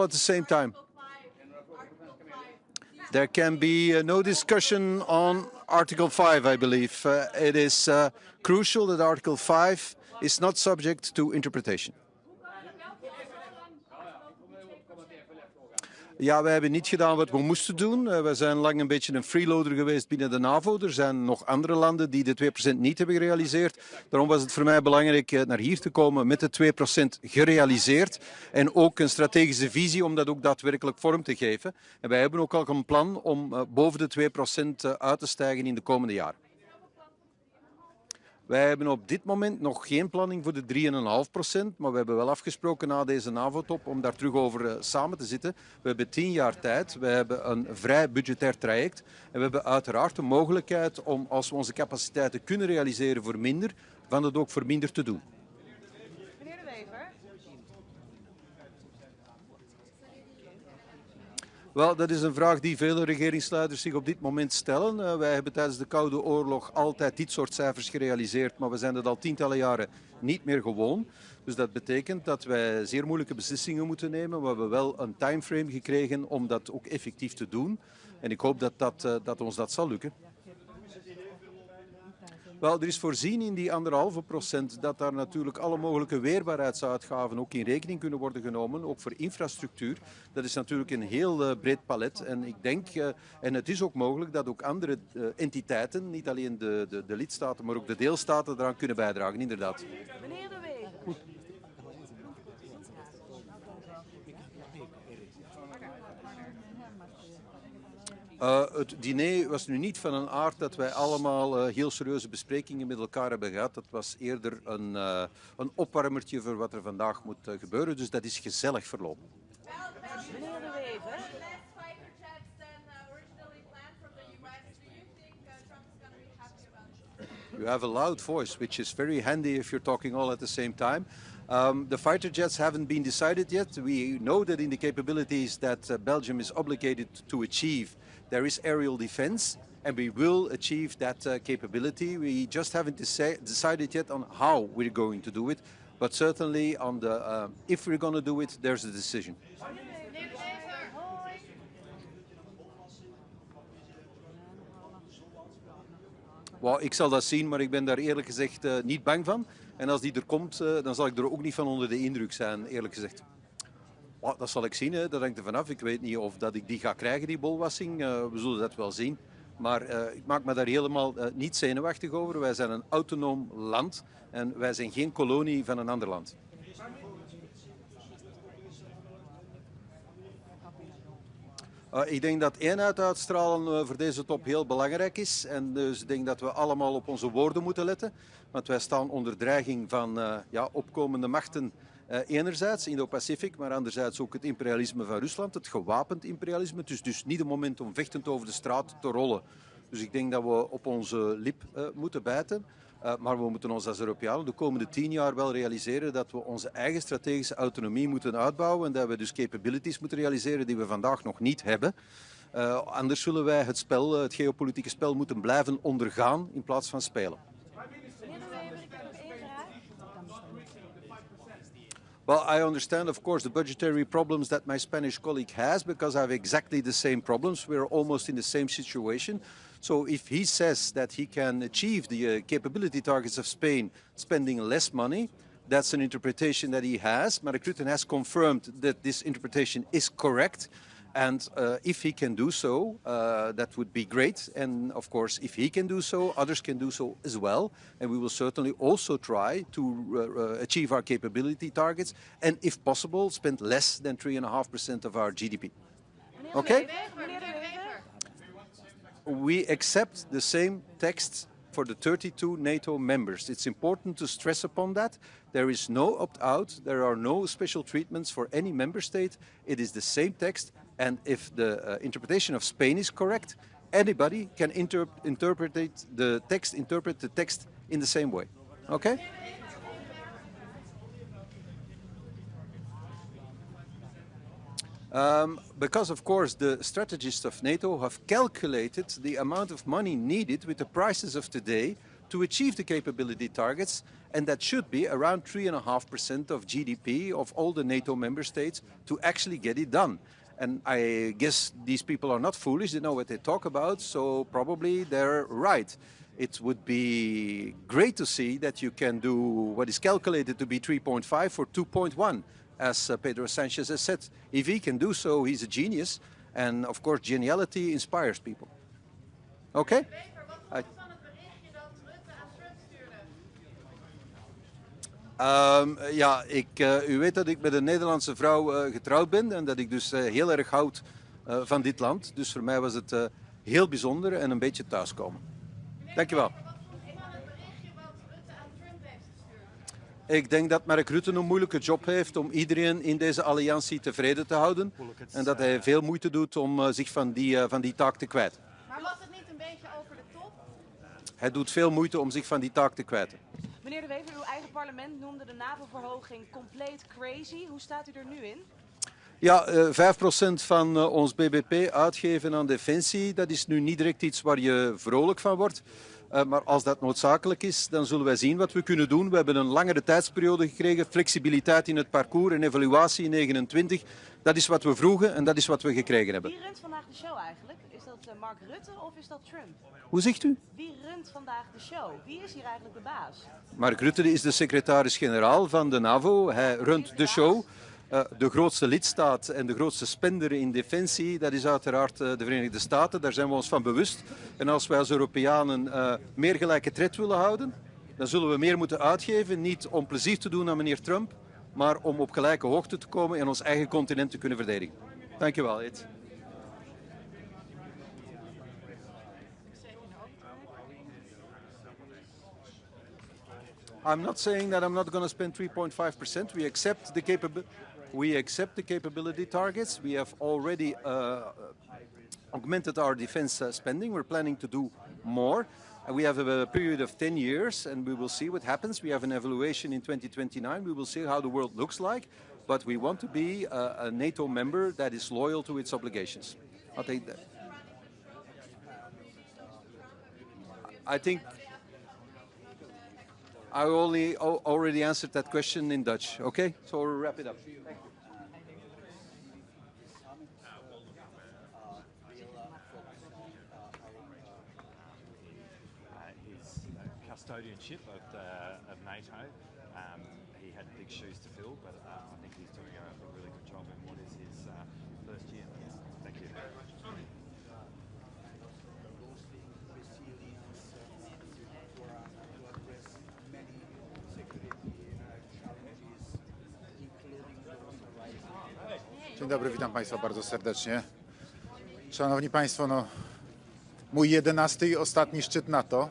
all at the same time. There can be no discussion on Article 5, I believe. It is crucial that Article 5 is not subject to interpretation. Ja, wij hebben niet gedaan wat we moesten doen. We zijn lang een beetje een freeloader geweest binnen de NAVO. Er zijn nog andere landen die de 2% niet hebben gerealiseerd. Daarom was het voor mij belangrijk naar hier te komen met de 2% gerealiseerd. En ook een strategische visie om dat ook daadwerkelijk vorm te geven. En wij hebben ook al een plan om boven de 2% uit te stijgen in de komende jaren. Wij hebben op dit moment nog geen planning voor de 3,5%, maar we hebben wel afgesproken na deze NAVO-top om daar terug over samen te zitten. We hebben 10 jaar tijd, we hebben een vrij budgetair traject en we hebben uiteraard de mogelijkheid om, als we onze capaciteiten kunnen realiseren voor minder, van het ook voor minder te doen. Meneer De Wever. Wel, dat is een vraag die vele regeringsleiders zich op dit moment stellen. Wij hebben tijdens de Koude Oorlog altijd dit soort cijfers gerealiseerd, maar we zijn het al tientallen jaren niet meer gewoon. Dus dat betekent dat wij zeer moeilijke beslissingen moeten nemen. We hebben wel een timeframe gekregen om dat ook effectief te doen. En ik hoop dat ons dat zal lukken. Wel, er is voorzien in die 1,5% dat daar natuurlijk alle mogelijke weerbaarheidsuitgaven ook in rekening kunnen worden genomen, ook voor infrastructuur. Dat is natuurlijk een heel breed palet en ik denk, en het is ook mogelijk dat ook andere entiteiten, niet alleen de lidstaten, maar ook de deelstaten eraan kunnen bijdragen, inderdaad. Meneer De Wever. Het diner was nu niet van een aard dat wij allemaal heel serieuze besprekingen met elkaar hebben gehad. Dat was eerder een opwarmertje voor wat er vandaag moet gebeuren. Dus dat is gezellig verlopen. Meneer De Wever. You have a loud voice, which is very handy if you're talking all at the same time. The fighter jets haven't been decided yet. We know that in the capabilities that Belgium is obligated to achieve, there is aerial defense, and we will achieve that capability. We just haven't decided yet on how we're going to do it, but certainly on the if we're going to do it, there's a decision. Well, ik zal dat zien, maar ik ben daar eerlijk gezegd niet bang van. En als die er komt, dan zal ik er ook niet van onder de indruk zijn, eerlijk gezegd. Well, dat zal ik zien, hè. Dat hangt er vanaf. Ik weet niet of dat ik die ga krijgen, die bolwassing. We zullen dat wel zien. Maar ik maak me daar helemaal niet zenuwachtig over. Wij zijn een autonoom land en wij zijn geen kolonie van een ander land. Ik denk dat eenheid uitstralen voor deze top heel belangrijk is. En dus ik denk dat we allemaal op onze woorden moeten letten. Want wij staan onder dreiging van opkomende machten enerzijds, Indo-Pacific, maar anderzijds ook het imperialisme van Rusland, het gewapend imperialisme. Het is dus niet het moment om vechtend over de straat te rollen. Dus ik denk dat we op onze lip moeten bijten. Maar we moeten ons als Europeanen de komende 10 jaar wel realiseren dat we onze eigen strategische autonomie moeten uitbouwen en dat we dus capabilities moeten realiseren die we vandaag nog niet hebben. Anders zullen wij het geopolitieke spel moeten blijven ondergaan in plaats van spelen. Well, I understand, of course, the budgetary problems that my Spanish colleague has, because I have exactly the same problems. We're almost in the same situation. So if he says that he can achieve the capability targets of Spain spending less money, that's an interpretation that he has. Mark Rutte has confirmed that this interpretation is correct. And if he can do so, that would be great. And of course, if he can do so, others can do so as well. And we will certainly also try to achieve our capability targets. And if possible, spend less than 3.5% of our GDP. Okay? We accept the same text for the 32 NATO members. It's important to stress upon that. There is no opt-out. There are no special treatments for any member state. It is the same text. And if the interpretation of Spain is correct, anybody can interpret the text in the same way. Okay? Because, of course, the strategists of NATO have calculated the amount of money needed with the prices of today to achieve the capability targets, and that should be around 3.5% of GDP of all the NATO member states to actually get it done. And I guess these people are not foolish, they know what they talk about, so probably they're right. It would be great to see that you can do what is calculated to be 3.5 for 2.1, as Pedro Sanchez has said. If he can do so, he's a genius. And of course, geniality inspires people. Okay? Ja, u weet dat ik met een Nederlandse vrouw getrouwd ben en dat ik dus heel erg houd van dit land. Dus voor mij was het heel bijzonder en een beetje thuiskomen. Dankjewel. Ik denk dat Mark Rutte een moeilijke job heeft om iedereen in deze alliantie tevreden te houden. En dat hij veel moeite doet om zich van die taak te kwijten. Maar was het niet een beetje over de top? Hij doet veel moeite om zich van die taak te kwijten. Meneer De Wever, uw eigen parlement noemde de NAVO-verhoging compleet crazy. Hoe staat u er nu in? Ja, 5% van ons bbp uitgeven aan defensie, dat is nu niet direct iets waar je vrolijk van wordt. Maar als dat noodzakelijk is, dan zullen wij zien wat we kunnen doen. We hebben een langere tijdsperiode gekregen, flexibiliteit in het parcours en evaluatie in 29. Dat is wat we vroegen en dat is wat we gekregen hebben. Wie runt vandaag de show eigenlijk? Is dat Mark Rutte of is dat Trump? Hoe zegt u? Wie runt vandaag de show? Wie is hier eigenlijk de baas? Mark Rutte is de secretaris-generaal van de NAVO. Hij runt de show. De grootste lidstaat en de grootste spender in defensie, dat is uiteraard de Verenigde Staten. Daar zijn we ons van bewust. En als wij als Europeanen meer gelijke tred willen houden, dan zullen we meer moeten uitgeven. Niet om plezier te doen aan meneer Trump, maar om op gelijke hoogte te komen en ons eigen continent te kunnen verdedigen. Dank je wel, Ed. I'm not saying that I'm not going to spend 3.5%. We accept the capability targets. We have already augmented our defense spending. We're planning to do more. We have a period of 10 years, and we will see what happens. We have an evaluation in 2029. We will see how the world looks like. But we want to be a NATO member that is loyal to its obligations. I'll take that. I think I already answered that question in Dutch. Okay, so we'll wrap it up. Thank you. His custodianship of NATO, he had big shoes to fill, but I think he's doing a really good job in what is his first year. Thank you. Dzień dobry, witam Państwa bardzo serdecznie. Szanowni Państwo, no, mój 11. i ostatni szczyt NATO.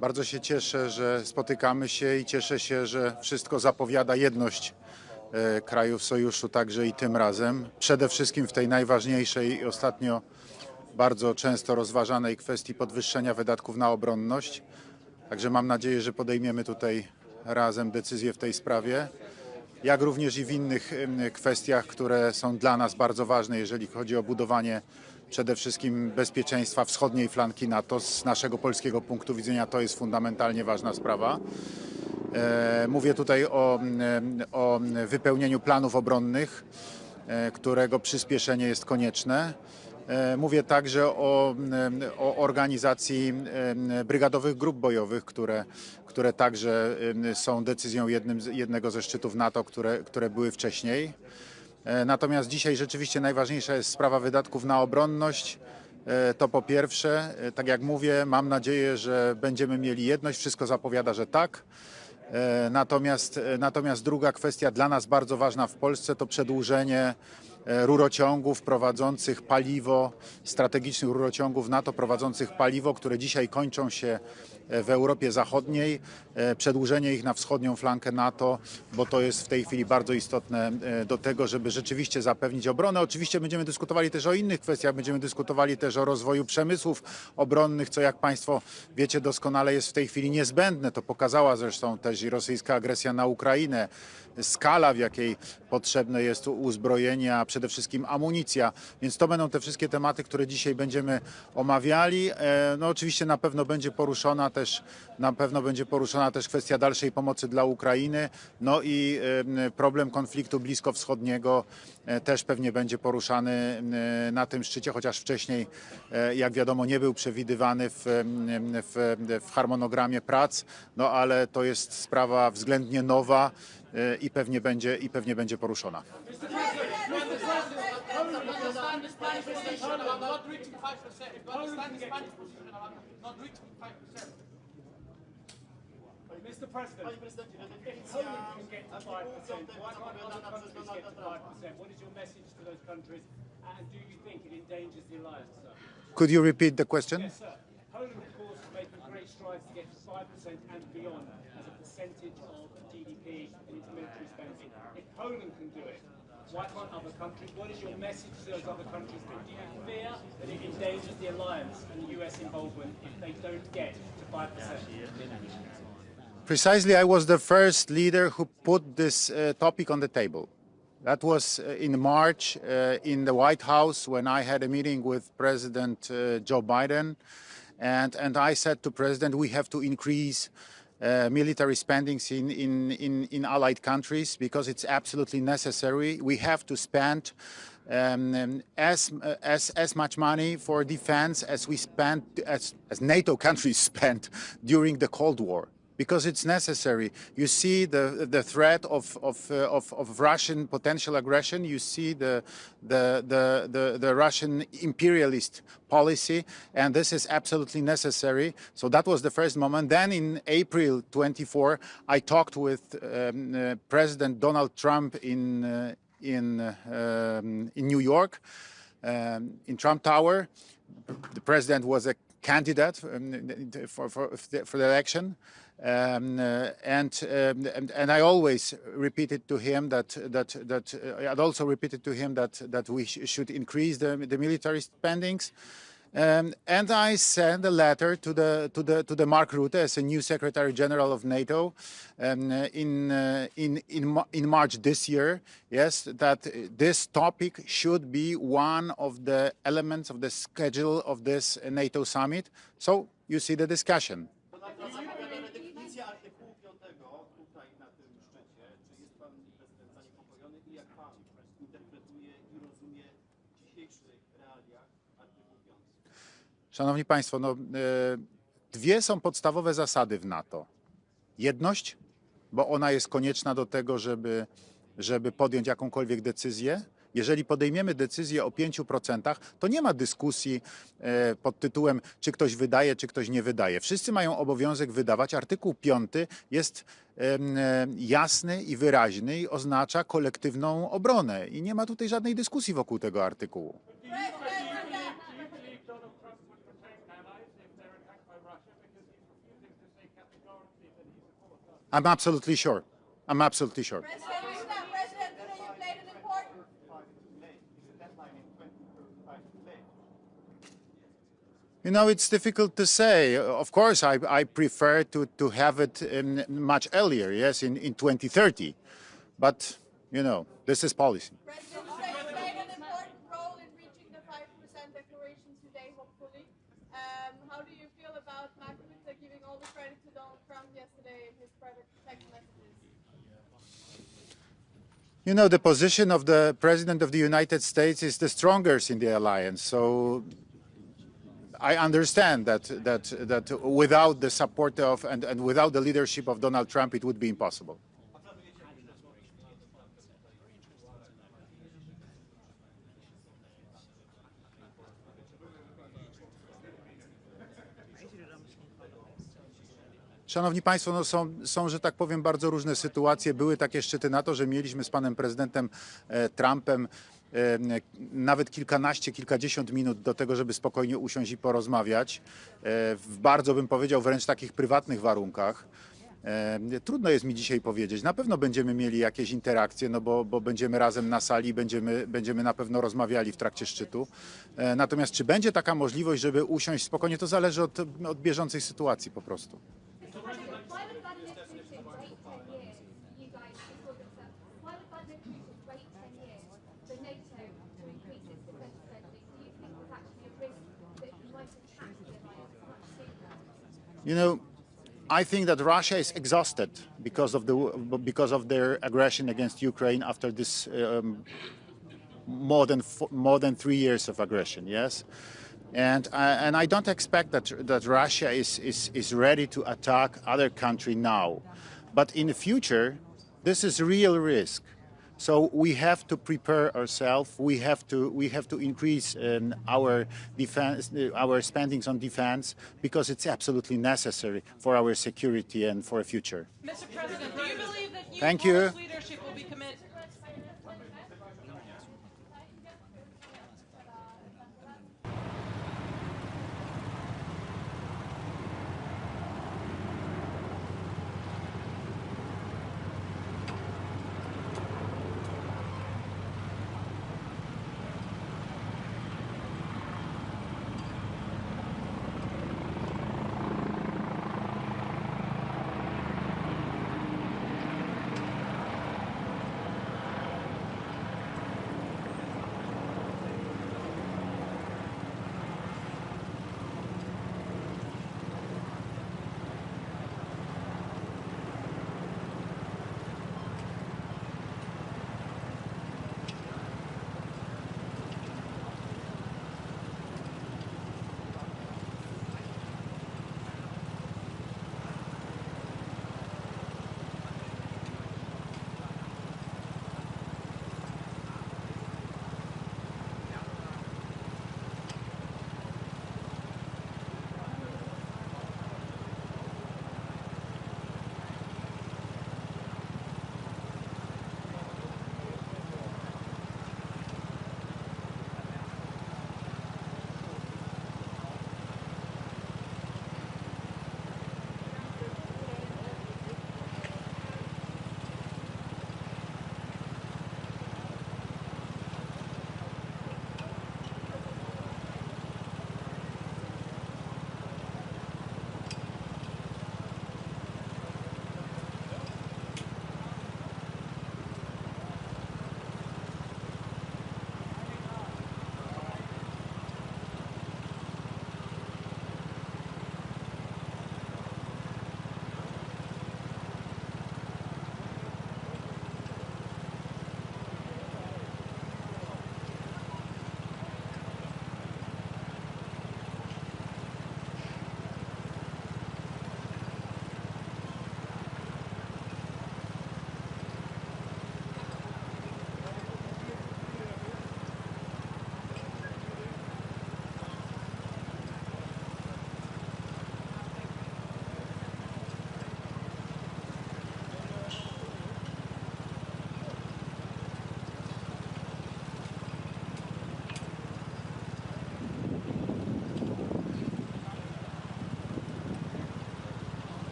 Bardzo się cieszę, że spotykamy się i cieszę się, że wszystko zapowiada jedność krajów sojuszu także i tym razem. Przede wszystkim w tej najważniejszej i ostatnio bardzo często rozważanej kwestii podwyższenia wydatków na obronność. Także mam nadzieję, że podejmiemy tutaj razem decyzję w tej sprawie, jak również i w innych kwestiach, które są dla nas bardzo ważne, jeżeli chodzi o budowanie przede wszystkim bezpieczeństwa wschodniej flanki NATO. Z naszego polskiego punktu widzenia to jest fundamentalnie ważna sprawa. Mówię tutaj o wypełnieniu planów obronnych, którego przyspieszenie jest konieczne. Mówię także o organizacji brygadowych grup bojowych, które także są decyzją jednego ze szczytów NATO, które były wcześniej. Natomiast dzisiaj rzeczywiście najważniejsza jest sprawa wydatków na obronność. To po pierwsze, tak jak mówię, mam nadzieję, że będziemy mieli jedność. Wszystko zapowiada, że tak. Natomiast druga kwestia dla nas bardzo ważna w Polsce to przedłużenie rurociągów prowadzących paliwo, strategicznych rurociągów NATO prowadzących paliwo, które dzisiaj kończą się w Europie Zachodniej, przedłużenie ich na wschodnią flankę NATO, bo to jest w tej chwili bardzo istotne do tego, żeby rzeczywiście zapewnić obronę. Oczywiście będziemy dyskutowali też o innych kwestiach, będziemy dyskutowali też o rozwoju przemysłów obronnych, co jak Państwo wiecie doskonale jest w tej chwili niezbędne. To pokazała zresztą też i rosyjska agresja na Ukrainę. Skala, w jakiej potrzebne jest uzbrojenie, a przede wszystkim amunicja, więc to będą te wszystkie tematy, które dzisiaj będziemy omawiali. No oczywiście na pewno będzie poruszona też kwestia dalszej pomocy dla Ukrainy, no i problem konfliktu bliskowschodniego też pewnie będzie poruszany na tym szczycie, chociaż wcześniej, jak wiadomo, nie był przewidywany w harmonogramie prac, no ale to jest sprawa względnie nowa i pewnie będzie poruszona. Mr. President, if Poland can get to 5%, why can't other countries get to 5%? What is your message to those countries, and do you think it endangers the alliance, sir? Could you repeat the question? Yes, sir. Poland, of course, is making great strides to get to 5% and beyond as a percentage of GDP in its military spending. If Poland can do it, why can't other countries? What is your message to those other countries? Do you fear that it endangers the alliance and the US involvement if they don't get to 5%? Precisely, I was the first leader who put this topic on the table. That was in March in the White House when I had a meeting with President Joe Biden. And I said to President, we have to increase military spendings in allied countries because it's absolutely necessary. We have to spend as much money for defense as we spent, as NATO countries spent during the Cold War. Because it's necessary. You see the threat of Russian potential aggression. You see the Russian imperialist policy, and this is absolutely necessary. So that was the first moment. Then in April 24, I talked with President Donald Trump in New York, in Trump Tower. The president was a candidate for the election. And I always repeated to him I'd also repeated to him that we should increase the military spendings. And I sent a letter to the Mark Rutte as a new Secretary General of NATO in March this year. Yes, that this topic should be one of the elements of the schedule of this NATO summit. So you see the discussion. Szanowni Państwo, no, dwie są podstawowe zasady w NATO. Jedność, bo ona jest konieczna do tego, żeby podjąć jakąkolwiek decyzję. Jeżeli podejmiemy decyzję o 5%, to nie ma dyskusji pod tytułem, czy ktoś wydaje, czy ktoś nie wydaje. Wszyscy mają obowiązek wydawać. Artykuł 5 jest jasny i wyraźny i oznacza kolektywną obronę. I nie ma tutaj żadnej dyskusji wokół tego artykułu. I'm absolutely sure. I'm absolutely sure. President, today you played an important. You know, it's difficult to say. Of course, I prefer to have it much earlier, yes, in 2030. But, you know, this is policy. President, today you played an important role in reaching the 5% declaration today, hopefully. How do you feel about Mark Rutte giving all the credit to Donald Trump yesterday in his private text messages? You know, the position of the President of the United States is the strongest in the alliance. So I understand that without the support of and without the leadership of Donald Trump, it would be impossible. Szanowni Państwo, no są, że tak powiem, bardzo różne sytuacje. Były takie szczyty NATO, że mieliśmy z panem prezydentem Trumpem nawet kilkanaście, kilkadziesiąt minut do tego, żeby spokojnie usiąść i porozmawiać. W bardzo, bym powiedział, wręcz takich prywatnych warunkach. Trudno jest mi dzisiaj powiedzieć. Na pewno będziemy mieli jakieś interakcje, no bo będziemy razem na sali, będziemy na pewno rozmawiali w trakcie szczytu. Natomiast czy będzie taka możliwość, żeby usiąść spokojnie, to zależy od bieżącej sytuacji po prostu. Why would Budgetary wait 10 years for NATO You know, I think that Russia is exhausted because of their aggression against Ukraine after this more than 3 years of aggression. Yes, and I don't expect that Russia is ready to attack other country now, but in the future, this is a real risk. So we have to prepare ourselves. We have to increase our defense, our spendings on defense, because it's absolutely necessary for our security and for a future. Mr. President, do you believe that you, Thank you. Polish leadership, will be committed?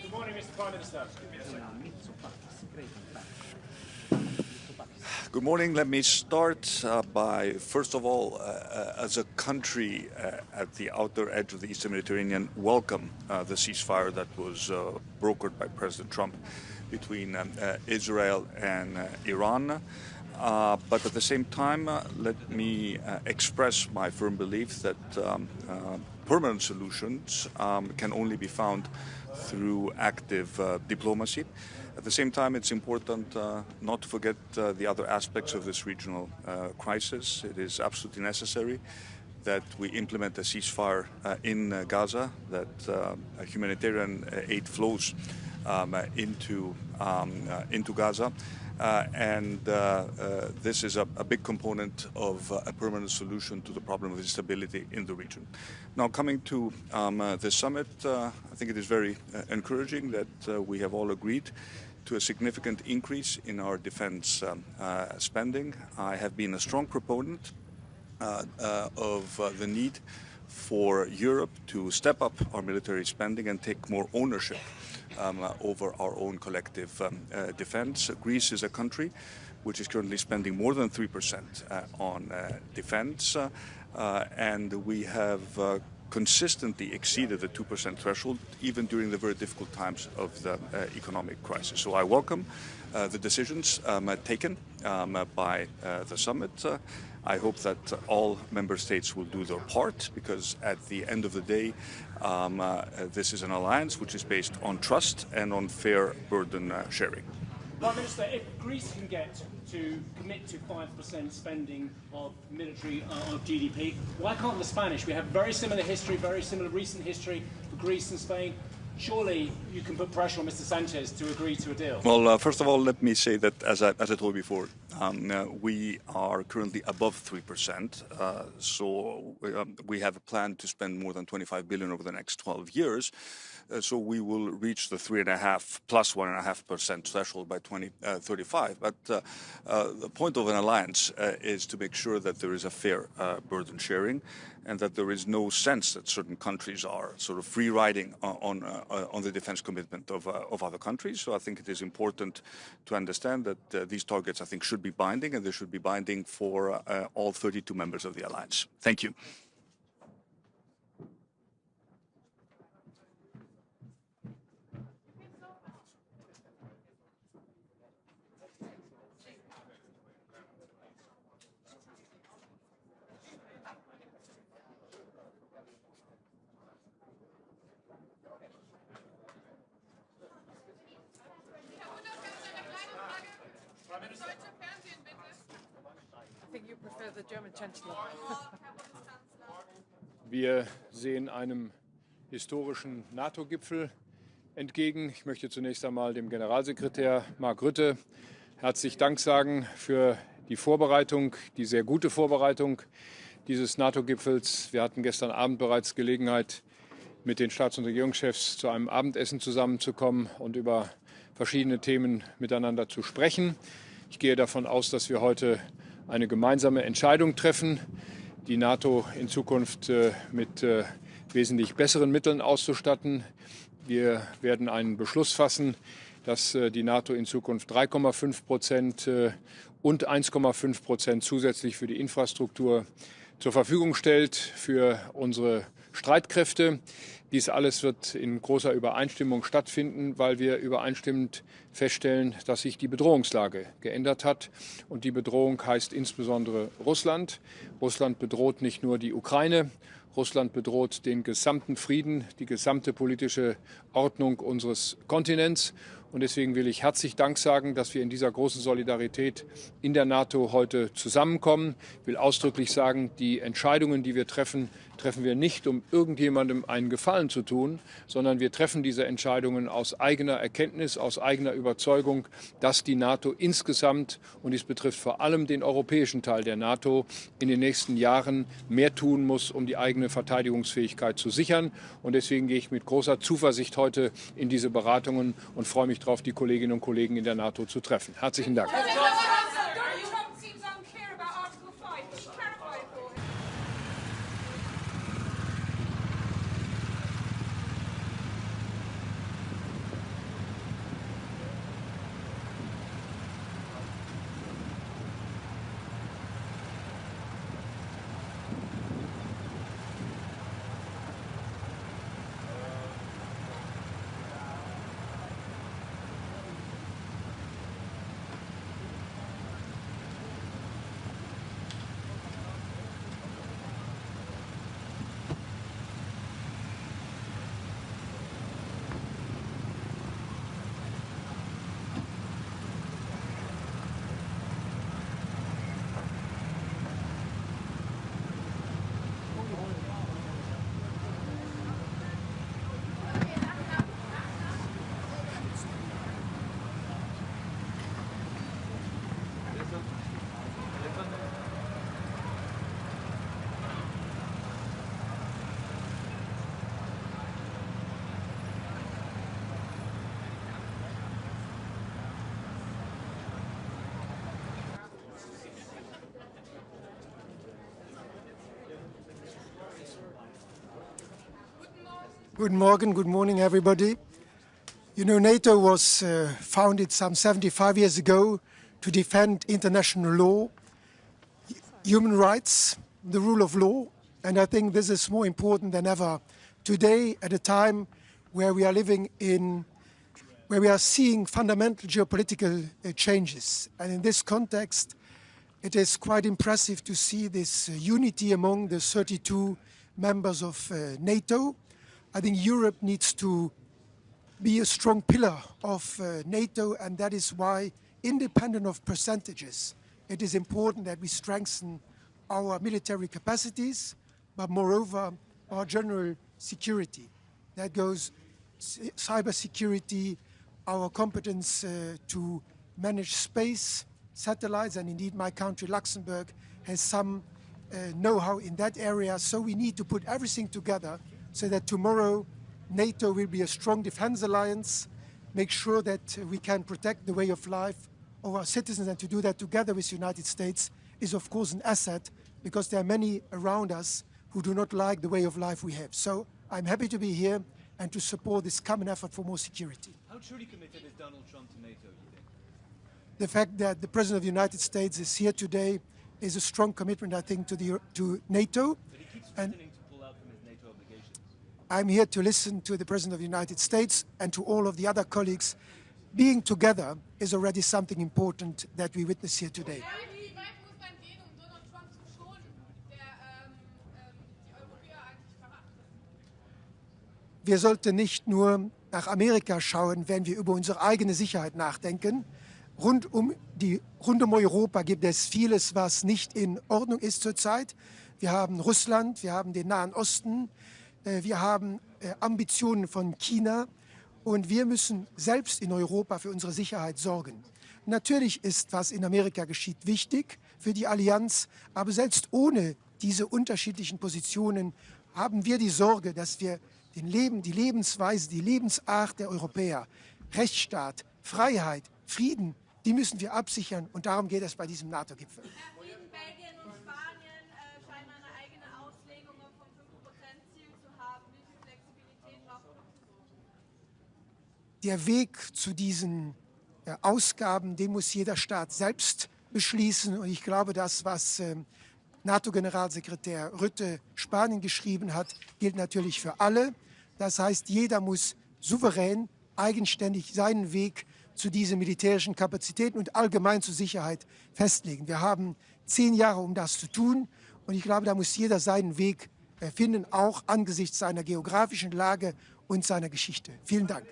Good morning, Mr. Prime Minister. Good morning. Let me start by, first of all, as a country at the outer edge of the Eastern Mediterranean, welcome the ceasefire that was brokered by President Trump between Israel and Iran. But at the same time, let me express my firm belief that permanent solutions can only be found through active diplomacy. At the same time, it's important not to forget the other aspects of this regional crisis. It is absolutely necessary that we implement a ceasefire in Gaza, that humanitarian aid flows into Gaza. This is a big component of a permanent solution to the problem of instability in the region. Now, coming to the summit, I think it is very encouraging that we have all agreed to a significant increase in our defense spending. I have been a strong proponent of the need for Europe to step up our military spending and take more ownership over our own collective defense. Greece is a country which is currently spending more than 3% on defense, and we have consistently exceeded the 2% threshold, even during the very difficult times of the economic crisis. So I welcome the decisions taken by the summit. I hope that all member states will do their part, because at the end of the day, this is an alliance which is based on trust and on fair burden sharing. Prime Minister, if Greece can get to commit to 5% spending of military of GDP, why can't the Spanish? We have very similar history, very similar recent history for Greece and Spain. Surely you can put pressure on Mr. Sanchez to agree to a deal. Well, first of all, let me say that, as I told you before, we are currently above 3%. So we have a plan to spend more than 25 billion over the next 12 years. So we will reach the 3.5 plus 1.5% threshold by 2035. But the point of an alliance is to make sure that there is a fair burden sharing, and that there is no sense that certain countries are sort of free riding on the defense commitment of other countries. So I think it is important to understand that these targets, I think, should be binding, and they should be binding for all 32 members of the alliance. Thank you. I think you prefer the German Chancellor. Wir sehen einem historischen NATO-Gipfel entgegen. Ich möchte zunächst einmal dem Generalsekretär Mark Rutte herzlich Dank sagen für die Vorbereitung, die sehr gute Vorbereitung dieses NATO-Gipfels. Wir hatten gestern Abend bereits Gelegenheit, mit den Staats- und Regierungschefs zu einem Abendessen zusammenzukommen und über verschiedene Themen miteinander zu sprechen. Ich gehe davon aus, dass wir heute eine gemeinsame Entscheidung treffen, die NATO in Zukunft mit wesentlich besseren Mitteln auszustatten. Wir werden einen Beschluss fassen, dass die NATO in Zukunft 3,5% und 1,5% zusätzlich für die Infrastruktur zur Verfügung stellt für unsere Streitkräfte. Dies alles wird in großer Übereinstimmung stattfinden, weil wir übereinstimmend feststellen, dass sich die Bedrohungslage geändert hat. Und die Bedrohung heißt insbesondere Russland. Russland bedroht nicht nur die Ukraine, Russland bedroht den gesamten Frieden, die gesamte politische Ordnung unseres Kontinents. Und deswegen will ich herzlich Dank sagen, dass wir in dieser großen Solidarität in der NATO heute zusammenkommen. Ich will ausdrücklich sagen, die Entscheidungen, die wir treffen, treffen wir nicht, um irgendjemandem einen Gefallen zu tun, sondern wir treffen diese Entscheidungen aus eigener Erkenntnis, aus eigener Überzeugung, dass die NATO insgesamt, und dies betrifft vor allem den europäischen Teil der NATO, in den nächsten Jahren mehr tun muss, um die eigene Verteidigungsfähigkeit zu sichern. Und deswegen gehe ich mit großer Zuversicht heute in diese Beratungen und freue mich darauf, die Kolleginnen und Kollegen in der NATO zu treffen. Herzlichen Dank. Good morning, everybody. You know, NATO was founded some 75 years ago to defend international law, human rights, the rule of law, and I think this is more important than ever today at a time where we are living in, where we are seeing fundamental geopolitical changes. And in this context, it is quite impressive to see this unity among the 32 members of NATO. I think Europe needs to be a strong pillar of NATO, and that is why, independent of percentages, it is important that we strengthen our military capacities, but moreover, our general security. That goes cyber security, our competence to manage space, satellites, and indeed my country, Luxembourg, has some know-how in that area. So we need to put everything together so that tomorrow NATO will be a strong defense alliance, make sure that we can protect the way of life of our citizens, and to do that together with the United States is of course an asset, because there are many around us who do not like the way of life we have. So I'm happy to be here and to support this common effort for more security. How truly committed is Donald Trump to NATO, you think? The fact that the President of the United States is here today is a strong commitment, I think, to NATO. But he keeps threatening to pull out from his NATO obligations. I'm here to listen to the President of the United States and to all of the other colleagues. Being together is already something important that we witness here today. Wir sollten nicht nur nach Amerika schauen, wenn wir über unsere eigene Sicherheit nachdenken. Rund um Europa gibt es vieles, was nicht in Ordnung ist zurzeit. Wir haben Russland, wir haben den Nahen Osten, wir haben Ambitionen von China, und wir müssen selbst in Europa für unsere Sicherheit sorgen. Natürlich ist, was in Amerika geschieht, wichtig für die Allianz, aber selbst ohne diese unterschiedlichen Positionen haben wir die Sorge, dass wir die Lebensweise, die Lebensart der Europäer, Rechtsstaat, Freiheit, Frieden, die müssen wir absichern, und darum geht es bei diesem NATO-Gipfel. Belgien und Spanien scheinen eine eigene Auslegung vom 5%-Ziel zu haben. Wie viel Flexibilität braucht man? Der Weg zu diesen Ausgaben, den muss jeder Staat selbst beschließen. Und ich glaube, das, was NATO-Generalsekretär Rutte Spanien geschrieben hat, gilt natürlich für alle. Das heißt, jeder muss souverän, eigenständig seinen Weg zu diesen militärischen Kapazitäten und allgemein zur Sicherheit festlegen. Wir haben 10 Jahre, um das zu tun. Und ich glaube, da muss jeder seinen Weg finden, auch angesichts seiner geografischen Lage und seiner Geschichte. Vielen Dank.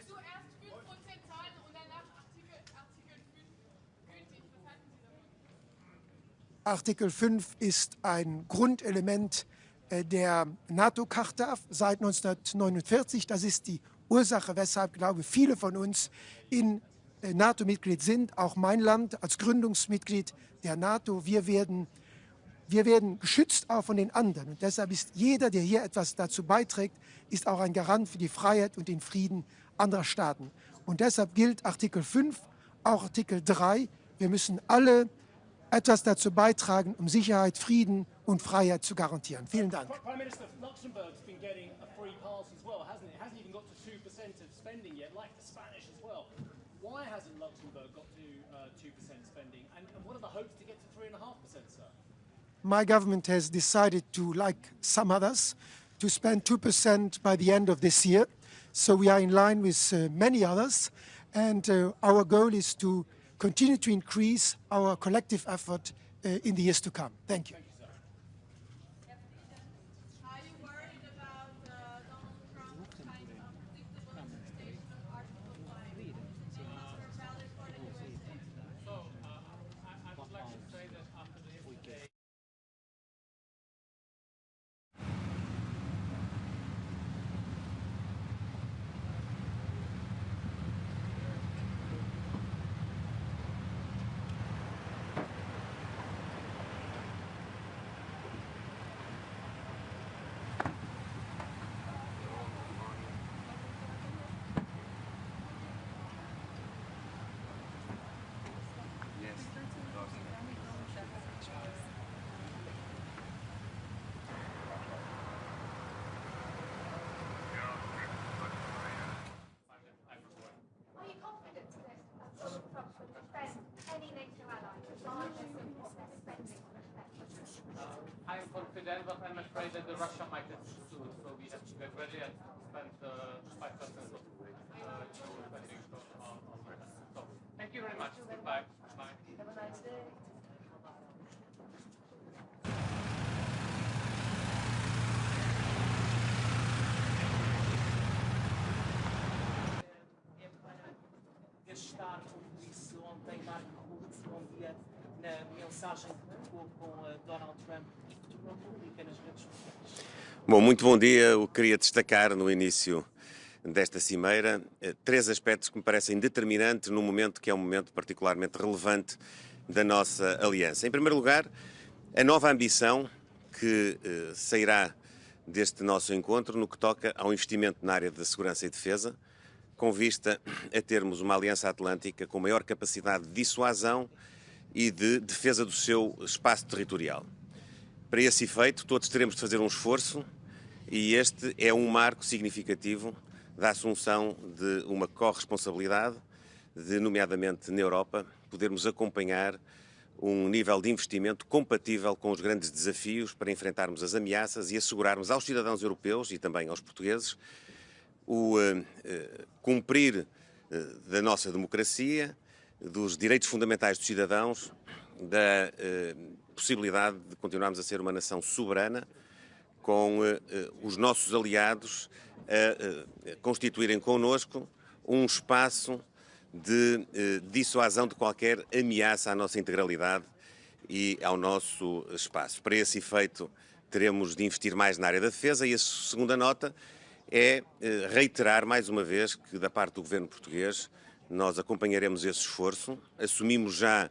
Artikel 5 ist ein Grundelement der NATO-Charta seit 1949. Das ist die Ursache, weshalb, glaube ich, viele von uns in NATO-Mitglied sind. Auch mein Land als Gründungsmitglied der NATO. Wir werden geschützt auch von den anderen. Und deshalb ist jeder, der hier etwas dazu beiträgt, ist auch ein Garant für die Freiheit und den Frieden anderer Staaten. Und deshalb gilt Artikel 5, auch Artikel 3. Wir müssen alle etwas dazu beitragen, um Sicherheit, Frieden und Freiheit zu garantieren. Vielen Dank. Prime Minister, Luxembourg's been getting a free pass as well, hasn't it? It hasn't even got to 2% of spending yet, like the Spanish as well. Why hasn't Luxembourg got to 2% spending? And what are the hopes to get to 3.5%, sir? My government has decided to, like some others, to spend 2% by the end of this year. So we are in line with many others. And our goal is to continue to increase our collective effort in the years to come. Thank you. Are you worried about Donald Trump's kind of predictable interpretation of Article 5? Valid for the USA? So, I would like to say that after the yesterday... Are you confident that Donald Trump will defend any NATO ally regardless of what they're spending on defense? I am confident, but I'm afraid that the Russia might have soon, so we have to get ready and spend 5% of spending on defense. So, thank you very much. Goodbye. Bye. Have a nice day. Estar com isso ontem, Marco respondia na mensagem que trocou com Donald Trump e que tornou pública nas redes sociais. Bom, muito bom dia. Eu queria destacar no início desta cimeira 3 aspectos que me parecem determinantes num momento que é um momento particularmente relevante da nossa aliança. Em primeiro lugar, a nova ambição que sairá deste nosso encontro no que toca ao investimento na área da segurança e defesa, com vista a termos uma aliança atlântica com maior capacidade de dissuasão e de defesa do seu espaço territorial. Para esse efeito, todos teremos de fazer um esforço e este é um marco significativo da assunção de uma corresponsabilidade, de, nomeadamente na Europa, podermos acompanhar um nível de investimento compatível com os grandes desafios para enfrentarmos as ameaças e assegurarmos aos cidadãos europeus e também aos portugueses o cumprir da nossa democracia, dos direitos fundamentais dos cidadãos, da possibilidade de continuarmos a ser uma nação soberana, com os nossos aliados a constituírem connosco um espaço de dissuasão de qualquer ameaça à nossa integralidade e ao nosso espaço. Para esse efeito, teremos de investir mais na área da defesa e a segunda nota é reiterar mais uma vez que, da parte do governo português, nós acompanharemos esse esforço. Assumimos já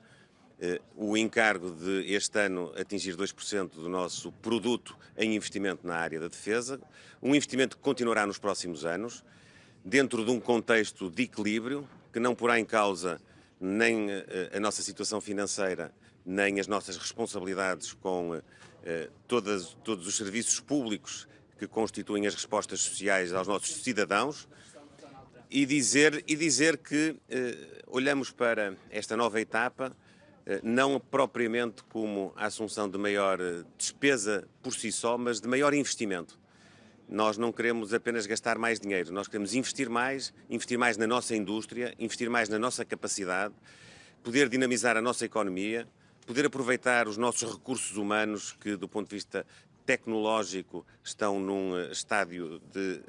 o encargo de este ano atingir 2% do nosso produto em investimento na área da defesa, um investimento que continuará nos próximos anos, dentro de um contexto de equilíbrio, que não porá em causa nem a nossa situação financeira, nem as nossas responsabilidades com todos os serviços públicos que constituem as respostas sociais aos nossos cidadãos, e dizer que olhamos para esta nova etapa não propriamente como a assunção de maior despesa por si só, mas de maior investimento. Nós não queremos apenas gastar mais dinheiro, nós queremos investir mais na nossa indústria, investir mais na nossa capacidade, poder dinamizar a nossa economia, poder aproveitar os nossos recursos humanos que, do ponto de vista tecnológico, estão num estádio de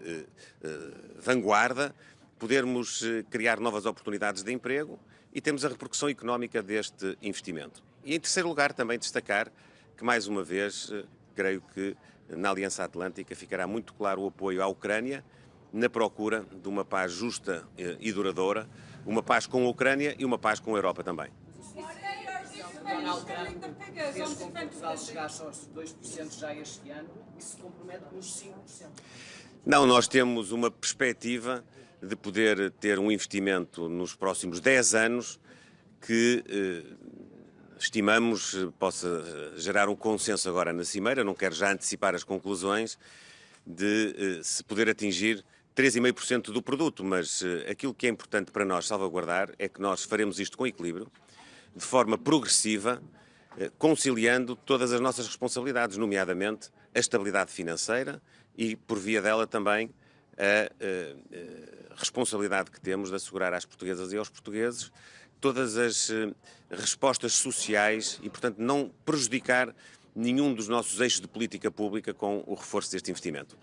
vanguarda, podermos criar novas oportunidades de emprego e temos a repercussão económica deste investimento. E, em terceiro lugar, também destacar que, mais uma vez, creio que na Aliança Atlântica ficará muito claro o apoio à Ucrânia na procura de uma paz justa e duradoura, uma paz com a Ucrânia e uma paz com a Europa também. Donald Trump fez com que Portugal chegasse aos 2% já este ano e se compromete nos 5%. Não, nós temos uma perspectiva de poder ter um investimento nos próximos 10 anos que estimamos possa gerar um consenso agora na Cimeira, não quero já antecipar as conclusões, de se poder atingir 3,5% do produto, mas aquilo que é importante para nós salvaguardar é que nós faremos isto com equilíbrio, de forma progressiva, conciliando todas as nossas responsabilidades, nomeadamente a estabilidade financeira e, por via dela, também a responsabilidade que temos de assegurar às portuguesas e aos portugueses todas as respostas sociais e, portanto, não prejudicar nenhum dos nossos eixos de política pública com o reforço deste investimento.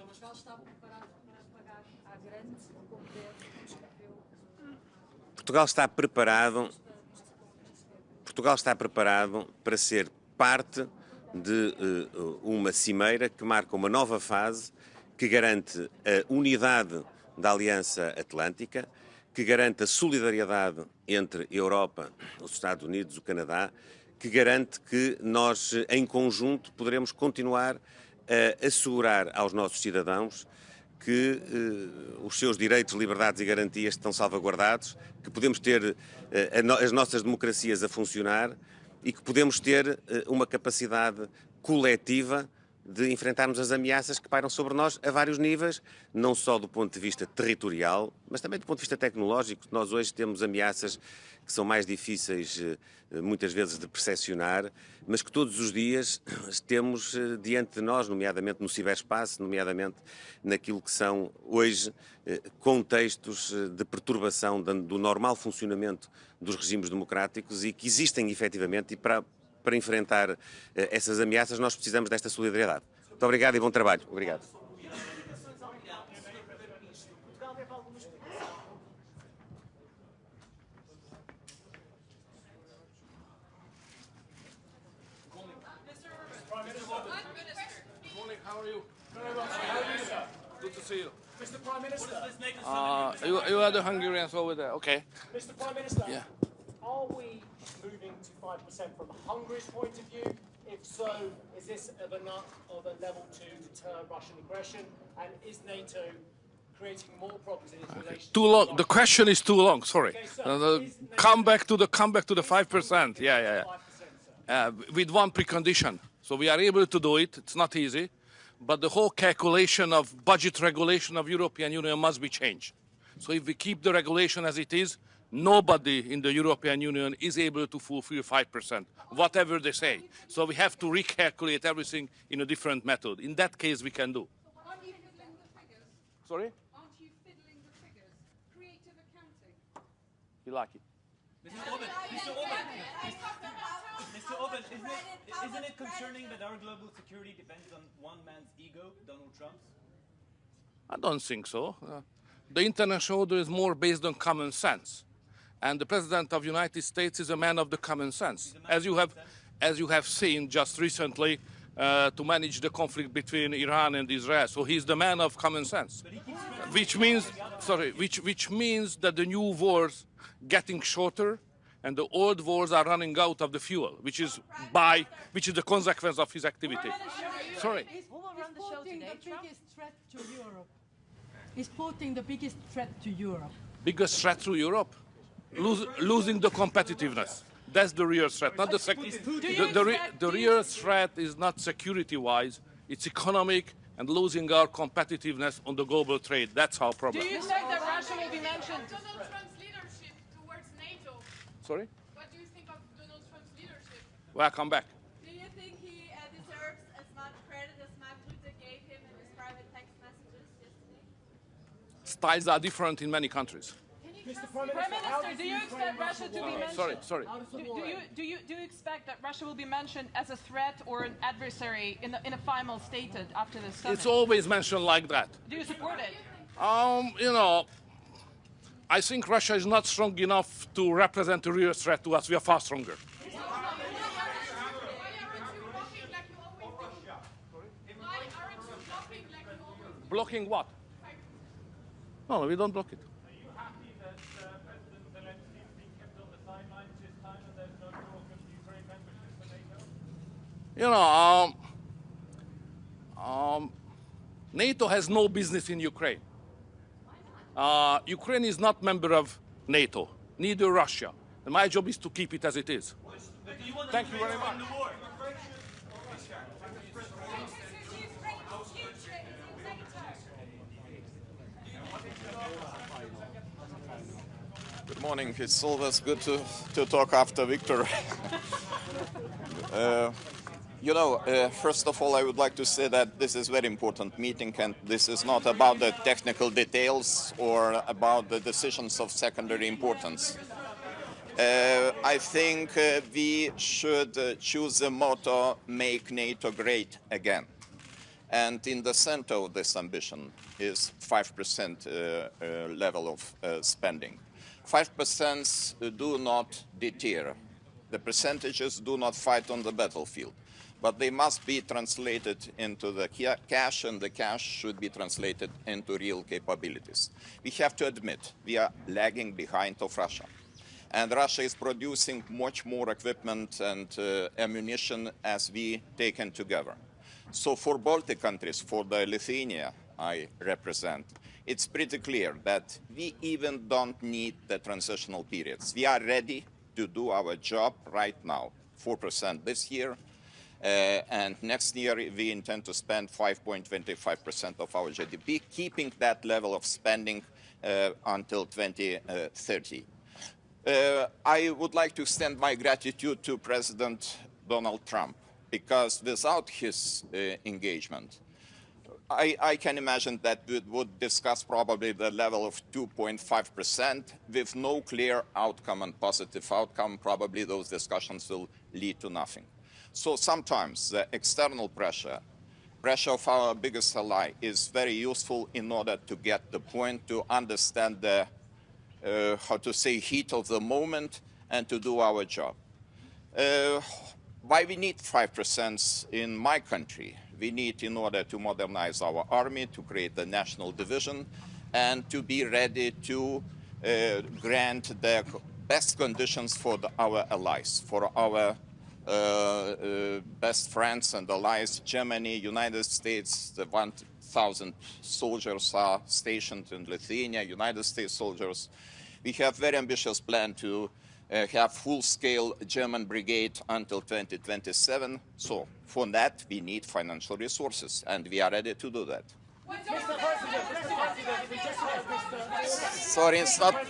Portugal está preparado para ser parte de uma cimeira que marca uma nova fase, que garante a unidade da Aliança Atlântica, que garante a solidariedade entre a Europa, os Estados Unidos, o Canadá, que garante que nós, em conjunto, poderemos continuar a assegurar aos nossos cidadãos que os seus direitos, liberdades e garantias estão salvaguardados, que podemos ter as nossas democracias a funcionar e que podemos ter uma capacidade coletiva de enfrentarmos as ameaças que pairam sobre nós a vários níveis, não só do ponto de vista territorial, mas também do ponto de vista tecnológico. Nós hoje temos ameaças que são mais difíceis, muitas vezes, de percepcionar, mas que todos os dias temos diante de nós, nomeadamente no ciberespaço, nomeadamente naquilo que são, hoje, contextos de perturbação do normal funcionamento dos regimes democráticos e que existem, efetivamente, e para enfrentar essas ameaças nós precisamos desta solidariedade. Muito obrigado e bom trabalho. Obrigado. Good to see you. Mr. Prime Minister. You are the Hungarians over there. Okay. Mr. Prime Minister. Yeah. Are we moving to 5% from Hungary's point of view? If so, is this of a level to deter Russian aggression? And is NATO creating more problems in its relationship? Too long. The question is too long. Sorry. Okay, Come back to the 5%. Yeah. With one precondition. So we are able to do it. It's not easy, but the whole calculation of budget regulation of European Union must be changed. So if we keep the regulation as it is, nobody in the European Union is able to fulfill 5%, whatever they say. So we have to recalculate everything in a different method. In that case, we can do. Aren't you fiddling the figures? Sorry? Aren't you fiddling the figures? Creative accounting. You like it? Mr. Orban, isn't it concerning that our global security depends on one man's ego, Donald Trump's? I don't think so. The international order is more based on common sense. And the President of the United States is a man of the common sense. As you have seen just recently, to manage the conflict between Iran and Israel. So he's the man of common sense. Which means that the new wars getting shorter and the old wars are running out of the fuel, which is the consequence of his activity. Sorry. Who will run the show today, Trump? Biggest threat to Europe. Is Putin the biggest threat to Europe? Biggest threat to Europe? Losing the competitiveness. That's the real threat, not the real threat is not security-wise, it's economic and losing our competitiveness on the global trade. That's our problem. Do you think that Russia will be mentioned? Donald Trump's leadership towards NATO. Sorry? What do you think of Donald Trump's leadership Welcome back. Do you think he deserves as much credit as Mark Rutte gave him in his private text messages yesterday? Styles are different in many countries. Mr. Prime Prime Minister, Minister, do you expect Russia to be mentioned? Sorry. Do you expect that Russia will be mentioned as a threat or an adversary in a final statement after this summit? It's always mentioned like that. Do you support it? You know, I think Russia is not strong enough to represent a real threat to us. We are far stronger. Blocking what? No, we don't block it. Are you happy that President Zelensky is being kept on the sidelines this time and there's no talk of Ukraine membership for NATO? You know, NATO has no business in Ukraine. Ukraine is not member of NATO, neither Russia. And my job is to keep it as it is. Thank you very much. Good morning. It's always good to talk after Victor. First of all, I would like to say that this is a very important meeting, and this is not about the technical details or about the decisions of secondary importance. I think we should choose the motto, make NATO great again. And in the center of this ambition is 5% level of spending. 5% do not deter. The percentages do not fight on the battlefield, but they must be translated into the cash, and the cash should be translated into real capabilities. We have to admit we are lagging behind of Russia. And Russia is producing much more equipment and ammunition as we taken together. So for Baltic countries, for the Lithuania I represent, it's pretty clear that we even don't need the transitional periods. We are ready to do our job right now, 4% this year, and next year we intend to spend 5.25% of our GDP, keeping that level of spending until 2030. I would like to extend my gratitude to President Donald Trump, because without his engagement, I can imagine that we would discuss probably the level of 2.5% with no clear outcome and positive outcome. Probably those discussions will lead to nothing. So sometimes the external pressure of our biggest ally is very useful in order to get the point, to understand the, heat of the moment and to do our job. Why we need 5% in my country? We need in order to modernize our army, to create the national division, and to be ready to grant the best conditions for our allies, for our best friends and allies, Germany, United States. The 1,000 soldiers are stationed in Lithuania, United States soldiers. We have very ambitious plan to have full-scale German brigade until 2027. So for that, we need financial resources, and we are ready to do that. Sorry, it's not... Mr.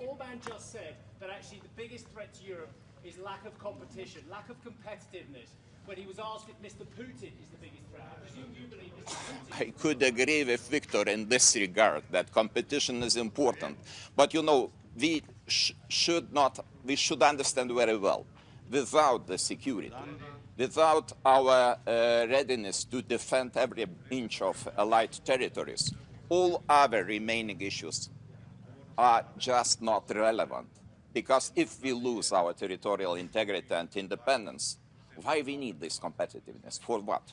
Orban just said that actually the biggest threat to Europe is lack of competition, lack of competitiveness. When he was asked if Mr. Putin is the biggest threat, I presume you believe Mr. Putin... I could agree with Victor in this regard, that competition is important. But, you know, we should understand very well, without the security, without our readiness to defend every inch of allied territories, all other remaining issues are just not relevant. Because if we lose our territorial integrity and independence, why we need this competitiveness? For what?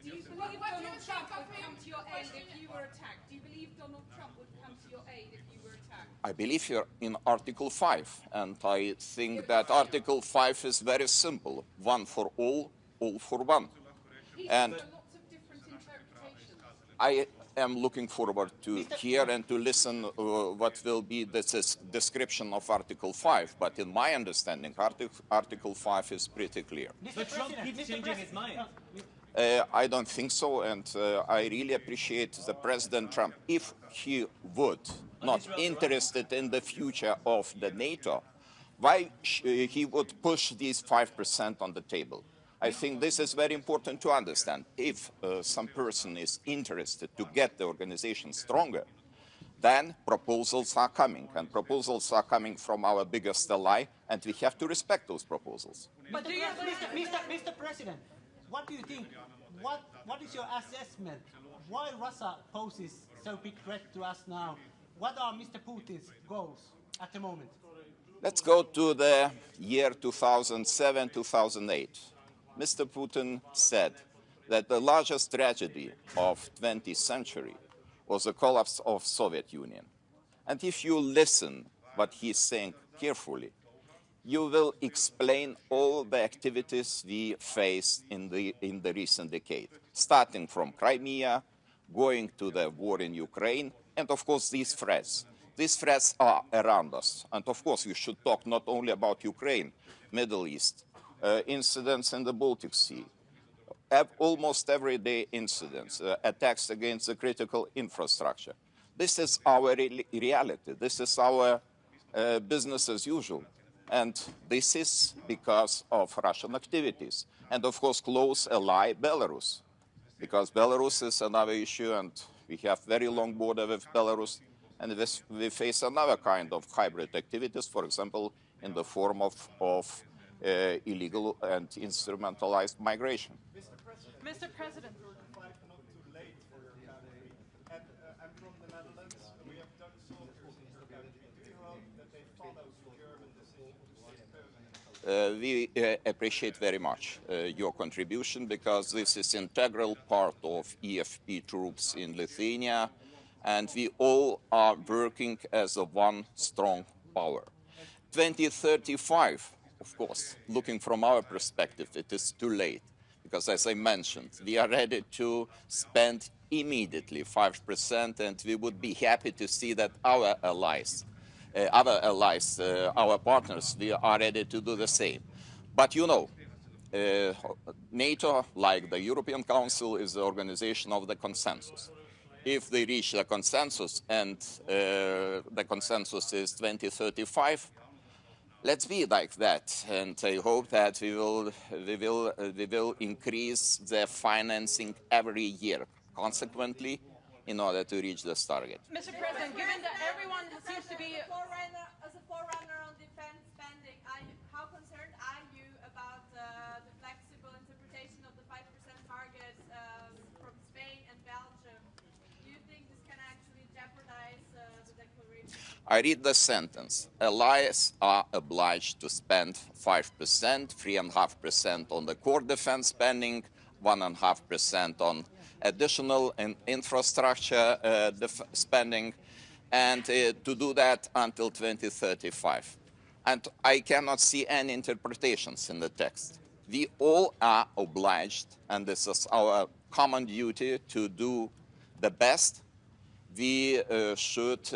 Do you believe Donald Trump would come to your aid if you were attacked? Do you believe Donald Trump would come to your aid if you were attacked? I believe here in Article 5, and I think that Article 5 is very simple. One for all for one. And lots of different interpretations. I am looking forward to hear and to listen what will be the description of Article 5. But in my understanding, Article 5 is pretty clear. But Trump keeps changing his mind. I don't think so, and I really appreciate the President Trump. If he would not interested in the future of the NATO, why he would push these 5% on the table. I think this is very important to understand. If some person is interested to get the organization stronger, then proposals are coming, and proposals are coming from our biggest ally, and we have to respect those proposals. But Mr. President, what do you think? What is your assessment? Why Russia poses so big threat to us now? What are Mr. Putin's goals at the moment? Let's go to the year 2007, 2008. Mr. Putin said that the largest tragedy of 20th century was the collapse of Soviet Union. And if you listen what he's saying carefully, you will explain all the activities we faced in the recent decade, starting from Crimea, going to the war in Ukraine, and of course these threats. These threats are around us. And of course we should talk not only about Ukraine, Middle East, incidents in the Baltic Sea, almost everyday incidents, attacks against the critical infrastructure. This is our reality. This is our business as usual. And this is because of Russian activities. And of course, close ally Belarus, because Belarus is another issue, and we have very long border with Belarus, and we face another kind of hybrid activities, for example, in the form of illegal and instrumentalized migration. Mr. President. I'm from the Netherlands. We have done so for do you hope that they follow German decision to We appreciate very much your contribution, because this is an integral part of EFP troops in Lithuania, and we all are working as a one strong power. 2035, of course, looking from our perspective, it is too late, because as I mentioned, we are ready to spend immediately 5%, and we would be happy to see that our allies, our partners, we are ready to do the same. But you know, NATO, like the European Council, is the organization of the consensus. If they reach the consensus, and the consensus is 2035, let's be like that, and I hope that we will increase the financing every year, consequently, in order to reach this target. Mr. President, given that everyone seems to be... As a forerunner on defense spending, how concerned are you about the flexible interpretation of the 5% target from Spain and Belgium? Do you think this can actually jeopardize the declaration? I read the sentence. Allies are obliged to spend 5%, 3.5% on the core defense spending, 1.5% on additional infrastructure spending, and to do that until 2035. And I cannot see any interpretations in the text. We all are obliged, and this is our common duty, to do the best. We should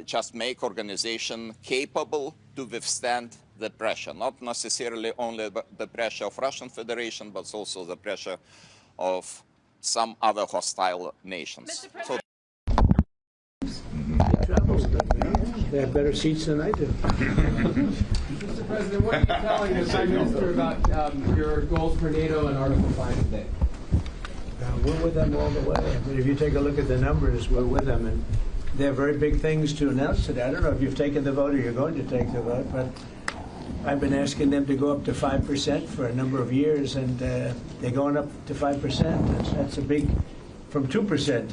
just make organization capable to withstand the pressure, not necessarily only the pressure of Russian Federation, but also the pressure of some other hostile nations. So They have better seats than I do. Mr. President, what are you telling the Prime Minister about your goals for NATO and Article 5 today? We're with them all the way. I mean, if you take a look at the numbers, we're with them, and they have very big things to announce today. I don't know if you've taken the vote or you're going to take the vote, but I've been asking them to go up to 5% for a number of years, and they're going up to 5%. That's a big, from 2%.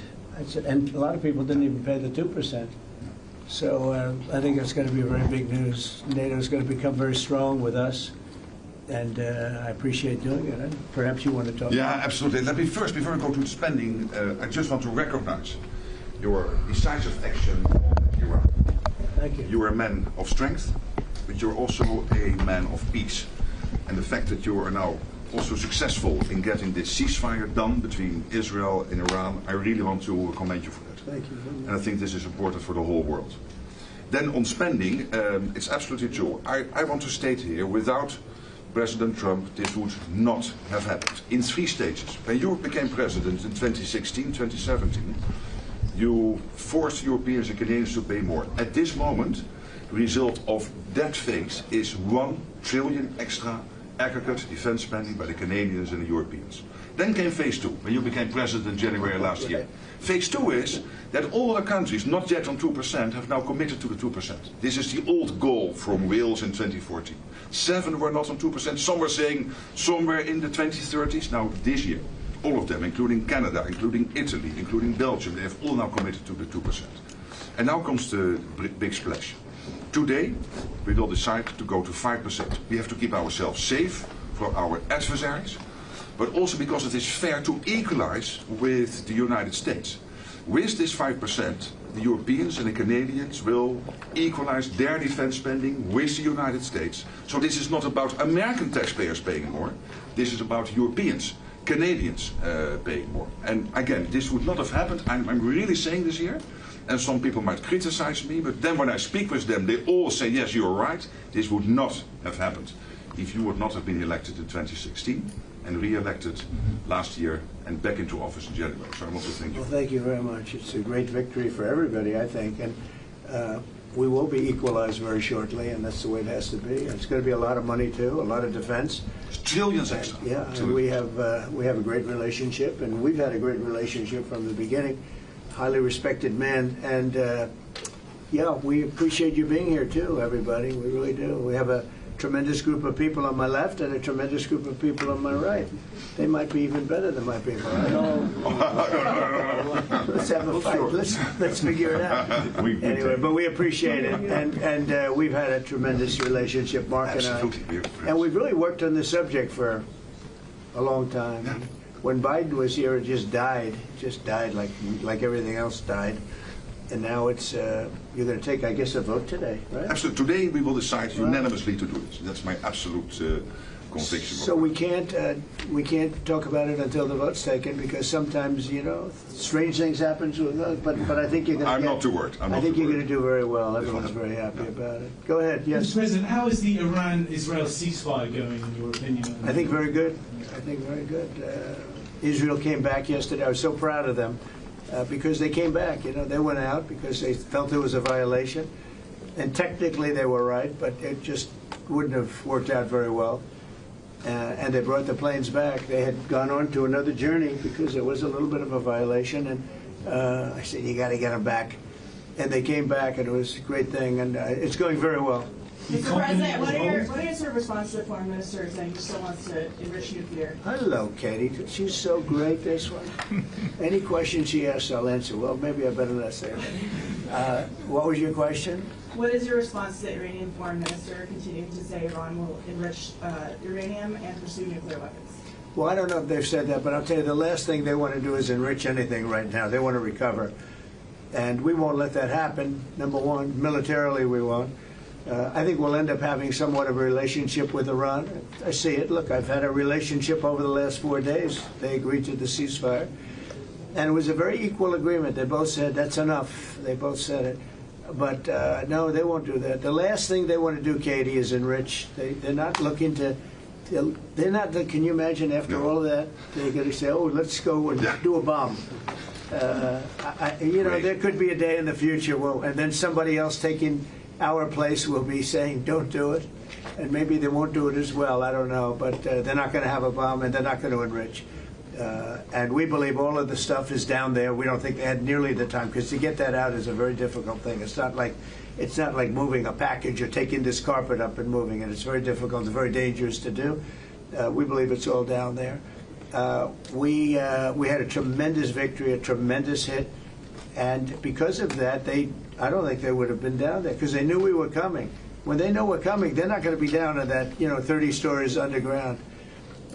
And a lot of people didn't even pay the 2%. So I think it's going to be very big news. NATO is going to become very strong with us, and I appreciate doing it. And perhaps you want to talk. Yeah, absolutely. Let me first, before I go to the spending, I just want to recognize your decisive action in Iraq. Thank you. You are a man of strength, but you're also a man of peace. And the fact that you are now also successful in getting this ceasefire done between Israel and Iran, I really want to commend you for that. Thank you. And I think this is important for the whole world. Then on spending, it's absolutely true. I want to state here, without President Trump, this would not have happened. In 3 stages. When you became president in 2016, 2017, you forced Europeans and Canadians to pay more. At this moment, result of that phase is 1 trillion extra aggregate defense spending by the Canadians and the Europeans. Then came phase 2, when you became president in January last year. Phase 2 is that all the countries not yet on 2% have now committed to the 2%. This is the old goal from Wales in 2014. 7 were not on 2%, some were saying somewhere in the 2030s. Now this year, all of them, including Canada, including Italy, including Belgium, they have all now committed to the 2%. And now comes the big splash. Today, we will decide to go to 5%. We have to keep ourselves safe for our adversaries, but also because it is fair to equalize with the United States. With this 5%, the Europeans and the Canadians will equalize their defense spending with the United States. So this is not about American taxpayers paying more. This is about Europeans, Canadians paying more. And again, this would not have happened. I'm really saying this here. And some people might criticize me, but then when I speak with them, they all say, yes, you're right. This would not have happened if you would not have been elected in 2016 and re-elected last year and back into office in January. So I want to thank you. Well, thank you very much. It's a great victory for everybody, I think. And we will be equalized very shortly, and that's the way it has to be. It's going to be a lot of money, too, a lot of defense. Trillions extra. Yeah, and we have a great relationship, and we've had a great relationship from the beginning. Highly respected man, and yeah, we appreciate you being here too, everybody. We really do. We have a tremendous group of people on my left and a tremendous group of people on my right. They might be even better than my people. I know. Let's have a fight. Let's figure it out. Anyway, but we appreciate it, and we've had a tremendous relationship, Mark and I, and we've really worked on this subject for a long time. When Biden was here, it just died like everything else died. And now it's, you're going to take, I guess, a vote today, right? Absolutely. Today we will decide unanimously to do this. That's my absolute conviction. So we can't talk about it until the vote's taken, because sometimes, you know, strange things happen with us. But I think you're going to. I'm not too worried. I think you're going to do very well. Everyone's very happy about it. Go ahead. Yes. Mr. President, how is the Iran-Israel ceasefire going, in your opinion? I think very good. I think very good. Israel came back yesterday. I was so proud of them because they came back. You know, they went out because they felt there was a violation, and technically they were right, but it just wouldn't have worked out very well. And they brought the planes back. They had gone on to another journey because there was a little bit of a violation, and I said, you got to get them back. And they came back, and it was a great thing, and it's going very well. Mr. President, what are your sort of response to the foreign minister saying he still wants to enrich nuclear? Hello, Katie. She's so great, this one. Any question she asks, I'll answer. Well, maybe I better not say that. What was your question? What is your response to the Iranian foreign minister continuing to say Iran will enrich uranium and pursue nuclear weapons? Well, I don't know if they've said that, but I'll tell you, the last thing they want to do is enrich anything right now. They want to recover. And we won't let that happen, number one. Militarily, we won't. I think we'll end up having somewhat of a relationship with Iran. I see it. Look, I've had a relationship over the last 4 days. They agreed to the ceasefire. And it was a very equal agreement. They both said, that's enough. They both said it. But no, they won't do that. The last thing they want to do, Katie, is enrich. They're not looking to, they're not, can you imagine after all of that, they're going to say, oh, let's go and do a bomb. You know, there could be a day in the future, and then somebody else taking our place will be saying, don't do it. And maybe they won't do it as well, I don't know. But they're not going to have a bomb, and they're not going to enrich. And we believe all of the stuff is down there. We don't think they had nearly the time, because to get that out is a very difficult thing. It's not like moving a package or taking this carpet up and moving it. It's very difficult. It's very dangerous to do. We believe it's all down there. We had a tremendous victory, a tremendous hit, and because of that, I don't think they would have been down there, because they knew we were coming. When they know we're coming, they're not going to be down in that, 30 stories underground.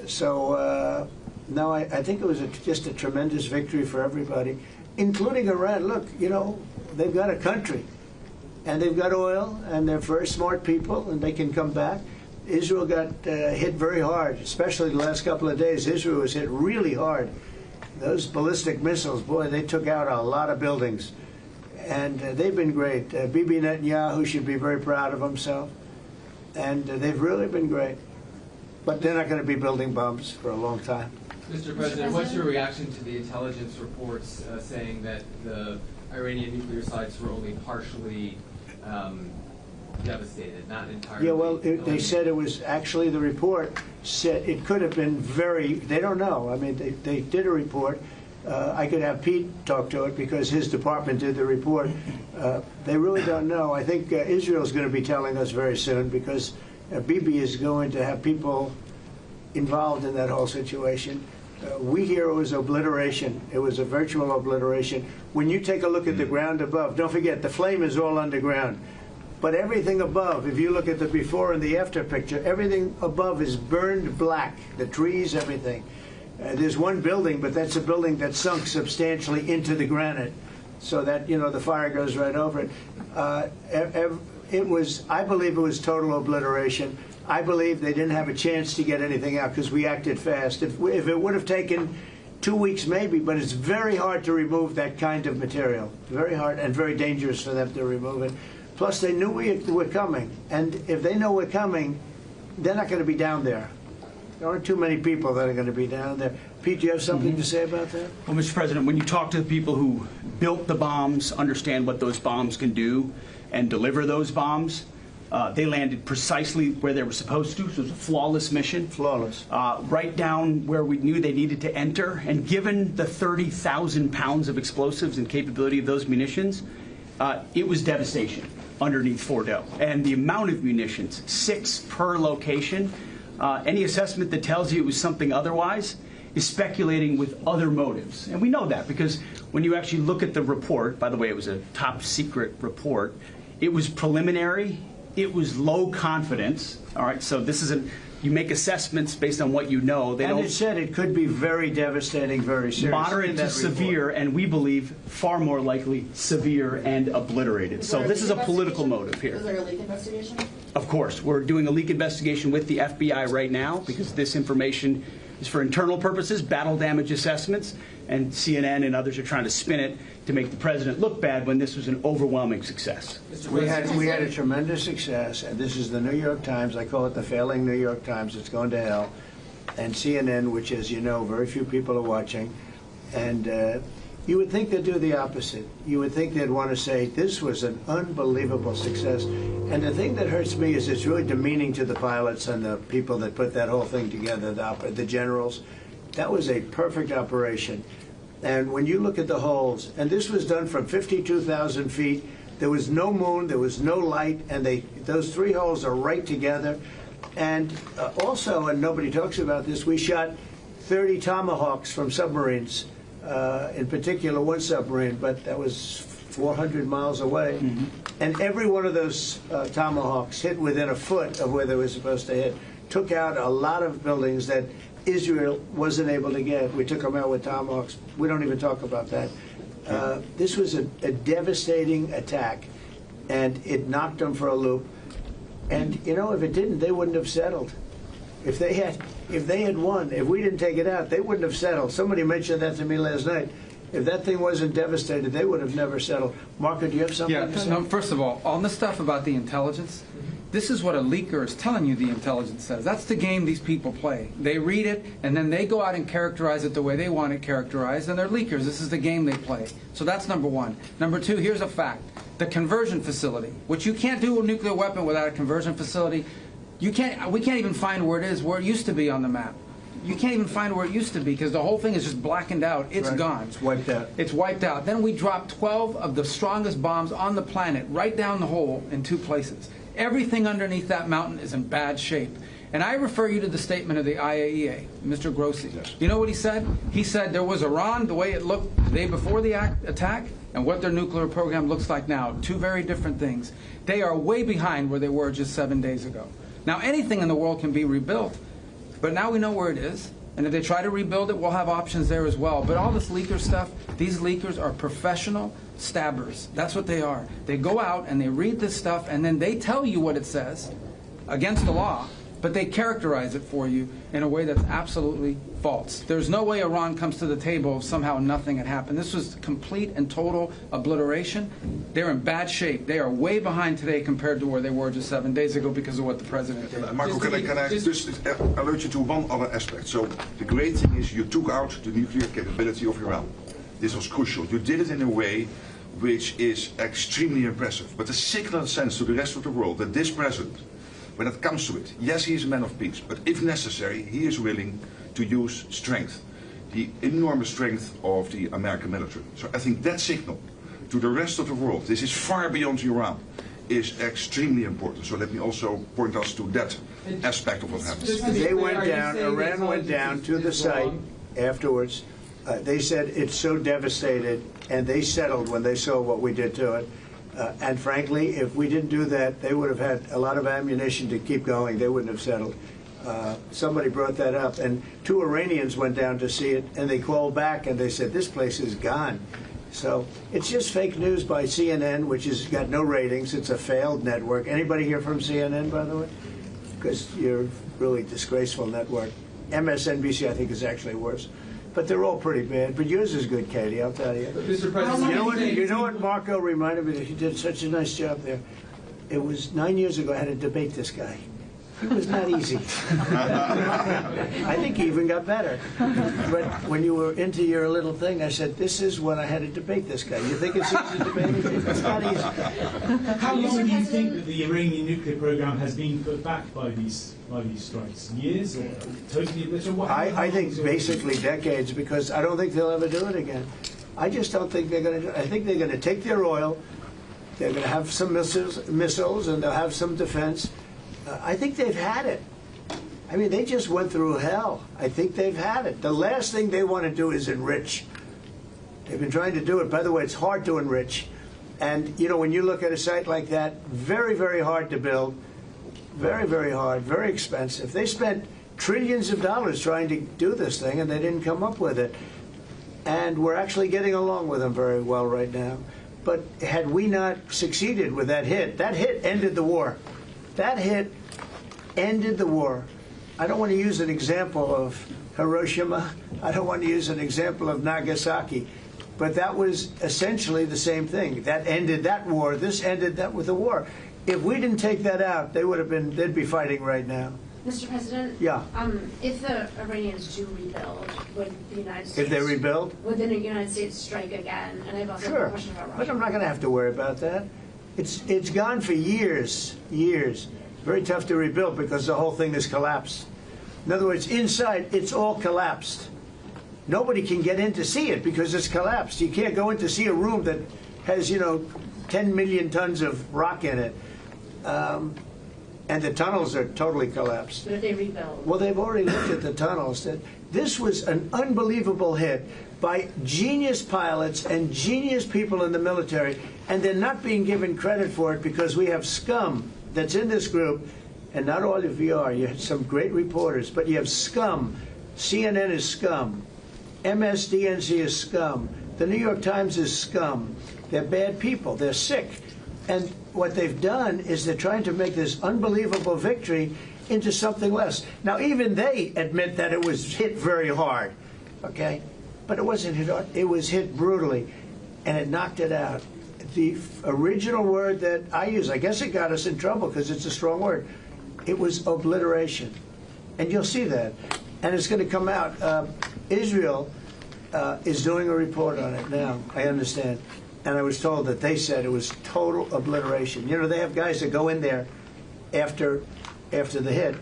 So no, I think it was just a tremendous victory for everybody, including Iran. Look, they've got a country, and they've got oil, and they're very smart people, and they can come back. Israel got hit very hard, especially the last couple of days. Israel was hit really hard. Those ballistic missiles, boy, they took out a lot of buildings. And they've been great. Bibi Netanyahu should be very proud of himself. And they've really been great. But they're not going to be building bombs for a long time. Mr. President, what's your reaction to the intelligence reports saying that the Iranian nuclear sites were only partially devastated, not entirely. Yeah, well, they said it was actually, the report said it could have been very, they don't know. I mean, they did a report. I could have Pete talk to it because his department did the report. They really don't know. I think Israel's going to be telling us very soon because Bibi is going to have people involved in that whole situation. We hear it was obliteration. It was a virtual obliteration. When you take a look at the ground above, don't forget, the flame is all underground. But everything above, if you look at the before and the after picture, everything above is burned black. The trees, everything. There's one building, but that's a building that sunk substantially into the granite, so that, you know, the fire goes right over it. It was, I believe it was total obliteration. I believe they didn't have a chance to get anything out because we acted fast. If it would have taken 2 weeks maybe, but it's very hard to remove that kind of material. Very hard and very dangerous for them to remove it. Plus, they knew we were coming, and if they know we're coming, they're not going to be down there. There aren't too many people that are going to be down there. Pete, do you have something to say about that? Well, Mr. President, when you talk to the people who built the bombs, understand what those bombs can do, and deliver those bombs, they landed precisely where they were supposed to. So it was a flawless mission. Flawless. Right down where we knew they needed to enter. And given the 30,000 pounds of explosives and capability of those munitions, it was devastation underneath Fordo. And the amount of munitions, 6 per location, any assessment that tells you it was something otherwise is speculating with other motives. And we know that because when you actually look at the report, by the way, it was a top secret report, it was preliminary, it was low confidence. All right, so this isn't, you make assessments based on what you know. They don't, it said it could be very devastating, very serious. Moderate to severe, and we believe far more likely severe and obliterated. So this is a political motive here. Was there a leak investigation? Of course. We're doing a leak investigation with the FBI right now because this information is for internal purposes, battle damage assessments, and CNN and others are trying to spin it to make the president look bad when this was an overwhelming success. We had a tremendous success, and this is the New York Times. I call it the failing New York Times. It's going to hell. And CNN, which, as you know, very few people are watching. And you would think they'd do the opposite. You would think they'd want to say, this was an unbelievable success. And the thing that hurts me is it's really demeaning to the pilots and the people that put that whole thing together, the generals. That was a perfect operation. And when you look at the holes, and this was done from 52,000 feet, there was no moon, there was no light, and those 3 holes are right together. And also, and nobody talks about this, we shot 30 Tomahawks from submarines, in particular one submarine, but that was 400 miles away. And every one of those Tomahawks hit within a foot of where they were supposed to hit. Took out a lot of buildings that Israel wasn't able to get. We took them out with Tomahawks. We don't even talk about that. This was a devastating attack, and it knocked them for a loop. And, you know, if it didn't, they wouldn't have settled. If they had won, if we didn't take it out, they wouldn't have settled. Somebody mentioned that to me last night. If that thing wasn't devastated, they would have never settled. Marco, do you have something to say? No, first of all the stuff about the intelligence, this is what a leaker is telling you the intelligence says. That's the game these people play. They read it, and then they go out and characterize it the way they want it characterized, and they're leakers. This is the game they play. So that's number one. Number two, here's a fact. The conversion facility, which you can't do a nuclear weapon without a conversion facility. We can't even find where it is, where it used to be on the map. You can't even find where it used to be because the whole thing is just blackened out. It's gone. It's wiped out. It's wiped out. Then we dropped 12 of the strongest bombs on the planet right down the hole in 2 places. Everything underneath that mountain is in bad shape. And I refer you to the statement of the IAEA, Mr. Grossi. Yes. You know what he said? He said there was Iran, the way it looked the day before the attack, and what their nuclear program looks like now. 2 very different things. They are way behind where they were just 7 days ago. Now, anything in the world can be rebuilt, but now we know where it is. And if they try to rebuild it, we'll have options there as well. But all this leaker stuff, these leakers are professional stabbers. That's what they are. They go out and they read this stuff, and then they tell you what it says against the law, but they characterize it for you in a way that's absolutely false. There's no way Iran comes to the table if somehow nothing had happened. This was complete and total obliteration. They're in bad shape. They are way behind today compared to where they were just 7 days ago because of what the president did. Marco, can I just alert you to one other aspect? So the great thing is you took out the nuclear capability of Iran. This was crucial. You did it in a way which is extremely impressive. But the signal it sends to the rest of the world that this president, when it comes to it, yes, he is a man of peace, but if necessary, he is willing to use strength, the enormous strength of the American military. So I think that signal to the rest of the world, this is far beyond Iran, is extremely important. So let me also point us to that aspect of what happened. They went down, Iran went down to the site afterwards. They said it's so devastated, and they settled when they saw what we did to it. And frankly, if we didn't do that, they would have had a lot of ammunition to keep going. They wouldn't have settled. Somebody brought that up, and 2 Iranians went down to see it, and they called back and they said, this place is gone. So it's just fake news by CNN, which has got no ratings. It's a failed network. Anybody here from CNN, by the way? Because you're a really disgraceful network. MSNBC, I think, is actually worse. But they're all pretty bad. But yours is good, Katie, I'll tell you. Mr. President, You know what Marco reminded me of? He did such a nice job there. It was 9 years ago I had to debate this guy. He was not easy. I think he even got better. But when you were into your little thing, I said, this is when I had to debate this guy. You think it's easy to debate him? It's not easy. How long do you think that the Iranian nuclear program has been put back by these strikes? Years or totally obliterated? I think basically decades, because I don't think they'll ever do it again. I just don't think they're going to do it. I think they're going to take their oil, they're going to have some missiles, and they'll have some defense. I think they've had it. I mean, they just went through hell. I think they've had it. The last thing they want to do is enrich. They've been trying to do it. By the way, it's hard to enrich. And, you know, when you look at a site like that, very, very hard to build. Very, very hard, very expensive. They spent trillions of dollars trying to do this thing, and they didn't come up with it. And we're actually getting along with them very well right now. But had we not succeeded with that hit ended the war. That hit ended the war. I don't want to use an example of Hiroshima. I don't want to use an example of Nagasaki. But that was essentially the same thing. That ended that war. This ended that with the war. If we didn't take that out, they'd be fighting right now. Mr. President? Yeah. If the Iranians do rebuild, would the United States... If they rebuild? Would the United States strike again? And I have also a question about Russia. But I'm not going to have to worry about that. It's gone for years. Very tough to rebuild because the whole thing has collapsed. In other words, inside, it's all collapsed. Nobody can get in to see it because it's collapsed. You can't go in to see a room that has, 10 million tons of rock in it. And the tunnels are totally collapsed. But if they rebuild? Well, they've already looked at the tunnels. This was an unbelievable hit by genius pilots and genius people in the military, and they're not being given credit for it because we have scum that's in this group, and not all of you are. You have some great reporters, but you have scum. CNN is scum. MSDNC is scum. The New York Times is scum. They're bad people. They're sick. And what they've done is they're trying to make this unbelievable victory into something less. Now, even they admit that it was hit very hard, okay? But it wasn't hit hard. It was hit brutally, and it knocked it out. The original word that I use, I guess it got us in trouble because it's a strong word. It was obliteration. And you'll see that. And it's going to come out. Israel is doing a report on it now, I understand. And I was told that they said it was total obliteration. You know, they have guys that go in there after the hit,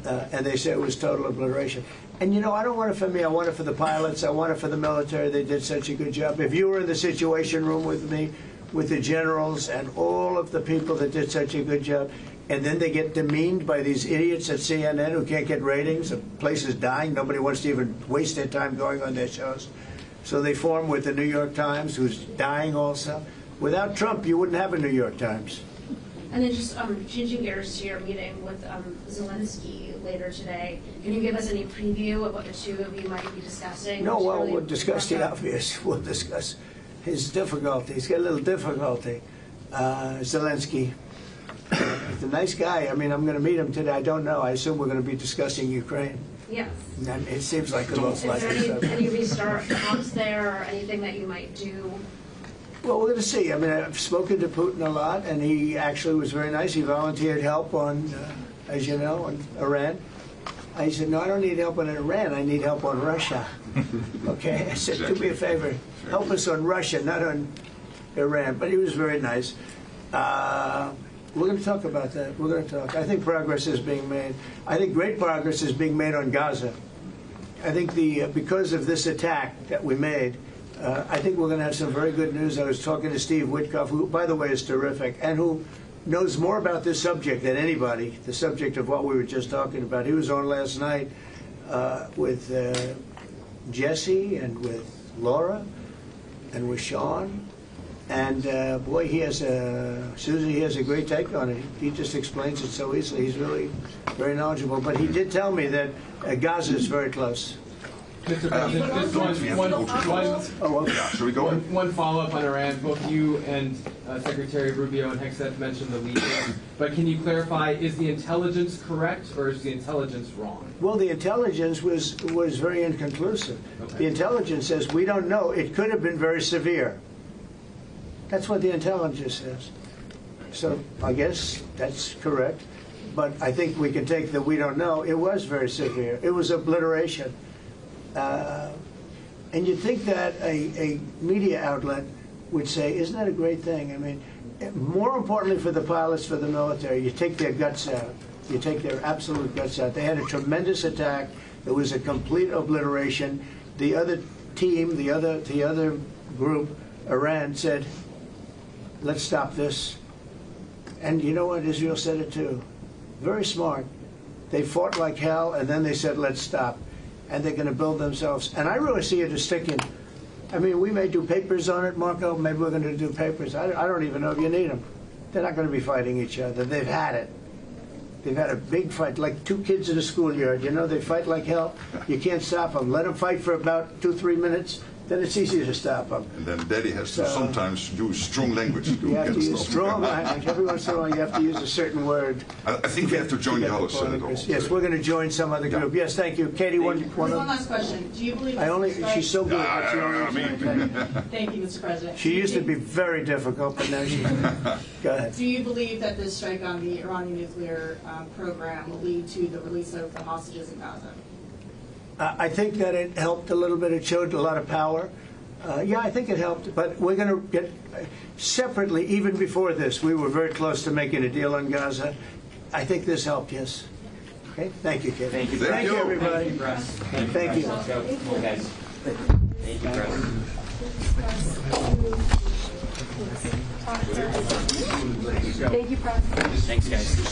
and they say it was total obliteration. And, I don't want it for me. I want it for the pilots. I want it for the military. They did such a good job. If you were in the Situation Room with me, with the generals and all of the people that did such a good job, and then they get demeaned by these idiots at CNN who can't get ratings, the place is dying, nobody wants to even waste their time going on their shows. So they form with the New York Times, who's dying also. Without Trump, you wouldn't have a New York Times. And then just changing gears to your meeting with Zelensky later today, can you give us any preview of what the two of you might be discussing? No, well, we'll discuss the obvious. We'll discuss his difficulty. He's got a little difficulty. Zelensky, he's a nice guy. I mean, I'm going to meet him today. I don't know. I assume we're going to be discussing Ukraine. Yes. And it seems like the most likely. Is there any restart talks there or anything that you might do? Well, we're going to see. I mean, I've spoken to Putin a lot, and he actually was very nice. He volunteered help on, as you know, on Iran. I said, no, I don't need help on Iran. I need help on Russia. Okay? I said, do me a favor. Help us on Russia, not on Iran, but he was very nice. We're going to talk about that. We're going to talk. I think progress is being made. I think great progress is being made on Gaza. I think because of this attack that we made, I think we're going to have some very good news. I was talking to Steve Witkoff, who, by the way, is terrific, and who knows more about this subject than anybody, the subject of what we were just talking about. He was on last night with Jesse and with Laura and with Sean. And boy, Susie, he has a great take on it. He just explains it so easily. He's really very knowledgeable. But he did tell me that Gaza is very close. Mr. President, just one follow-up on Iran. Both you and Secretary Rubio and Hegseth mentioned the leakage. But can you clarify, is the intelligence correct or is the intelligence wrong? Well, the intelligence was very inconclusive. Okay. The intelligence says we don't know. It could have been very severe. That's what the intelligence says. So I guess that's correct. But I think we can take that we don't know. It was very severe. It was obliteration. And you'd think that a media outlet would say, isn't that a great thing? I mean, more importantly for the pilots, for the military, you take their guts out. You take their absolute guts out. They had a tremendous attack. It was a complete obliteration. The other team, the other group, Iran, said, let's stop this. And you know what? Israel said it too. Very smart. They fought like hell, and then they said, let's stop. And they're going to build themselves. And I really see it as sticking. I mean, we may do papers on it, Marco. Maybe we're going to do papers. I don't even know if you need them. They're not going to be fighting each other. They've had it. They've had a big fight, like two kids in a schoolyard. You know, they fight like hell. You can't stop them. Let them fight for about 2-3 minutes. Then it's easy to stop them. And then Daddy has to sometimes use strong language to you have to use strong them. language. Every once in a while, you have to use a certain word. I think we have to join the House. Yes, we're going to join some other group. Yes, thank you. Katie, one last question. Do you believe she's so good. That's the only Thank you, Mr. President. She used to be very difficult, but now she's... Go ahead. Do you believe that this strike on the Iranian nuclear program will lead to the release of the hostages in Gaza? I think that it helped a little bit. It showed a lot of power. Yeah, I think it helped, but we're going to get separately, even before this, we were very close to making a deal on Gaza. I think this helped, yes. Okay, thank you, Kevin. Thank you, Thank you, everybody. Thank you. Guys. Thank you, Press. Thank you, Press. Thanks, guys.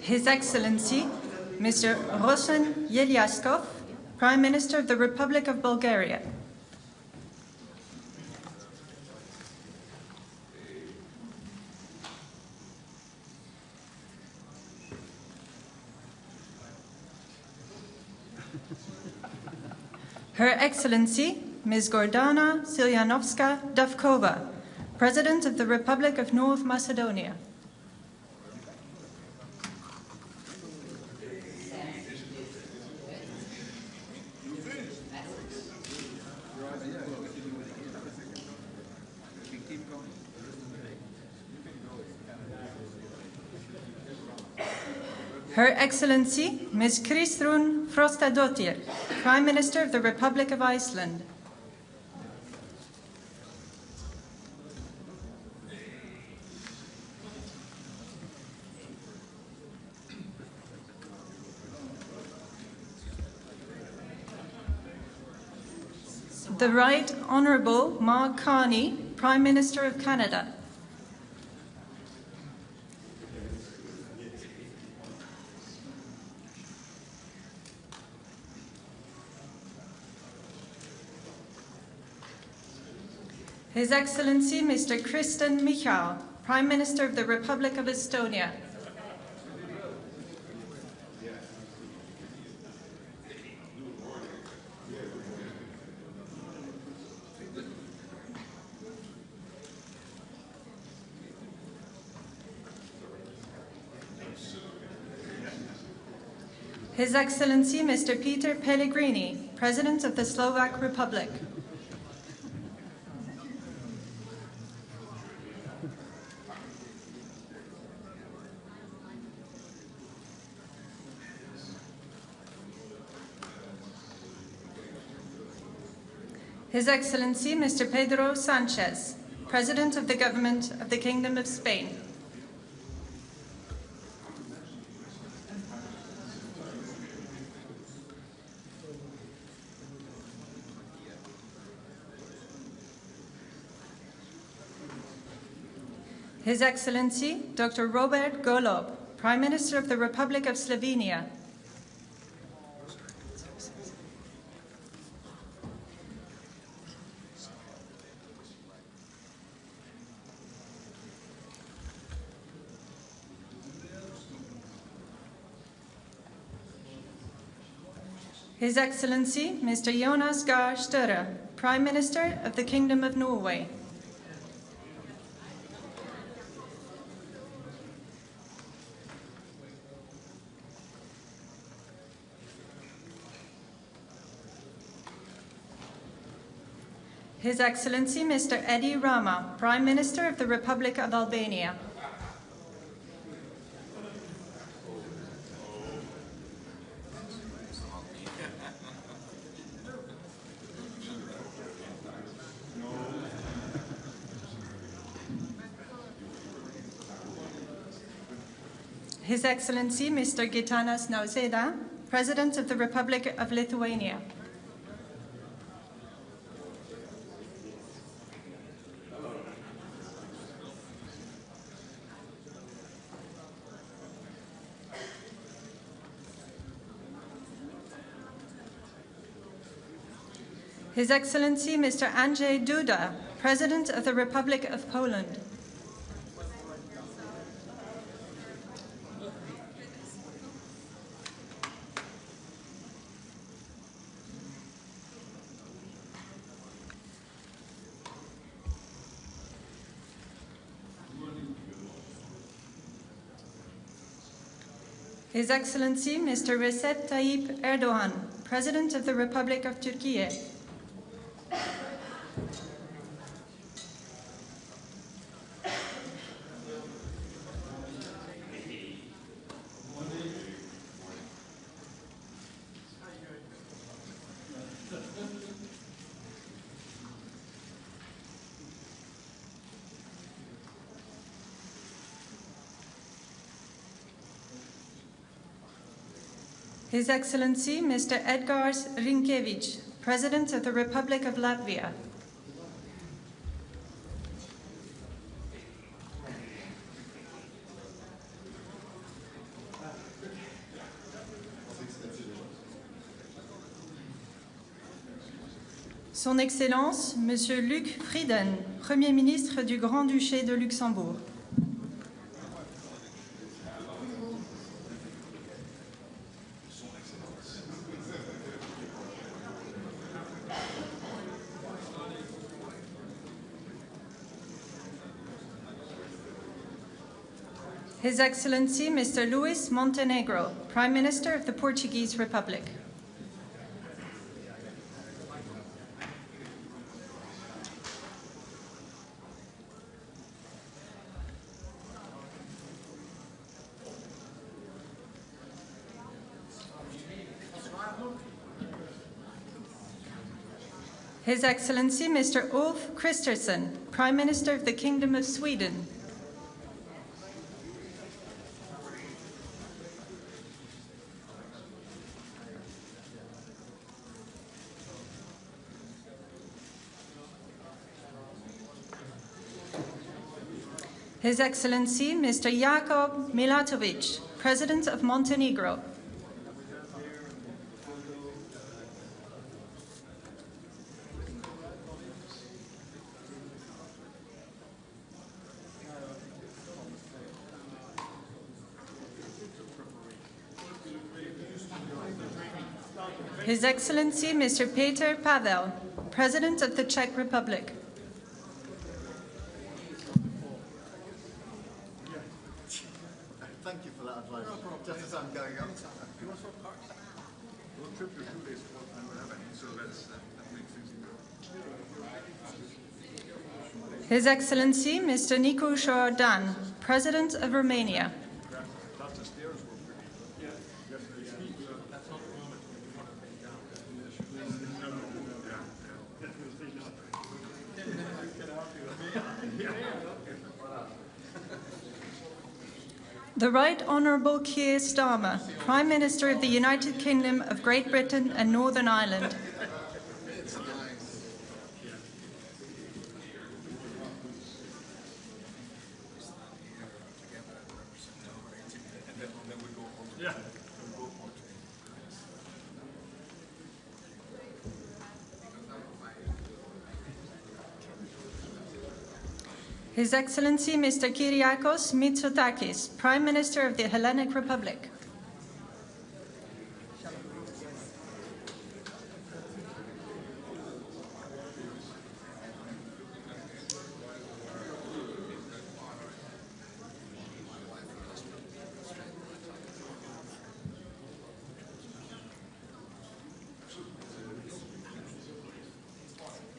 His Excellency, Mr. Rosen Yelyaskov, Prime Minister of the Republic of Bulgaria. Her Excellency, Ms. Gordana Silyanovska-Davkova, President of the Republic of North Macedonia. Her Excellency, Ms. Kristrún Frostadóttir, Prime Minister of the Republic of Iceland. The Right Honourable Mark Carney, Prime Minister of Canada. His Excellency Mr. Kristen Michal, Prime Minister of the Republic of Estonia. His Excellency Mr. Peter Pellegrini, President of the Slovak Republic. His Excellency Mr. Pedro Sanchez, President of the Government of the Kingdom of Spain. His Excellency Dr. Robert Golob, Prime Minister of the Republic of Slovenia. His Excellency Mr. Jonas Gahr Støre, Prime Minister of the Kingdom of Norway. His Excellency Mr. Edi Rama, Prime Minister of the Republic of Albania. His Excellency Mr. Gitanas Nausėda, President of the Republic of Lithuania. His Excellency Mr. Andrzej Duda, President of the Republic of Poland. His Excellency Mr. Recep Tayyip Erdogan, President of the Republic of Turkey. His Excellency Mr. Edgars Rinkēvičs, President of the Republic of Latvia. Son Excellence, Monsieur Luc Frieden, Premier ministre du Grand-Duché de Luxembourg. His Excellency, Mr. Luis Montenegro, Prime Minister of the Portuguese Republic. His Excellency, Mr. Ulf Kristersson, Prime Minister of the Kingdom of Sweden. His Excellency, Mr. Jakub Milatovic, President of Montenegro. His Excellency, Mr. Peter Pavel, President of the Czech Republic. Thank you for that advice. No problem. Just as I'm going up. You want to swap cars? We'll trip your 2 days before I don't have any, so that makes things easier. His Excellency, Mr. Nicu Jordan, President of Romania. The Right Honourable Keir Starmer, Prime Minister of the United Kingdom of Great Britain and Northern Ireland. His Excellency, Mr. Kyriakos Mitsotakis, Prime Minister of the Hellenic Republic.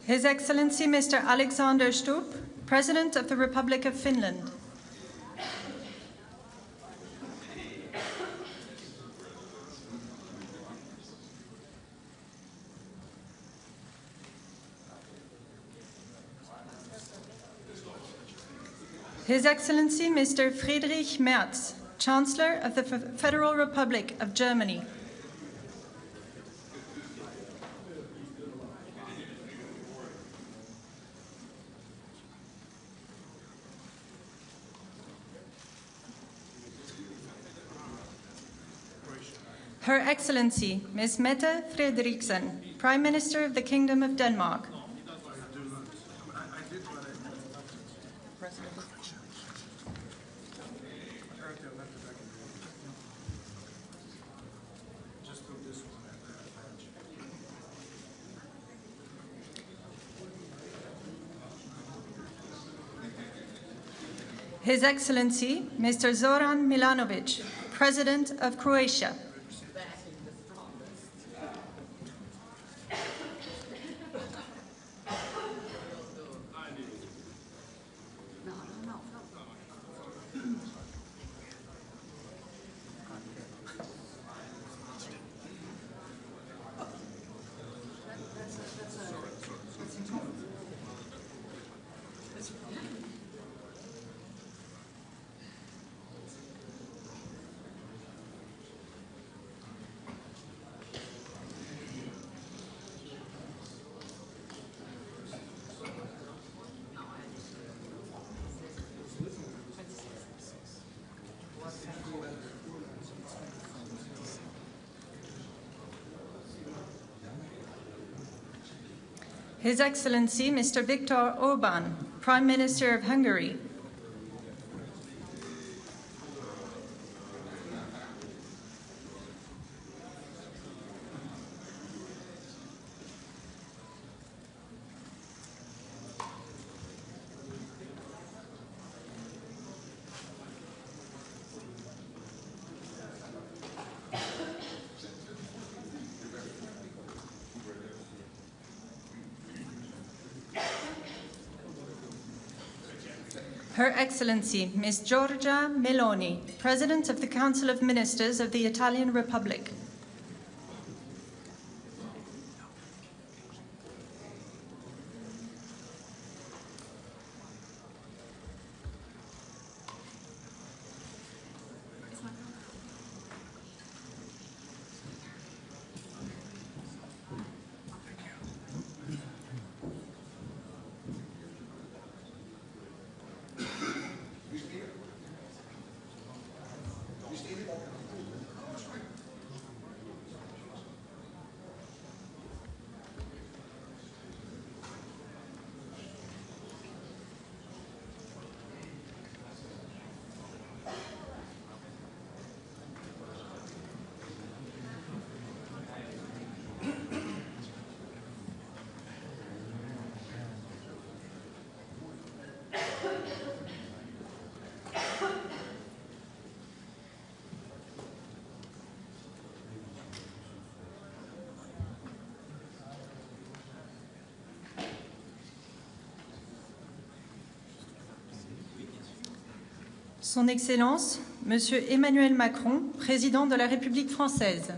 His Excellency, Mr. Alexander Stubb, President of the Republic of Finland. His Excellency, Mr. Friedrich Merz, Chancellor of the Federal Republic of Germany. Her Excellency, Ms. Mette Frederiksen, Prime Minister of the Kingdom of Denmark. His Excellency, Mr. Zoran Milanovic, President of Croatia. His Excellency Mr. Viktor Orban, Prime Minister of Hungary. Her Excellency Ms. Giorgia Meloni, President of the Council of Ministers of the Italian Republic. Son Excellence, Monsieur Emmanuel Macron, Président de la République française.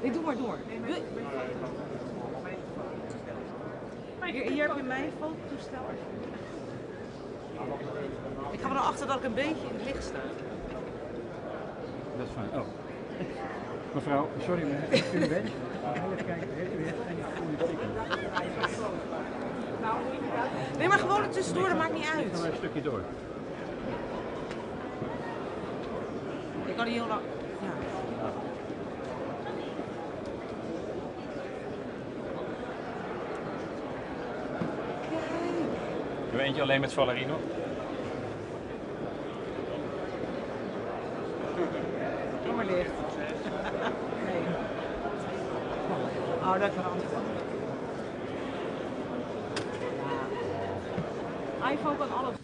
Nee, doe maar door. Hier heb je mijn fototoestel. Ik ga maar naar achter dat ik een beetje in het licht sta. Dat is fijn. Oh. Mevrouw, sorry, maar heeft u een badge? Even kijken, heeft u een goede Nee, maar gewoon er tussendoor, dat maakt niet uit. Ga maar een stukje door. Ik kan die heel lang... Ja. Doe eentje alleen met Valerie nog. Doe maar dicht. Nee. Oh, dat kan anders. Ja. iPhone kan alles.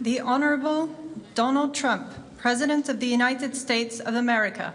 The Honorable Donald Trump, President of the United States of America.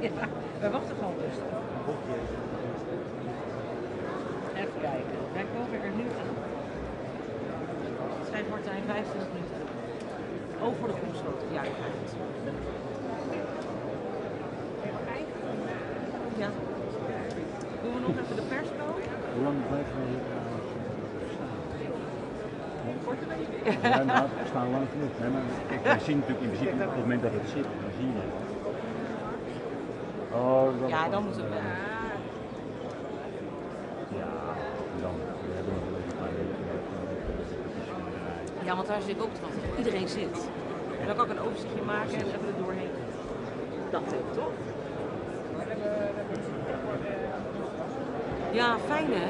Ja, wij wachten gewoon rustig. Even kijken. Wij komen er nu aan. Het schijnt Martijn 25 minuten. Oh, voor de komstrook. Ja, ik ga het. Even kijken. Ja. Doen we nog even de pers komen? Hoe lang blijven we hier staan? Korte week. Ja, nou, we staan lang genoeg. Nee, maar we zien natuurlijk in principe op het moment dat het zit, dan zie je het. Oh, dat ja, dan moet het wel. Ja, dan hebben we nog wel even een paar weken. Ja, want daar zit ik ook te wachten. Iedereen zit. En dan kan ik een overzichtje maken en even er doorheen. Dat heb ik toch? Ja, fijn hè?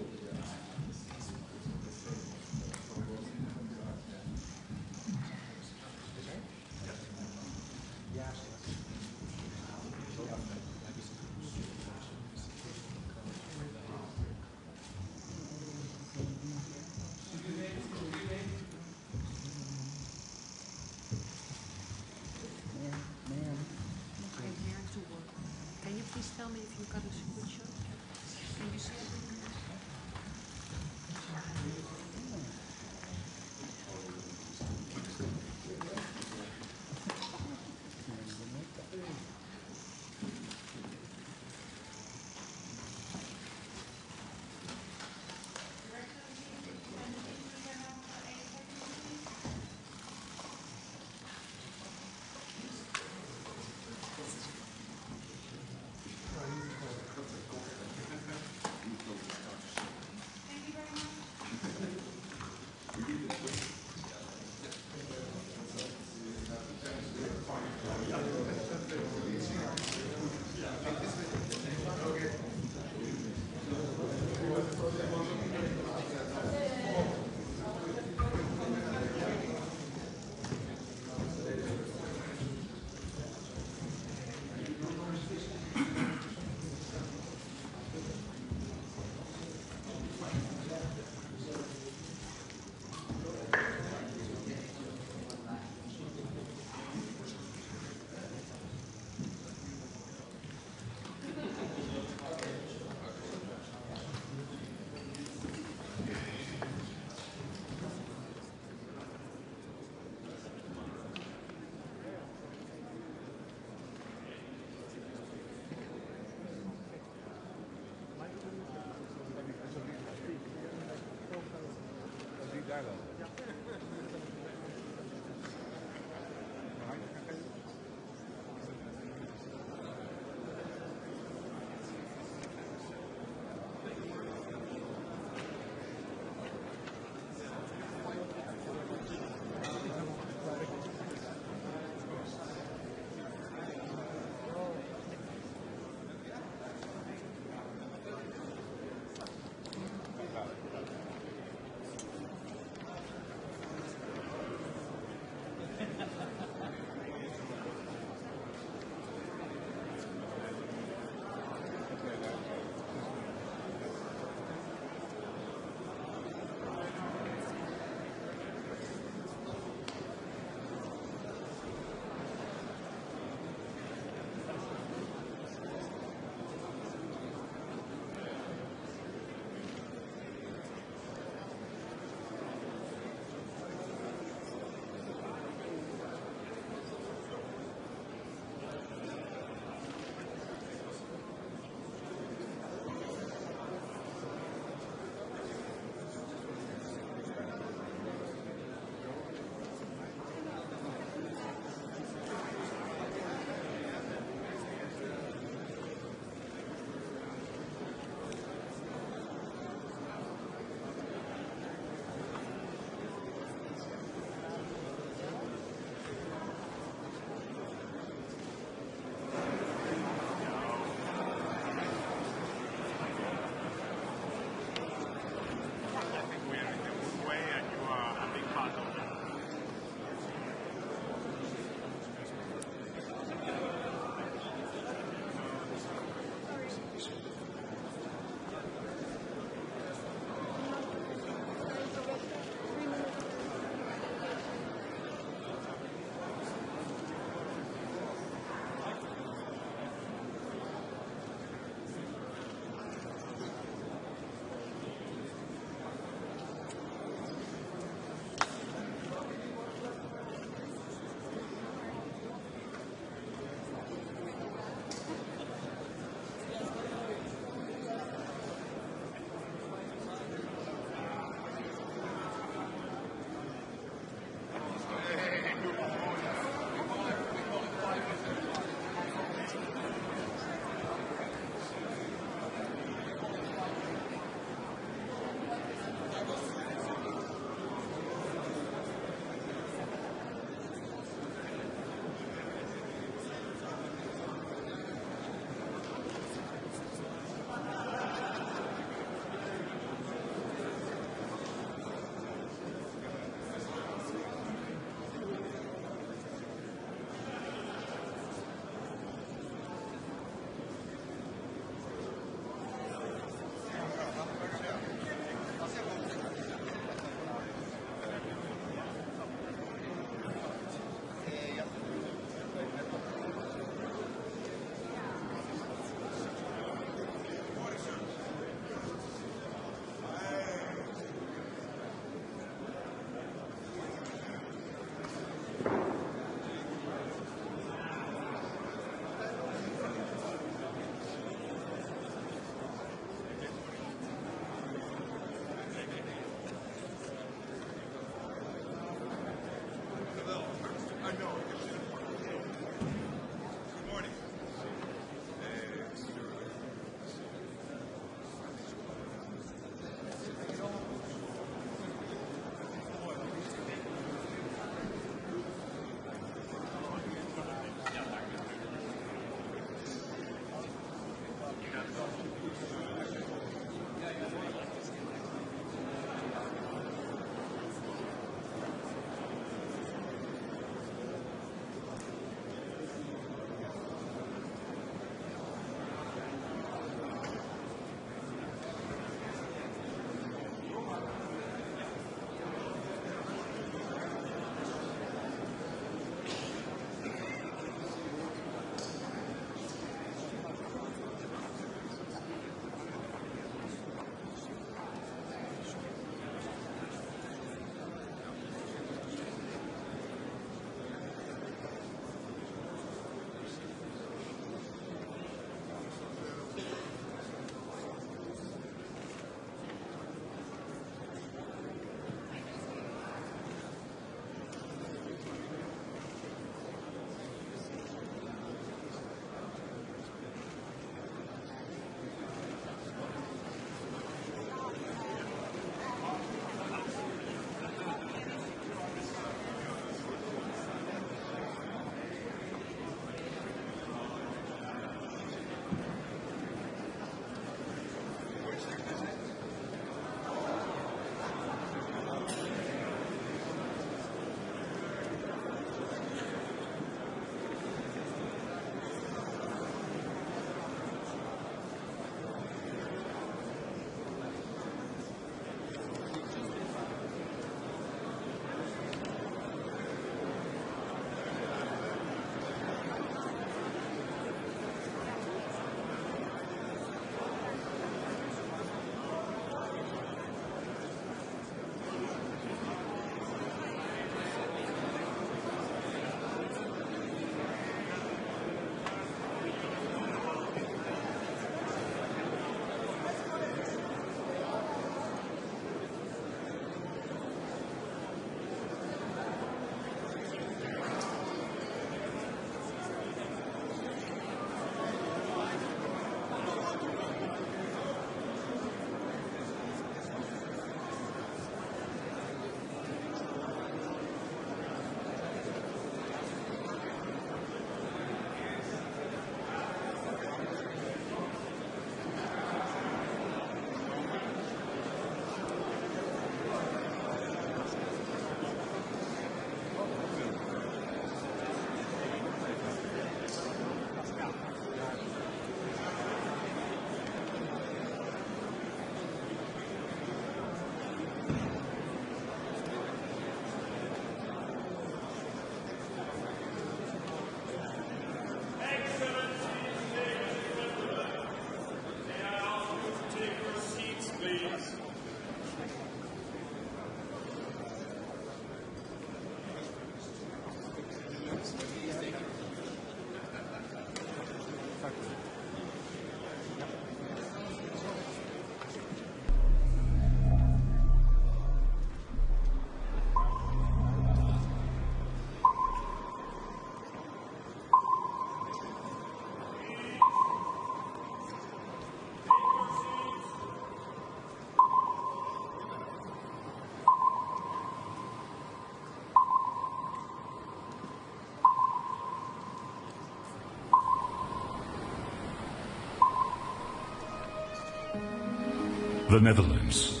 The Netherlands,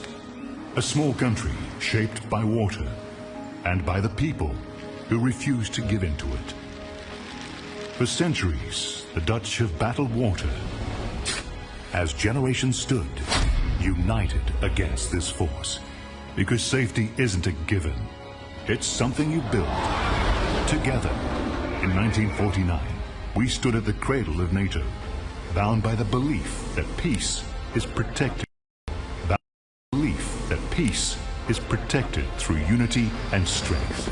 a small country shaped by water and by the people who refused to give in to it. For centuries, the Dutch have battled water as generations stood united against this force, because safety isn't a given. It's something you build together. In 1949, we stood at the cradle of NATO, bound by the belief that peace is protected. Bound by the belief that peace is protected through unity and strength.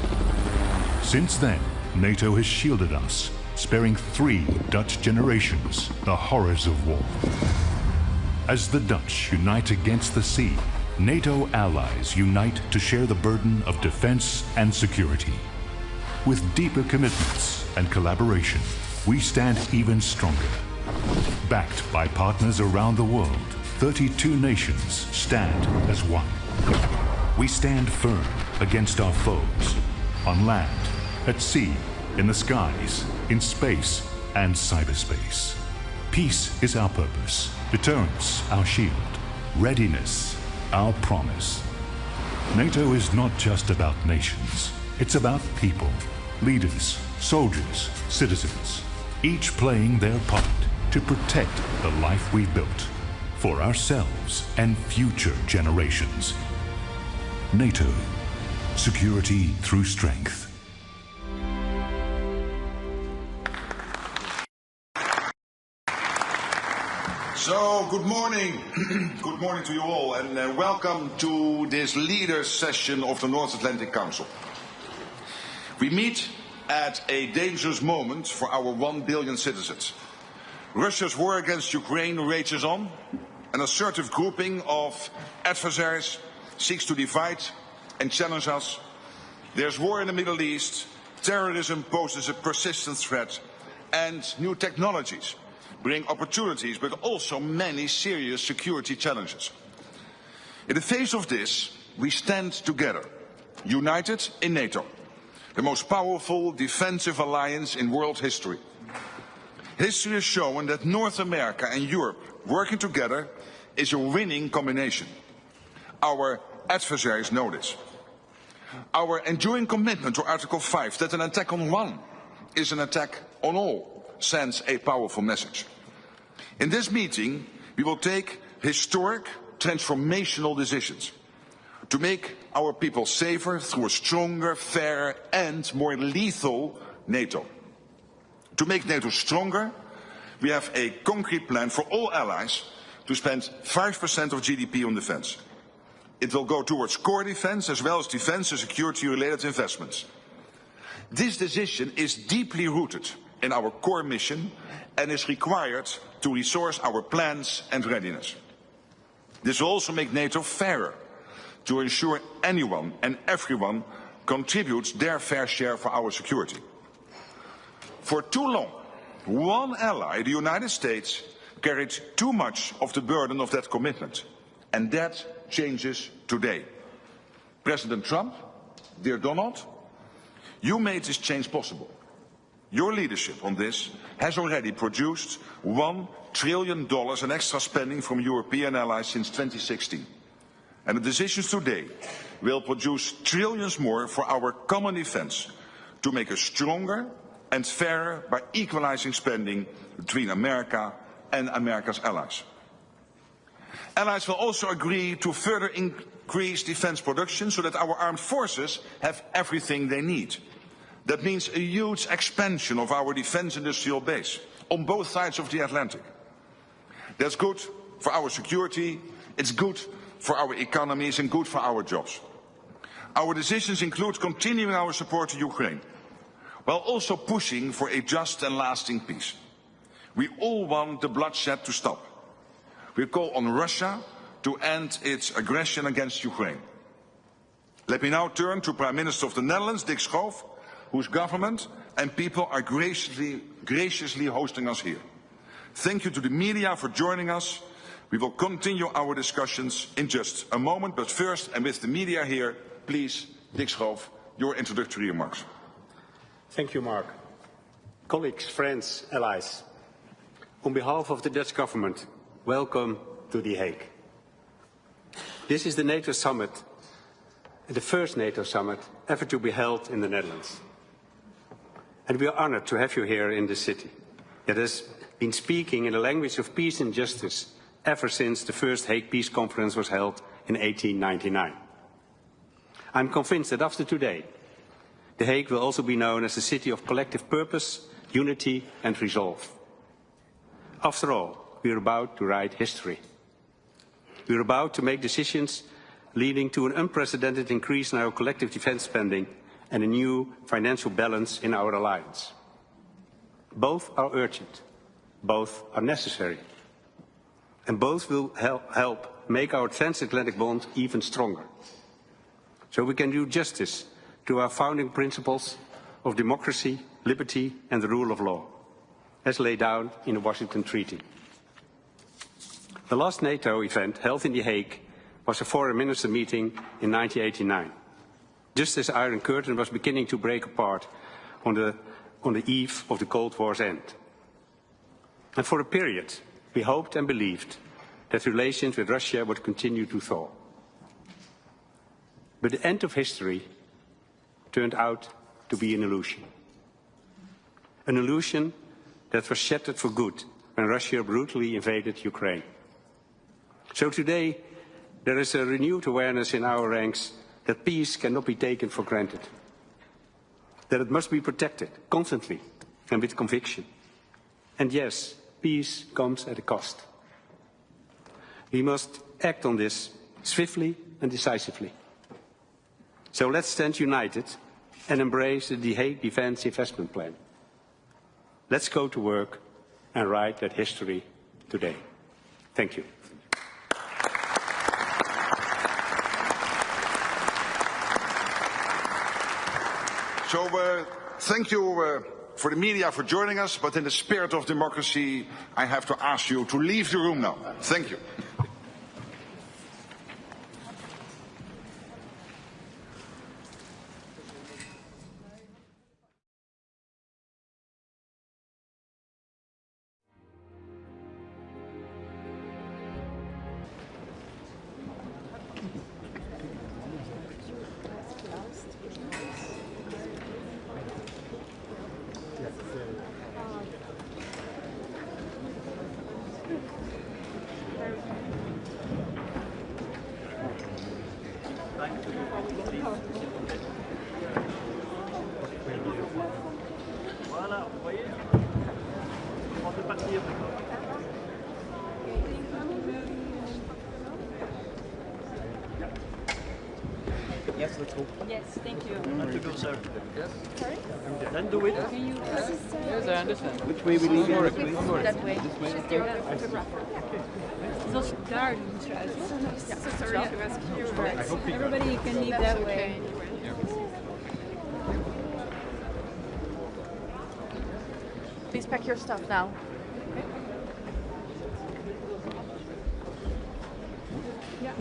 Since then, NATO has shielded us, sparing 3 Dutch generations the horrors of war. As the Dutch unite against the sea, NATO allies unite to share the burden of defense and security. With deeper commitments and collaboration, we stand even stronger. Backed by partners around the world, 32 nations stand as one. We stand firm against our foes, on land, at sea, in the skies, in space, and cyberspace. Peace is our purpose, deterrence our shield, readiness our promise. NATO is not just about nations, it's about people, leaders, soldiers, citizens, each playing their part to protect the life we've built for ourselves and future generations. NATO, security through strength. So, good morning. Good morning to you all, and welcome to this leaders session of the North Atlantic Council. We meet at a dangerous moment for our 1 billion citizens. Russia's war against Ukraine rages on. An assertive grouping of adversaries seeks to divide and challenge us. There's war in the Middle East, terrorism poses a persistent threat, and new technologies bring opportunities, but also many serious security challenges. In the face of this, we stand together, united in NATO, the most powerful defensive alliance in world history. History has shown that North America and Europe working together is a winning combination. Our adversaries know this. Our enduring commitment to Article 5, that an attack on one is an attack on all, sends a powerful message. In this meeting, we will take historic, transformational decisions to make our people safer through a stronger, fairer and more lethal NATO. To make NATO stronger, we have a concrete plan for all allies to spend 5% of GDP on defense. It will go towards core defense as well as defense and security-related investments. This decision is deeply rooted in our core mission and is required to resource our plans and readiness. This will also make NATO fairer, to ensure anyone and everyone contributes their fair share for our security. For too long, one ally, the United States, carried too much of the burden of that commitment, and that changes today. President Trump, dear Donald, you made this change possible. Your leadership on this has already produced $1 trillion in extra spending from European allies since 2016. And the decisions today will produce trillions more for our common defense to make us stronger and fairer by equalizing spending between America and America's allies. Allies will also agree to further increase defense production so that our armed forces have everything they need. That means a huge expansion of our defense industrial base on both sides of the Atlantic. That's good for our security, it's good for our economies and good for our jobs. Our decisions include continuing our support to Ukraine, while also pushing for a just and lasting peace. We all want the bloodshed to stop. We call on Russia to end its aggression against Ukraine. Let me now turn to Prime Minister of the Netherlands, Dick Schoof, whose government and people are graciously hosting us here. Thank you to the media for joining us. We will continue our discussions in just a moment, but first, and with the media here, please, Dick Schoof, your introductory remarks. Thank you, Mark. Colleagues, friends, allies, on behalf of the Dutch government, welcome to The Hague. This is the NATO summit, the first NATO summit ever to be held in the Netherlands. And we are honored to have you here in this city that has been speaking in the language of peace and justice ever since the first Hague Peace Conference was held in 1899. I'm convinced that after today, The Hague will also be known as a city of collective purpose, unity and resolve. After all, we are about to write history. We are about to make decisions leading to an unprecedented increase in our collective defense spending and a new financial balance in our alliance. Both are urgent, both are necessary, and both will help make our transatlantic bond even stronger. So we can do justice to our founding principles of democracy, liberty and the rule of law, as laid down in the Washington Treaty. The last NATO event held in The Hague was a foreign minister meeting in 1989, just as the Iron Curtain was beginning to break apart on the eve of the Cold War's end. And for a period, we hoped and believed that relations with Russia would continue to thaw. But the end of history turned out to be an illusion. An illusion that was shattered for good when Russia brutally invaded Ukraine. So today, there is a renewed awareness in our ranks that peace cannot be taken for granted, that it must be protected constantly and with conviction. And yes, peace comes at a cost. We must act on this swiftly and decisively. So let's stand united and embrace the The Hague Defence Investment Plan. Let's go to work and write that history today. Thank you. So thank you for the media for joining us, but in the spirit of democracy, I have to ask you to leave the room now. Thank you. Yes, let's go. Yes, thank you. Not to go, sir. Yes. Sorry? Then do it. Can you Yes, I understand. Which way we leave it? That way. Just there, photographer. Zoals daar doen trouwens. Ja, sorry to ask you. Everybody can leave that way. Please pack your stuff now. Ja.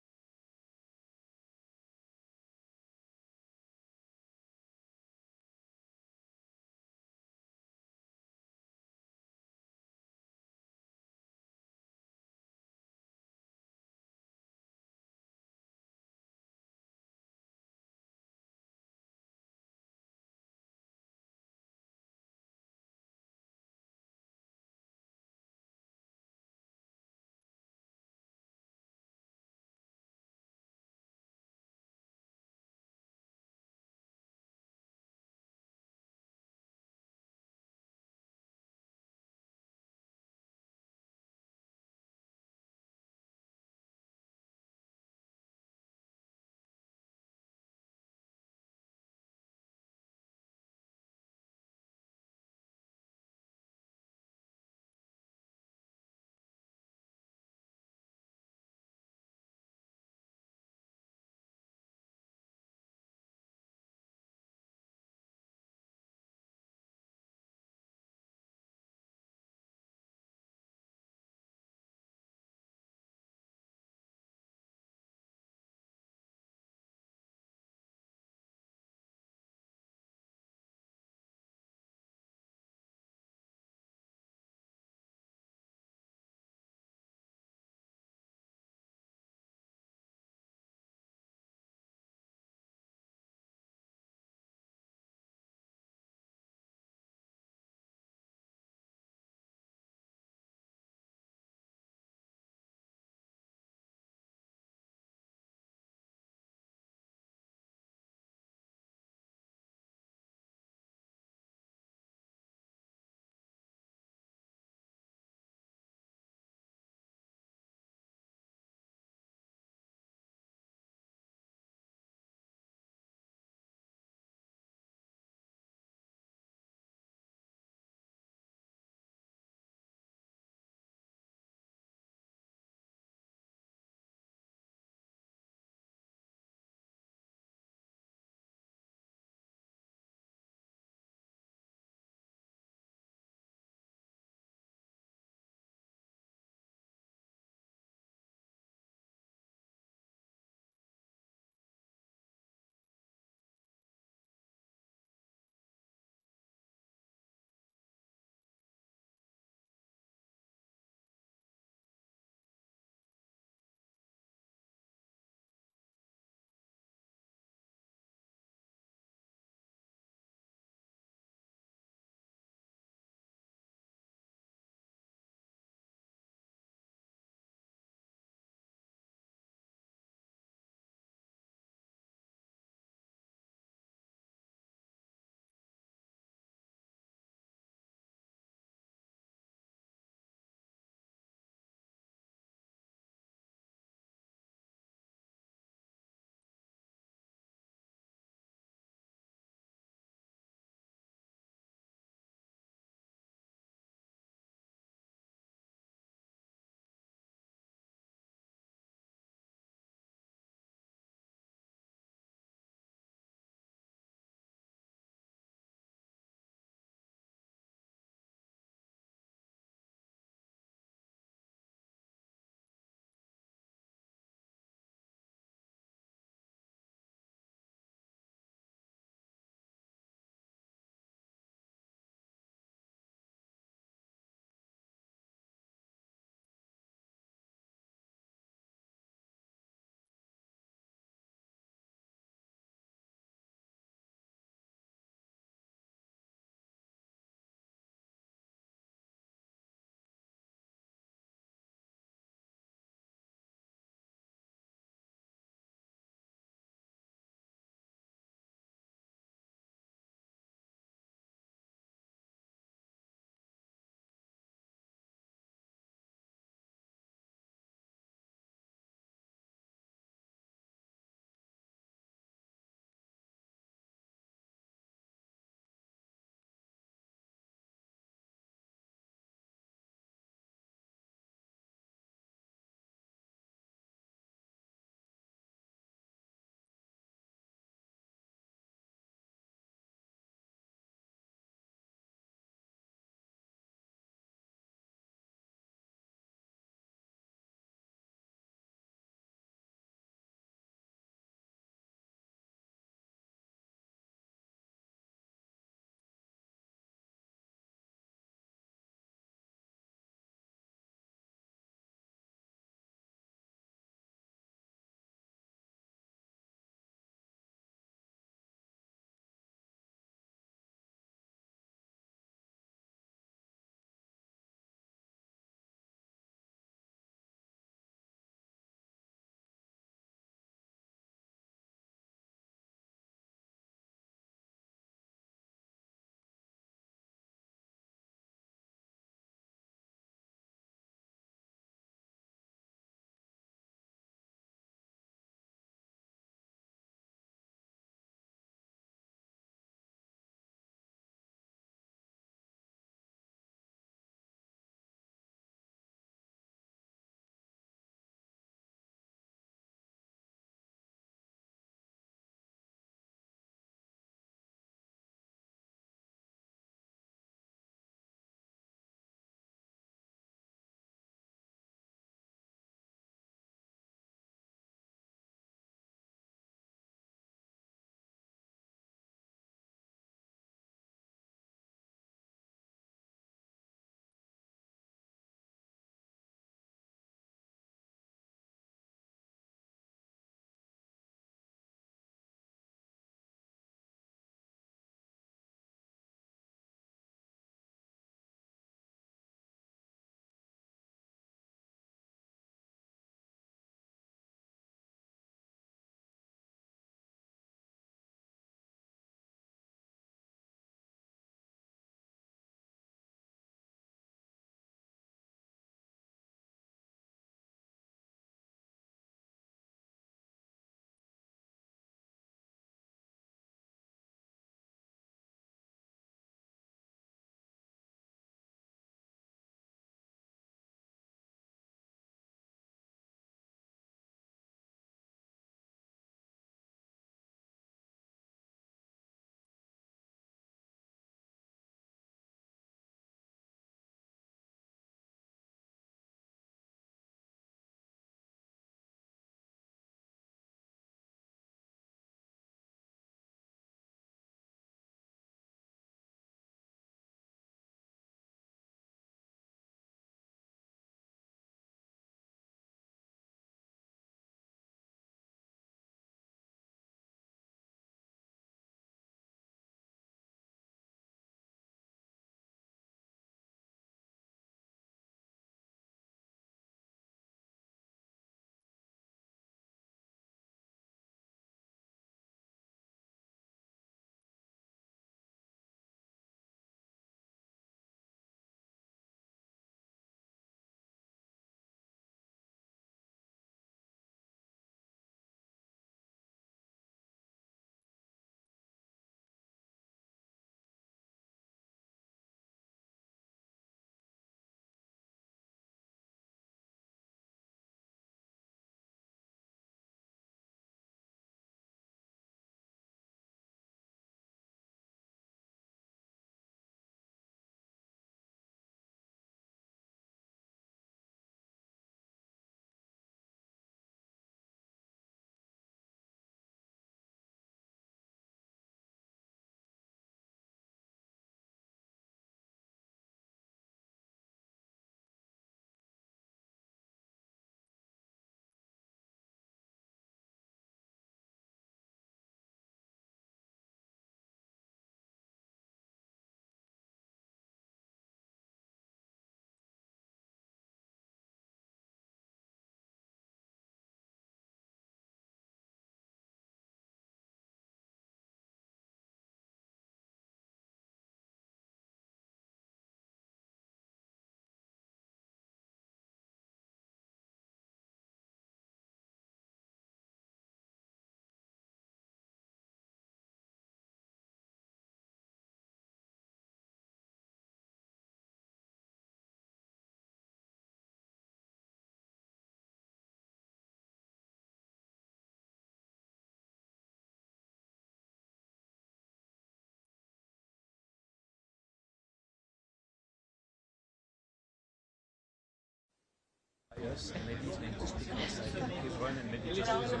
us, and maybe it's going to speak less. I think he's run and maybe just use it.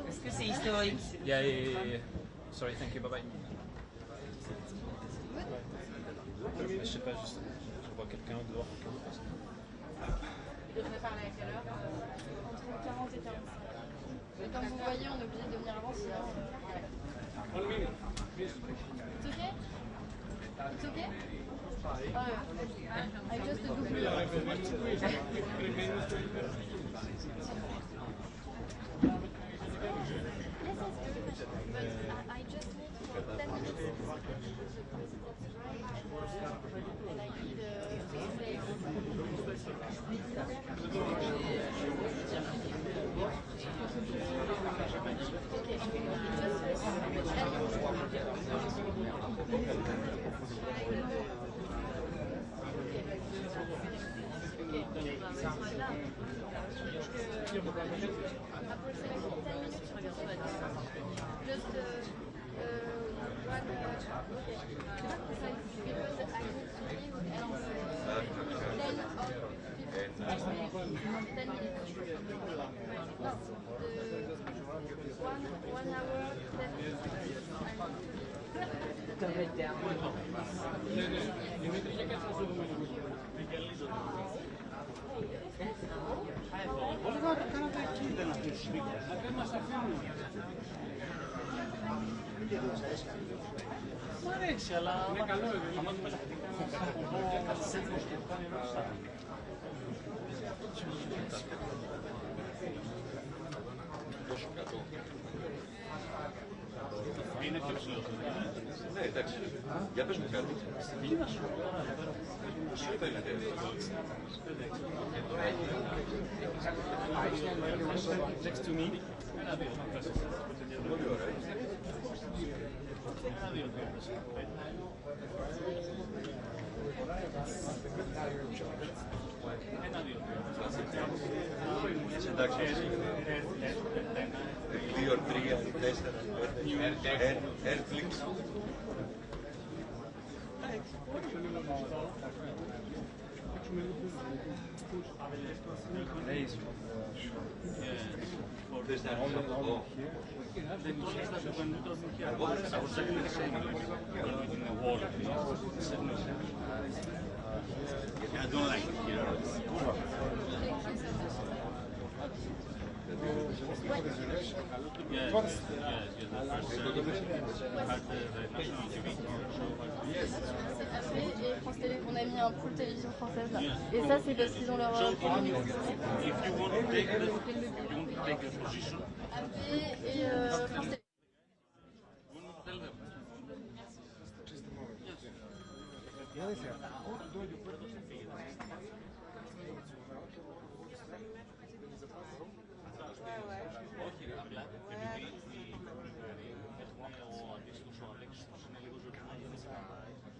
Est-ce que c'est historique? Yeah. Sorry, thank you, bye-bye. Je sais pas, juste, je vois quelqu'un dehors. Il devrait parler à quelle heure? Entre 40 et 45. Mais comme vous voyez, on est obligé de venir avant, sinon... It's okay? It's okay? I just do I just need for 10 minutes to and I need Μ' αρέσει, αλλά είναι καλό. Είναι πιο ψηλό. Ναι, εντάξει. Για πες μου κάτι. Τι να σου πω τώρα εδώ πέρα. Σου είπα είναι Next to me. Ένα-δύο. Πολύ ωραία. Ένα-δύο. Ένα-δύο. Εντάξει. 2, 3, 4, 5. Έρθλιξ. I don't like it here. Et France Télé, on a mis un pool télévision française là. Et ça, c'est parce qu'ils ont leur. If you want to take a position. AP et France Télé. Όχι, απλά επειδή έχουμε ο αντίστοιχος ο Αλέξης που είναι λίγο ζωντανός.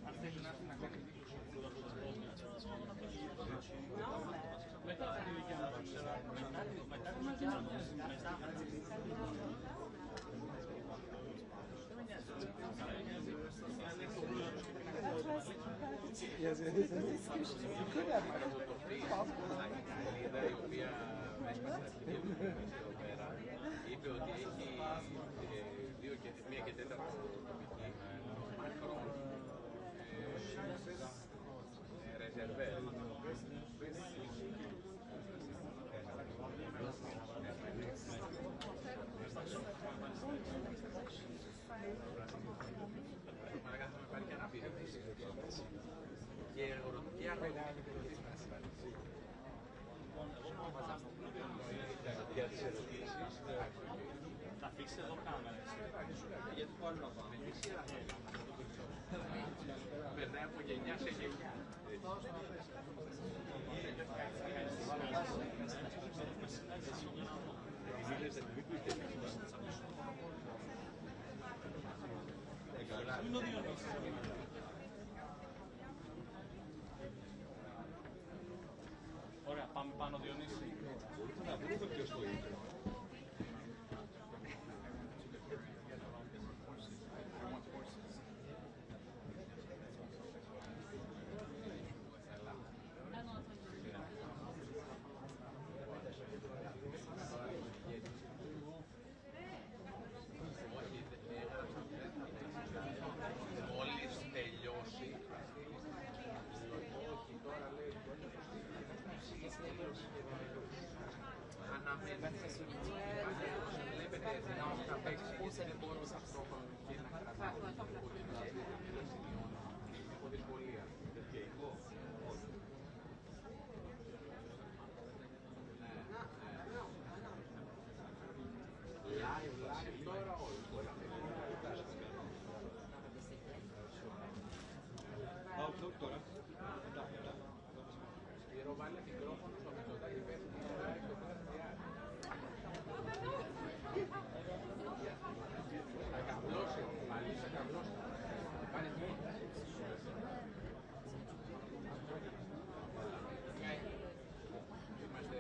Αν θέλει να έρθει να κάνει μετά την ηλικία μας, μετά την ηλικία μας, Yes, you could have. Είπε ότι έχει μία και τέταρτα ρεζερβέ. Και ορωτική αρρωγή για τις ερωτήσεις. Θα αφήσεις εδώ κάμερες. Γιατί πού άλλο να πάμε. Περνάει από γενιά σε γενιά. Ωραία, πάμε πάνω Διονύση. Να βρούμε ποιος το είπε. Είμαστε solidi. Βλέπετε δυνάμεις να παίξουν πώς ελεγχώνουν ανθρώπων και να κρατούν υπό δυσκολία. Live τώρα όλοι. Τώρα. Σπύρο, βάλε μικρόφωνο στο Μητσοτάκη, πέφτει το θα καβλώσει, πάλι θα καβλώσει. Πάνε μόνο. Είμαστε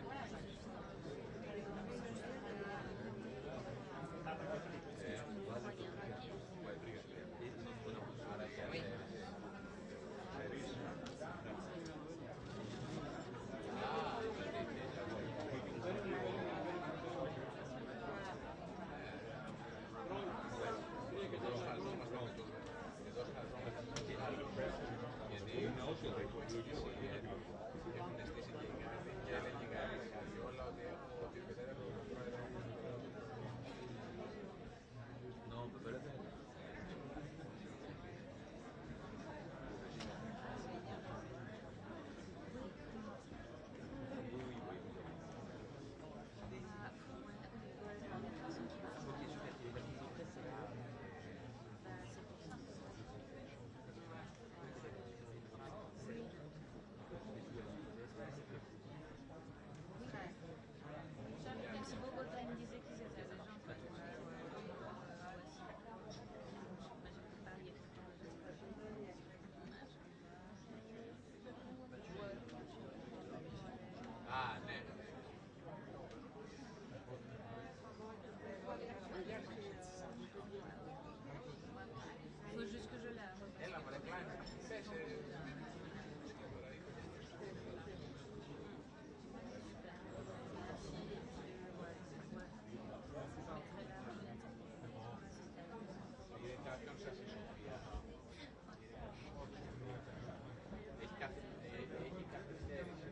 Faut juste que je la... Έλα, μωρέ, κλάνε. Πες, είναι κάποιον σας η Σοφία. Έχει καθυστέρηση.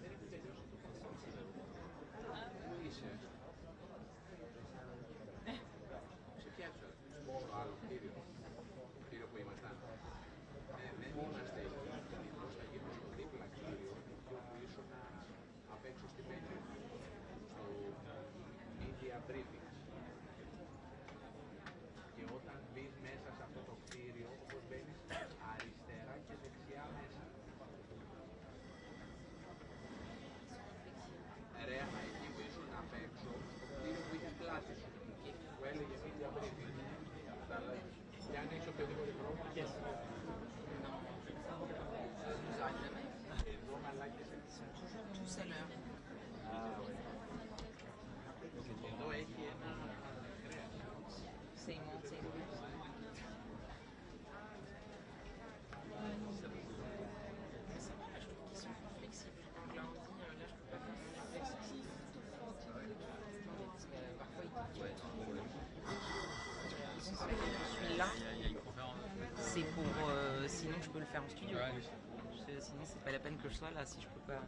Δεν έχει τελειώσει το podcast. Πού είσαι? Σε ποια αίθουσα? Στο άλλο κτίριο που ήμασταν. Δεν είμαστε εκεί. Θα γίνουμε στο δίπλα κτίριο και όπου ήσουν απ' έξω στη Μέτρη. Στο media briefing. Και όταν μπεις μέσα σε αυτό το κτίριο, όπως μπαίνεις αριστερά και δεξιά μέσα. Ρε, εκεί που ήσουν απ' έξω, στο κτίριο που είχες πλάτη σου, που έλεγε media briefing. Και αν έχεις οποιοδήποτε πρόβλημα, εδώ μαλάκες εδώ έχει ένα κρέας. Celui-là, c'est pour... sinon, je peux le faire en studio. Sinon, c'est pas la peine que je sois là si je peux pas...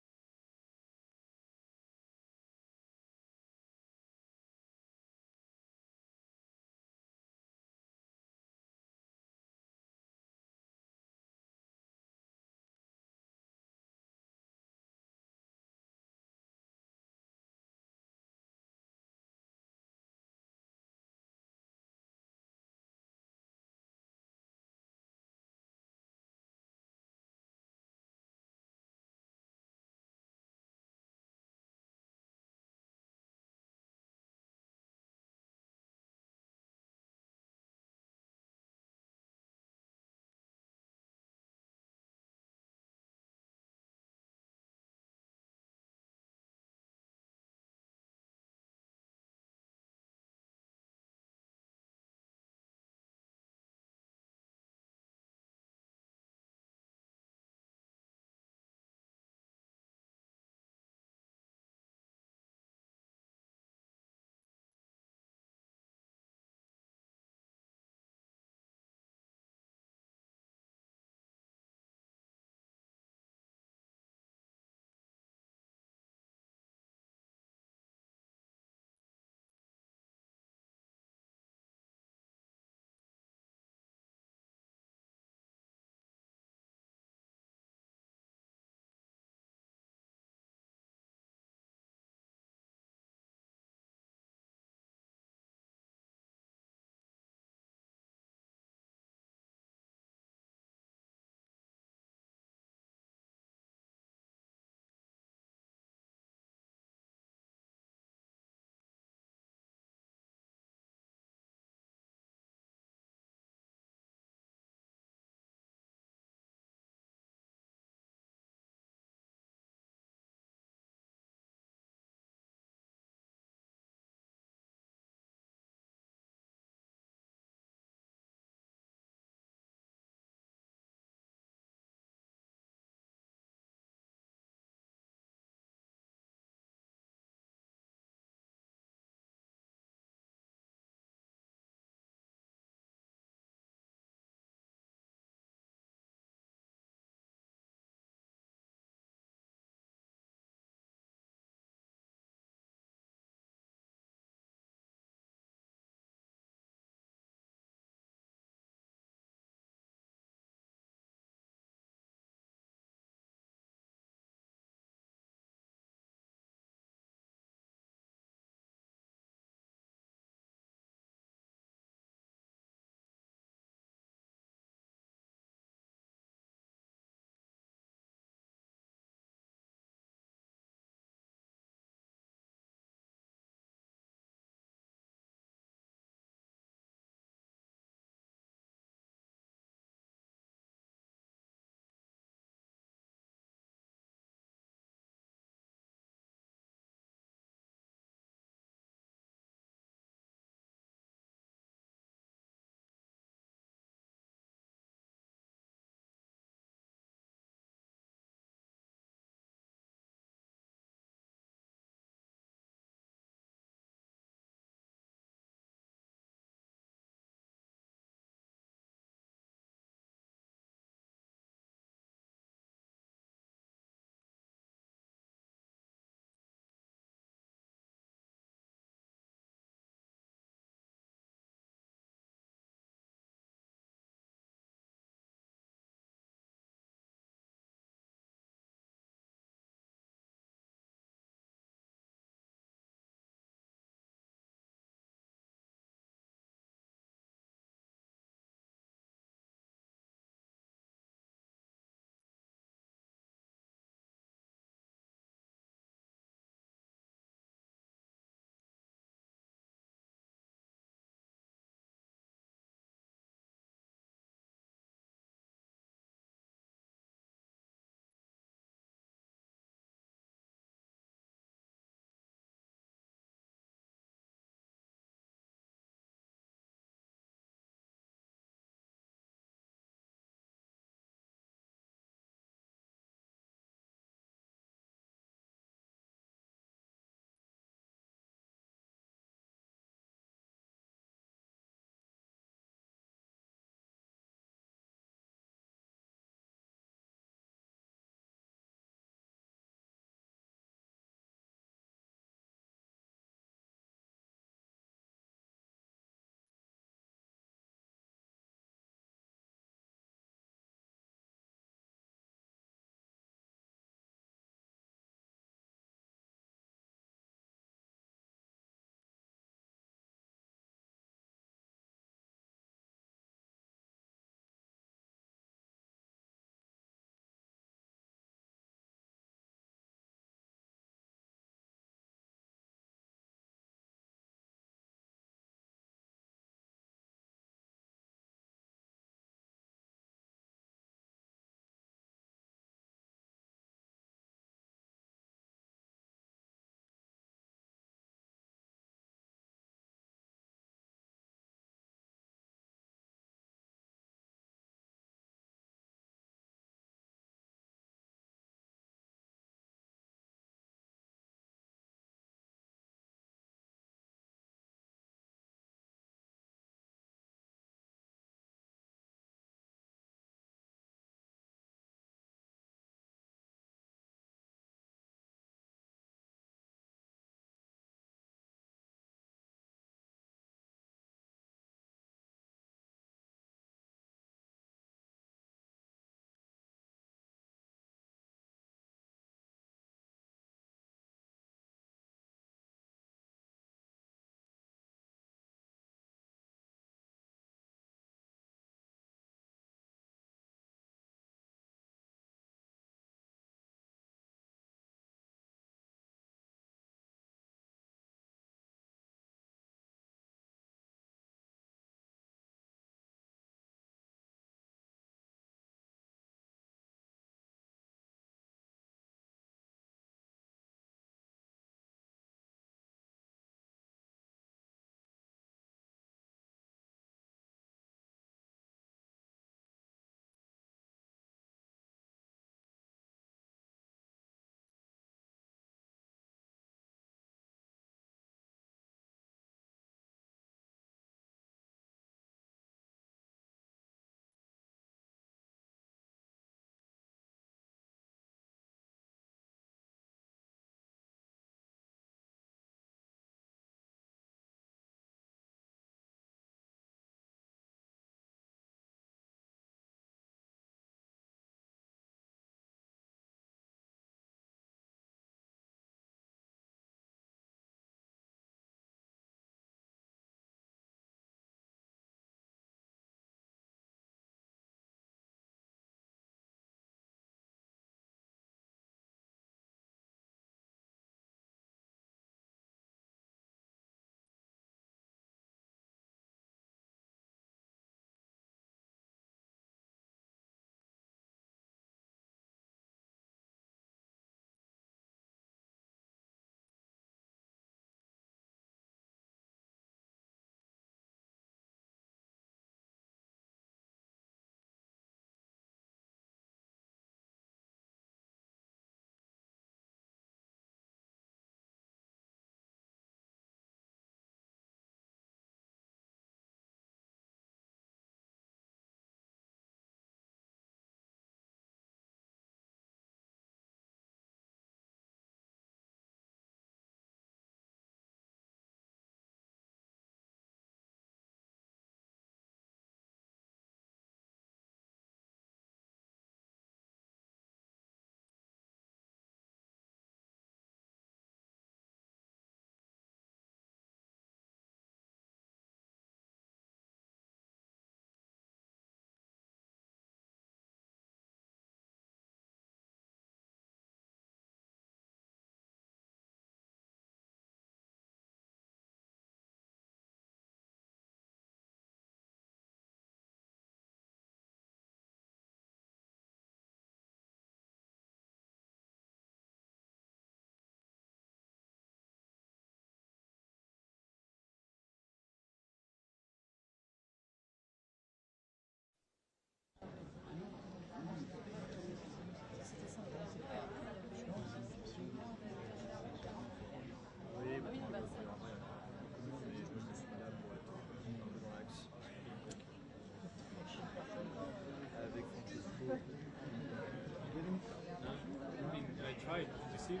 Hi, did you see it?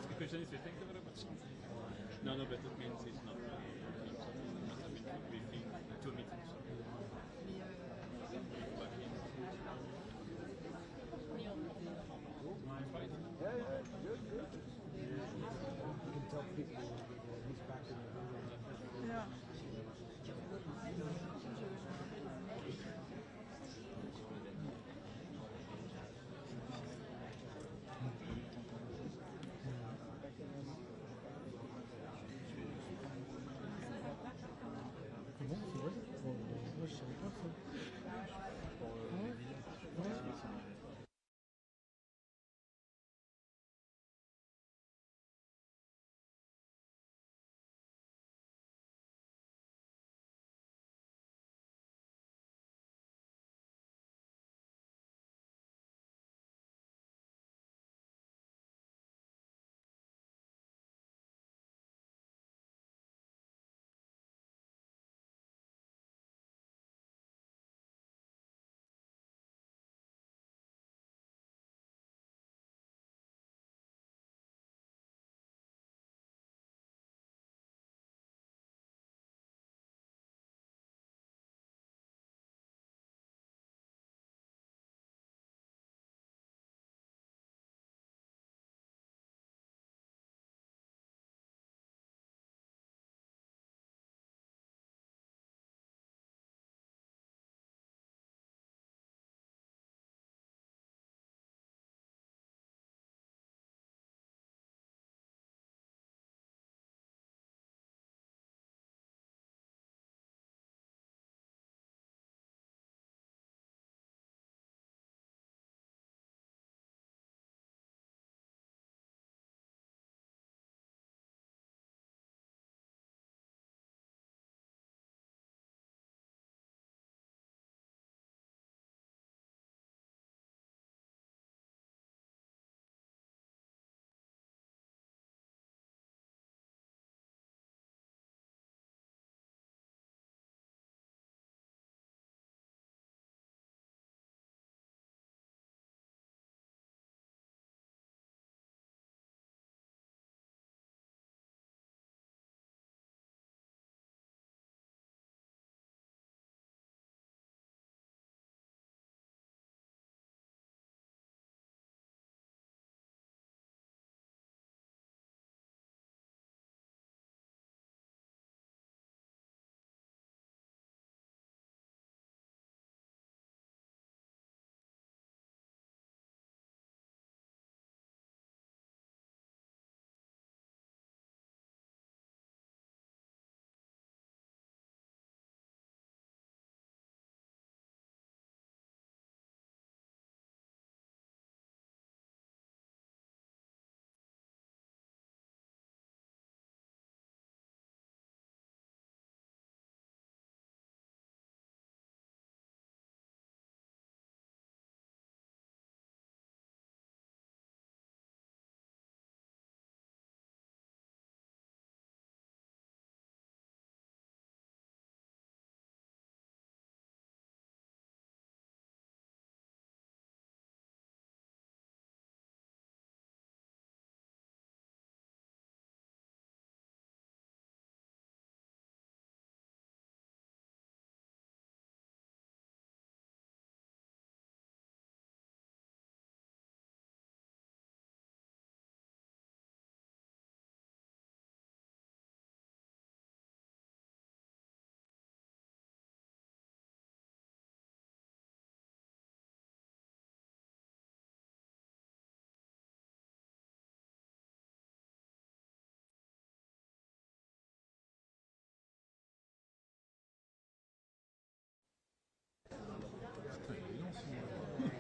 The question is, thank you very much. No, but it means it's not a briefing, 2 meetings. Yeah, good. You can tell people he's back in the room. Yeah. Comment c'est vrai? Moi je savais pas ça.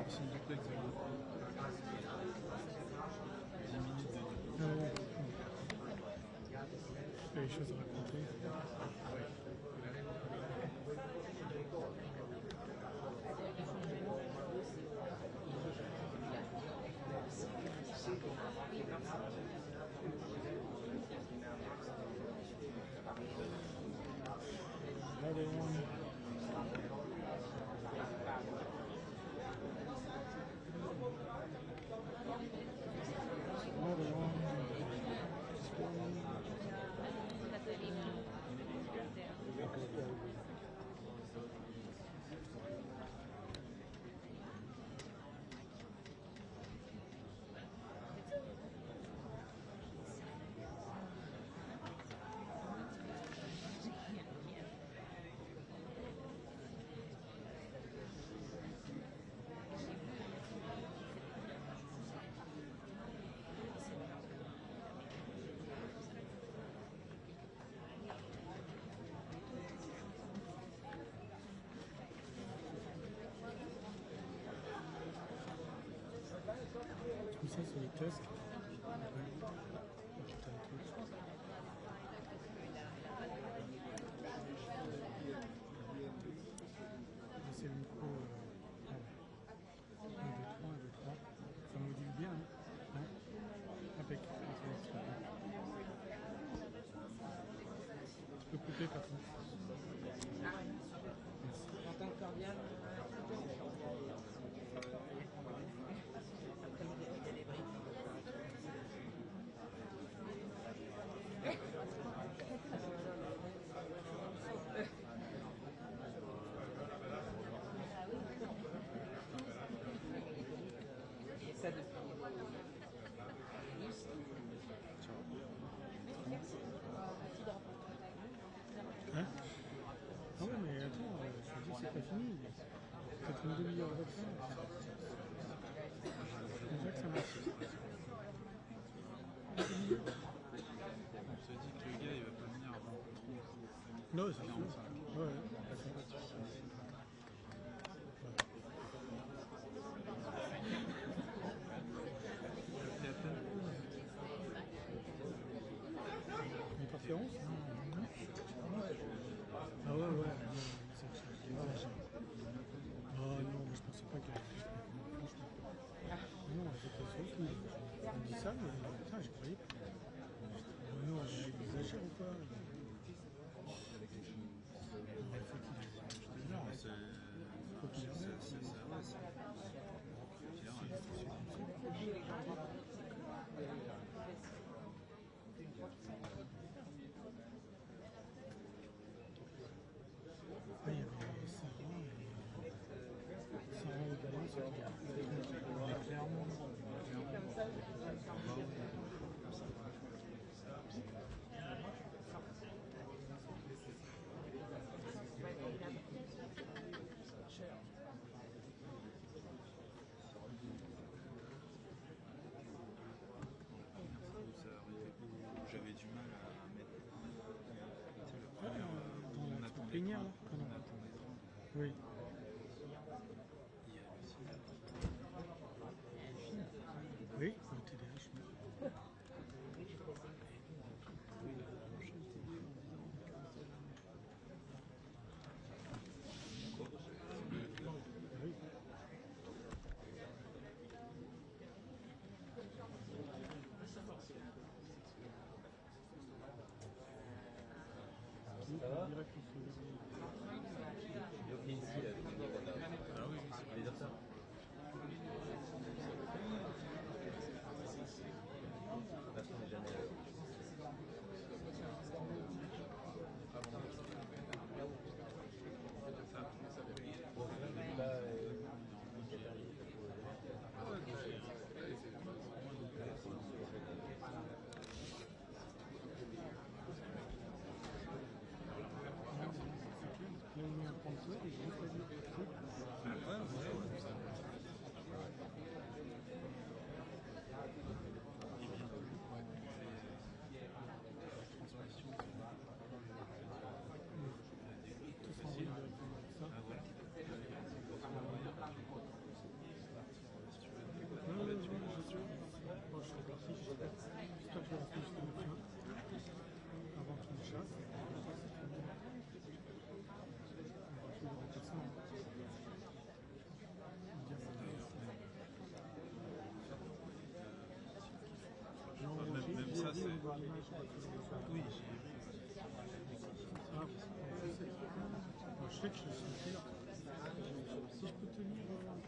Son duplex avec 10 minutes. Il y a des choses à raconter. Another one. ça, c'est les tests. C'est le micro 1, 2, 3, 1, 2, 3. Ça module bien, hein? Impeccable. Tu peux couper, patron. J'entends cordial. Après-midi, il y a des briques. Et ça depuis. Hein? Ah ouais, mais attends, je te dis, c'est pas fini. Peut-être une demi-heure de fin. C'est comme ça que ça marche. On se dit que le gars il va pas venir avant trop. Non, c'est sûr. Ouais, Interférence? Ah ouais, ouais. Ah non, mais je pensais pas qu'elle... Non, elle était surtout. On dit ça, mais putain, je croyais pas. Non, elle exagère ou pas? Non, c'est... Il y avait Sarah également, c'est clairement. J'avais du mal à mettre le Dans on la attend plénière, là? Oui. Il y a aussi oui, le TDH. Oui. Ça va? Ok, ici, là, ah oui, c'est les ça. Parce qu'on n'est jamais Là, on met un point et je vais avant qu'il me chasse. Même ça, c'est... Oui, je sais que je suis là. Si je peux tenir encore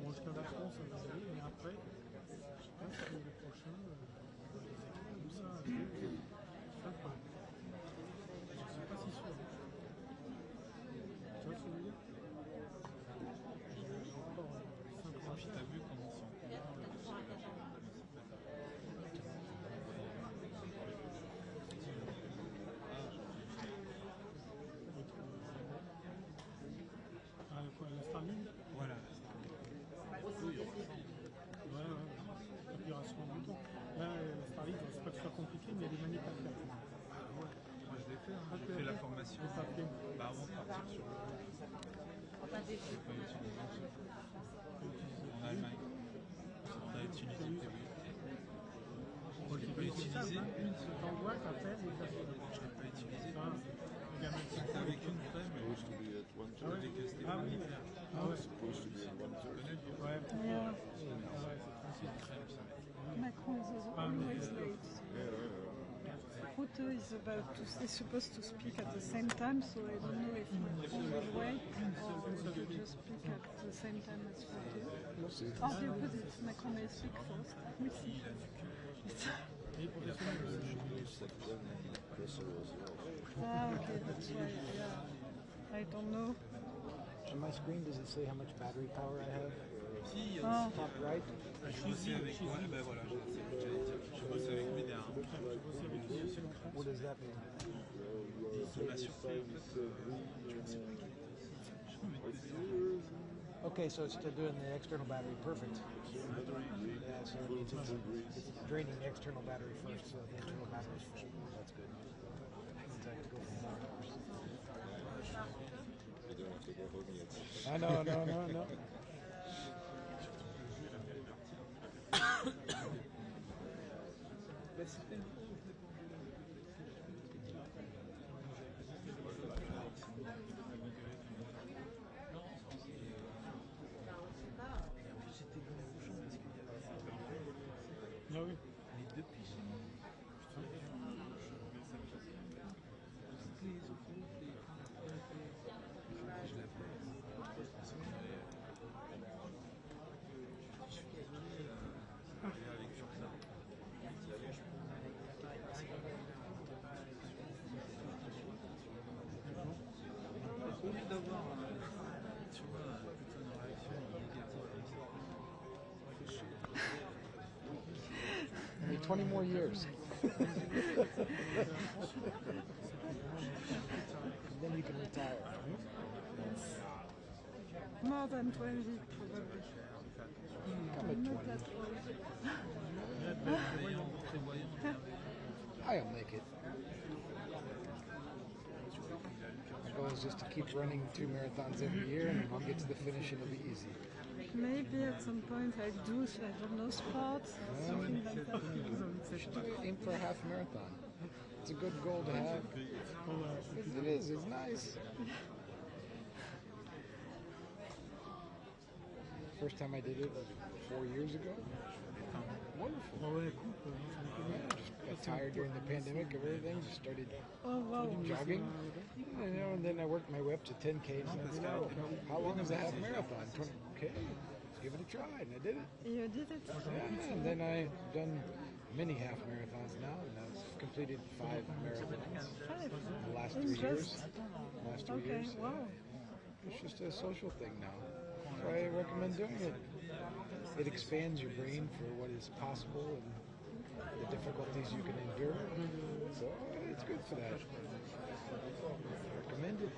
bon, jusqu'à la France, ça va aller, mais après, je sais pas si le prochain, comme ça, je sais pas. Je suis pas si sûr. Tu vois ce que je veux dire? J'ai encore 5 ans. Puis t'as vu comment ils sont ah, quoi, la Starlink? Voilà. Ouais, l'opération en même temps. Là, la Starlink, c'est pas que ce soit compliqué, mais il y a des manips à faire. Moi je l'ai fait, hein. J'ai fait la formation avant de partir sur le... En Allemagne. utilisé. T'envoies, t'appelles et ça fait. Je l'ai pas utilisé. Le gamin de Avec une crème, avec Ah oui. Ah ouais. Ouais. Yeah. C'est une crème, ça. Macron is always late. Rutte is supposed to speak at the same time, so I don't know if Macron will wait or will just speak at the same time as Rutte. Or the opposite, Macron may speak first. We see. Okay, that's why, yeah. I don't know. On my screen, does it say how much battery power I have? Si, Top right? Je bossais avec, ouais, ben voilà, je bossais avec Médéa. What does that mean? Ça m'a surpris en fait. Okay, so it's still doing the external battery. Perfect. Yeah, so it means it's draining the external battery first, so the internal battery is full. That's good. Means I have to go for more hours. I know, no. Ah oui. Mais depuis chez moi, je l'appelle. Avec Ursa. Au lieu d'avoir, tu vois, plutôt une réaction négative, ça fait chier. Only 20 more years. Then you can retire. More than 20, probably. Come at Not 20. that old. I'll make it. My goal is just to keep running 2 marathons every year, and I'll get to the finish and it'll be easy. Maybe at some point I do, I don't know, sports, something like that. You should aim for a half marathon. It's a good goal to have. It is, it's nice. First time I did it was 4 years ago. Wonderful. Yeah, just got tired during the pandemic of everything, just started jogging. And then I worked my way up to 10K. And how long is a half marathon? 20K? Let's give it a try. And I did it. You did it? Yeah, and then I've done many half marathons now, and I've completed 5 marathons in the last 3 years. Last 2 years. Wow. It's just a social thing now. So I recommend doing it. It expands your brain for what is possible and the difficulties you can endure. So it's good for that. Recommend it.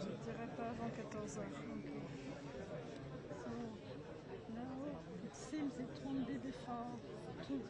Je dirais pas avant 14 heures. So now it seems it won't be before 2.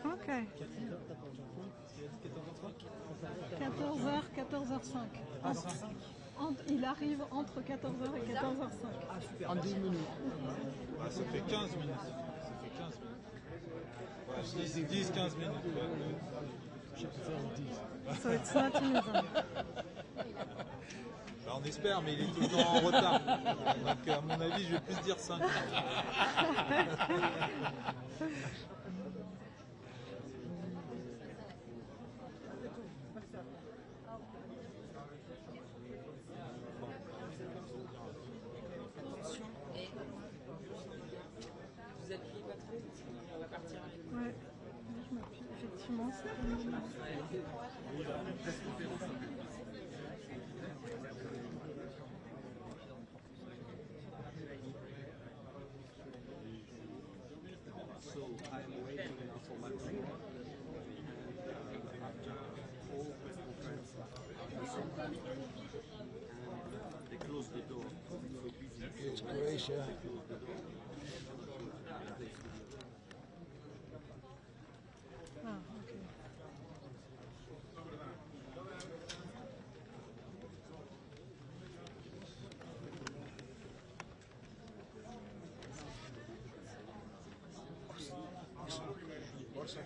Ok. 14h, 14h05. Il arrive entre 14h et 14h05. Ah, super. En 10 minutes. Ah, ça fait 15 minutes. Ça fait 15 minutes. Ouais, 10-15 minutes. Je préfère 10. So it's not even. Alors, on espère, mais il est tout le temps en retard. Donc, à mon avis, je vais plus dire 5 minutes. Vous appuyez pas trop, on va partir. Ouais, je m'appuie effectivement. So I'm waiting now for my train. After all press conference at the same time, and they close the door. So busy. It's Croatia. They close the door. Ah, okay. Forza.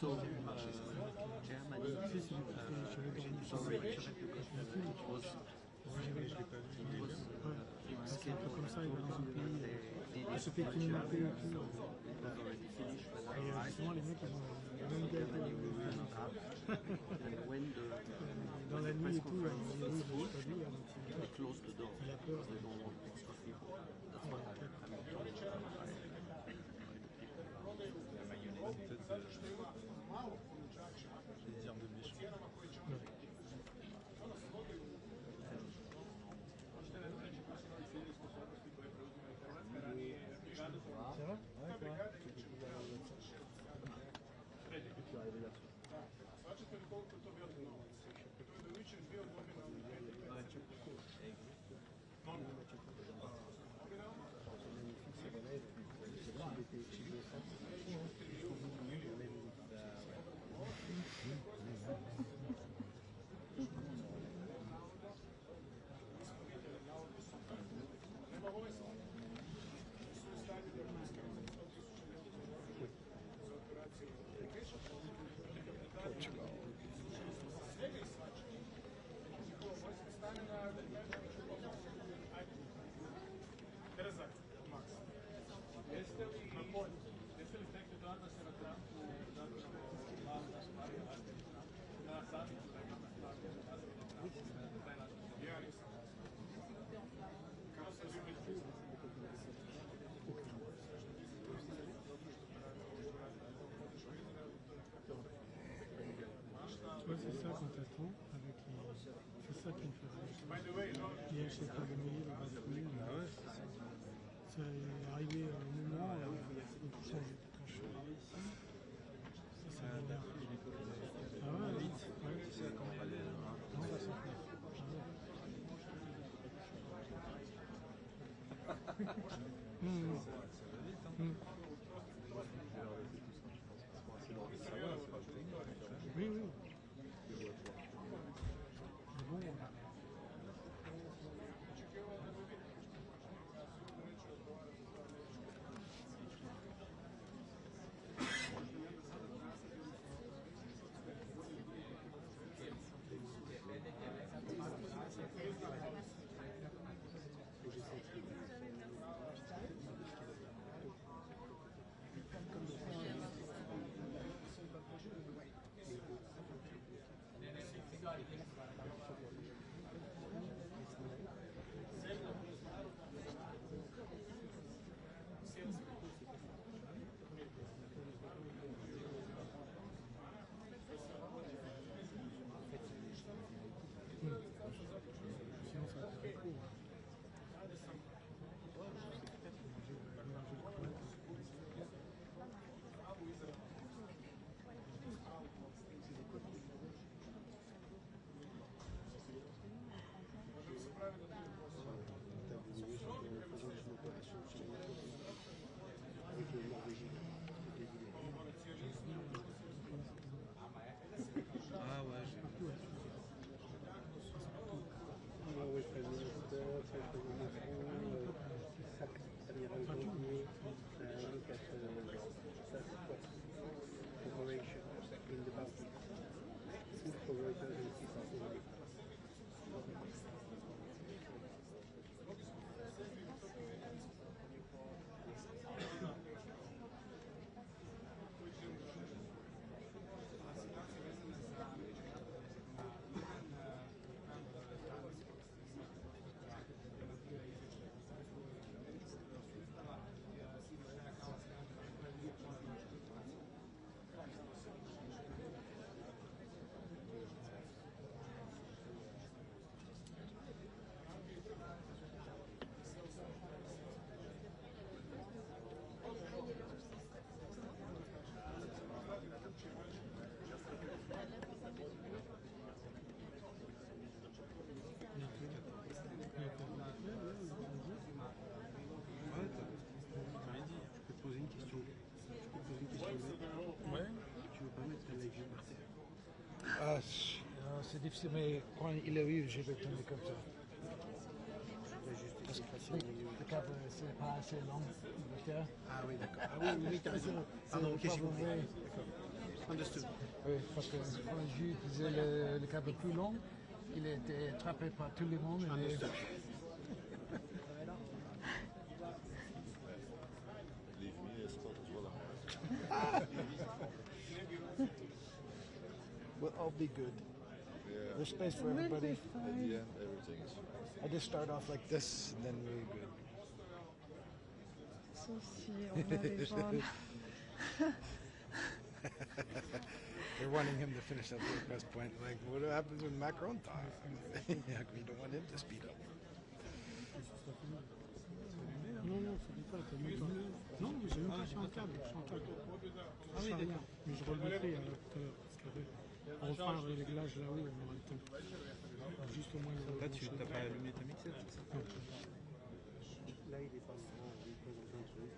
So, Germany, sorry, it was scheduled comme ça, il y a dans un pays, ce pays qui nous appelle et justement les mecs ils ont le même gars dans la nuit et tout, ils disent oui, je suis pas il a peur. Les dires de méchants. Ça va? Ouais, quoi. Ouais, c'est ça quand t'attends avec les... C'est ça qui me fait rire. Il achète pas de noyer, le batterie. Ah ouais, c'est ça. C'est arrivé au moment où quand je suis arrivé ici, ça m'énerve. Ah ouais, vite. Ouais, tu sais comment elle est. Non, ça s'en fait. Oui, oui. Bon. C'est difficile, mais quand il a eu, j'ai retourné comme ça. Parce que le câble, c'est pas assez long. Ah oui, d'accord. Ah oui, t'as raison. Pardon, ok, j'ai compris. Understood. Oui, parce que quand j'ai utilisé le câble plus long, il a été attrapé par tout le monde. Understood. Leave me a spot as well. We'll all be good. Yeah. There's space for everybody. At the end, everything is fine. I just start off like this, and then we're good. Sauf si on a les jaunes. They're wanting him to finish up the West Point. Like, what happens when Macron talks? You don't want him to speed up. Non, non, faut pas le moteur. Non, mais j'ai même pas sur un câble. Ah oui, d'accord. Mais je relevais tout à l'heure. Parce qu'on refait le réglage là-haut, on aura le temps. Juste au moins le. Là, tu n'as pas allumé ta mixette, c'est ça? Non. Là, il est pas représenté un truc.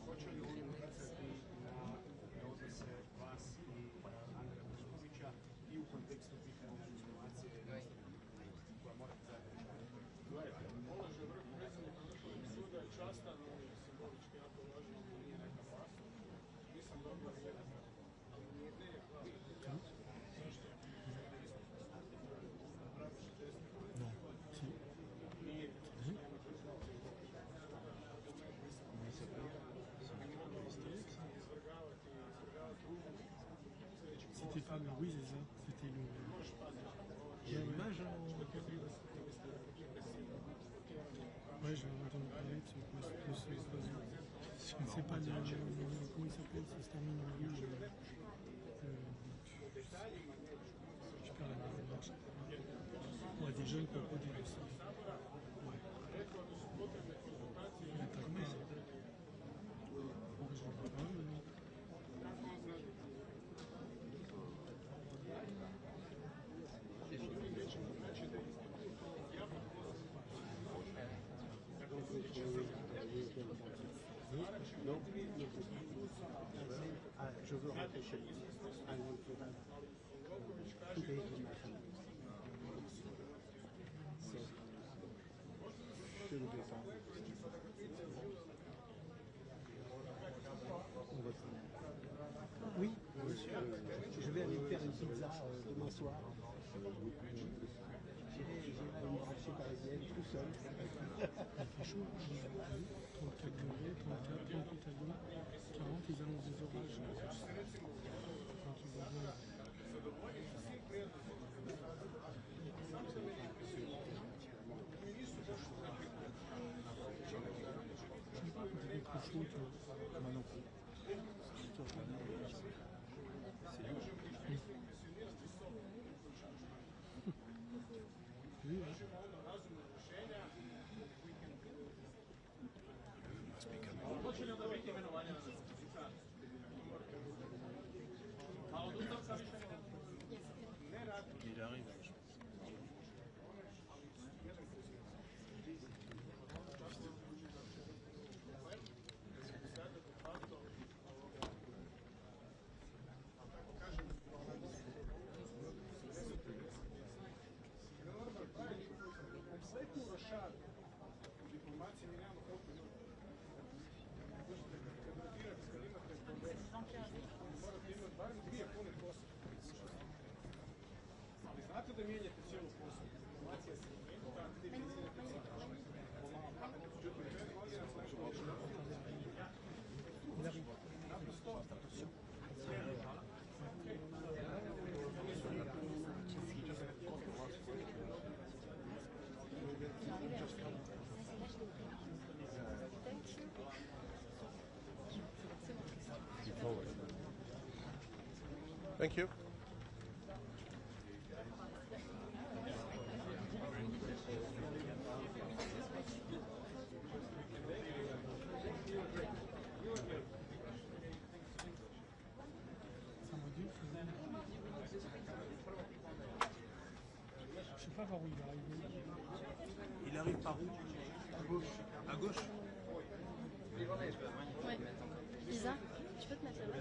Hoće li on utjecati na odnose vas i Andreja Plenkovića i u kontekstu tih novih informacija koja morate zajedno? Položaj vrh predsjednika Vrhovnog suda je častan, on je simbolički jako važan, nije neka vlast. Nisam dobio jedan, ali nije ideja. Zašto? Napraviš test? Nije. C'était pas le. Oui, c'est ça. C'était le. Il y a l'image en. Ouais, j'ai entendu parler de ce oiseau. C'est pas le. Comment il s'appelle? Ça se termine en rouge. Je perds la mémoire. Ouais, des jeunes crocodiles aussi. Ouais. Il attaque pas. Je vois pas maintenant. Non, je veux rentrer chez lui. I want to have 2 days with my family. So, shouldn't be a problem. Oui, bien sûr. Je vais aller faire une pizza demain soir. J'irai à une branchée parisienne tout seul. Il fait chaud, 34 degrés, 34, 38 à Lyon, 40, ils annoncent des orages. Quand tu vois bien. Je ne sais pas quand il fait trop chaud, tu vois. Moi non plus. Oui, Il arrive, je pense. Kompletnu rošadu u diplomaciji mi nemamo koliko ljudi. Kad imate problem, morate imati barem 2 pune posle. Ali znate da mijenjate cijelu poslu. Diplomacija se mijenja, ti mijenjate cijelu. Međutim, 5 godina znači naprosto Thank you. Je sais pas par où il arrive. Il arrive par où? À gauche. À gauche? Ouais. Lisa, tu peux te mettre là-bas?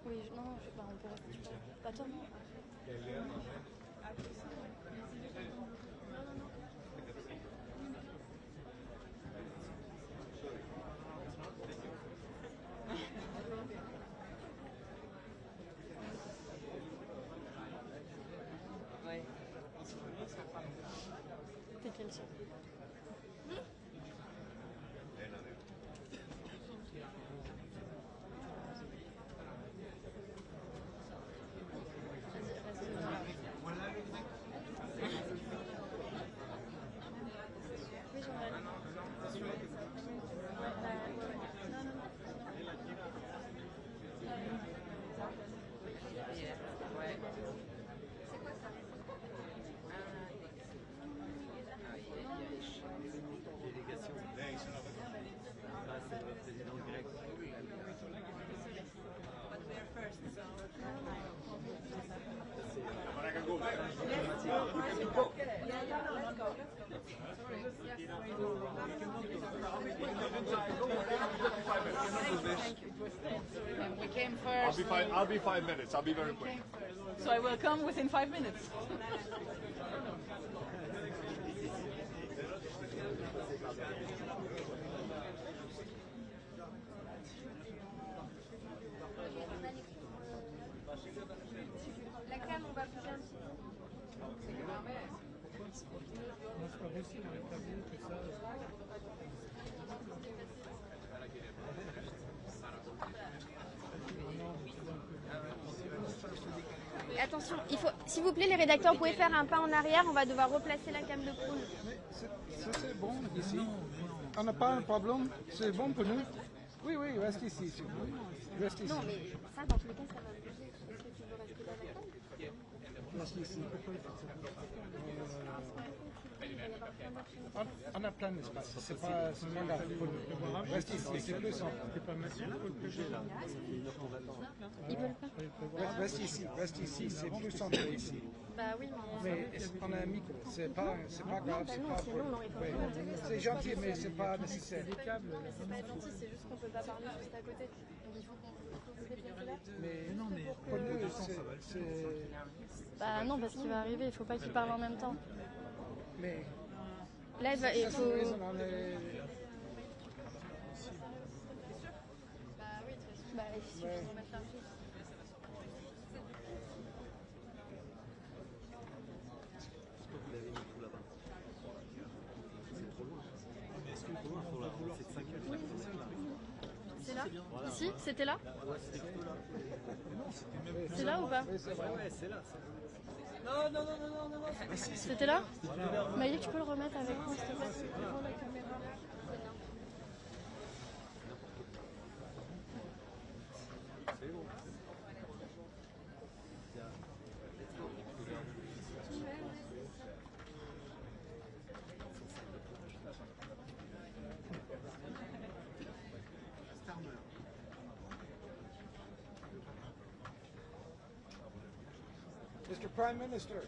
Oui, non, on peut rester. Pas toi, non. Ouais. T'es quelle sœur? We came first. I'll be 5 minutes. I'll be very quick. So I will come within 5 minutes. La cam, on va bouger un petit peu. C'est pas possible avec la ville que ça. Attention, il faut, s'il vous plaît, les rédacteurs, vous pouvez faire un pas en arrière, on va devoir replacer la cam de poule. C'est bon ici. On n'a pas un problème. C'est bon pour nous. Oui, oui, reste ici. Reste ici. Non, mais ça, dans tous les cas, ça va bouger. Est-ce que tu veux rester dans la cam? Reste ici. On a plein d'espace. C'est pas grave. Reste ici. C'est plus simple. Ils veulent pas. Reste ici. C'est plus simple ici. Bah oui, mais on a un micro. C'est pas grave. C'est gentil, mais c'est pas nécessaire. C'est pas gentil, c'est juste qu'on peut pas parler juste à côté. Donc il faut qu'on se déplace là. Mais non, mais pour nous, c'est... Bah non, parce qu'il va arriver, il faut pas qu'il parle en même temps. Mais... Là, il faut... Bah oui, de toute façon. Bah il suffit de remettre l'argile. C'est là? Ici? C'était là? C'est là ou pas? Ouais, c'est là. Non. C'était là? Maïli, tu peux le remettre avec moi, s'il te plaît? Devant la caméra. C'est bon. Mr. Prime Minister.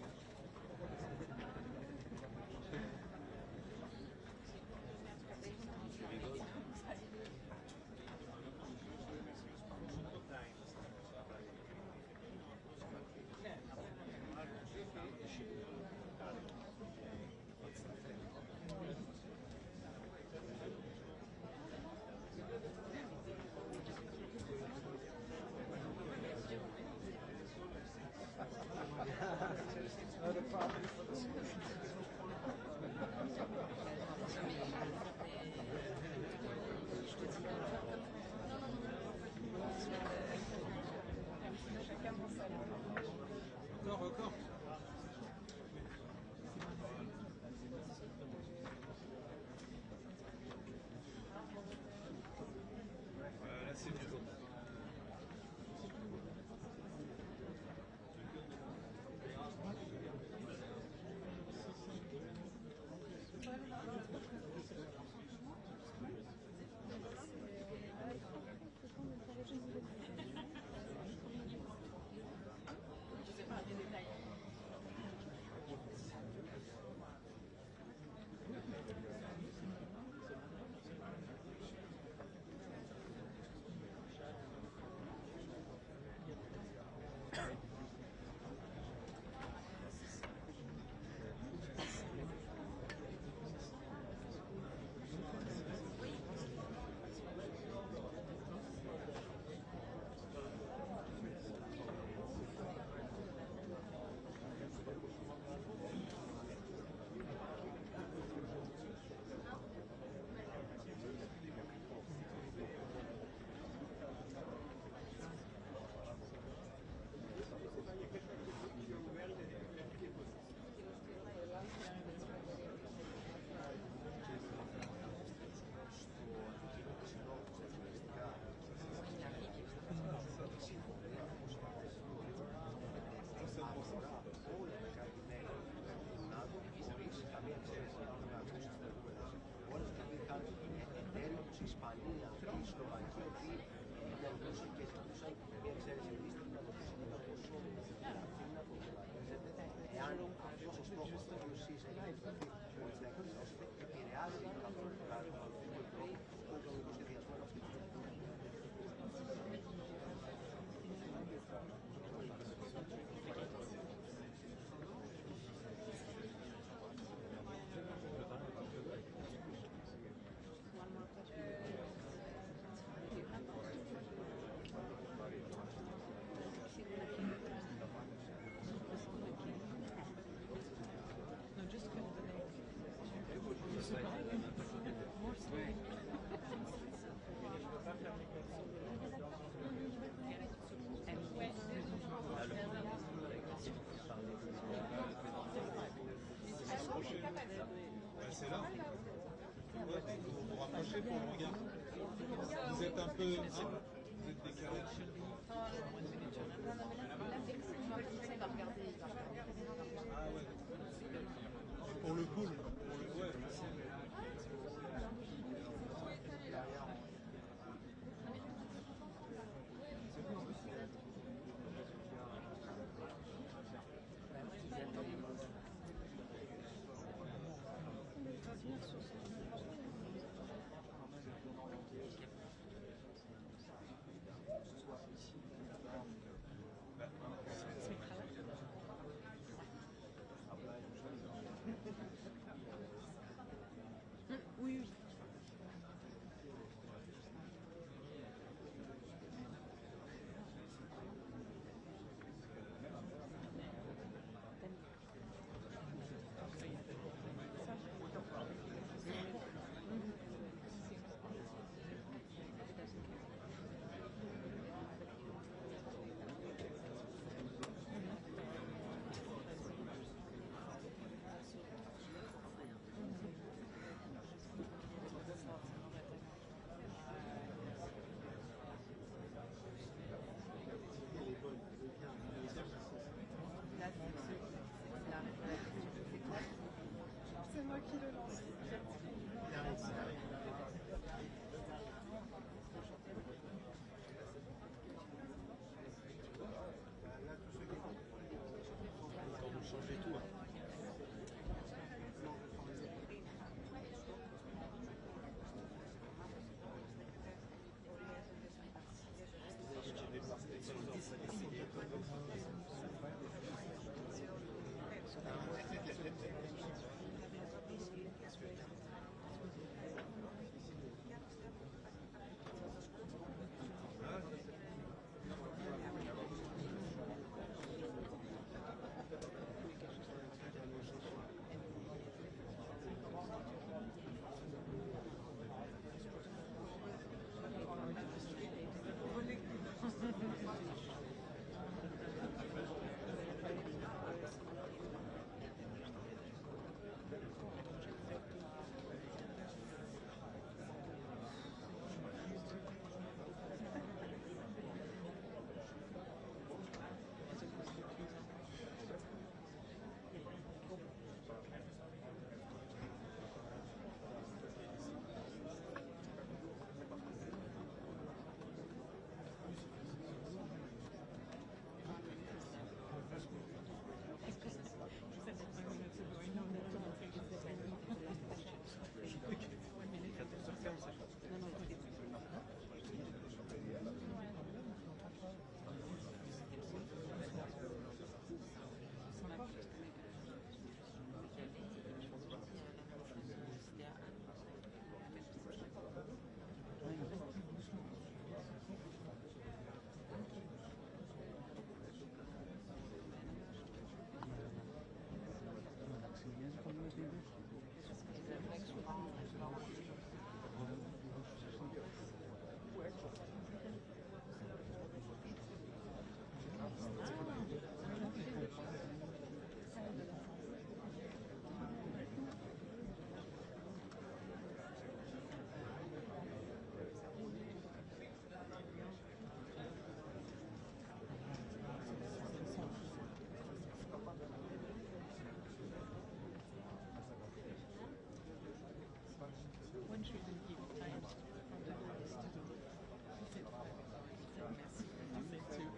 C'est là. Ouais, vous vous rapprochez pour le regard. Vous êtes un peu... Vous êtes décalé. Ah ouais. Et pour le pool, ouais. Oui, oui. C'est moi qui le lance. Quand vous changez tout. One shouldn't give time from the list to do it. Merci. Me too.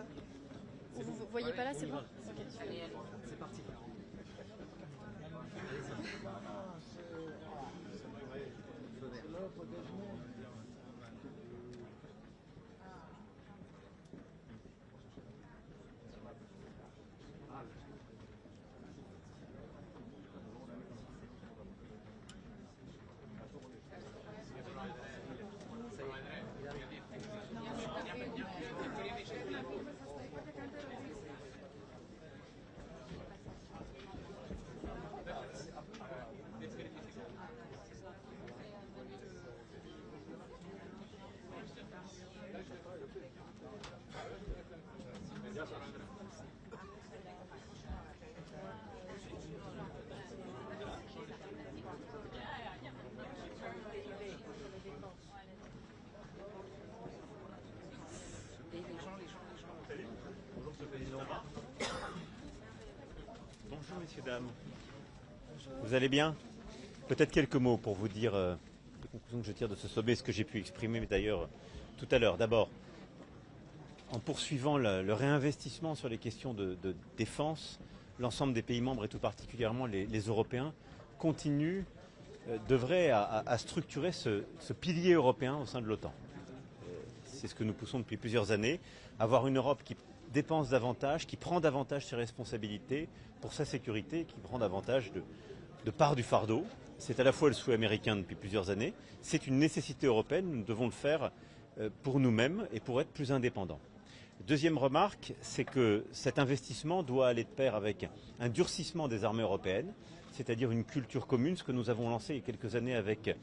pas? Ou vous voyez pas là, c'est bon? Ok. Allez, c'est parti. Bonjour messieurs, dames. Vous allez bien? Peut-être quelques mots pour vous dire les conclusions que je tire de ce sommet, ce que j'ai pu exprimer d'ailleurs tout à l'heure. D'abord, en poursuivant le réinvestissement sur les questions de défense, l'ensemble des pays membres et tout particulièrement les Européens continuent d'œuvrer à structurer ce pilier européen au sein de l'OTAN. C'est ce que nous poussons depuis plusieurs années, avoir une Europe qui dépense davantage, qui prend davantage ses responsabilités pour sa sécurité, qui prend davantage de part du fardeau. C'est à la fois le souhait américain depuis plusieurs années, c'est une nécessité européenne, nous devons le faire pour nous-mêmes et pour être plus indépendants. Deuxième remarque, c'est que cet investissement doit aller de pair avec un durcissement des armées européennes, c'est-à-dire une culture commune, ce que nous avons lancé il y a quelques années avec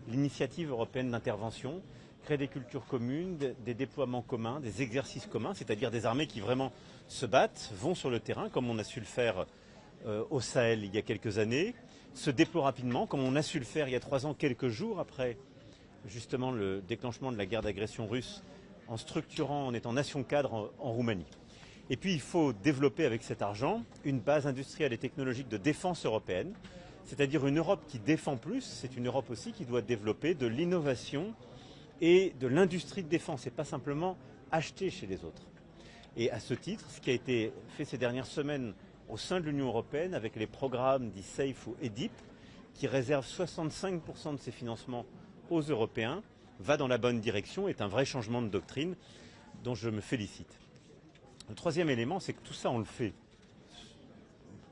l'initiative européenne d'intervention, créer des cultures communes, des déploiements communs, des exercices communs, c'est-à-dire des armées qui vraiment se battent, vont sur le terrain, comme on a su le faire au Sahel il y a quelques années, se déploient rapidement, comme on a su le faire il y a 3 ans, quelques jours après justement le déclenchement de la guerre d'agression russe, en structurant, en étant nation cadre en Roumanie. Et puis il faut développer avec cet argent une base industrielle et technologique de défense européenne, c'est-à-dire une Europe qui défend plus, c'est une Europe aussi qui doit développer de l'innovation et de l'industrie de défense, et pas simplement acheter chez les autres. Et à ce titre, ce qui a été fait ces dernières semaines au sein de l'Union européenne avec les programmes dits SAFE ou EDIP, qui réservent 65% de ses financements aux Européens, va dans la bonne direction, est un vrai changement de doctrine dont je me félicite. Le troisième élément, c'est que tout ça, on le fait,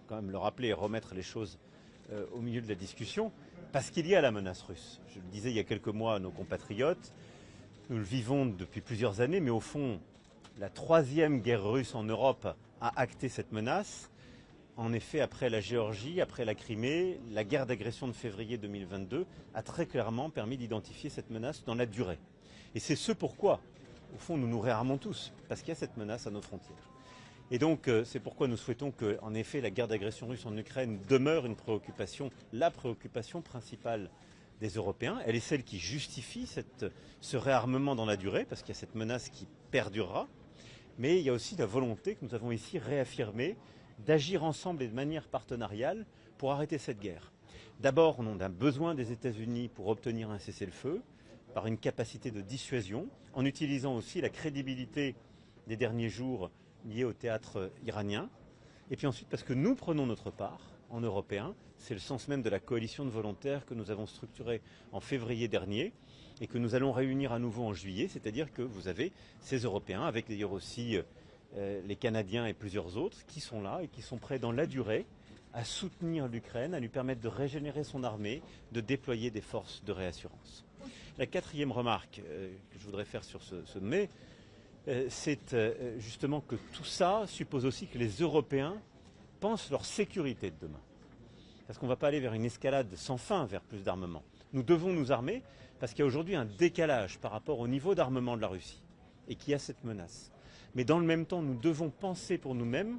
quand même le rappeler et remettre les choses au milieu de la discussion, parce qu'il y a la menace russe. Je le disais il y a quelques mois à nos compatriotes, nous le vivons depuis plusieurs années, mais au fond, la 3e guerre russe en Europe a acté cette menace. En effet, après la Géorgie, après la Crimée, la guerre d'agression de février 2022 a très clairement permis d'identifier cette menace dans la durée. Et c'est ce pourquoi, au fond, nous nous réarmons tous, parce qu'il y a cette menace à nos frontières. Et donc, c'est pourquoi nous souhaitons que, en effet, la guerre d'agression russe en Ukraine demeure une préoccupation, la préoccupation principale des Européens. Elle est celle qui justifie ce réarmement dans la durée, parce qu'il y a cette menace qui perdurera. Mais il y a aussi la volonté que nous avons ici réaffirmée d'agir ensemble et de manière partenariale pour arrêter cette guerre. D'abord, on a besoin des États-Unis pour obtenir un cessez-le-feu, par une capacité de dissuasion, en utilisant aussi la crédibilité des derniers jours liée au théâtre iranien. Et puis ensuite, parce que nous prenons notre part, en Européens, c'est le sens même de la coalition de volontaires que nous avons structurée en février dernier et que nous allons réunir à nouveau en juillet, c'est-à-dire que vous avez ces Européens, avec d'ailleurs aussi les Canadiens et plusieurs autres, qui sont là et qui sont prêts dans la durée à soutenir l'Ukraine, à lui permettre de régénérer son armée, de déployer des forces de réassurance. La quatrième remarque que je voudrais faire sur ce sommet, c'est justement que tout ça suppose aussi que les Européens pensent leur sécurité de demain. Parce qu'on ne va pas aller vers une escalade sans fin vers plus d'armement. Nous devons nous armer parce qu'il y a aujourd'hui un décalage par rapport au niveau d'armement de la Russie et qu'il y a cette menace. Mais dans le même temps, nous devons penser pour nous-mêmes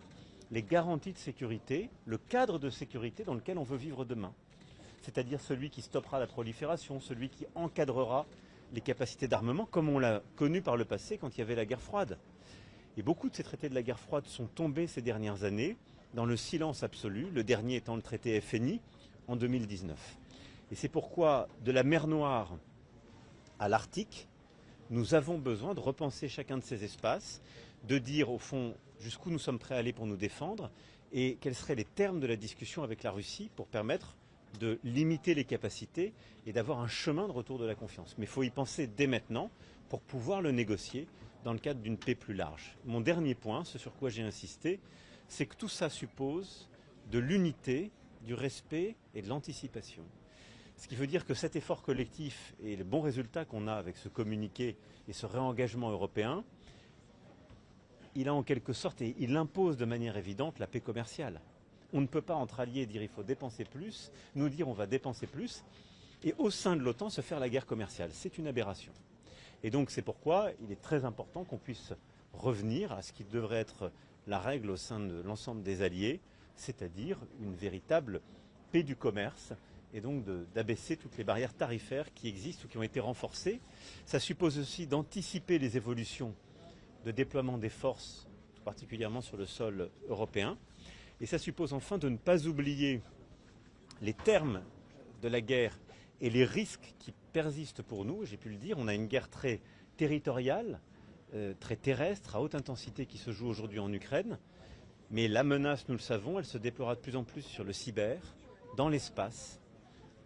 les garanties de sécurité, le cadre de sécurité dans lequel on veut vivre demain. C'est-à-dire celui qui stoppera la prolifération, celui qui encadrera les capacités d'armement, comme on l'a connu par le passé quand il y avait la guerre froide. Et beaucoup de ces traités de la guerre froide sont tombés ces dernières années dans le silence absolu, le dernier étant le traité FNI en 2019. Et c'est pourquoi, de la mer Noire à l'Arctique, nous avons besoin de repenser chacun de ces espaces, de dire au fond jusqu'où nous sommes prêts à aller pour nous défendre et quels seraient les termes de la discussion avec la Russie pour permettre de limiter les capacités et d'avoir un chemin de retour de la confiance. Mais il faut y penser dès maintenant pour pouvoir le négocier dans le cadre d'une paix plus large. Mon dernier point, ce sur quoi j'ai insisté, c'est que tout ça suppose de l'unité, du respect et de l'anticipation. Ce qui veut dire que cet effort collectif et les bons résultats qu'on a avec ce communiqué et ce réengagement européen, il a en quelque sorte, et il impose de manière évidente, la paix commerciale. On ne peut pas entre alliés dire il faut dépenser plus, nous dire on va dépenser plus, et au sein de l'OTAN se faire la guerre commerciale. C'est une aberration. Et donc c'est pourquoi il est très important qu'on puisse revenir à ce qui devrait être la règle au sein de l'ensemble des alliés, c'est-à-dire une véritable paix du commerce, et donc d'abaisser toutes les barrières tarifaires qui existent ou qui ont été renforcées. Ça suppose aussi d'anticiper les évolutions de déploiement des forces, tout particulièrement sur le sol européen. Et ça suppose enfin de ne pas oublier les termes de la guerre et les risques qui persistent pour nous. J'ai pu le dire, on a une guerre très territoriale, très terrestre, à haute intensité qui se joue aujourd'hui en Ukraine. Mais la menace, nous le savons, elle se déploiera de plus en plus sur le cyber, dans l'espace,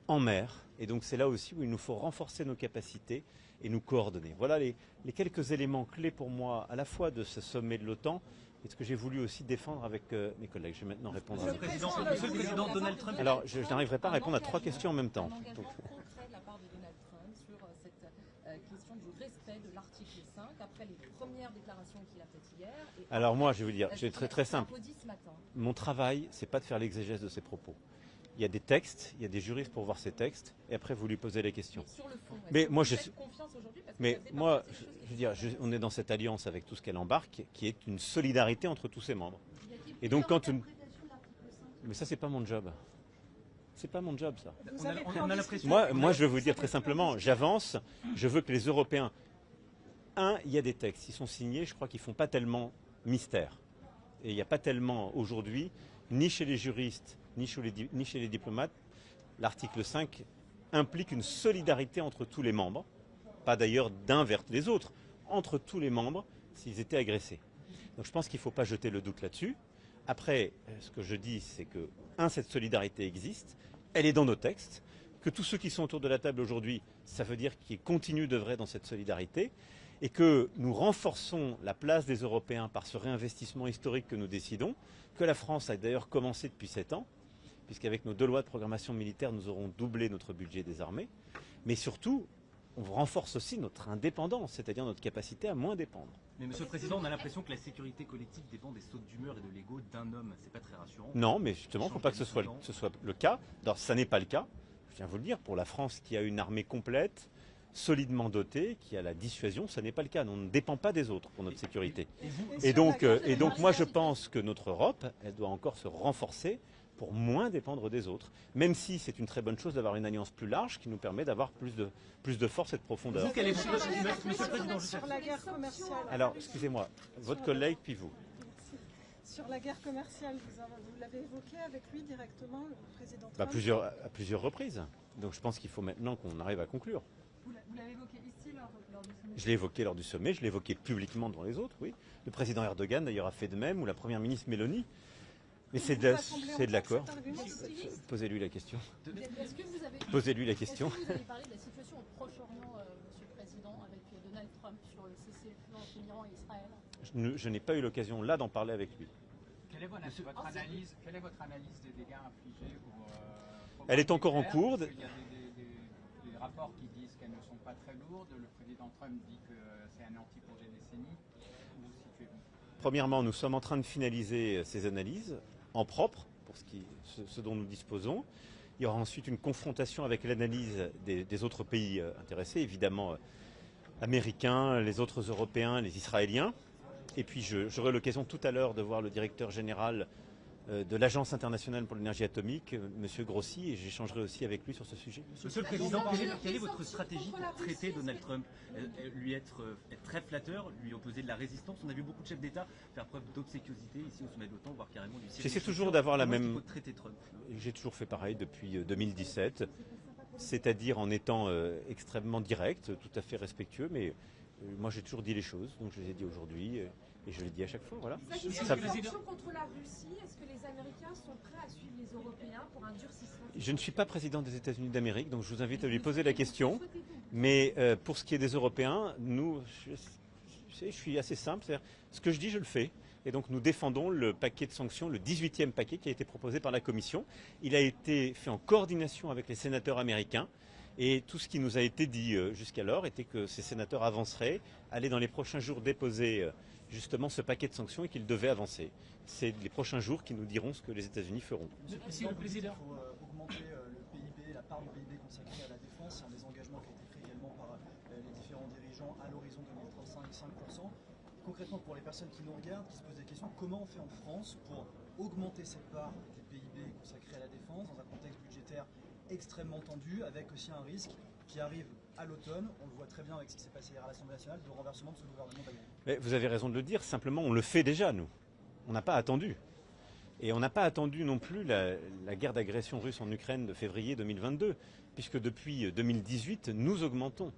en mer. Et donc c'est là aussi où il nous faut renforcer nos capacités et nous coordonner. Voilà les quelques éléments clés pour moi, à la fois de ce sommet de l'OTAN et ce que j'ai voulu aussi défendre avec mes collègues. Je vais maintenant répondre à Monsieur le Président Donald Trump. Alors, je n'arriverai pas à répondre à 3 questions en même temps. Un engagement concret de la part de Donald Trump sur cette question du respect de l'article 5 après les premières déclarations qu'il a faites hier. Alors moi, je vais vous dire, c'est très simple. Mon travail, c'est pas de faire l'exégèse de ses propos. Il y a des textes, il y a des juristes pour voir ces textes, et après vous lui posez les questions. Mais sur le fond, mais moi, vous faites confiance aujourd'hui parce que mais ça fait moi, partie des choses je veux dire, on est dans cette alliance avec tout ce qu'elle embarque, qui est une solidarité entre tous ses membres. Et donc quand mais ça, c'est pas mon job. C'est pas mon job, ça. On a l'impression. Moi, je vais vous dire très simplement, j'avance. Je veux que les Européens, il y a des textes, ils sont signés. Je crois qu'ils font pas tellement mystère. Et il n'y a pas tellement aujourd'hui, ni chez les juristes, ni chez les diplomates, l'article 5 implique une solidarité entre tous les membres, pas d'ailleurs d'un vers les autres, entre tous les membres s'ils étaient agressés. Donc je pense qu'il ne faut pas jeter le doute là-dessus. Après, ce que je dis, c'est que, cette solidarité existe, elle est dans nos textes, que tous ceux qui sont autour de la table aujourd'hui, ça veut dire qu'ils continuent d'œuvrer dans cette solidarité, et que nous renforçons la place des Européens par ce réinvestissement historique que nous décidons, que la France a d'ailleurs commencé depuis 7 ans, puisqu'avec nos 2 lois de programmation militaire, nous aurons doublé notre budget des armées. Mais surtout, on renforce aussi notre indépendance, c'est-à-dire notre capacité à moins dépendre. Mais Monsieur le Président, on a l'impression que la sécurité collective dépend des sautes d'humeur et de l'ego d'un homme. C'est pas très rassurant. Non, mais justement, il ne faut pas que ce soit le cas. Alors, ça n'est pas le cas, je tiens à vous le dire, pour la France qui a une armée complète, solidement dotée, qui a la dissuasion, ça n'est pas le cas. On ne dépend pas des autres pour notre sécurité. Et donc moi, je pense que notre Europe, elle doit encore se renforcer pour moins dépendre des autres, même si c'est une très bonne chose d'avoir une alliance plus large qui nous permet d'avoir plus de force et de profondeur. Monsieur le Président, sur la guerre commerciale. Alors, excusez-moi, votre collègue puis vous. Sur la guerre commerciale, vous l'avez évoqué avec lui directement, le président Trump À plusieurs reprises. Donc je pense qu'il faut maintenant qu'on arrive à conclure. Vous l'avez évoqué ici lors du sommet. Je l'ai évoqué lors du sommet, je l'ai évoqué publiquement devant les autres, oui. Le président Erdogan d'ailleurs a fait de même, ou la première ministre Mélanie. Mais c'est de l'accord. Posez-lui la question. Posez-lui la question. Est-ce que vous avez parlé de la situation au Proche-Orient, Monsieur le Président, avec Donald Trump sur le cessez-le-feu entre l'Iran et Israël? Je n'ai pas eu l'occasion là d'en parler avec lui. Quelle est votre analyse des dégâts infligés Elle est encore en cours. Il y a des rapports qui disent qu'elles ne sont pas très lourdes. Le président Trump dit que c'est un anti-projet décennie. Où vous situez-vous? Premièrement, nous sommes en train de finaliser ces analyses en propre, pour ce dont nous disposons. Il y aura ensuite une confrontation avec l'analyse des autres pays intéressés, évidemment américains, les autres Européens, les Israéliens. Et puis j'aurai l'occasion tout à l'heure de voir le directeur général de l'Agence internationale pour l'énergie atomique, M. Grossi, et j'échangerai aussi avec lui sur ce sujet. Monsieur le Président, quelle est votre stratégie pour traiter Donald Trump? Lui être très flatteur, lui opposer de la résistance? On a vu beaucoup de chefs d'État faire preuve d'obséquiosité ici au sommet de l'OTAN, voire carrément lui tirer. J'essaie toujours d'avoir la même... traiter Trump. J'ai toujours fait pareil depuis 2017, c'est-à-dire en étant extrêmement direct, tout à fait respectueux, mais Moi, j'ai toujours dit les choses, donc je les ai dit aujourd'hui, et je les dis à chaque fois. Voilà. Les sanctions contre la Russie, est-ce que les Américains sont prêts à suivre les Européens pour un durcissement? Je ne suis pas président des États-Unis d'Amérique, donc je vous invite à lui poser la question. Mais pour ce qui est des Européens, je suis assez simple. Ce que je dis, je le fais. Et donc nous défendons le paquet de sanctions, le 18e paquet qui a été proposé par la Commission. Il a été fait en coordination avec les sénateurs américains. Et tout ce qui nous a été dit jusqu'alors était que ces sénateurs avanceraient, allaient dans les prochains jours déposer justement ce paquet de sanctions et qu'ils devaient avancer. C'est les prochains jours qui nous diront ce que les États-Unis feront. Monsieur le Président, il faut augmenter le PIB, la part du PIB consacrée à la défense. C'est un des engagements qui a été pris également par les différents dirigeants à l'horizon 2035, 5%. Concrètement, pour les personnes qui nous regardent, qui se posent des questions, comment on fait en France pour augmenter cette part du PIB consacrée à la défense dans un contexte budgétaire extrêmement tendu, avec aussi un risque qui arrive à l'automne, on le voit très bien avec ce qui s'est passé hier à l'Assemblée nationale, de renversement de ce gouvernement Biden. Mais vous avez raison de le dire, simplement on le fait déjà nous. On n'a pas attendu. Et on n'a pas attendu non plus la guerre d'agression russe en Ukraine de février 2022, puisque depuis 2018, nous augmentons.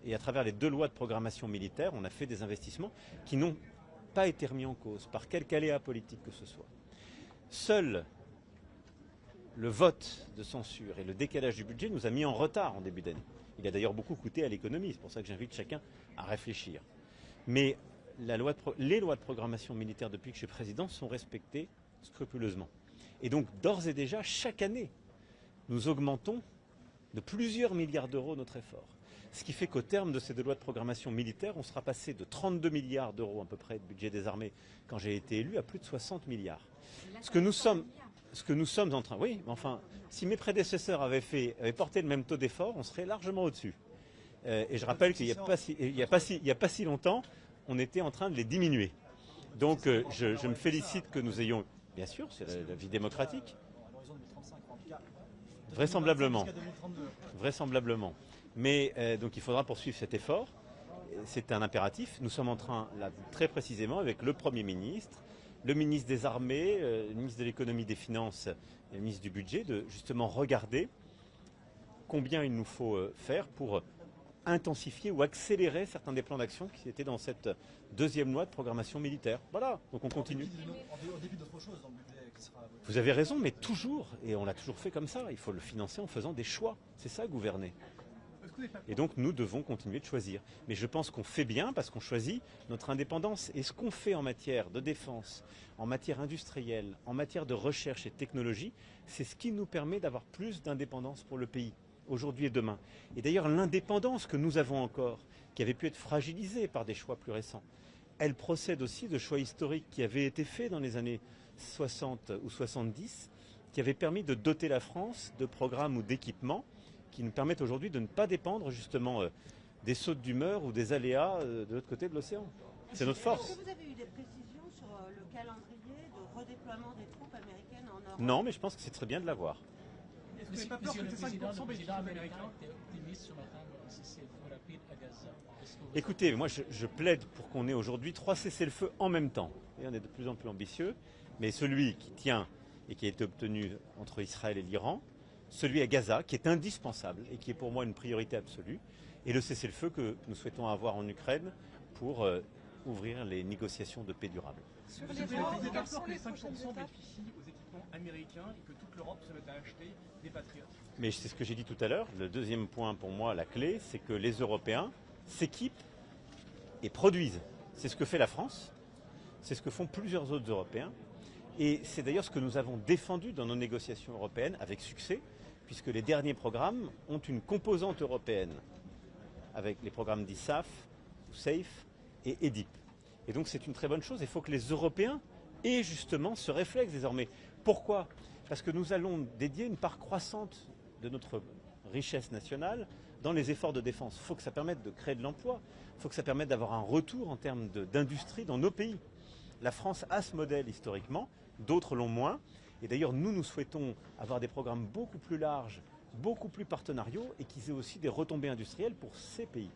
Et à travers les 2 lois de programmation militaire, on a fait des investissements qui n'ont pas été remis en cause par quelque aléa politique que ce soit. Seul le vote de censure et le décalage du budget nous a mis en retard en début d'année. Il a d'ailleurs beaucoup coûté à l'économie, c'est pour ça que j'invite chacun à réfléchir. Mais les lois de programmation militaire depuis que je suis président sont respectées scrupuleusement. Et donc d'ores et déjà, chaque année, nous augmentons de plusieurs milliards d'euros notre effort. Ce qui fait qu'au terme de ces 2 lois de programmation militaire, on sera passé de 32 milliards d'euros à peu près de budget des armées quand j'ai été élu à plus de 60 milliards. Ce que nous sommes en train... Oui, mais enfin, si mes prédécesseurs avaient porté le même taux d'effort, on serait largement au-dessus. Et je rappelle qu'il n'y a pas si longtemps, on était en train de les diminuer. Donc je me félicite que nous ayons... Bien sûr, c'est la vie démocratique. Vraisemblablement. Vraisemblablement. Mais donc il faudra poursuivre cet effort. C'est un impératif. Nous sommes en train, là, très précisément, avec le Premier ministre, le ministre des Armées, le ministre de l'Économie, des Finances et le ministre du Budget, de justement regarder combien il nous faut faire pour intensifier ou accélérer certains des plans d'action qui étaient dans cette 2e loi de programmation militaire. Voilà, donc on continue. En dépit d'autres choses dans le budget qui sera... Vous avez raison, mais toujours, et on l'a toujours fait comme ça, il faut le financer en faisant des choix. C'est ça, gouverner. Et donc nous devons continuer de choisir. Mais je pense qu'on fait bien parce qu'on choisit notre indépendance. Et ce qu'on fait en matière de défense, en matière industrielle, en matière de recherche et de technologie, c'est ce qui nous permet d'avoir plus d'indépendance pour le pays, aujourd'hui et demain. Et d'ailleurs l'indépendance que nous avons encore, qui avait pu être fragilisée par des choix plus récents, elle procède aussi de choix historiques qui avaient été faits dans les années 60 ou 70, qui avaient permis de doter la France de programmes ou d'équipements qui nous permettent aujourd'hui de ne pas dépendre justement des sautes d'humeur ou des aléas de l'autre côté de l'océan. C'est notre force. Est-ce que vous avez eu des précisions sur le calendrier de redéploiement des troupes américaines en Europe? Non, mais je pense que c'est très bien de l'avoir. Est-ce que c'est pas peur que le président américain est optimiste sur la fin d'un cessez-le-feu rapide à Gaza? Écoutez, moi je plaide pour qu'on ait aujourd'hui 3 cessez-le-feu en même temps. Et on est de plus en plus ambitieux, mais celui qui tient et qui a été obtenu entre Israël et l'Iran, celui à Gaza, qui est indispensable et qui est pour moi une priorité absolue, et le cessez-le-feu que nous souhaitons avoir en Ukraine pour ouvrir les négociations de paix durable. Vous êtes d'accord que les 5% bénéficient aux équipements américains et que toute l'Europe se met à acheter des patriotes? Mais c'est ce que j'ai dit tout à l'heure. Le deuxième point pour moi, la clé, c'est que les Européens s'équipent et produisent. C'est ce que fait la France, c'est ce que font plusieurs autres Européens. Et c'est d'ailleurs ce que nous avons défendu dans nos négociations européennes avec succès, puisque les derniers programmes ont une composante européenne, avec les programmes d'ISAF, SAFE et EDIP. Et donc c'est une très bonne chose. Il faut que les Européens aient justement ce réflexe désormais. Pourquoi? Parce que nous allons dédier une part croissante de notre richesse nationale dans les efforts de défense. Il faut que ça permette de créer de l'emploi. Il faut que ça permette d'avoir un retour en termes d'industrie dans nos pays. La France a ce modèle historiquement, d'autres l'ont moins. Et d'ailleurs, nous souhaitons avoir des programmes beaucoup plus larges, beaucoup plus partenariaux et qui aient aussi des retombées industrielles pour ces pays.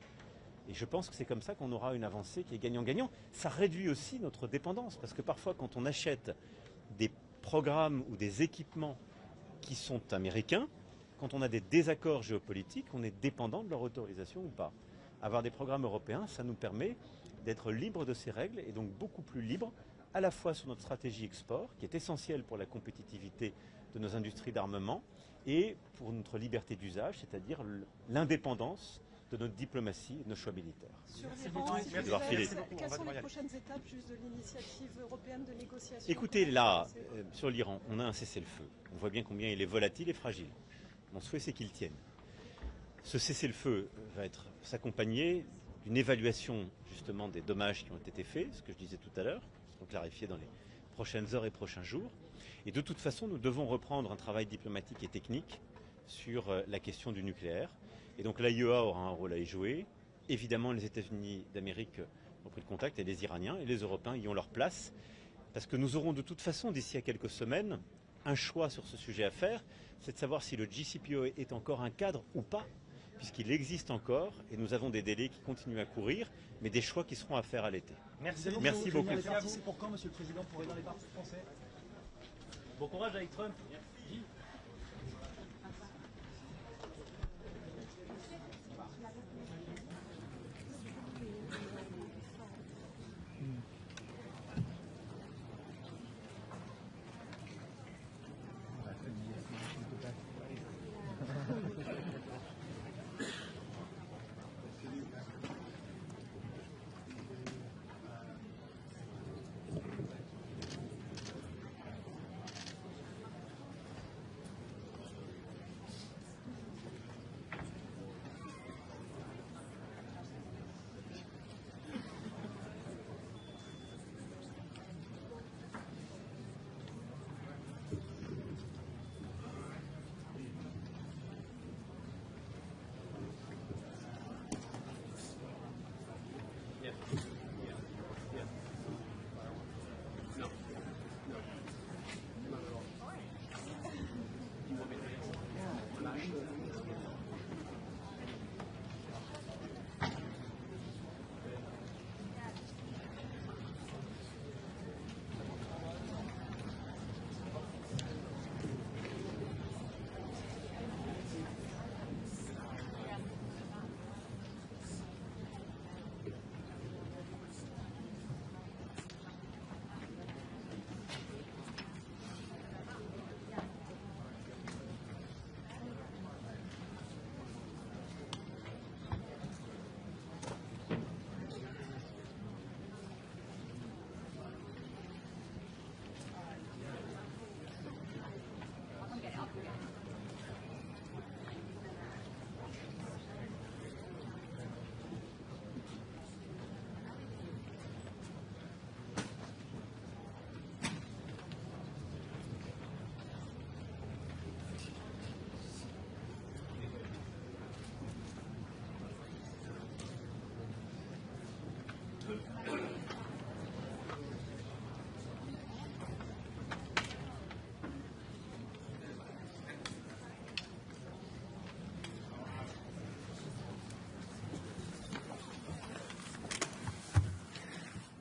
Et je pense que c'est comme ça qu'on aura une avancée qui est gagnant-gagnant. Ça réduit aussi notre dépendance, parce que parfois, quand on achète des programmes ou des équipements qui sont américains, quand on a des désaccords géopolitiques, on est dépendant de leur autorisation ou pas. Avoir des programmes européens, ça nous permet d'être libres de ces règles et donc beaucoup plus libres à la fois sur notre stratégie export, qui est essentielle pour la compétitivité de nos industries d'armement, et pour notre liberté d'usage, c'est-à-dire l'indépendance de notre diplomatie et de nos choix militaires. Sur l'Iran, quelles sont les prochaines étapes juste de l'initiative européenne de négociation? Écoutez, là, sur l'Iran, on a un cessez-le-feu. On voit bien combien il est volatile et fragile. Mon souhait, c'est qu'il tienne. Ce cessez-le-feu va s'accompagner d'une évaluation justement des dommages qui ont été faits, ce que je disais tout à l'heure, qui seront clarifiés dans les prochaines heures et prochains jours. Et de toute façon, nous devons reprendre un travail diplomatique et technique sur la question du nucléaire. Et donc l'AIEA aura un rôle à y jouer. Évidemment, les États-Unis d'Amérique ont pris le contact, et les Iraniens et les Européens y ont leur place. Parce que nous aurons de toute façon, d'ici à quelques semaines, un choix sur ce sujet à faire, c'est de savoir si le JCPOA est encore un cadre ou pas, puisqu'il existe encore, et nous avons des délais qui continuent à courir, mais des choix qui seront à faire à l'été. Merci beaucoup. C'est pour quand, Monsieur le Président, pour réunir les partis français? Bon courage avec Trump.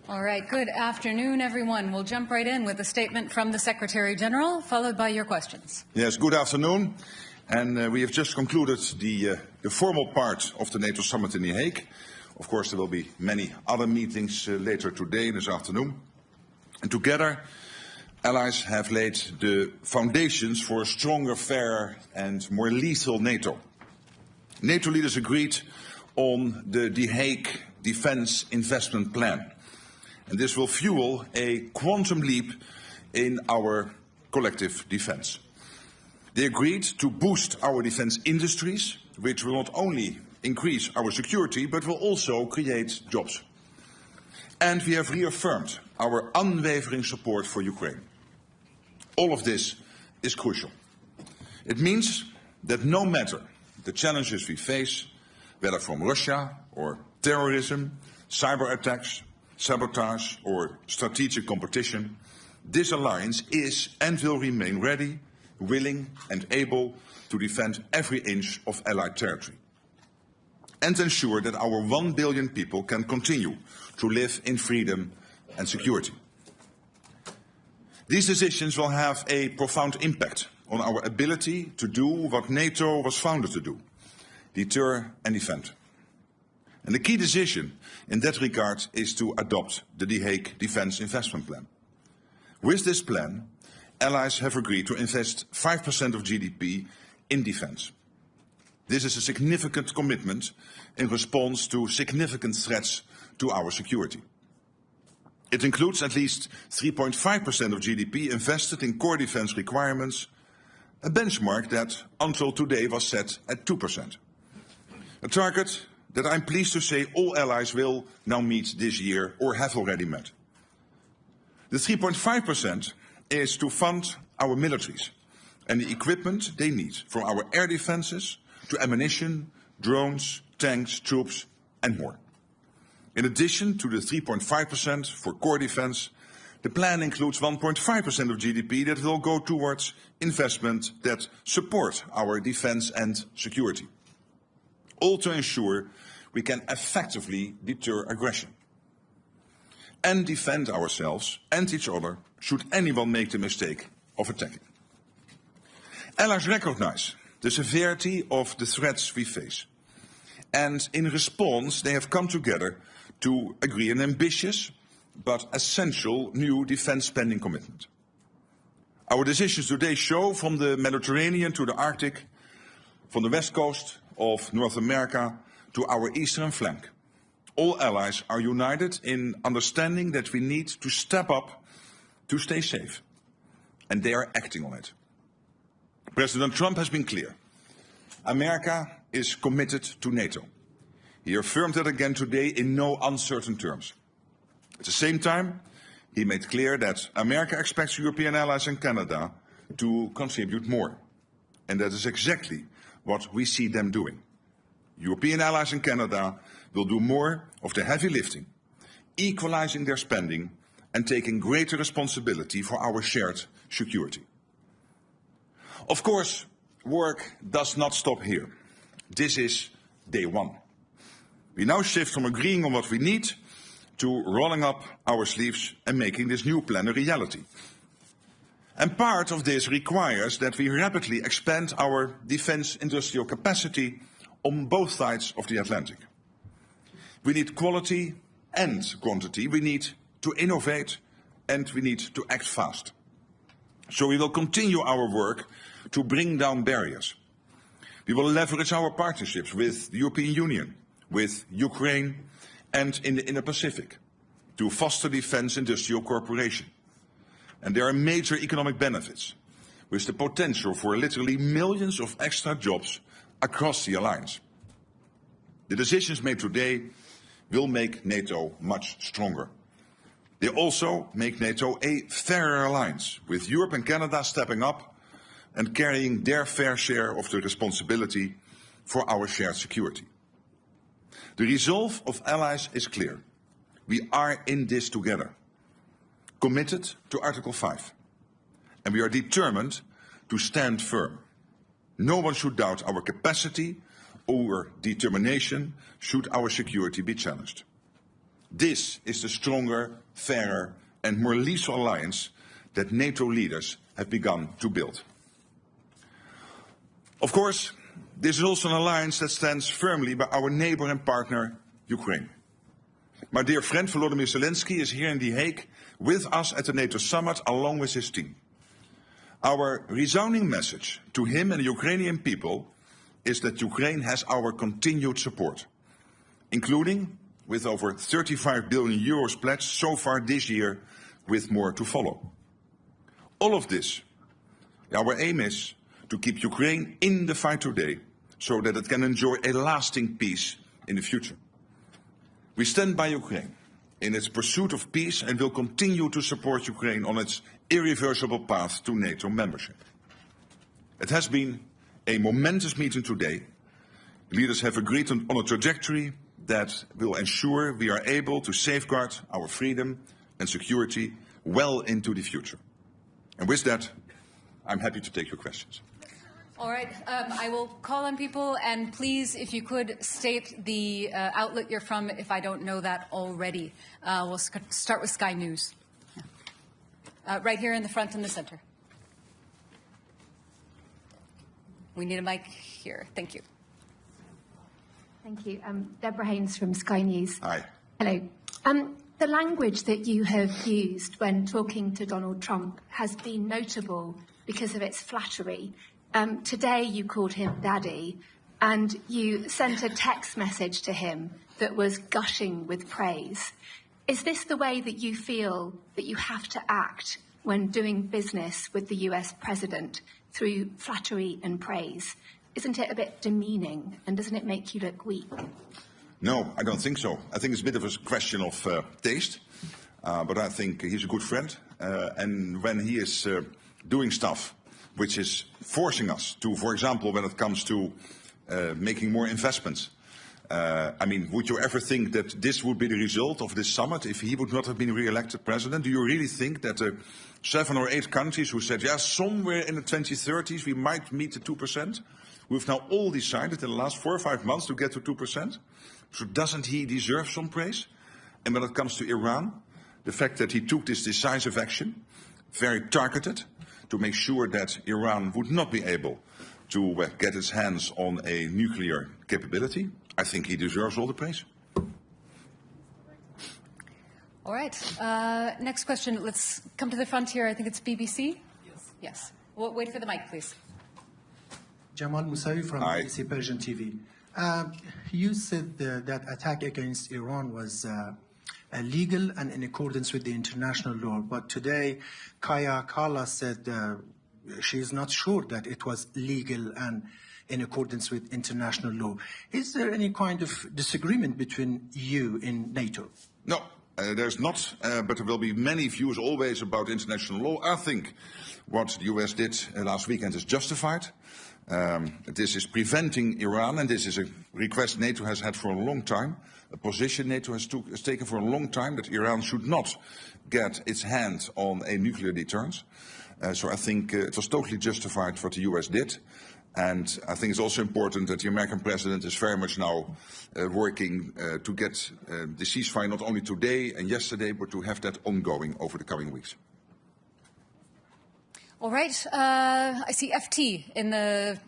All right, good afternoon, everyone. We'll jump right in with a statement from the Secretary General, followed by your questions. Yes, good afternoon. And we have just concluded the formal part of the NATO summit in The Hague. Of course, there will be many other meetings later today, this afternoon. And together, allies have laid the foundations for a stronger, fairer and more lethal NATO. NATO leaders agreed on the Hague Defence Investment Plan. And this will fuel a quantum leap in our collective defence. They agreed to boost our defence industries, which will not only increase our security, but will also create jobs. And we have reaffirmed our unwavering support for Ukraine. All of this is crucial. It means that no matter the challenges we face, whether from Russia or terrorism, cyber attacks, sabotage or strategic competition, this alliance is and will remain ready, willing and able to defend every inch of Allied territory and ensure that our 1 billion people can continue to live in freedom and security. These decisions will have a profound impact on our ability to do what NATO was founded to do, deter and defend. And the key decision in that regard is to adopt the Hague Defence Investment Plan. With this plan, allies have agreed to invest 5% of GDP in defence. This is a significant commitment in response to significant threats to our security. It includes at least 3.5% of GDP invested in core defence requirements, a benchmark that until today was set at 2%. A target that I'm pleased to say all allies will now meet this year or have already met. The 3.5% is to fund our militaries and the equipment they need, from our air defences to ammunition, drones, tanks, troops and more. In addition to the 3.5% for core defence, the plan includes 1.5% of GDP that will go towards investment that support our defence and security. All to ensure we can effectively deter aggression and defend ourselves and each other should anyone make the mistake of attacking. Allies recognise the severity of the threats we face, and in response they have come together to agree an ambitious but essential new defence spending commitment. Our decisions today show, from the Mediterranean to the Arctic, from the west coast of North America to our eastern flank, all allies are united in understanding that we need to step up to stay safe, and they are acting on it. President Trump has been clear. America is committed to NATO. He affirmed that again today in no uncertain terms. At the same time, he made clear that America expects European allies and Canada to contribute more. And that is exactly what we see them doing. European allies and Canada will do more of the heavy lifting, equalizing their spending and taking greater responsibility for our shared security. Of course, work does not stop here. This is day one. We now shift from agreeing on what we need to rolling up our sleeves and making this new plan a reality. And part of this requires that we rapidly expand our defence industrial capacity on both sides of the Atlantic. We need quality and quantity. We need to innovate and we need to act fast. So we will continue our work to bring down barriers. We will leverage our partnerships with the European Union, with Ukraine and in the Indo-Pacific to foster defence industrial cooperation. And there are major economic benefits, with the potential for literally millions of extra jobs across the alliance. The decisions made today will make NATO much stronger. They also make NATO a fairer alliance, with Europe and Canada stepping up and carrying their fair share of the responsibility for our shared security. The resolve of allies is clear. We are in this together, committed to Article 5, and we are determined to stand firm. No one should doubt our capacity or determination should our security be challenged. This is the stronger, fairer and more lethal alliance that NATO leaders have begun to build. Of course, this is also an alliance that stands firmly by our neighbour and partner, Ukraine. My dear friend Volodymyr Zelensky is here in The Hague with us at the NATO summit along with his team. Our resounding message to him and the Ukrainian people is that Ukraine has our continued support, including with over 35 billion euros pledged so far this year, with more to follow. All of this, our aim is to keep Ukraine in the fight today so that it can enjoy a lasting peace in the future. We stand by Ukraine in its pursuit of peace and will continue to support Ukraine on its irreversible path to NATO membership. It has been a momentous meeting today. Leaders have agreed on a trajectory that will ensure we are able to safeguard our freedom and security well into the future. And with that, I'm happy to take your questions. All right, I will call on people, and please, if you could state the outlet you're from, if I don't know that already. We'll start with Sky News. Right here in the front and the center. We need a mic here. Thank you. Thank you. Deborah Haynes from Sky News. Hi. Hello. The language that you have used when talking to Donald Trump has been notable because of its flattery. Today you called him Daddy, and you sent a text message to him that was gushing with praise. Is this the way that you feel that you have to act when doing business with the US president, through flattery and praise? Isn't it a bit demeaning, and doesn't it make you look weak? No, I don't think so. I think it's a bit of a question of taste, but I think he's a good friend, and when he is doing stuff which is forcing us to, for example, when it comes to making more investments, I mean, would you ever think that this would be the result of this summit if he would not have been re-elected president? Do you really think that 7 or 8 countries who said, yeah, somewhere in the 2030s we might meet the 2%, we've now all decided in the last 4 or 5 months to get to 2%? So doesn't he deserve some praise? And when it comes to Iran, the fact that he took this decisive action, very targeted, to make sure that Iran would not be able to get its hands on a nuclear capability, I think he deserves all the praise. All right. Next question. Let's come to the front here. I think it's BBC. Yes. Yes. Well, wait for the mic, please. Jamal Moussaoui from BBC Persian TV. You said that attack against Iran was illegal and in accordance with the international law. But today, Kaya Kala said she is not sure that it was legal and in accordance with international law. Is there any kind of disagreement between you in NATO? No, there's not, but there will be many views always about international law. I think what the US did last weekend is justified. This is preventing Iran, and this is a request NATO has had for a long time, a position NATO has taken for a long time, that Iran should not get its hand on a nuclear deterrence. So I think it was totally justified what the US did. And I think it's also important that the American president is very much now working to get the ceasefire not only today and yesterday, but to have that ongoing over the coming weeks. All right. I see FT in the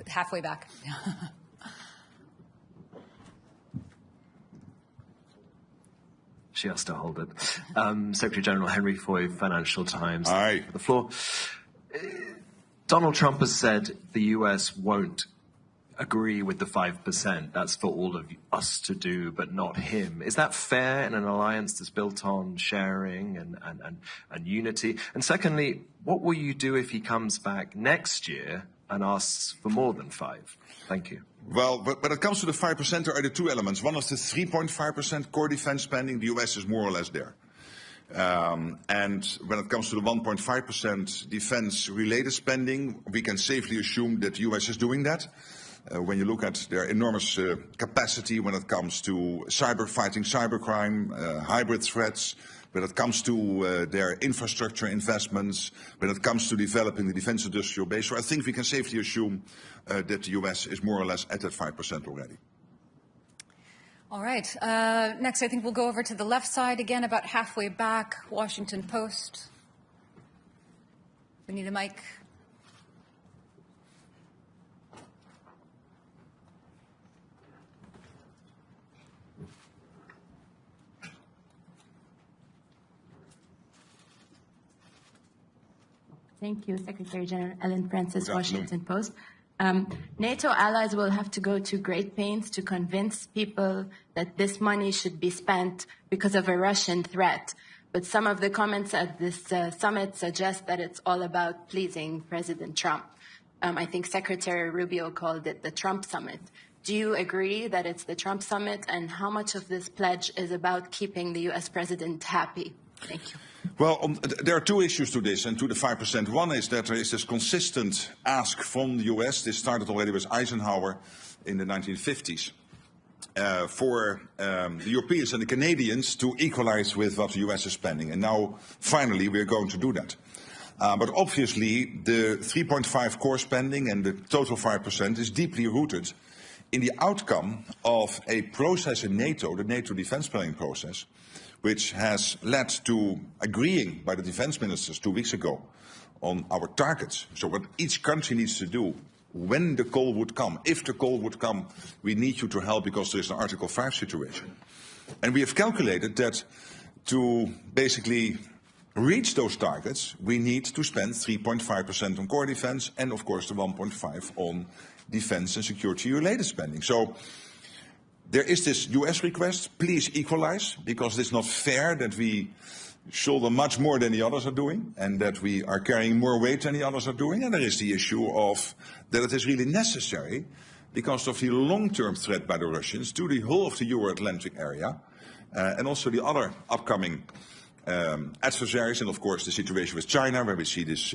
halfway back. She has to hold it. Secretary General Henry Foy, Financial Times. Aye. The floor. Donald Trump has said the US won't agree with the 5%. That's for all of us to do, but not him. Is that fair in an alliance that's built on sharing and unity? And secondly, what will you do if he comes back next year and asks for more than 5? Thank you. Well, when it comes to the 5%, there are the 2 elements. One is the 3.5% core defense spending. The US is more or less there. And when it comes to the 1.5% defense-related spending, we can safely assume that the US is doing that. When you look at their enormous capacity when it comes to fighting cybercrime, hybrid threats, when it comes to their infrastructure investments, when it comes to developing the defense industrial base. So I think we can safely assume that the US is more or less at that 5% already. All right. Next, I think we'll go over to the left side again, about halfway back, Washington Post. We need a mic. Thank you, Secretary General Ellen Francis, Washington Post. NATO allies will have to go to great pains to convince people that this money should be spent because of a Russian threat. But some of the comments at this summit suggest that it's all about pleasing President Trump. I think Secretary Rubio called it the Trump summit. Do you agree that it's the Trump summit? And how much of this pledge is about keeping the U.S. president happy? Thank you. Well, there are 2 issues to this and to the 5%. One is that there is this consistent ask from the US. This started already with Eisenhower in the 1950s for the Europeans and the Canadians to equalize with what the US is spending. And now, finally, we are going to do that. But obviously, the 3.5 core spending and the total 5% is deeply rooted in the outcome of a process in NATO, the NATO defense planning process, which has led to agreeing by the defense ministers 2 weeks ago on our targets. So what each country needs to do when the call would come. If the call would come, we need you to help because there is an Article 5 situation. And we have calculated that to basically reach those targets, we need to spend 3.5% on core defense and, of course, the 1.5% on defense and security-related spending. So there is this US request, please equalize, because it's not fair that we shoulder much more than the others are doing and that we are carrying more weight than the others are doing. And there is the issue of that it is really necessary because of the long-term threat by the Russians to the whole of the Euro-Atlantic area and also the other upcoming adversaries, and of course the situation with China, where we see this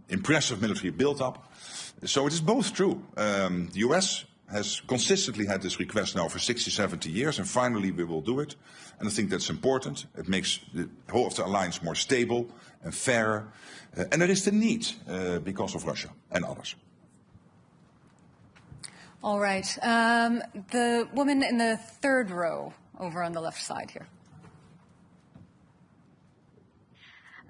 impressive military build-up. So it is both true. The US has consistently had this request now for 60, 70 years, and finally we will do it. And I think that's important. It makes the whole of the alliance more stable and fairer. And there is the need because of Russia and others. All right. The woman in the third row over on the left side here.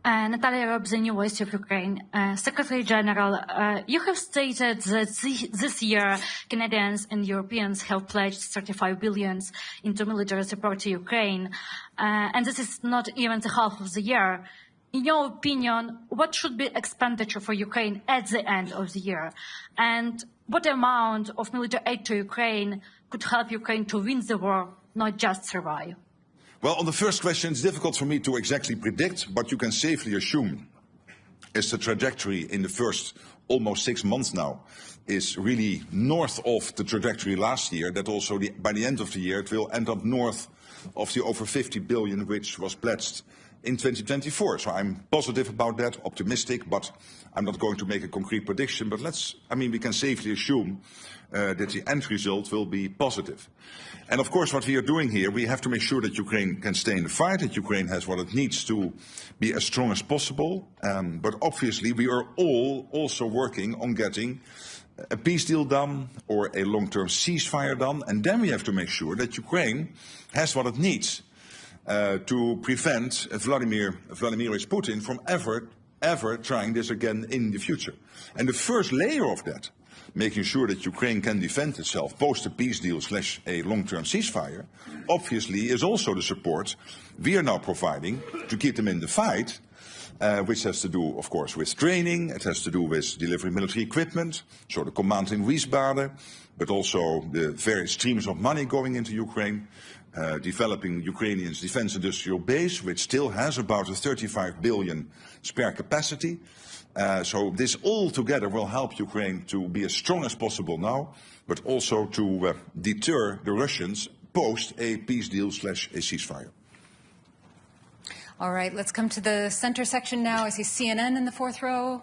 Natalia Robb, the new voice of Ukraine. Secretary General, you have stated that this year Canadians and Europeans have pledged 35 billion into military support to Ukraine, and this is not even the half of the year. In your opinion, what should be expenditure for Ukraine at the end of the year? And what amount of military aid to Ukraine could help Ukraine to win the war, not just survive? Well, on the first question, it's difficult for me to exactly predict, but you can safely assume is the trajectory in the first almost 6 months now is really north of the trajectory last year, that also by the end of the year it will end up north of the over 50 billion which was pledged in 2024. So I'm positive about that, optimistic, but I'm not going to make a concrete prediction. But we can safely assume that the end result will be positive. And of course, what we are doing here, we have to make sure that Ukraine can stay in the fight, that Ukraine has what it needs to be as strong as possible. But obviously, we are all also working on getting a peace deal done or a long-term ceasefire done. And then we have to make sure that Ukraine has what it needs to prevent Vladimir Putin from ever trying this again in the future. And the first layer of that, making sure that Ukraine can defend itself post a peace deal / a long-term ceasefire, obviously is also the support we are now providing to keep them in the fight, which has to do, of course, with training, it has to do with delivering military equipment, so the command in Wiesbaden, but also the various streams of money going into Ukraine, developing Ukrainians' defense industrial base, which still has about a 35 billion spare capacity. So this all together will help Ukraine to be as strong as possible now, but also to deter the Russians post a peace deal / a ceasefire. All right, let's come to the center section now. I see CNN in the fourth row.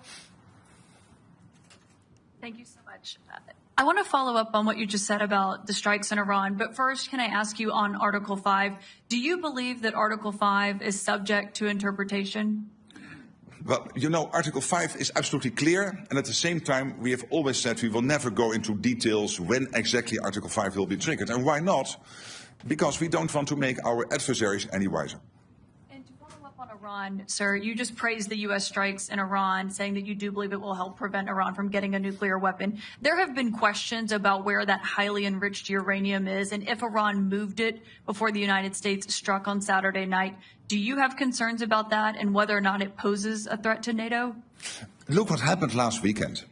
Thank you so much. I want to follow up on what you just said about the strikes in Iran, but first, can I ask you on Article 5, do you believe that Article 5 is subject to interpretation? Well, you know, Article 5 is absolutely clear, and at the same time, we have always said we will never go into details when exactly Article 5 will be triggered. And why not? Because we don't want to make our adversaries any wiser. And to follow up on Iran, sir, you just praised the U.S. strikes in Iran, saying that you do believe it will help prevent Iran from getting a nuclear weapon. There have been questions about where that highly enriched uranium is, and if Iran moved it before the United States struck on Saturday night. Do you have concerns about that and whether or not it poses a threat to NATO? Look what happened last weekend.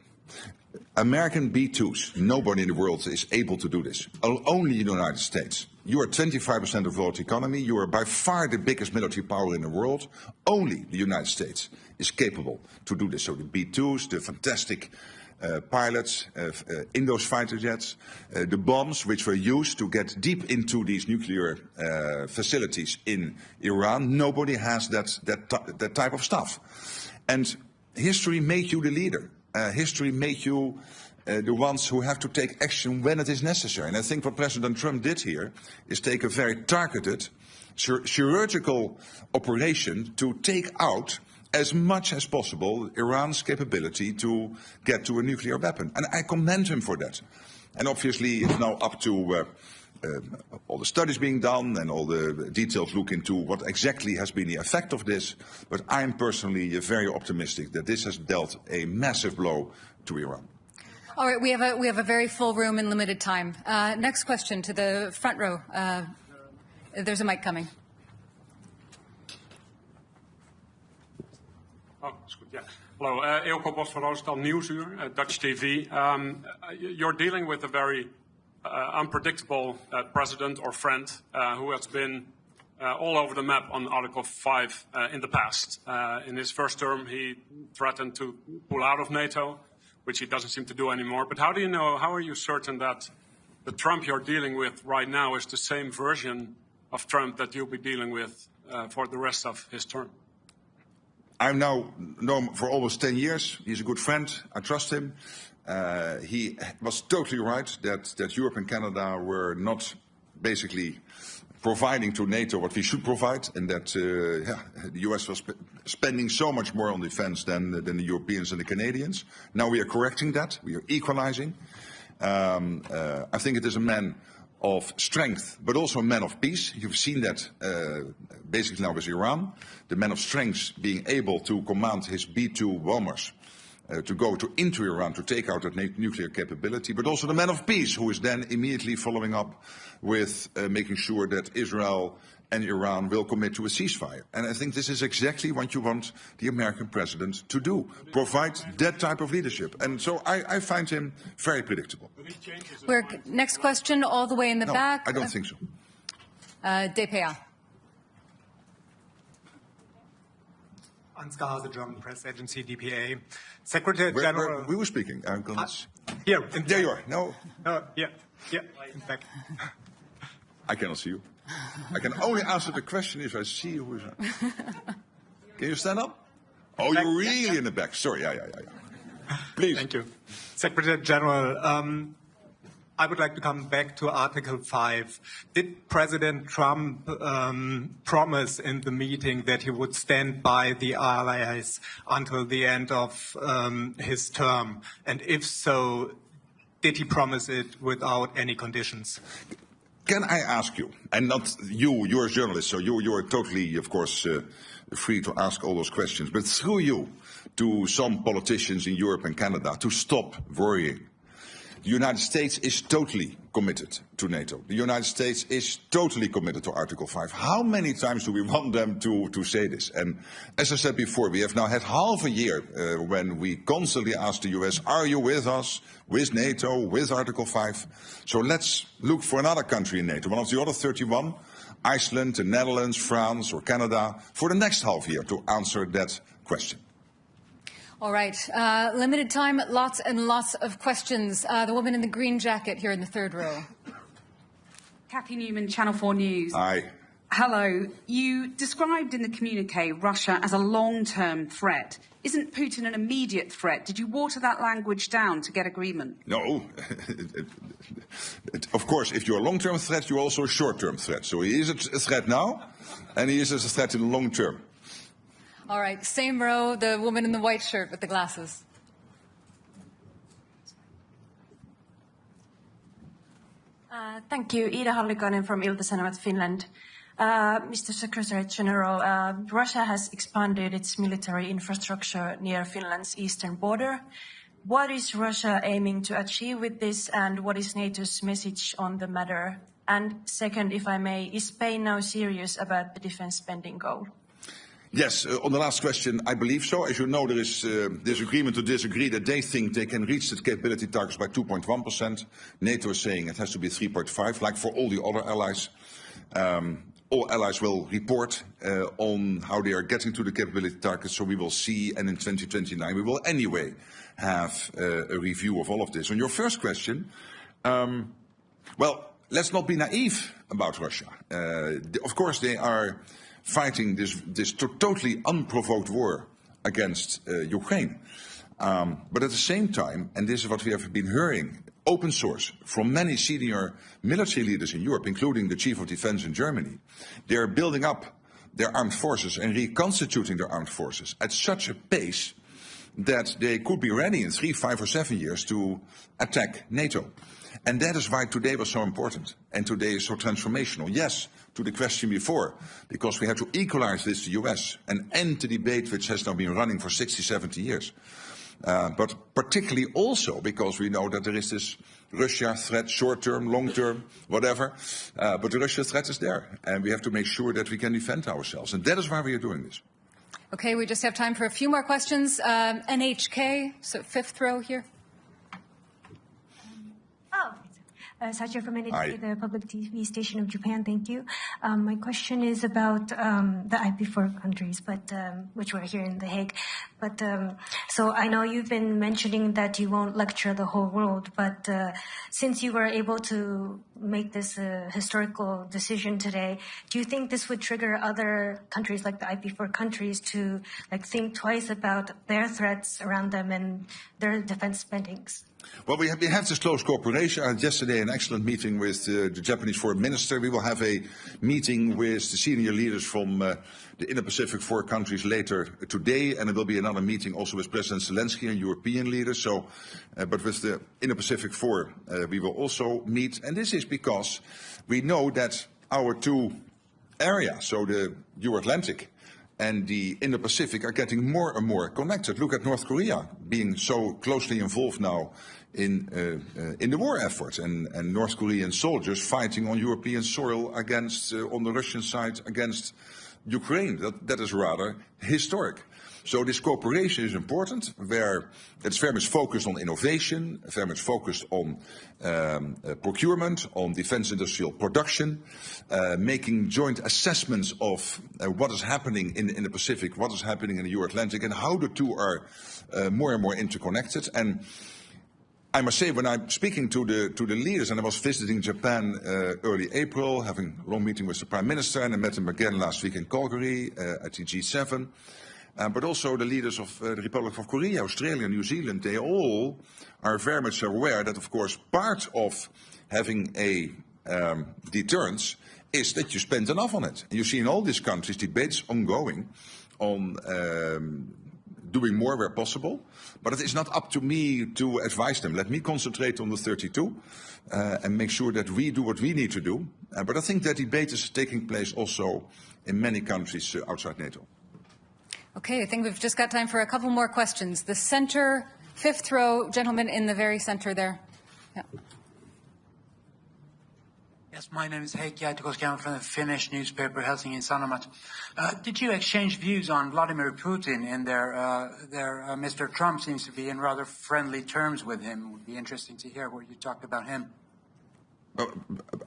American B-2s, nobody in the world is able to do this. Only the United States. You are 25% of the world economy. You are by far the biggest military power in the world. Only the United States is capable to do this. So the B-2s, the fantastic pilots in those fighter jets, the bombs which were used to get deep into these nuclear facilities in Iran. Nobody has that type of stuff. And history made you the leader. History made you the ones who have to take action when it is necessary. And I think what President Trump did here is take a very targeted, chirurgical operation to take out as much as possible Iran's capability to get to a nuclear weapon. And I commend him for that. And obviously it's now up to all the studies being done and all the details look into what exactly has been the effect of this. But I'm personally very optimistic that this has dealt a massive blow to Iran. All right, we have a very full room and limited time. Next question to the front row. There's a mic coming. Oh, that's good. Yeah. Hello, Eelco Bos van Roostal, Nieuwsuur, Dutch TV. You're dealing with a very unpredictable president or friend who has been all over the map on Article 5 in the past. In his first term, he threatened to pull out of NATO, which he doesn't seem to do anymore. But how are you certain that the Trump you're dealing with right now is the same version of Trump that you'll be dealing with for the rest of his term? I've now known him for almost 10 years. He's a good friend. I trust him. He was totally right that Europe and Canada were not basically providing to NATO what we should provide, and that the US was spending so much more on defense than the Europeans and the Canadians. Now we are correcting that. We are equalizing. I think it is a man of strength, but also a man of peace. You've seen that basically now with Iran. The man of strength being able to command his B-2 bombers to go into Iran to take out that nuclear capability, but also the man of peace who is then immediately following up with making sure that Israel and Iran will commit to a ceasefire. And I think this is exactly what you want the American president to do, provide that type of leadership. And so I find him very predictable. Next question, all the way in the back. I don't think so. DPA. Ansgar Hase, German press agency, DPA. Secretary General... We were speaking. Here. There you are. No. Yeah, in fact. I cannot see you. I can only answer the question if I see who is. Can you stand up? Oh, you're really in the back. Sorry. Yeah. Please. Thank you. Secretary General, I would like to come back to Article 5. Did President Trump promise in the meeting that he would stand by the allies until the end of his term? And if so, did he promise it without any conditions? Can I ask you, and not you, you're a journalist, so you're totally, of course, free to ask all those questions, but through you to some politicians in Europe and Canada to stop worrying. The United States is totally committed to NATO. The United States is totally committed to Article 5. How many times do we want them to say this? And as I said before, we have now had half a year when we constantly ask the US, are you with us, with NATO, with Article 5? So let's look for another country in NATO, one of the other 31, Iceland, the Netherlands, France or Canada, for the next half year to answer that question. All right. Limited time, lots and lots of questions. The woman in the green jacket here in the third row. Kathy Newman, Channel 4 News. Hi. Hello. You described in the communique Russia as a long-term threat. Isn't Putin an immediate threat? Did you water that language down to get agreement? No. Of course, if you're a long-term threat, you're also a short-term threat. So he is a threat now, and he is a threat in the long term. All right, same row, the woman in the white shirt with the glasses. Thank you. Ida Hallikainen from Ilta-Sanomat, Finland. Mr. Secretary General, Russia has expanded its military infrastructure near Finland's eastern border. What is Russia aiming to achieve with this, and what is NATO's message on the matter? And second, if I may, is Spain now serious about the defense spending goal? Yes, on the last question, I believe so. As you know, there is disagreement to disagree that they think they can reach the capability targets by 2.1%. NATO is saying it has to be 3.5%, like for all the other allies. All allies will report on how they are getting to the capability targets, so we will see, and in 2029 we will anyway have a review of all of this. On your first question, well, let's not be naive about Russia. Of course, they are fighting this totally unprovoked war against Ukraine. But at the same time, and this is what we have been hearing, open source from many senior military leaders in Europe, including the Chief of Defense in Germany, they are building up their armed forces and reconstituting their armed forces at such a pace that they could be ready in 3, 5 or 7 years to attack NATO. And that is why today was so important, and today is so transformational. Yes, to the question before, because we have to equalize this to the US and end the debate which has now been running for 60, 70 years. but particularly also because we know that there is this Russia threat, short-term, long-term, whatever, but the Russia threat is there, and we have to make sure that we can defend ourselves, and that is why we are doing this. Okay, we just have time for a few more questions. NHK, so fifth row here. Sacha from NHK, the public TV station of Japan. Thank you. My question is about the IP4 countries, but which were here in The Hague. But so I know you've been mentioning that you won't lecture the whole world, but since you were able to make this historical decision today, do you think this would trigger other countries like the IP4 countries to think twice about their threats around them and their defense spendings? Well, we have this close cooperation. I had yesterday an excellent meeting with the Japanese Foreign Minister. We will have a meeting with the senior leaders from the Indo-Pacific 4 countries later today, and there will be another meeting also with President Zelensky and European leaders. So, but with the Indo-Pacific 4, we will also meet. And this is because we know that our two areas, so the Euro-Atlantic and the Indo-Pacific, are getting more and more connected. Look at North Korea being so closely involved now in the war effort, and North Korean soldiers fighting on European soil against, on the Russian side, against Ukraine. That is rather historic. So this cooperation is important, where it's very much focused on innovation, very much focused on procurement, on defense industrial production, making joint assessments of what is happening in the Pacific, what is happening in the Euro-Atlantic, and how the two are more and more interconnected. And I must say, when I'm speaking to the leaders, and I was visiting Japan early April, having a long meeting with the Prime Minister, and I met him again last week in Calgary at the G7, but also the leaders of the Republic of Korea, Australia, New Zealand, they all are very much aware that, of course, part of having a deterrence is that you spend enough on it. And you see in all these countries debates ongoing on doing more where possible, but it is not up to me to advise them. Let me concentrate on the 32 and make sure that we do what we need to do. But I think that debate is taking place also in many countries outside NATO. Okay, I think we've just got time for a couple more questions. The center, fifth row, gentleman in the very center there. Yeah. Yes, my name is Heikki Aitikoski. I'm from the Finnish newspaper Helsingin Sanomat. Did you exchange views on Vladimir Putin and Mr. Trump seems to be in rather friendly terms with him? It would be interesting to hear what you talked about him.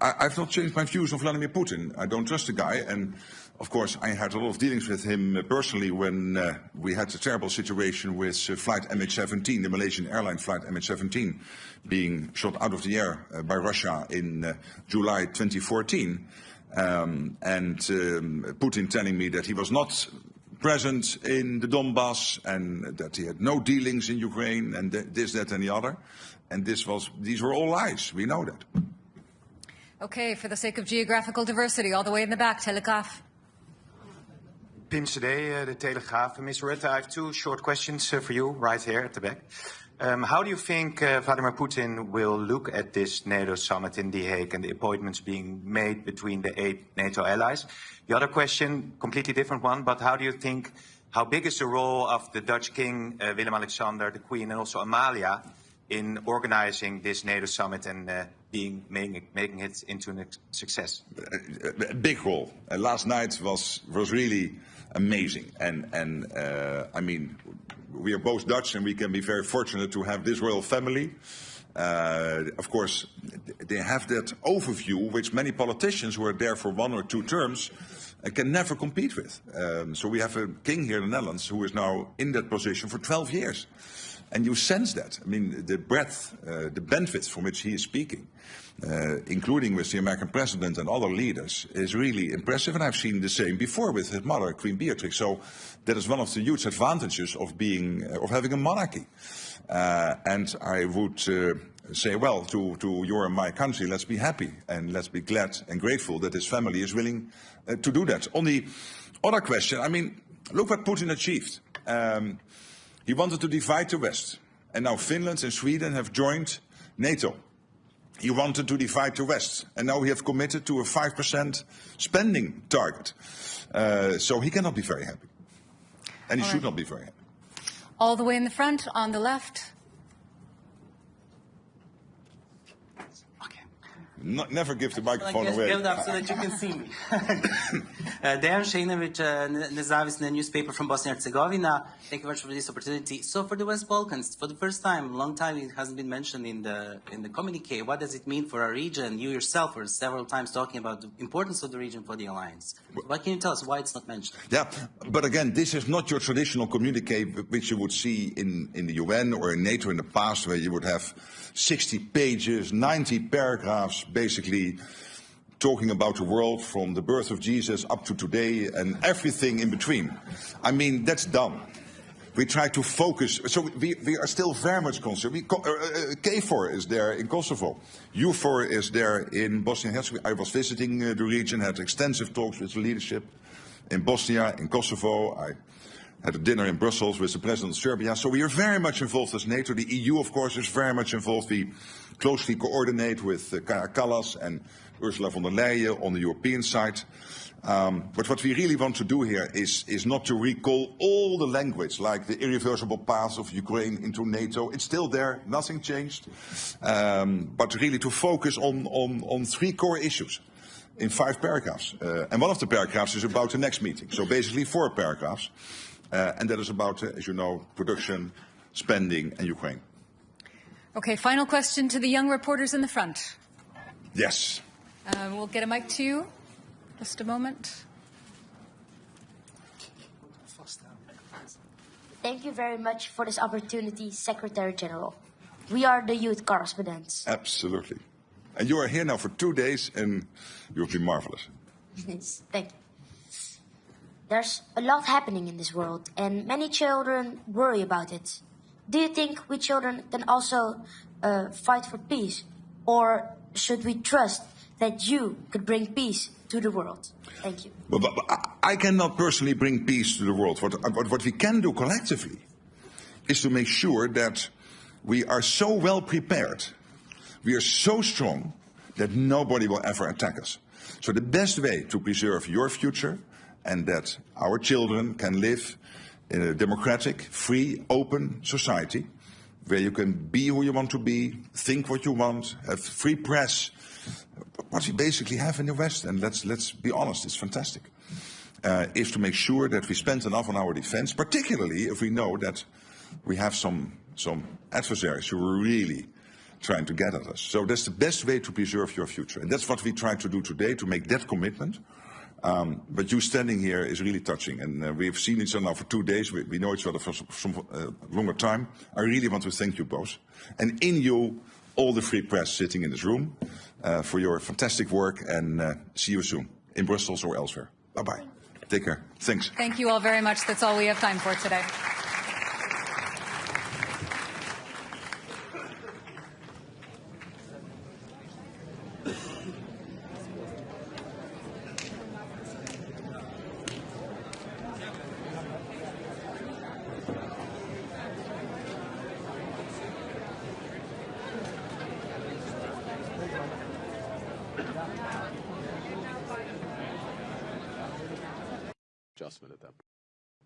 I've not changed my views on Vladimir Putin. I don't trust the guy, and of course I had a lot of dealings with him personally when we had a terrible situation with flight MH17, the Malaysian airline flight MH17, being shot out of the air by Russia in July 2014, and Putin telling me that he was not present in the Donbass and that he had no dealings in Ukraine and this, that and the other, and these were all lies. We know that. Okay, for the sake of geographical diversity, all the way in the back, Telegraaf. Pim Cedee, the Telegraaf. Mr. Rutte, I have two short questions for you right here at the back. How do you think Vladimir Putin will look at this NATO summit in The Hague and the appointments being made between the 8 NATO allies? The other question, completely different one, but how big is the role of the Dutch King, Willem-Alexander, the Queen, and also Amalia in organizing this NATO summit and making it into a success? A big role. Last night was really amazing, and I mean, we are both Dutch, and we can be very fortunate to have this royal family. Of course, they have that overview which many politicians who are there for 1 or 2 terms can never compete with. So we have a king here in the Netherlands who is now in that position for 12 years. And you sense that. I mean, the breadth, the benefits from which he is speaking, including with the American president and other leaders, is really impressive. And I've seen the same before with his mother, Queen Beatrix. So that is one of the huge advantages of having a monarchy. And I would say, well, to your and my country, let's be happy and let's be glad and grateful that his family is willing to do that. On the other question, I mean, look what Putin achieved. He wanted to divide the West, and now Finland and Sweden have joined NATO. He wanted to divide the West, and now we have committed to a 5% spending target. So he cannot be very happy, and he should not be very happy. All the way in the front, on the left. Never give the microphone away. Give it up so that you can see me. Dejan Šejnović, nezavisny newspaper from Bosnia and Herzegovina. Thank you very much for this opportunity. So for the West Balkans, for the first time, long time, it hasn't been mentioned in the communique. What does it mean for our region? You yourself were several times talking about the importance of the region for the alliance. What can you tell us why it's not mentioned? Yeah, but again, this is not your traditional communique which you would see in the UN or in NATO in the past, where you would have 60 pages, 90 paragraphs, basically talking about the world from the birth of Jesus up to today and everything in between. I mean, that's done. We try to focus. So we are still very much concerned. KFOR is there in Kosovo. EUFOR is there in Bosnia and Herzegovina. I was visiting the region, had extensive talks with the leadership in Bosnia, in Kosovo. I had a dinner in Brussels with the president of Serbia. So we are very much involved as NATO. The EU, of course, is very much involved. We closely coordinate with Kaja Kallas and Ursula von der Leyen on the European side. But what we really want to do here is not to recall all the language, like the irreversible path of Ukraine into NATO. It's still there, nothing changed. But really to focus on three core issues in 5 paragraphs. And one of the paragraphs is about the next meeting. So basically 4 paragraphs. And that is about, as you know, production, spending, and Ukraine. Okay, final question to the young reporters in the front. Yes. We'll get a mic to you. Just a moment. Thank you very much for this opportunity, Secretary General. We are the youth correspondents. Absolutely. And you are here now for 2 days, and you've been marvelous. Yes, thank you. There's a lot happening in this world, and many children worry about it. Do you think we children can also fight for peace? Or should we trust that you could bring peace to the world? Thank you. But I cannot personally bring peace to the world. What we can do collectively is to make sure that we are so well prepared, we are so strong, that nobody will ever attack us. So the best way to preserve your future and that our children can live in a democratic, free, open society where you can be who you want to be, think what you want, have free press, what we basically have in the West, and let's be honest, it's fantastic, is to make sure that we spend enough on our defense, particularly if we know that we have some adversaries who are really trying to get at us. So that's the best way to preserve your future. And that's what we try to do today, to make that commitment. But you standing here is really touching, and we've seen each other now for 2 days. We know each other for some longer time. I really want to thank you both, and in you, all the free press sitting in this room, for your fantastic work, and see you soon in Brussels or elsewhere. Bye-bye. Take care. Thanks. Thank you all very much. That's all we have time for today. Adjustment at that point.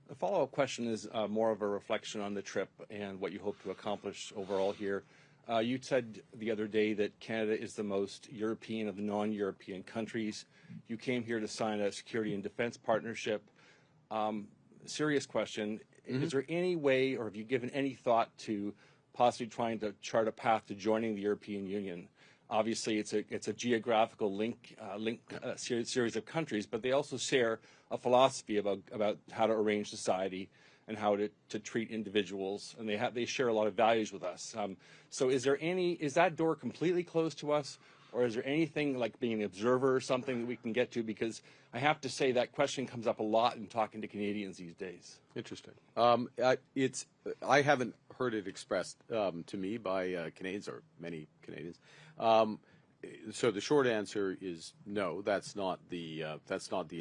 The follow-up question is more of a reflection on the trip and what you hope to accomplish overall here. You said the other day that Canada is the most European of the non-European countries. You came here to sign a security and defense partnership. Serious question. Is there any way, or have you given any thought to possibly trying to chart a path to joining the European Union? Obviously, it's a geographical series of countries, but they also share a philosophy about how to arrange society and how to treat individuals, and they share a lot of values with us. So is that door completely closed to us, or is there anything like being an observer or something that we can get to? Because I have to say that question comes up a lot in talking to Canadians these days. Interesting. I haven't heard it expressed to me by Canadians, or many Canadians. So the short answer is no. That's not the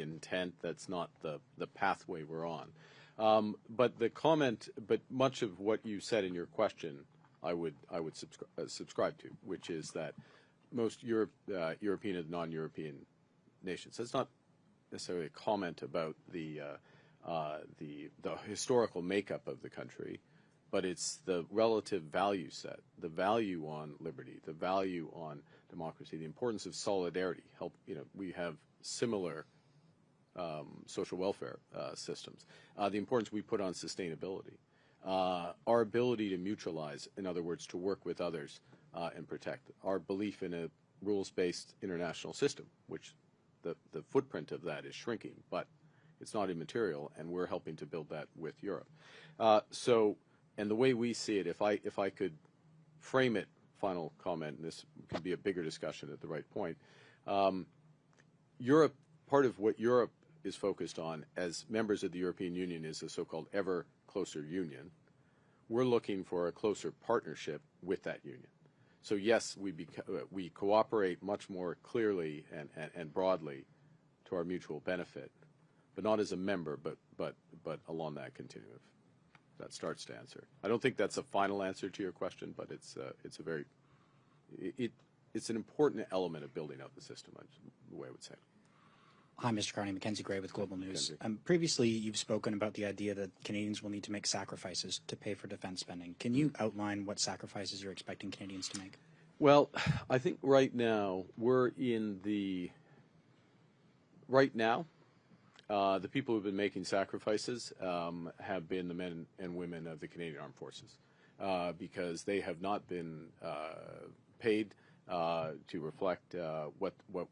intent. That's not the pathway we're on. But the comment, but much of what you said in your question, I would subscribe to, which is that most European and non-European nations. That's not necessarily a comment about the historical makeup of the country, but it's the relative value set, the value on liberty, the value on democracy, the importance of solidarity. We have similar social welfare systems. The importance we put on sustainability, our ability to mutualize, in other words, to work with others and protect, our belief in a rules-based international system, which the footprint of that is shrinking, but it's not immaterial, and we're helping to build that with Europe. And the way we see it, if I could frame it, final comment, and this could be a bigger discussion at the right point, Europe, part of what Europe is focused on as members of the European Union is a so-called ever closer union. We're looking for a closer partnership with that union. So yes, we cooperate much more clearly and broadly to our mutual benefit, but not as a member, but along that continuum. That starts to answer. I don't think that's a final answer to your question, but it's an important element of building out the system, the way I would say. Hi, Mr. Carney. Mackenzie Gray with Global News. Previously, you've spoken about the idea that Canadians will need to make sacrifices to pay for defense spending. Can you outline what sacrifices you're expecting Canadians to make? Well, I think right now the people who've been making sacrifices have been the men and women of the Canadian Armed Forces because they have not been paid to reflect what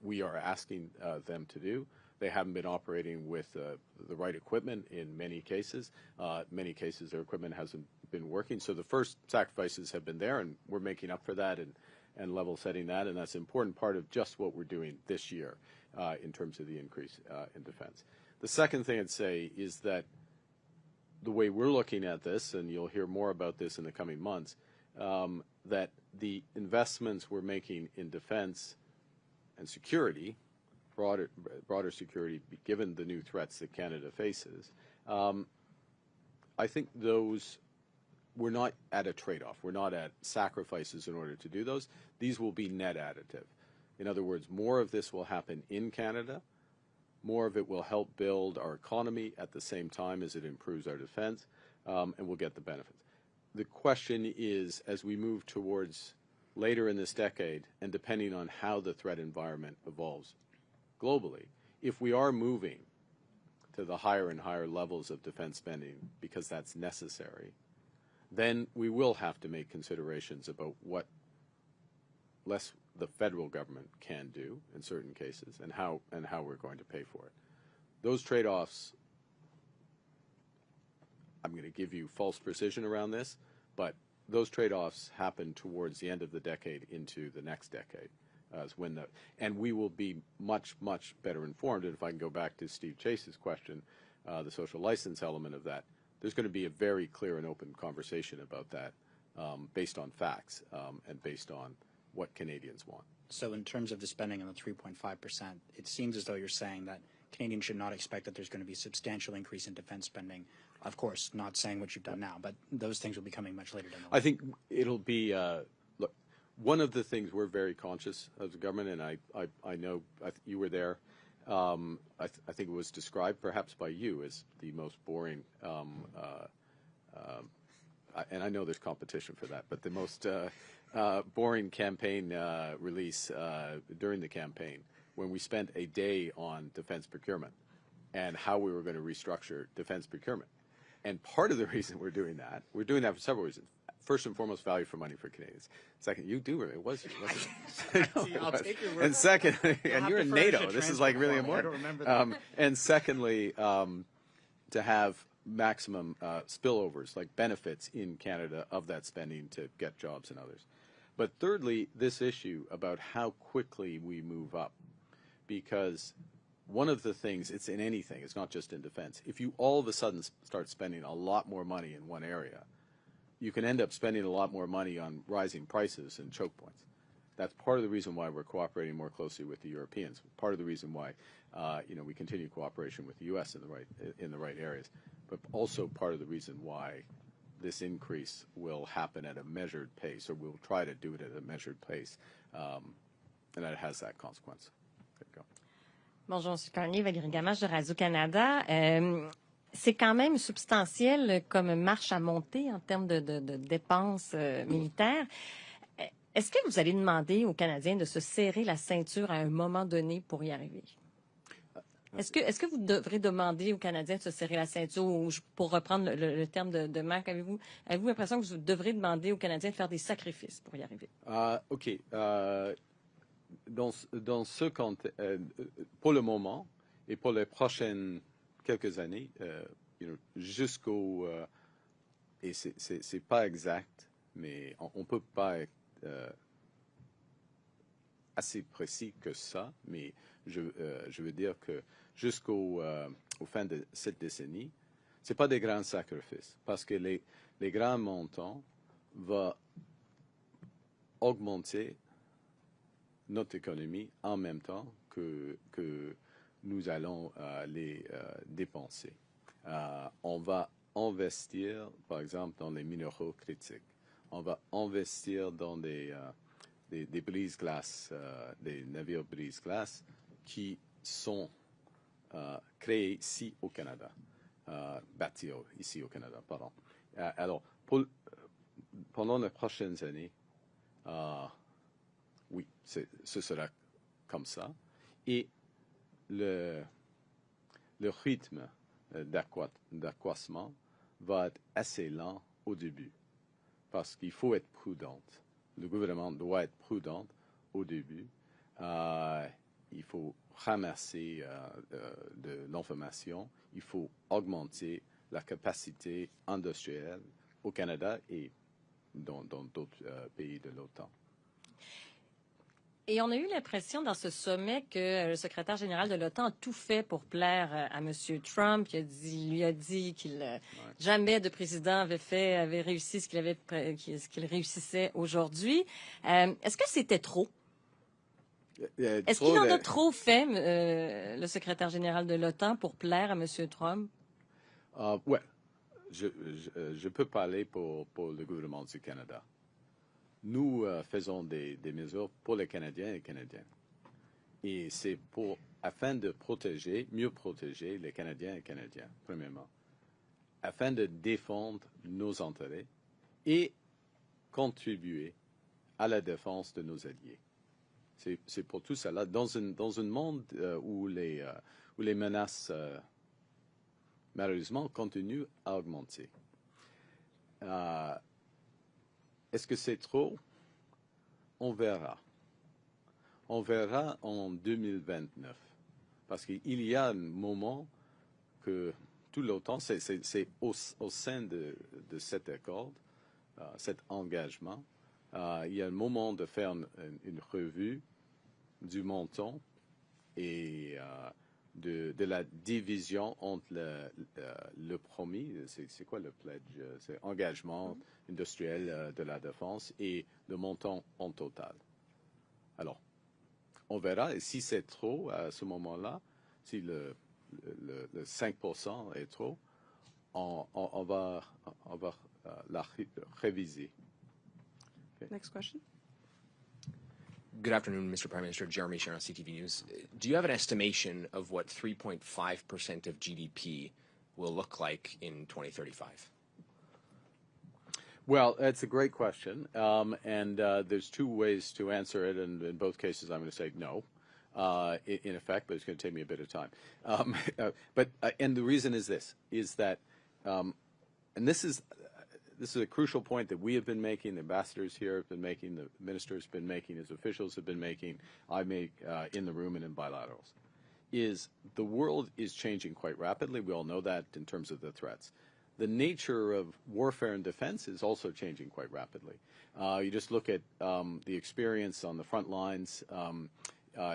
we are asking them to do. They haven't been operating with the right equipment in many cases. Many cases their equipment hasn't been working. So the first sacrifices have been there, and we're making up for that and level setting that, and that's an important part of just what we're doing this year in terms of the increase in defense. The second thing I'd say is that the way we're looking at this, and you'll hear more about this in the coming months, that the investments we're making in defense and security, broader security, given the new threats that Canada faces, I think those, we're not at a trade-off. We're not at sacrifices in order to do those. These will be net additive. In other words, more of this will happen in Canada. More of it will help build our economy at the same time as it improves our defense, and we'll get the benefits. The question is, as we move towards later in this decade, and depending on how the threat environment evolves globally, if we are moving to the higher and higher levels of defense spending because that's necessary, then we will have to make considerations about what less the federal government can do in certain cases and how we're going to pay for it. Those trade-offs, I'm going to give you false precision around this, but those trade-offs happen towards the end of the decade into the next decade, and we will be much, much better informed. And if I can go back to Steve Chase's question, the social license element of that, there's going to be a very clear and open conversation about that based on facts and based on what Canadians want. So in terms of the spending on the 3.5%, it seems as though you're saying that Canadians should not expect that there's going to be a substantial increase in defense spending. Of course, not saying what you've done now, but those things will be coming much later down the line. I think it'll be, look, one of the things we're very conscious of the government, and I know you were there, I think it was described perhaps by you as the most boring, and I know there's competition for that, but the most boring campaign release during the campaign when we spent a day on defense procurement and how we were going to restructure defense procurement. And part of the reason we're doing that for several reasons. First and foremost, value for money for Canadians. Second, you do, it was. I'll take your word. And second, and you're in NATO. This is like really important. I don't remember that. And secondly, to have maximum spillovers, like benefits in Canada of that spending to get jobs and others. But thirdly, this issue about how quickly we move up, because one of the things, it's in anything, it's not just in defense. If you all of a sudden start spending a lot more money in one area, you can end up spending a lot more money on rising prices and choke points. That's part of the reason why we're cooperating more closely with the Europeans. Part of the reason why, we continue cooperation with the U.S. in the right areas, but also part of the reason why this increase will happen at a measured pace, or we'll try to do it at a measured pace, and that it has that consequence. There you go. Bonjour, M. Carney, Valérie Gamache de Radio-Canada. c'est quand même substantiel comme marche à monter en termes de dépenses militaires. Est-ce que vous allez demander aux Canadiens de se serrer la ceinture à un moment donné pour y arriver? Est-ce que vous devrez demander aux Canadiens de se serrer la ceinture, ou pour reprendre le terme de Marc, avez-vous l'impression que vous devrez demander aux Canadiens de faire des sacrifices pour y arriver? OK. Dans ce contexte, pour le moment et pour les prochaines quelques années, jusqu'au... et c'est pas exact, mais on peut pas être assez précis que ça, mais je veux dire que jusqu'au fin de cette décennie, c'est pas des grands sacrifices, parce que les grands montants vont augmenter notre économie en même temps que nous allons les dépenser. On va investir, par exemple, dans les minéraux critiques. On va investir dans des brise-glaces, des navires brise-glaces qui sont créés ici au Canada, bâtis ici au Canada, pardon. Alors, pendant les prochaines années, oui, ce sera comme ça. Et le rythme d'accroissement va être assez lent au début, parce qu'il faut être prudent. Le gouvernement doit être prudent au début. Il faut ramasser de l'information. Il faut augmenter la capacité industrielle au Canada et dans d'autres pays de l'OTAN. Et on a eu l'impression dans ce sommet que le secrétaire général de l'OTAN a tout fait pour plaire à M. Trump. Il lui a dit qu'il jamais de président avait réussi ce qu'il réussissait aujourd'hui. Est-ce que c'était trop? Est-ce qu'il en a trop fait, le secrétaire général de l'OTAN, pour plaire à M. Trump? Ouais, je peux parler pour le gouvernement du Canada. Nous faisons des mesures pour les Canadiens et Canadiennes. Et c'est afin de mieux protéger les Canadiens et Canadiennes, premièrement, afin de défendre nos intérêts et contribuer à la défense de nos alliés. C'est pour tout cela. Dans un monde où les menaces, malheureusement, continuent à augmenter. Est-ce que c'est trop? On verra. On verra en 2029. Parce qu'il y a un moment que tout l'OTAN, c'est au sein de cet accord, cet engagement, il y a un moment de faire une revue du montant et de la division entre le promis, c'est quoi le pledge? C'est engagement industriel de la défense et le montant en total. Alors, on verra, et si c'est trop à ce moment-là, si le 5% est trop, on va la réviser. Okay. Next question. Good afternoon, Mr. Prime Minister. Jeremy Sharon, CTV News. Do you have an estimation of what 3.5% of GDP will look like in 2035? Well, that's a great question, and there's two ways to answer it, and in both cases I'm going to say no, in effect, but it's going to take me a bit of time. And the reason is this, is that, and this is a crucial point that we have been making, the ambassadors here have been making, the ministers have been making, as officials have been making, I make in the room and in bilaterals, is the world is changing quite rapidly. We all know that in terms of the threats. The nature of warfare and defense is also changing quite rapidly. You just look at the experience on the front lines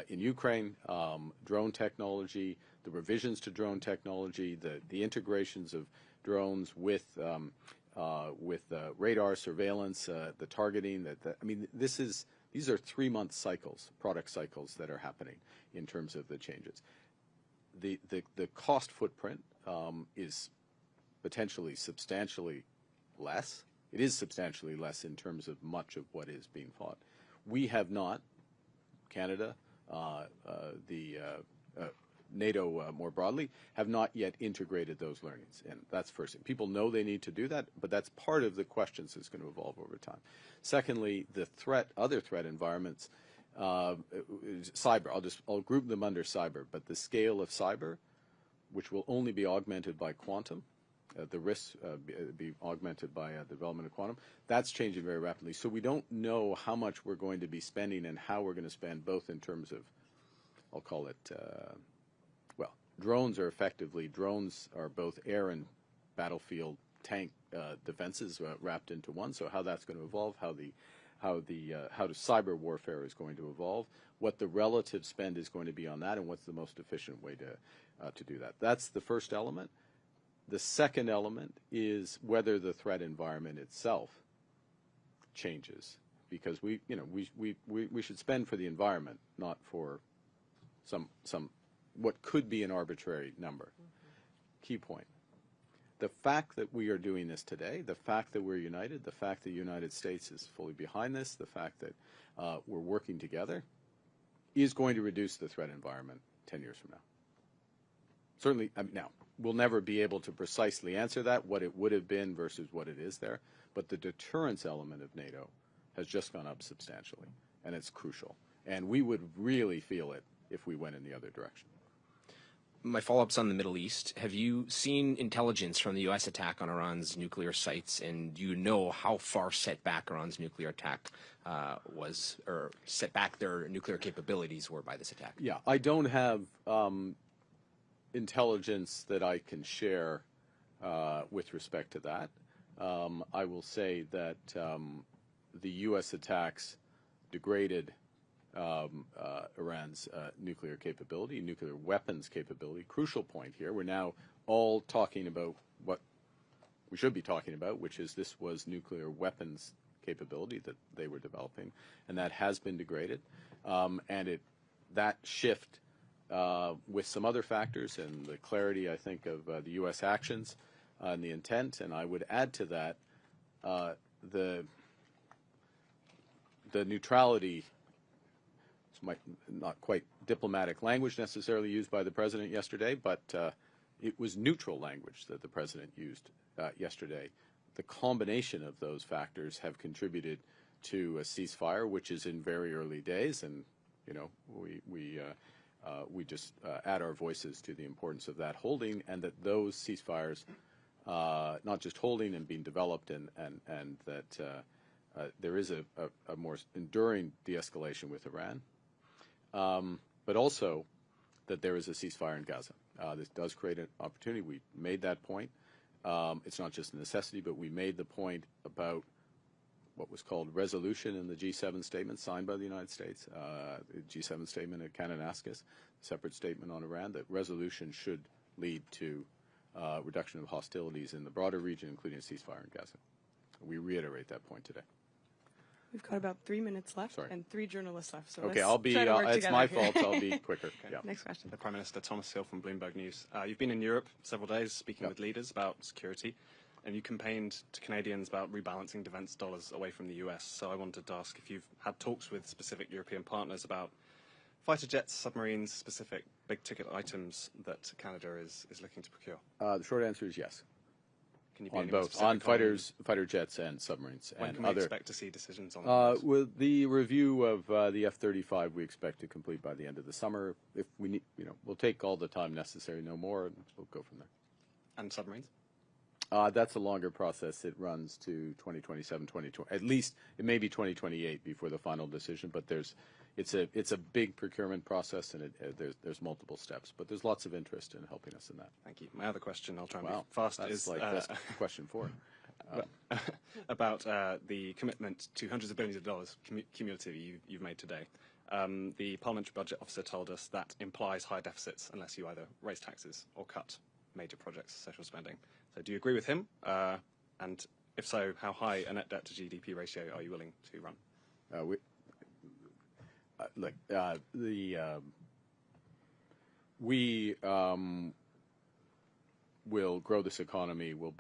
in Ukraine, drone technology, the revisions to drone technology, the integrations of drones with radar surveillance, the targeting. I mean, these are 3-month cycles, product cycles that are happening in terms of the changes. The cost footprint is potentially substantially less. It is substantially less in terms of much of what is being fought. We have not, Canada, the NATO more broadly, have not yet integrated those learnings. And that's first thing. People know they need to do that, but that's part of the questions that's going to evolve over time. Secondly, the other threat environments, cyber, I'll group them under cyber, but the scale of cyber, which will only be augmented by quantum, the risks be augmented by the development of quantum, that's changing very rapidly. So we don't know how much we're going to be spending and how we're going to spend, both in terms of, I'll call it, drones are both air and battlefield tank defenses wrapped into one. So how that's going to evolve, how the cyber warfare is going to evolve, what the relative spend is going to be on that, and what's the most efficient way to do that. That's the first element. The second element is whether the threat environment itself changes, because we should spend for the environment, not for some what could be an arbitrary number. Key point. The fact that we are doing this today, the fact that we're united, the fact that the United States is fully behind this, the fact that we're working together, is going to reduce the threat environment 10 years from now. Certainly, now, we'll never be able to precisely answer that, what it would have been versus what it is there, but the deterrence element of NATO has just gone up substantially, and it's crucial. And we would really feel it if we went in the other direction. My follow-up's on the Middle East. Have you seen intelligence from the U.S. attack on Iran's nuclear sites, and do you know how far set back Iran's nuclear attack was, or set back their nuclear capabilities were by this attack? Yeah, I don't have intelligence that I can share with respect to that. I will say that the U.S. attacks degraded Iran's nuclear capability, nuclear weapons capability. Crucial point here. We're now all talking about what we should be talking about, which is this was nuclear weapons capability that they were developing, and that has been degraded. And that shift, with some other factors and the clarity, I think, of the U.S. actions and the intent, and I would add to that the neutrality, might not quite diplomatic language necessarily used by the president yesterday, but it was neutral language that the president used yesterday. The combination of those factors have contributed to a ceasefire, which is in very early days, and we just add our voices to the importance of that holding, and that those ceasefires, not just holding and being developed, and that there is a more enduring de-escalation with Iran, but also that there is a ceasefire in Gaza. This does create an opportunity. We made that point. It's not just a necessity, but we made the point about what was called resolution in the G7 statement signed by the United States, the G7 statement at Kananaskis, separate statement on Iran, that resolution should lead to reduction of hostilities in the broader region, including a ceasefire in Gaza. We reiterate that point today. We've got about 3 minutes left and 3 journalists left. So okay, I'll be. It's my fault. I'll be quicker. Okay. Yeah. Next question. The Prime Minister Thomas Hill from Bloomberg News. You've been in Europe several days speaking with leaders about security, and you campaigned to Canadians about rebalancing defence dollars away from the US. So I wanted to ask if you've had talks with specific European partners about fighter jets, submarines, specific big-ticket items that Canada is looking to procure. The short answer is yes. Can you be on any more both, specific on fighter jets and submarines. When and can we other, expect to see decisions on that? With the review of the F-35, we expect to complete by the end of the summer. If we need, we'll take all the time necessary, no more, and we'll go from there. And submarines? That's a longer process. It runs to 2027, 2020. At least it may be 2028 before the final decision. But it's a big procurement process, and there's multiple steps. But there's lots of interest in helping us in that. Thank you. My other question, I'll try and be fast. That's that's question 4. About the commitment to hundreds of billions of dollars cumulatively you've made today. The Parliamentary Budget Officer told us that implies high deficits unless you either raise taxes or cut major projects, social spending. So do you agree with him? And if so, how high a net debt to GDP ratio are you willing to run? We will grow this economy. We'll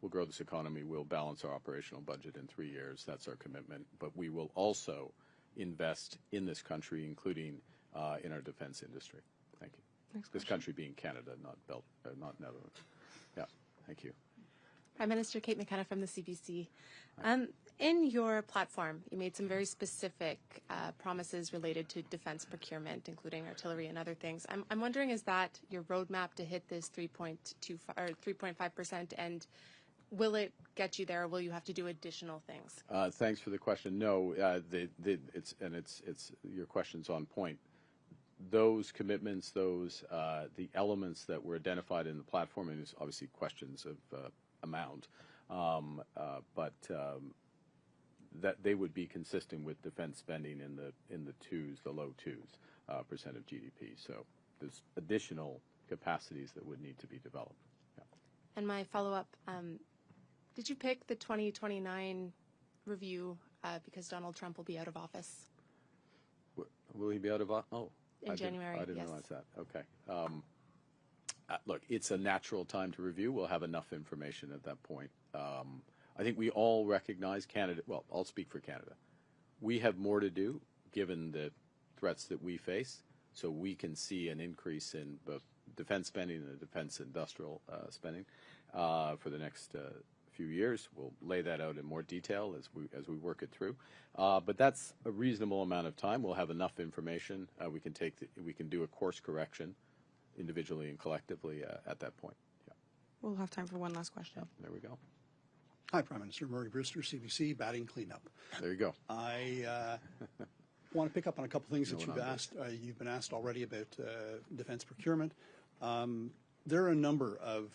grow this economy. We'll balance our operational budget in 3 years. That's our commitment. But we will also invest in this country, including in our defense industry. Thank you. This country being Canada, not Netherlands. Yeah, thank you. Prime Minister Kate McKenna from the CBC. In your platform, you made some very specific promises related to defense procurement, including artillery and other things. I'm wondering, is that your roadmap to hit this 3.5%, and will it get you there, or will you have to do additional things? Thanks for the question. No, it's your question's on point. Those commitments, the elements that were identified in the platform, and it's obviously questions of amount, but that they would be consistent with defense spending in the low twos percent of GDP. So there's additional capacities that would need to be developed. Yeah. And my follow-up, did you pick the 2029 review because Donald Trump will be out of office? Will he be out of office? Oh. In January, I didn't realize that. Okay. Look, it's a natural time to review. We'll have enough information at that point. I think we all recognize Canada. Well, I'll speak for Canada. We have more to do given the threats that we face, so we can see an increase in both defense spending and defense industrial spending for the next few years. We'll lay that out in more detail as we work it through. But that's a reasonable amount of time. We'll have enough information. We can do a course correction individually and collectively at that point. Yeah. We'll have time for one last question. There we go. Hi, Prime Minister. Murray Brewster, CBC, batting cleanup. There you go. I want to pick up on a couple things that you've been asked already about defense procurement. There are a number of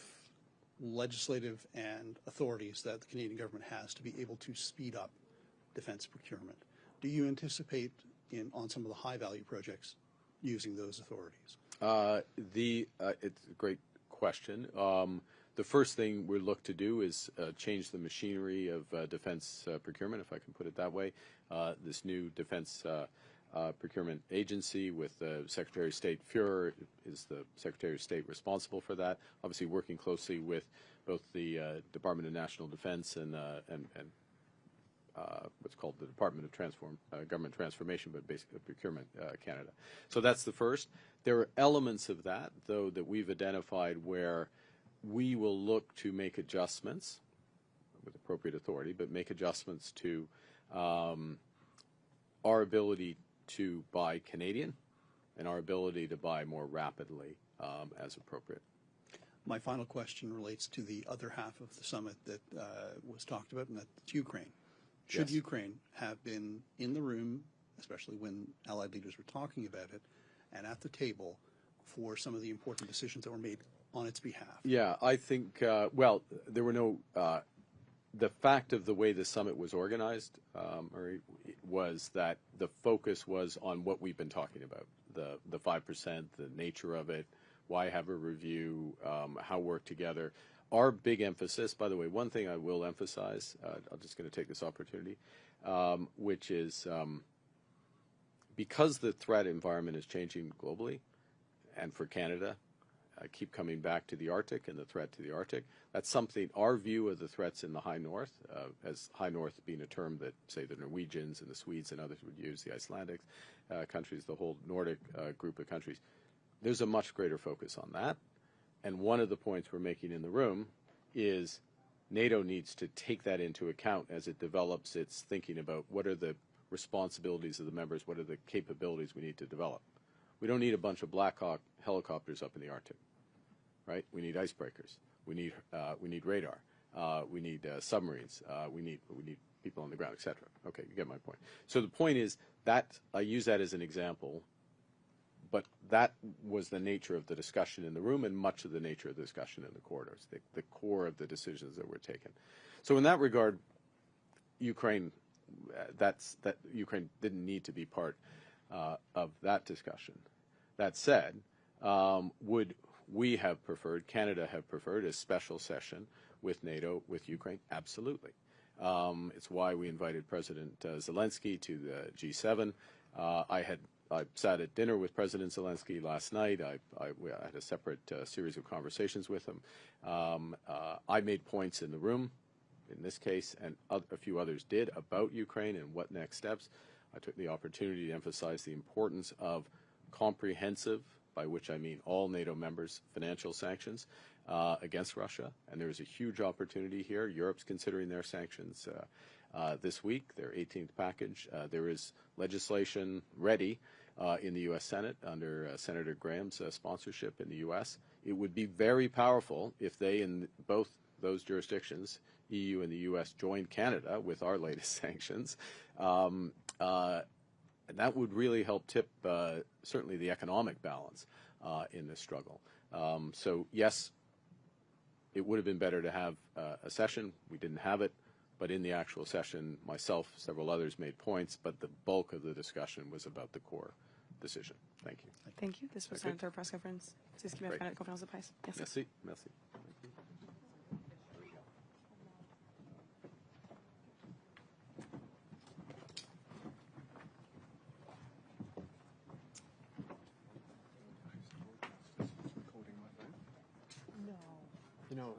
legislative and authorities that the Canadian government has to be able to speed up defense procurement. Do you anticipate on some of the high-value projects using those authorities? It's a great question. The first thing we look to do is change the machinery of defense procurement, if I can put it that way. This new defense procurement agency with Secretary of State Fuhrer is the Secretary of State responsible for that, obviously working closely with both the Department of National Defense and what's called the Department of Government Transformation, but basically Procurement Canada. So that's the first. There are elements of that, though, that we've identified where we will look to make adjustments with appropriate authority, but make adjustments to our ability to buy Canadian and our ability to buy more rapidly as appropriate. My final question relates to the other half of the summit that was talked about, and that's Ukraine. Should Ukraine have been in the room, especially when Allied leaders were talking about it, and at the table for some of the important decisions that were made on its behalf? Yeah, I think, well, there were no, the fact of the way the summit was organized, was that the focus was on what we've been talking about, the 5%, the nature of it, why have a review, how work together. Our big emphasis, by the way, one thing I will emphasize, I'm just going to take this opportunity, which is because the threat environment is changing globally, and for Canada, I keep coming back to the Arctic and the threat to the Arctic. That's something, our view of the threats in the High North, as High North being a term that, say, the Norwegians and the Swedes and others would use, the Icelandic countries, the whole Nordic group of countries. There's a much greater focus on that. And one of the points we're making in the room is NATO needs to take that into account as it develops its thinking about what are the responsibilities of the members, what are the capabilities we need to develop. We don't need a bunch of Black Hawk helicopters up in the Arctic, right? We need icebreakers. We need radar. We need submarines. We need people on the ground, etc. Okay, you get my point. So the point is that I use that as an example, but that was the nature of the discussion in the room and much of the nature of the discussion in the corridors, the core of the decisions that were taken. So in that regard, Ukraine, Ukraine didn't need to be part of that discussion. That said, would we have preferred, Canada have preferred, a special session with NATO, with Ukraine? Absolutely. It's why we invited President Zelensky to the G7. I sat at dinner with President Zelensky last night. I had a separate series of conversations with him. I made points in the room, in this case, and a few others did, about Ukraine and what next steps. I took the opportunity to emphasize the importance of comprehensive by which I mean all NATO members, financial sanctions against Russia. And there is a huge opportunity here. Europe's considering their sanctions this week, their 18th package. There is legislation ready in the U.S. Senate under Senator Graham's sponsorship in the U.S. It would be very powerful if they, in both those jurisdictions, EU and the U.S., joined Canada with our latest sanctions. And that would really help tip certainly the economic balance in this struggle. So yes, it would have been better to have a session. We didn't have it. But in the actual session, myself, several others made points, but the bulk of the discussion was about the core decision. Thank you. Thank you. This was our third press conference. C'est ce qui m'a fait la conférence de presse. Merci. Merci. You know,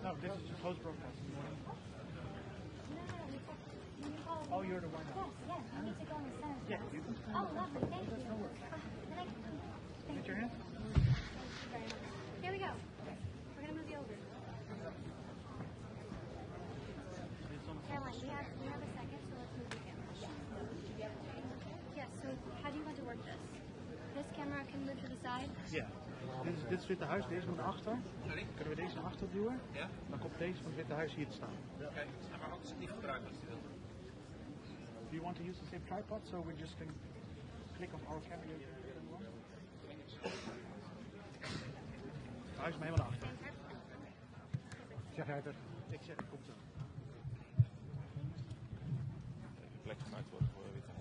No, this is just post broadcast. Oh, you're the one. Yes, I need to go in the center. Yeah, you can stand. Oh, lovely, thank you. No worries. Thank Get your hand. you very much. Here we go. We're going to move you over. Caroline, we have a second, so let's move the camera. Yes, so how do you want to work this? This camera can move to the side? Ja. Dit is het Witte Huis, deze moet naar achter. Sorry? Kunnen we deze naar achter duwen? Ja. Dan komt deze van het Witte Huis hier te staan. Oké, maar anders niet gebruiken als je wilt. Do you want to use the same tripod so we just can click on our camera? Huis maar helemaal naar achter. Zeg jij het er? Ik zeg het, komt zo. Plek gemaakt wordt voor het Witte Huis.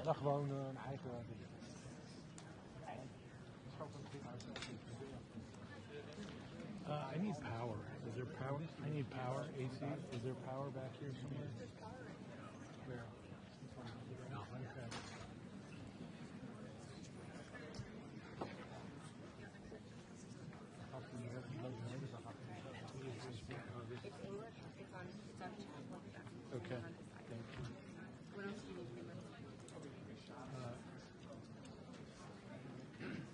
dan gewoon een eigen... I need power. Is there power? I need power. AC. Is there power back here somewhere? Where? No. Okay. Okay. Thank you. What else do you need from us?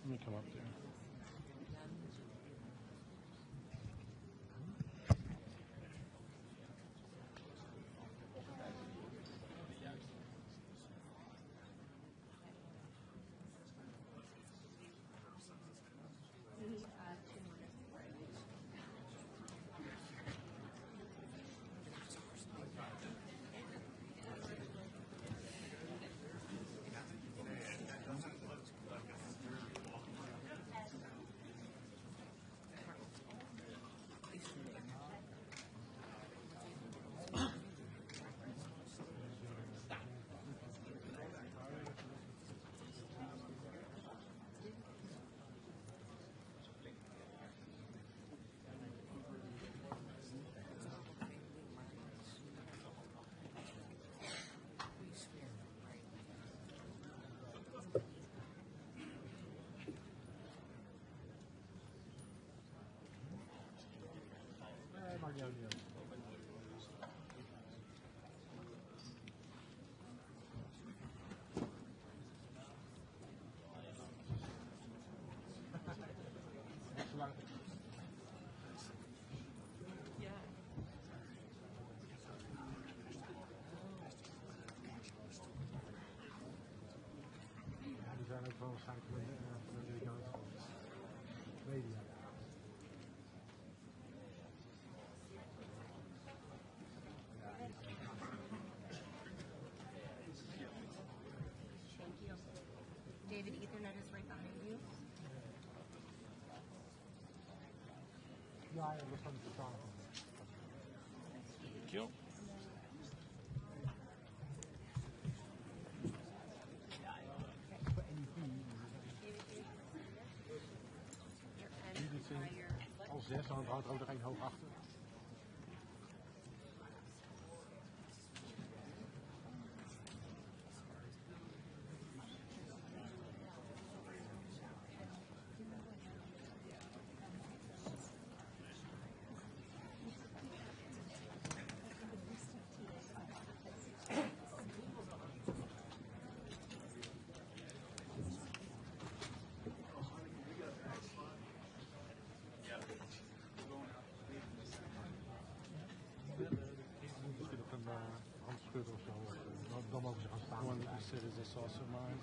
Let me come up there. Die zijn ook wel waarschijnlijk voor de Amerikaanse media. David, Ethernet is right behind you. Ja, dat kan ik verstaan. Thank you. Al 6, dan houdt er ook nog één hoog achter. Of zo. Dan mogen ze gaan staan. One consider this also mine.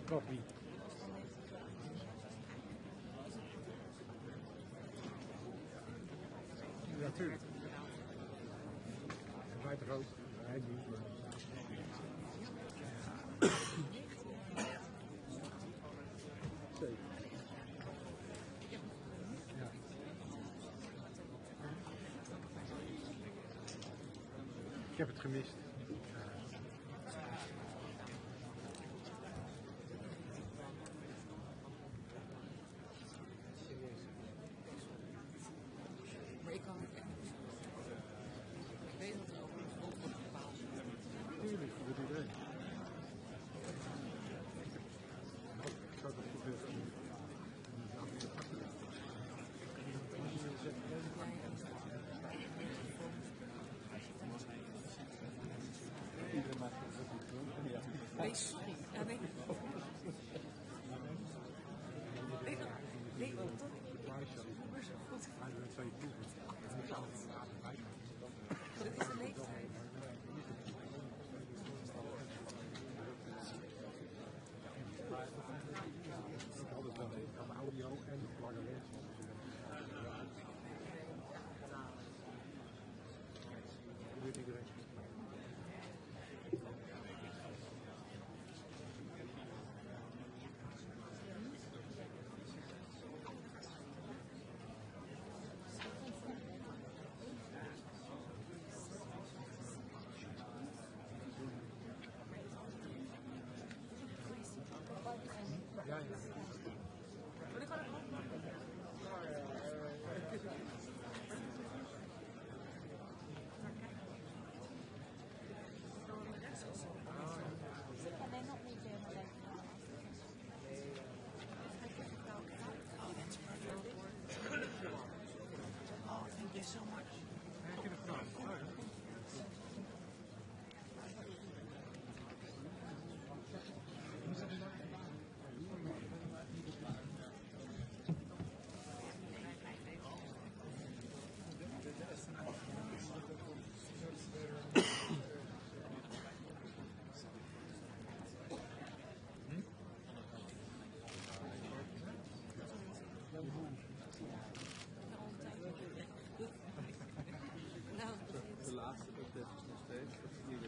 Copy. Ja, tuurlijk. Waait er ook. Hij niet. Zeker. Ja. Ik heb het gemist. Tuurlijk, dat doet iedereen. Ik zou dat goed willen. Iedereen maakt het goed. Nee, sorry. Ja, nee. Nee, toch? Maar zo goed. Dat zou je doen. Dit is de leeftijd. Ik had het wel even. Ik had audio en lange les. Dat weet iedereen. Ja, ja. Oh, thank you so much. De laatste update is nog steeds dat het nieuwe.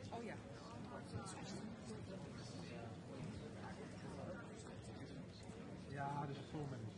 Oh ja. Ja, dus vol mensen.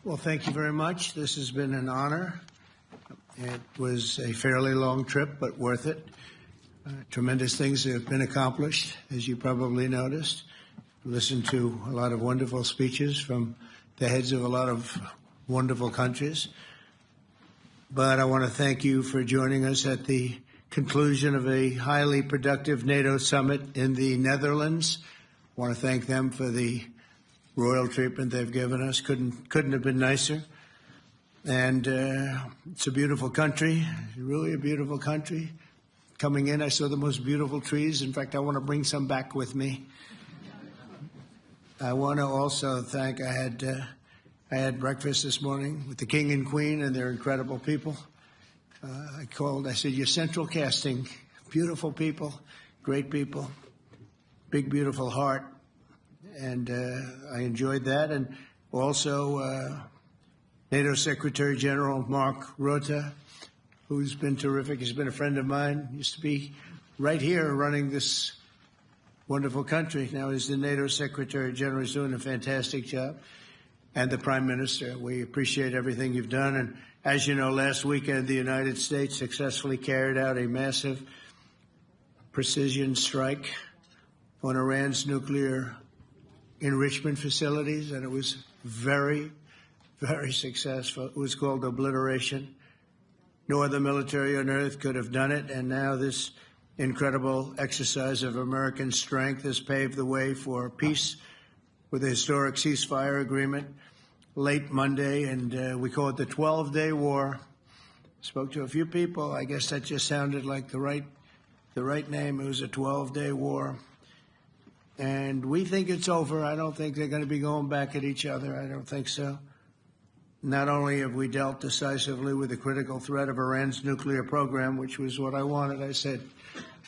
Well, thank you very much. This has been an honor. It was a fairly long trip, but worth it. Tremendous things have been accomplished, as you probably noticed. Listened to a lot of wonderful speeches from the heads of a lot of wonderful countries. But I want to thank you for joining us at the conclusion of a highly productive NATO summit in the Netherlands. I want to thank them for the royal treatment they've given us. Couldn't have been nicer. And it's a beautiful country, really a beautiful country. Coming in, I saw the most beautiful trees. In fact, I want to bring some back with me. I want to also thank, I had breakfast this morning with the King and Queen, and they're incredible people. I said, you're central casting, beautiful people, great people, big, beautiful heart. And I enjoyed that. And also NATO Secretary General Mark Rutte, who's been terrific. He's been a friend of mine, used to be right here running this wonderful country. Now he's the NATO Secretary General. He's doing a fantastic job. And the Prime Minister, we appreciate everything you've done. And as you know, last weekend, the United States successfully carried out a massive precision strike on Iran's nuclear enrichment facilities, and it was very, very successful. It was called obliteration. No other military on earth could have done it, and now this incredible exercise of American strength has paved the way for peace with a historic ceasefire agreement late Monday, and we call it the 12-day war. Spoke to a few people. I guess that just sounded like the right name. It was a 12-day war. And we think it's over. I don't think they're going to be going back at each other. I don't think so. Not only have we dealt decisively with the critical threat of Iran's nuclear program, which was what I wanted. I said,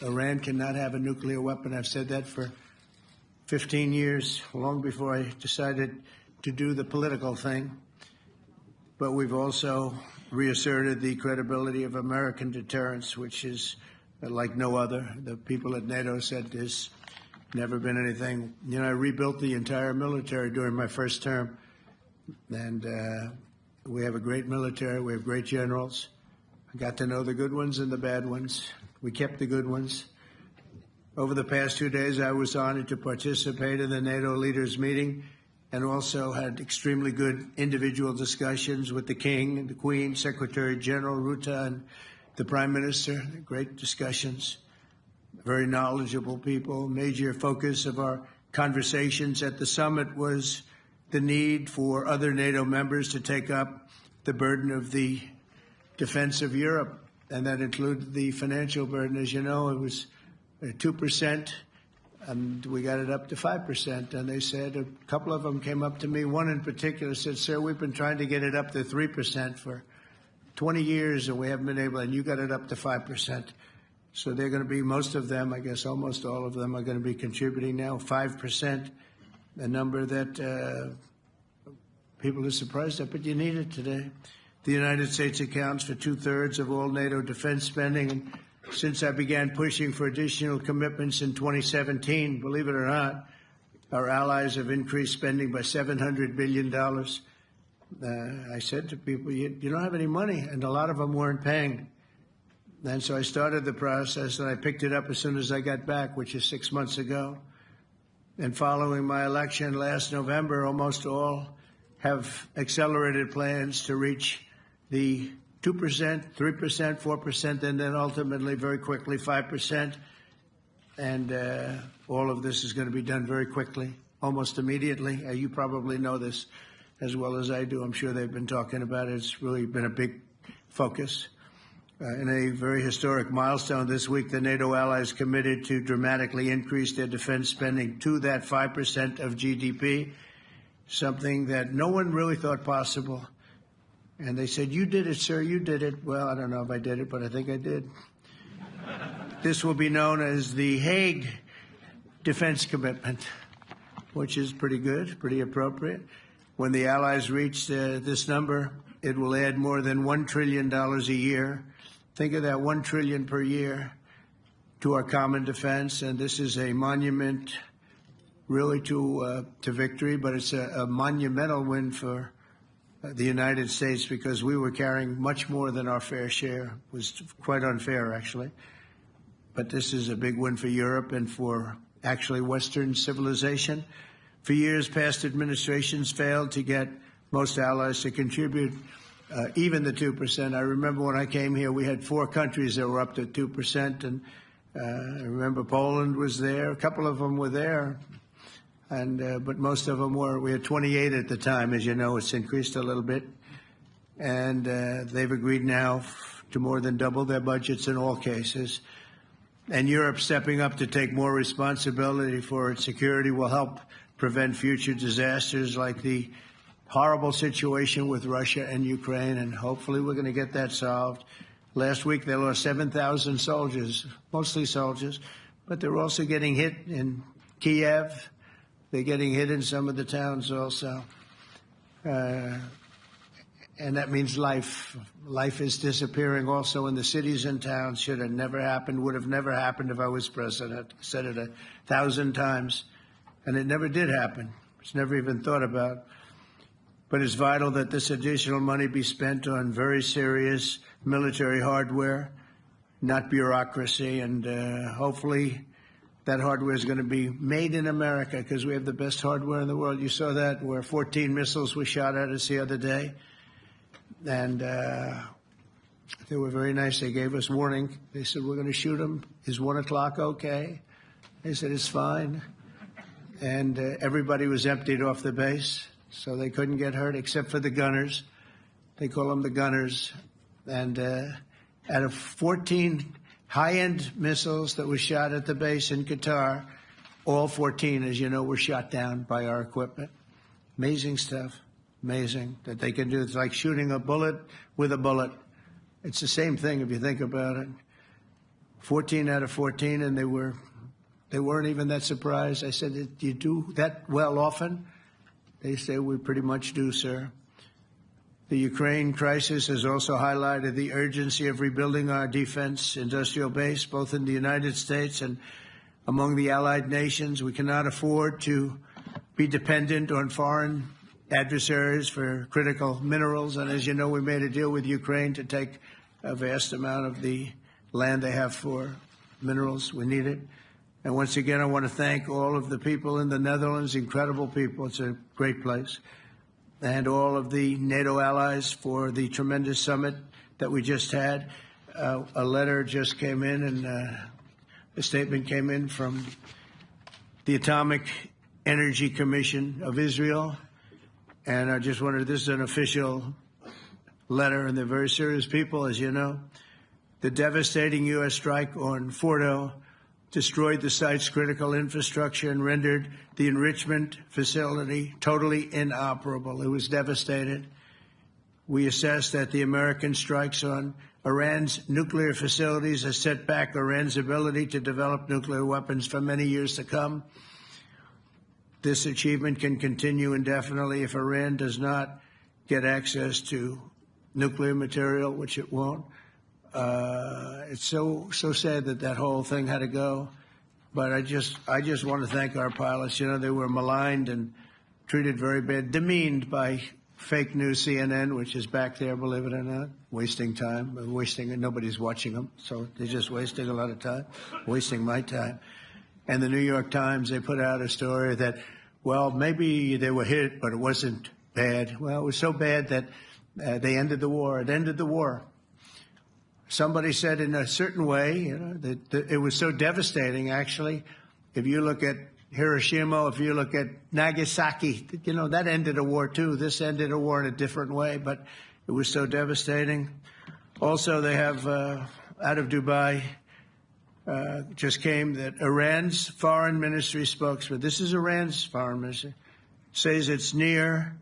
Iran cannot have a nuclear weapon. I've said that for 15 years, long before I decided to do the political thing. But we've also reasserted the credibility of American deterrence, which is like no other. The people at NATO said there's never been anything. You know, I rebuilt the entire military during my first term. And we have a great military. We have great generals. I got to know the good ones and the bad ones. We kept the good ones. Over the past 2 days, I was honored to participate in the NATO leaders meeting and also had extremely good individual discussions with the King and the Queen, Secretary General Rutte, and the Prime Minister. Great discussions. Very knowledgeable people. Major focus of our conversations at the summit was the need for other NATO members to take up the burden of the defense of Europe, and that included the financial burden. As you know, it was 2%, and we got it up to 5%. And they said, a couple of them came up to me. One in particular said, sir, we've been trying to get it up to 3% for 20 years, and we haven't been able, and you got it up to 5%. So they're going to be, most of them, I guess almost all of them, are going to be contributing now, 5%. A number that people are surprised at, but you need it today. The United States accounts for 2/3 of all NATO defense spending. And since I began pushing for additional commitments in 2017, believe it or not, our allies have increased spending by $700 billion. I said to people, you don't have any money, and a lot of them weren't paying. And so I started the process, and I picked it up as soon as I got back, which is 6 months ago. And following my election last November, almost all have accelerated plans to reach the 2%, 3%, 4%, and then ultimately, very quickly, 5%. And all of this is going to be done very quickly, almost immediately. You probably know this as well as I do. I'm sure they've been talking about it. It's really been a big focus. In a very historic milestone this week, the NATO allies committed to dramatically increase their defense spending to that 5% of GDP, something that no one really thought possible. And they said, you did it, sir, you did it. Well, I don't know if I did it, but I think I did. This will be known as the Hague Defense Commitment, which is pretty good, pretty appropriate. When the allies reach this number, it will add more than $1 trillion a year. Think of that, $1 trillion per year to our common defense. And this is a monument really to victory, but it's a monumental win for the United States, because we were carrying much more than our fair share. It was quite unfair, actually. But this is a big win for Europe and for actually Western civilization. For years, past administrations failed to get most allies to contribute even the 2%. I remember when I came here, we had 4 countries that were up to 2%, and I remember Poland was there. A couple of them were there, and but most of them were. We had 28 at the time. As you know, it's increased a little bit, and they've agreed now to more than double their budgets in all cases. And Europe stepping up to take more responsibility for its security will help prevent future disasters like the horrible situation with Russia and Ukraine, and hopefully we're going to get that solved. Last week they lost 7,000 soldiers, mostly soldiers, but they're also getting hit in Kiev. They're getting hit in some of the towns also. And that means life. Life is disappearing also in the cities and towns. Should have never happened, would have never happened if I was president. I said it 1,000 times, and it never did happen. It's never even thought about. But it's vital that this additional money be spent on very serious military hardware, not bureaucracy, and hopefully that hardware is going to be made in America because we have the best hardware in the world. You saw that where 14 missiles were shot at us the other day. And they were very nice. They gave us warning. They said, we're going to shoot them. Is 1 o'clock okay? They said, it's fine. And everybody was emptied off the base, so they couldn't get hurt except for the gunners. They call them the gunners. And out of 14 high-end missiles that were shot at the base in Qatar, all 14, as you know, were shot down by our equipment. Amazing stuff. Amazing that they can do. It's like shooting a bullet with a bullet. It's the same thing if you think about it. 14 out of 14, and they weren't even that surprised. I said, do you do that well often? They say, we pretty much do, sir. The Ukraine crisis has also highlighted the urgency of rebuilding our defense industrial base, both in the United States and among the allied nations. We cannot afford to be dependent on foreign adversaries for critical minerals. And as you know, we made a deal with Ukraine to take a vast amount of the land they have for minerals. We need it. And once again, I want to thank all of the people in the Netherlands, incredible people. It's a great place. And all of the NATO allies for the tremendous summit that we just had. A letter just came in, and a statement came in from the Atomic Energy Commission of Israel. And I just wanted, this is an official letter, and they're very serious people, as you know. The devastating U.S. strike on Fordo destroyed the site's critical infrastructure and rendered the enrichment facility totally inoperable. It was devastated. We assess that the American strikes on Iran's nuclear facilities has set back Iran's ability to develop nuclear weapons for many years to come. This achievement can continue indefinitely if Iran does not get access to nuclear material, which it won't. It's so sad that that whole thing had to go. But I just want to thank our pilots. You know, they were maligned and treated very bad, demeaned by fake news CNN, which is back there, believe it or not, wasting time, nobody's watching them, so they're just wasting a lot of time, wasting my time. And the New York Times, they put out a story that, well, maybe they were hit, but it wasn't bad. Well, it was so bad that they ended the war. It ended the war. Somebody said in a certain way, you know, that it was so devastating, actually. If you look at Hiroshima, if you look at Nagasaki, you know, that ended a war, too. This ended a war in a different way, but it was so devastating. Also, they have, out of Dubai, just came that Iran's foreign ministry spokesman, this is Iran's foreign ministry, says its nuclear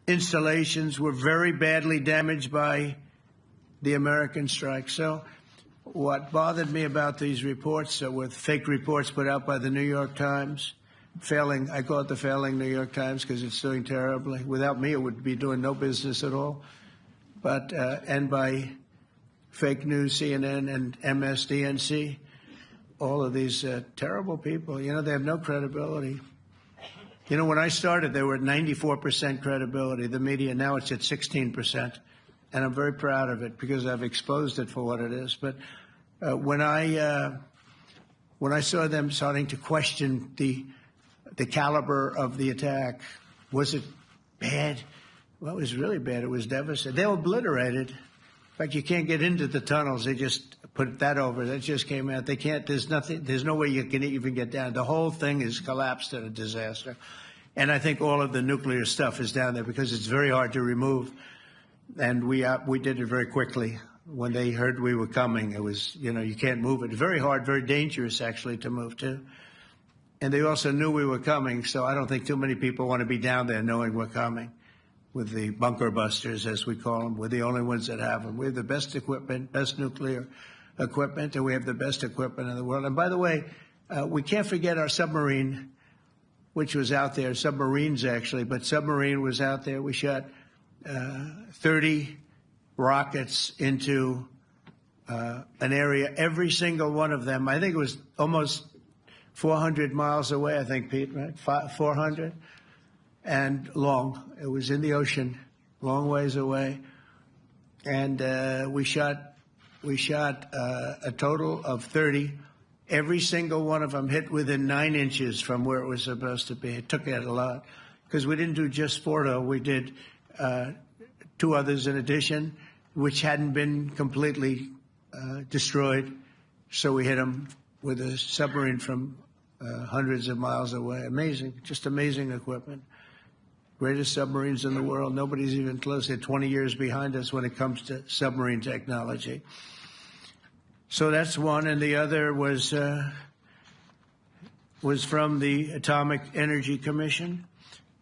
installations were very badly damaged by the American strike. So what bothered me about these reports were fake reports put out by the New York Times, failing, I call it the failing New York Times because it's doing terribly. Without me, it would be doing no business at all. But, and by fake news, CNN and MSDNC, all of these terrible people, you know, they have no credibility. You know, when I started, they were at 94% credibility, the media. Now it's at 16%. And I'm very proud of it because I've exposed it for what it is. But when I saw them starting to question the caliber of the attack, was it bad? Well, it was really bad. It was devastating. They obliterated. In fact, you can't get into the tunnels. They just put that over. That just came out. They can't. There's nothing. There's no way you can even get down. The whole thing is collapsed in a disaster. And I think all of the nuclear stuff is down there because it's very hard to remove. And we did it very quickly. When they heard we were coming, it was, you know, you can't move it. It's very hard, very dangerous, actually, to move to. And they also knew we were coming, so I don't think too many people want to be down there knowing we're coming with the bunker busters, as we call them. We're the only ones that have them. We have the best equipment, best nuclear equipment, and we have the best equipment in the world. And by the way, we can't forget our submarine, which was out there, submarines actually, but submarine was out there. We shot 30 rockets into an area, every single one of them. I think it was almost 400 miles away, I think, Pete, right? 400 and long. It was in the ocean, long ways away. And we shot a total of 30. Every single one of them hit within 9 inches from where it was supposed to be. It took it a lot because we didn't do just Fordo. We did 2 others in addition, which hadn't been completely destroyed. So we hit them with a submarine from hundreds of miles away. Amazing, just amazing equipment. Greatest submarines in the world. Nobody's even close. They're 20 years behind us when it comes to submarine technology. So that's one, and the other was from the Atomic Energy Commission.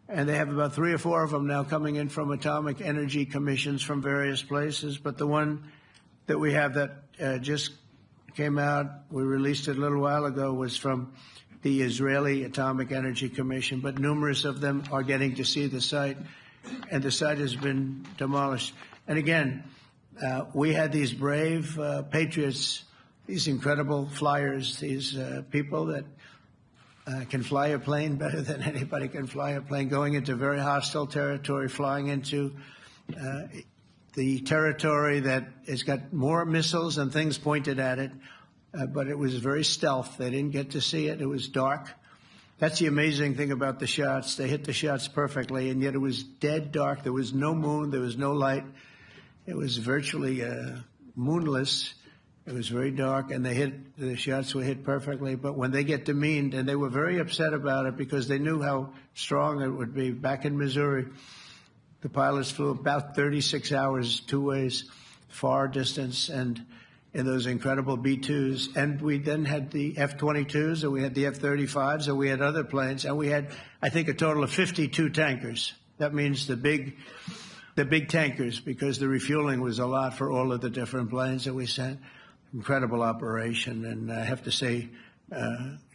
And they have about 3 or 4 of them now coming in from atomic energy commissions from various places. But the one that we have that just came out, we released it a little while ago, was from the Israeli Atomic Energy Commission. But numerous of them are getting to see the site, and the site has been demolished. And again, we had these brave patriots, these incredible flyers, these people that can fly a plane better than anybody can fly a plane, going into very hostile territory, flying into the territory that has got more missiles and things pointed at it, but it was very stealth. They didn't get to see it. It was dark. That's the amazing thing about the shots. They hit the shots perfectly, and yet it was dead dark. There was no moon. There was no light. It was virtually moonless. It was very dark, and the shots were hit perfectly. But when they get demeaned, and they were very upset about it because they knew how strong it would be. Back in Missouri, the pilots flew about 36 hours, 2 ways, far distance, and in those incredible B-2s. And we then had the F-22s, and we had the F-35s, and we had other planes, and we had, I think, a total of 52 tankers. That means the big tankers, because the refueling was a lot for all of the different planes that we sent. Incredible operation, and I have to say,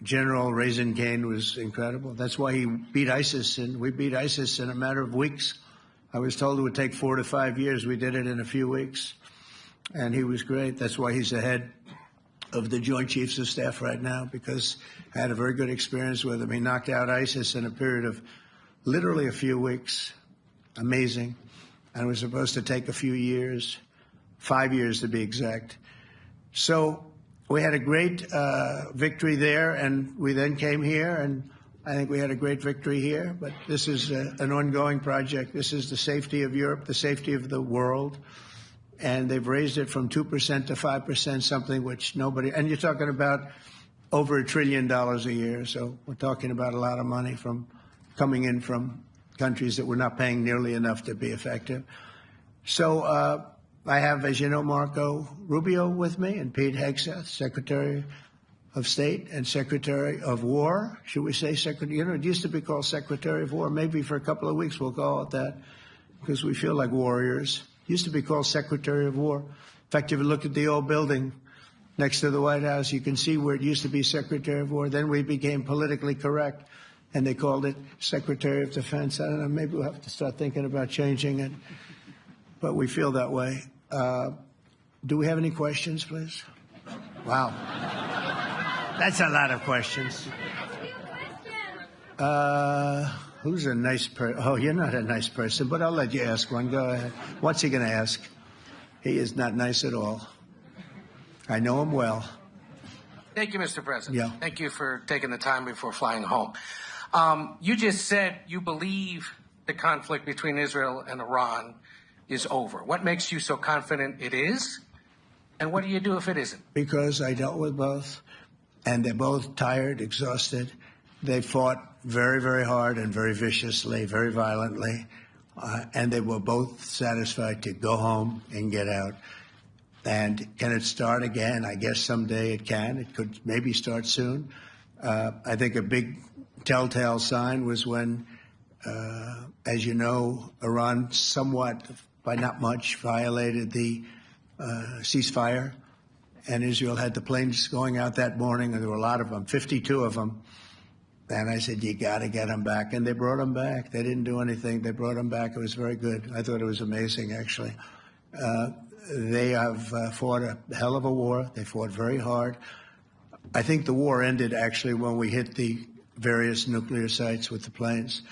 General Raisin Cain was incredible. That's why he beat ISIS, and we beat ISIS in a matter of weeks. I was told it would take 4 to 5 years. We did it in a few weeks, and he was great. That's why he's the head of the Joint Chiefs of Staff right now, because I had a very good experience with him. He knocked out ISIS in a period of literally a few weeks. Amazing. And it was supposed to take a few years, 5 years to be exact. So we had a great victory there, and we then came here, and I think we had a great victory here. But this is an ongoing project. This is the safety of Europe, the safety of the world. And they've raised it from 2% to 5%, something which nobody, and you're talking about over $1 trillion a year. So we're talking about a lot of money from coming in from countries that we're not paying nearly enough to be effective. So I have, as you know, Marco Rubio with me, and Pete Hegseth, Secretary of State and Secretary of War. Should we say Secretary? You know, it used to be called Secretary of War. Maybe for a couple of weeks we'll call it that because we feel like warriors. It used to be called Secretary of War. In fact, if you look at the old building next to the White House, you can see where it used to be Secretary of War. Then we became politically correct, and they called it Secretary of Defense. I don't know, maybe we'll have to start thinking about changing it, but we feel that way. Do we have any questions, please? Wow. That's a lot of questions. Who's a nice person? Oh, you're not a nice person, but I'll let you ask one. Go ahead. What's he going to ask? He is not nice at all. I know him well. Thank you, Mr. President. Yeah. Thank you for taking the time before flying home. You just said you believe the conflict between Israel and Iran is over. What makes you so confident it is? And what do you do if it isn't? Because I dealt with both, and they're both tired, exhausted. They fought very, very hard and very viciously, very violently, and they were both satisfied to go home and get out. And can it start again? I guess someday it can. It could maybe start soon. I think a big telltale sign was when, as you know, Iran somewhat, by not much, violated the ceasefire, and Israel had the planes going out that morning, and there were a lot of them, 52 of them. And I said, you got to get them back. And they brought them back. They didn't do anything. They brought them back. It was very good. I thought it was amazing, actually. They have fought a hell of a war. They fought very hard. I think the war ended, actually, when we hit the various nuclear sites with the planes.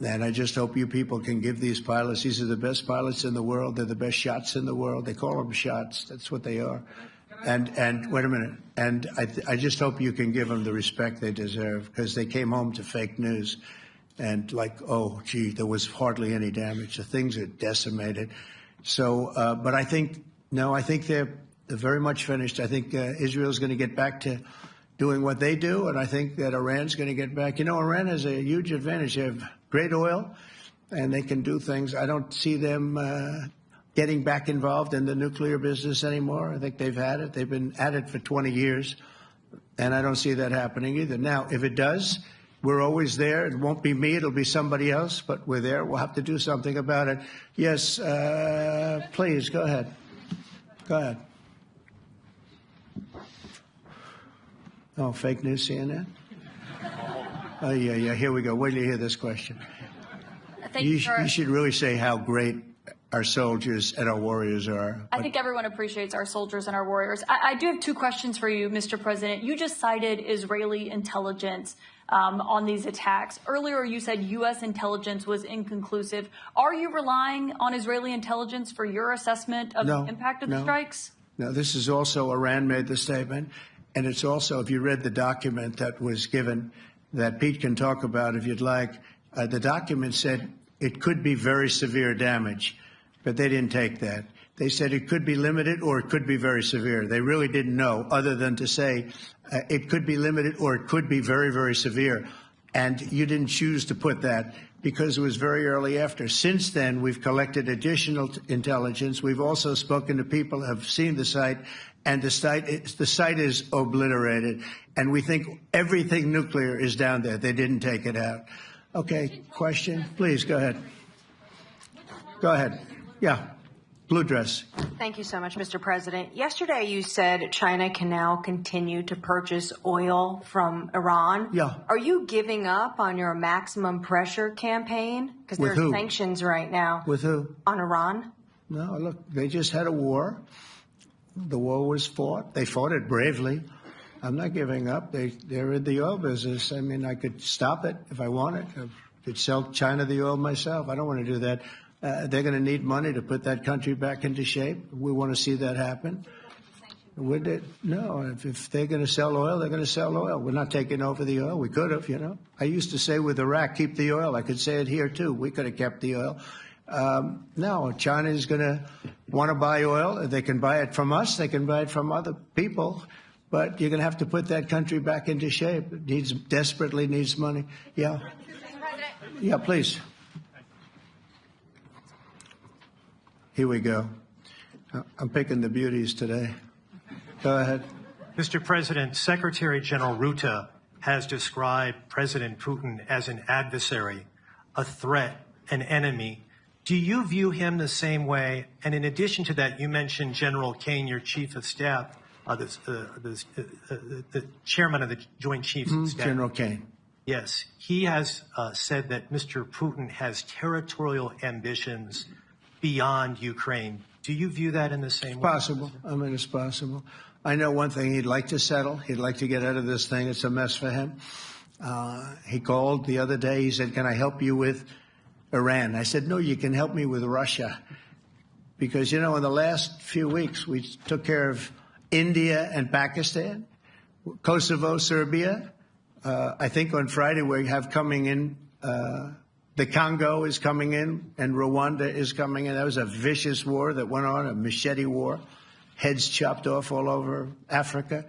And I just hope you people can give these pilots, these are the best pilots in the world. They're the best shots in the world. They call them shots. That's what they are. And wait a minute. And I just hope you can give them the respect they deserve, because they came home to fake news. And like, oh, gee, there was hardly any damage. The things are decimated. So, but I think, no, I think they're very much finished. I think Israel's going to get back to doing what they do. And I think that Iran's going to get back. You know, Iran has a huge advantage. They have great oil, and they can do things. I don't see them getting back involved in the nuclear business anymore. I think they've had it. They've been at it for 20 years, and I don't see that happening either. Now, if it does, we're always there. It won't be me. It'll be somebody else, but we're there. We'll have to do something about it. Yes, please, go ahead. Go ahead. Oh, fake news, CNN? Oh, yeah, here we go. Wait till you hear this question. You should really say how great our soldiers and our warriors are. I think everyone appreciates our soldiers and our warriors. I do have two questions for you, Mr. President. You just cited Israeli intelligence on these attacks. Earlier, you said U.S. intelligence was inconclusive. Are you relying on Israeli intelligence for your assessment of the impact of the strikes? No, this is also Iran made the statement. And it's also, if you read the document that was given, that Pete can talk about if you'd like, the document said it could be very severe damage. But they didn't take that. They said it could be limited or it could be very severe. They really didn't know, other than to say it could be limited or it could be very, very severe. And you didn't choose to put that because it was very early after. Since then, we've collected additional intelligence. We've also spoken to people who have seen the site, and the site is obliterated. And we think everything nuclear is down there. They didn't take it out. Okay, question? Please, go ahead. Go ahead. Yeah, blue dress. Thank you so much, Mr. President. Yesterday you said China can now continue to purchase oil from Iran. Yeah. Are you giving up on your maximum pressure campaign? Because there are sanctions right now. With who? On Iran. No, look, they just had a war. The war was fought. They fought it bravely. I'm not giving up. They're in the oil business. I mean, I could stop it if I wanted. I could sell China the oil myself. I don't want to do that. They're going to need money to put that country back into shape. We want to see that happen. Would it? No. If they're going to sell oil, they're going to sell oil. We're not taking over the oil. We could have, you know. I used to say with Iraq, keep the oil. I could say it here, too. We could have kept the oil. No, China is going to want to buy oil. They can buy it from us. They can buy it from other people. But you're going to have to put that country back into shape. It desperately needs money. Yeah. Yeah, please. Here we go. I'm picking the beauties today. Go ahead. Mr. President, Secretary General Rutte has described President Putin as an adversary, a threat, an enemy. Do you view him the same way? And in addition to that, you mentioned General Kane, your chief of staff, the chairman of the Joint Chiefs of Staff. General Kane. Yes. He has said that Mr. Putin has territorial ambitions beyond Ukraine. Do you view that in the same way? Possible. I mean, it's possible. I know one thing. He'd like to settle. He'd like to get out of this thing. It's a mess for him. He called the other day. He said, "Can I help you with Iran?" I said, "No, you can help me with Russia." Because, in the last few weeks, we took care of India and Pakistan, Kosovo, Serbia. I think on Friday we have coming in, the Congo is coming in, and Rwanda is coming in. That was a vicious war that went on, a machete war, heads chopped off all over Africa.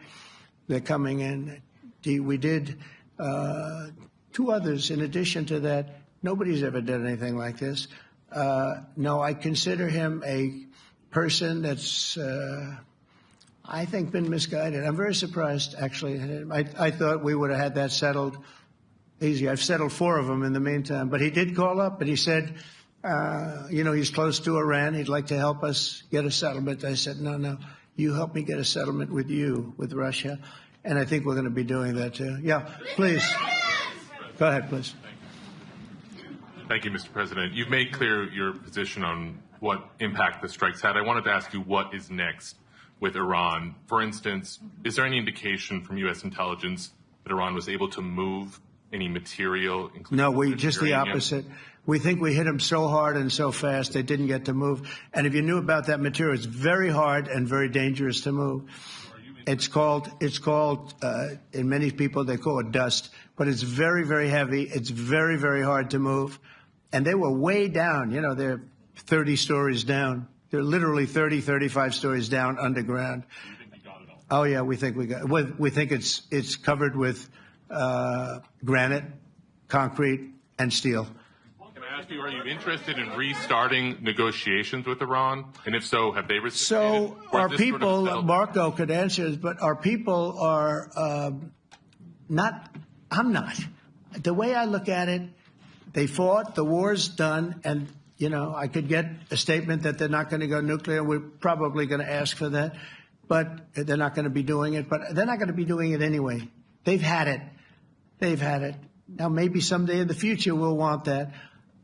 They're coming in. We did 2 others in addition to that. Nobody's ever done anything like this. No, I consider him a person that's, I think, been misguided. I'm very surprised, actually. I thought we would have had that settled easy. I've settled 4 of them in the meantime. But he did call up, and he said, he's close to Iran. He'd like to help us get a settlement. I said, no, you help me get a settlement with Russia. And I think we're going to be doing that, too. Yeah, please. Go ahead, please. Thank you, Mr. President. You've made clear your position on what impact the strikes had. I wanted to ask you what is next with Iran. For instance, is there any indication from U.S. intelligence that Iran was able to move any material? No, just the opposite. We think we hit them so hard and so fast they didn't get to move. And if you knew about that material, it's very hard and very dangerous to move. It's called, in many people, they call it dust, but it's very, very heavy. It's very, very hard to move. And they were way down. They're 30 stories down. They're literally 30, 35 stories down underground. Oh, yeah, we think we got it. We think it's covered with granite, concrete, and steel. Can I ask you, are you interested in restarting negotiations with Iran? And if so, have they reciprocated? So our people, Marco could answer this, but our people are not, I'm not. The way I look at it, they fought, the war's done, and, I could get a statement that they're not going to go nuclear. We're probably going to ask for that, but they're not going to be doing it. But they're not going to be doing it anyway. They've had it. They've had it. Now, maybe someday in the future we'll want that.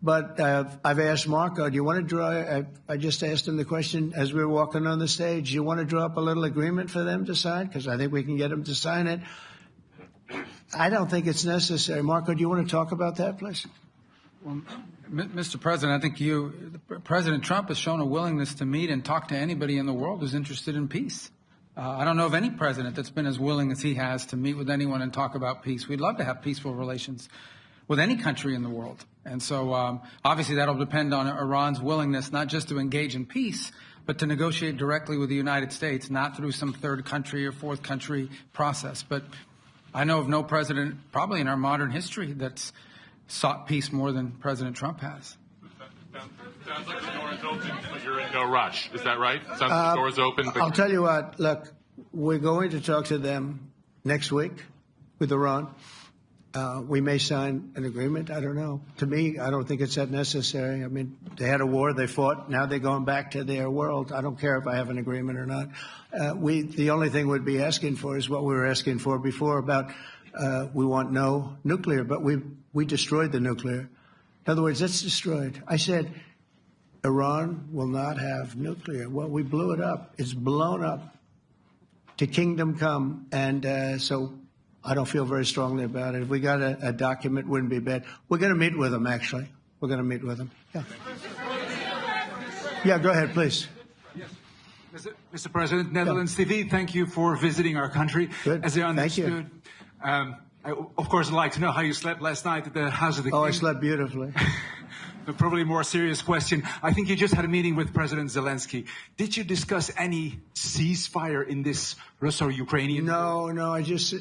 But I've asked Marco, do you want to draw, I just asked him the question as we were walking on the stage, do you want to draw up a little agreement for them to sign? Because I think we can get them to sign it. I don't think it's necessary. Marco, do you want to talk about that, please? Well, Mr. President, I think President Trump has shown a willingness to meet and talk to anybody in the world who's interested in peace. I don't know of any president that's been as willing as he has to meet with anyone and talk about peace. We'd love to have peaceful relations with any country in the world. And so obviously that'll depend on Iran's willingness not just to engage in peace, but to negotiate directly with the United States, not through some third country or fourth country process. But I know of no president, probably in our modern history, that's sought peace more than President Trump has. Sounds like the door is open, but you're in no rush. Is that right? Sounds like the door is open. But I'll tell you what, look, we're going to talk to them next week with Iran. We may sign an agreement. I don't know. To me, I don't think it's that necessary. I mean, they had a war, they fought. Now they're going back to their world. I don't care if I have an agreement or not. The only thing we'd be asking for is what we were asking for before about we want no nuclear, but we destroyed the nuclear. In other words, it's destroyed. I said Iran will not have nuclear. Well, we blew it up. It's blown up to kingdom come. And so I don't feel very strongly about it. If we got a document, wouldn't be bad. We're going to meet with them, actually. We're going to meet with them. Yeah. Yeah, go ahead, please. Yes. Mr. President, Netherlands TV, thank you for visiting our country. Good. As I understood, Thank you. I, of course, I'd like to know how you slept last night at the House of the King. Oh, I slept beautifully. But probably a more serious question. I think you just had a meeting with President Zelensky. Did you discuss any ceasefire in this Russo-Ukrainian? No.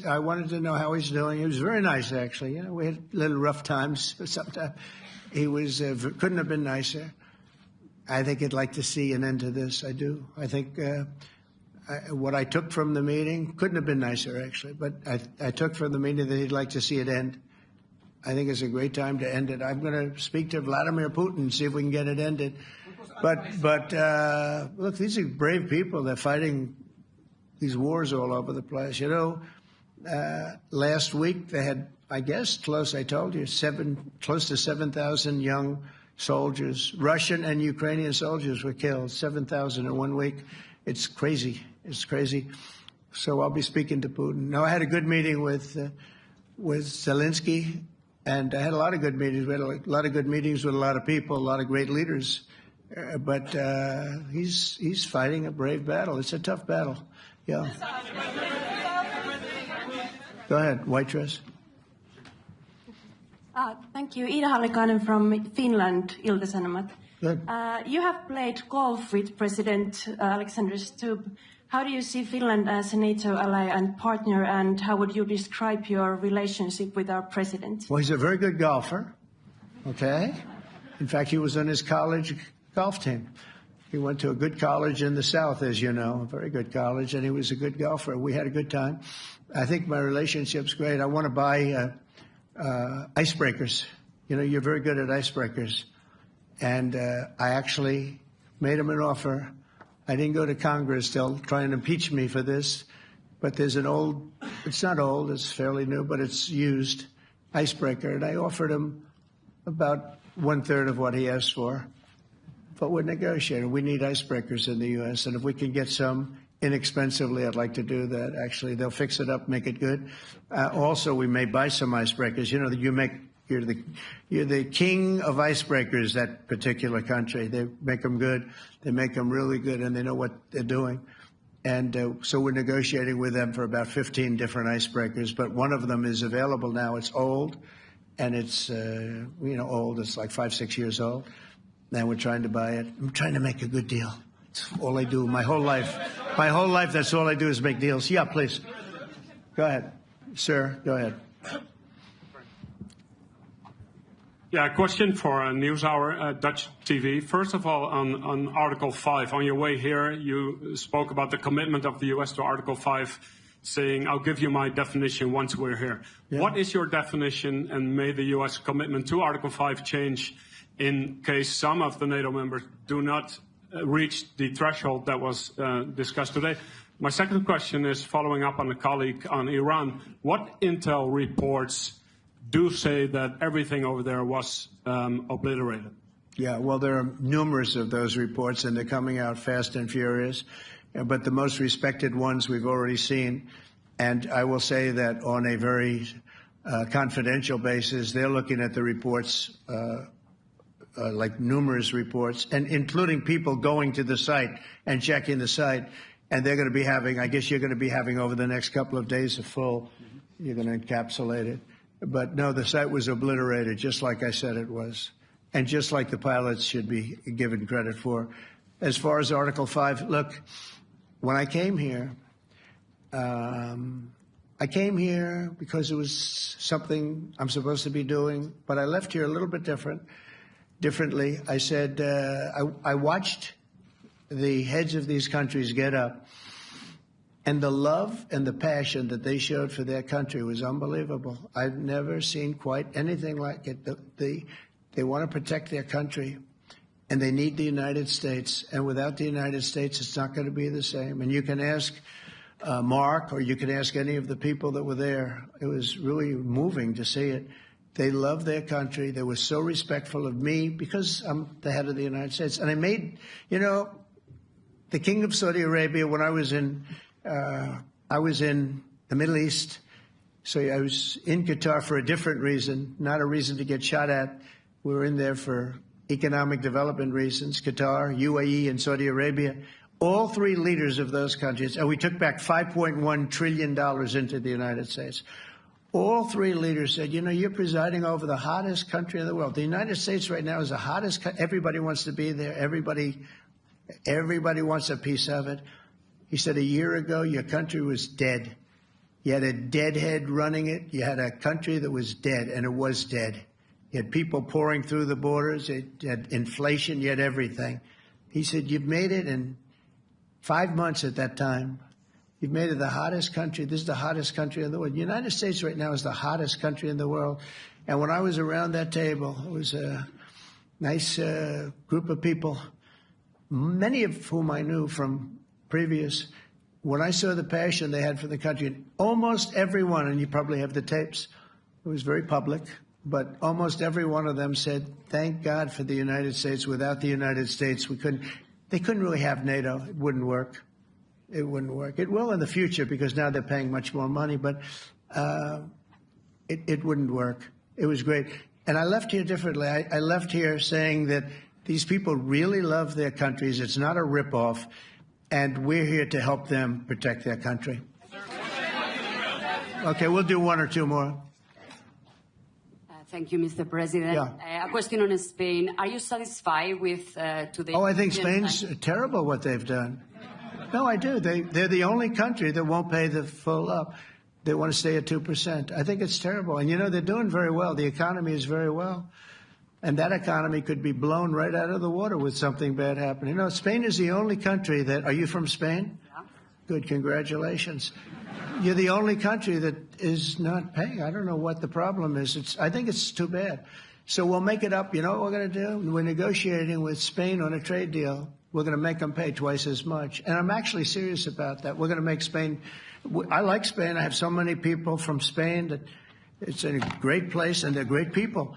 I wanted to know how he's doing. He was very nice, actually. You know, we had little rough times sometimes. He was couldn't have been nicer. I think he'd like to see an end to this. I do. I think what I took from the meeting couldn't have been nicer, actually. But I took from the meeting that he'd like to see it end. I think it's a great time to end it. I'm going to speak to Vladimir Putin and see if we can get it ended. But look, these are brave people. They're fighting these wars all over the place. You know, last week they had, I guess, I told you, close to 7,000 young soldiers, Russian and Ukrainian soldiers were killed, 7,000 in 1 week. It's crazy. It's crazy. So I'll be speaking to Putin. No, I had a good meeting with with Zelensky, and I had a lot of good meetings. We had a lot of good meetings with a lot of people, a lot of great leaders. But he's fighting a brave battle. It's a tough battle. Yeah. Go ahead, white dress. Thank you. Ida Hallikainen from Finland, Ilta-Sanomat. Good. You have played golf with President Alexander Stubb. How do you see Finland as a NATO ally and partner, and how would you describe your relationship with our president? Well, he's a very good golfer, okay? In fact, he was on his college golf team. He went to a good college in the South, as you know, a very good college, and he was a good golfer. We had a good time. I think my relationship's great. I want to buy icebreakers. You know, you're very good at icebreakers. And I actually made him an offer. I didn't go to Congress. They'll try and impeach me for this. But there's an old, it's not old, it's fairly new, but it's used icebreaker. And I offered him about 1/3 of what he asked for. But we're negotiating. We need icebreakers in the U.S. And if we can get some inexpensively, I'd like to do that. Actually, they'll fix it up, make it good. Also, we may buy some icebreakers. You know, you're the king of icebreakers, that particular country. They make them good. They make them really good, and they know what they're doing. And so we're negotiating with them for about 15 different icebreakers. But one of them is available now. It's old, and it's, old. It's like 5-6 years old. And we're trying to buy it. I'm trying to make a good deal. It's all I do my whole life. My whole life, that's all I do is make deals. Yeah, please. Go ahead. Sir, go ahead. Yeah, a question for NewsHour, Dutch TV. First of all, on Article 5, on your way here, you spoke about the commitment of the U.S. to Article 5, saying, I'll give you my definition once we're here. Yeah. What is your definition, and may the U.S. commitment to Article 5 change in case some of the NATO members do not reach the threshold that was discussed today? My second question is following up on a colleague on Iran. What intel reports do say that everything over there was obliterated? Yeah, well, there are numerous of those reports, and they're coming out fast and furious. But the most respected ones we've already seen. And I will say that on a very confidential basis, they're looking at the reports, like numerous reports, and including people going to the site and checking the site. And they're going to be having, I guess you're going to be having over the next couple of days a full, you're going to encapsulate it. But no, the site was obliterated, just like I said it was, and just like the pilots should be given credit for. As far as Article 5, look, when I came here because it was something I'm supposed to be doing, but I left here a little bit differently. I said, I watched the heads of these countries get up, and the love and the passion that they showed for their country was unbelievable. I've never seen quite anything like it. They want to protect their country, and they need the United States. And without the United States, it's not going to be the same. And you can ask Mark, or you can ask any of the people that were there. It was really moving to see it. They love their country. They were so respectful of me because I'm the head of the United States. And I made, the King of Saudi Arabia, when I was in the Middle East, so I was in Qatar for a different reason, not a reason to get shot at. We were in there for economic development reasons, Qatar, UAE, and Saudi Arabia. All three leaders of those countries, and we took back $5.1 trillion into the United States. All three leaders said, you're presiding over the hottest country in the world. The United States right now is the hottest. Everybody wants to be there. Everybody wants a piece of it. He said, a year ago, your country was dead. You had a deadhead running it. You had a country that was dead, and it was dead. You had people pouring through the borders. You had inflation. You had everything. He said, you've made it in 5 months at that time. You've made it the hottest country. This is the hottest country in the world. The United States right now is the hottest country in the world. And when I was around that table, it was a nice group of people, many of whom I knew from previous. When I saw the passion they had for the country, almost everyone, and you probably have the tapes, it was very public, but almost every one of them said, thank God for the United States. Without the United States, they couldn't really have NATO. It wouldn't work. It wouldn't work. It will in the future because now they're paying much more money, but it wouldn't work. It was great. And I left here differently. I left here saying that these people really love their countries. It's not a ripoff, and we're here to help them protect their country. Okay, we'll do one or two more. Thank you, Mr. President. Yeah. A question on Spain. Are you satisfied with today? Oh, I think Spain's terrible what they've done. No, I do. They're the only country that won't pay the full up. They want to stay at 2%. I think it's terrible. And, you know, they're doing very well. The economy is very well. And that economy could be blown right out of the water with something bad happening. You know, Spain is the only country that... Are you from Spain? Yeah. Good. Congratulations. You're the only country that is not paying. I don't know what the problem is. I think it's too bad. So we'll make it up. You know what we're going to do? We're negotiating with Spain on a trade deal. We're going to make them pay twice as much. And I'm actually serious about that. We're going to make Spain... I like Spain. I have so many people from Spain that it's a great place and they're great people.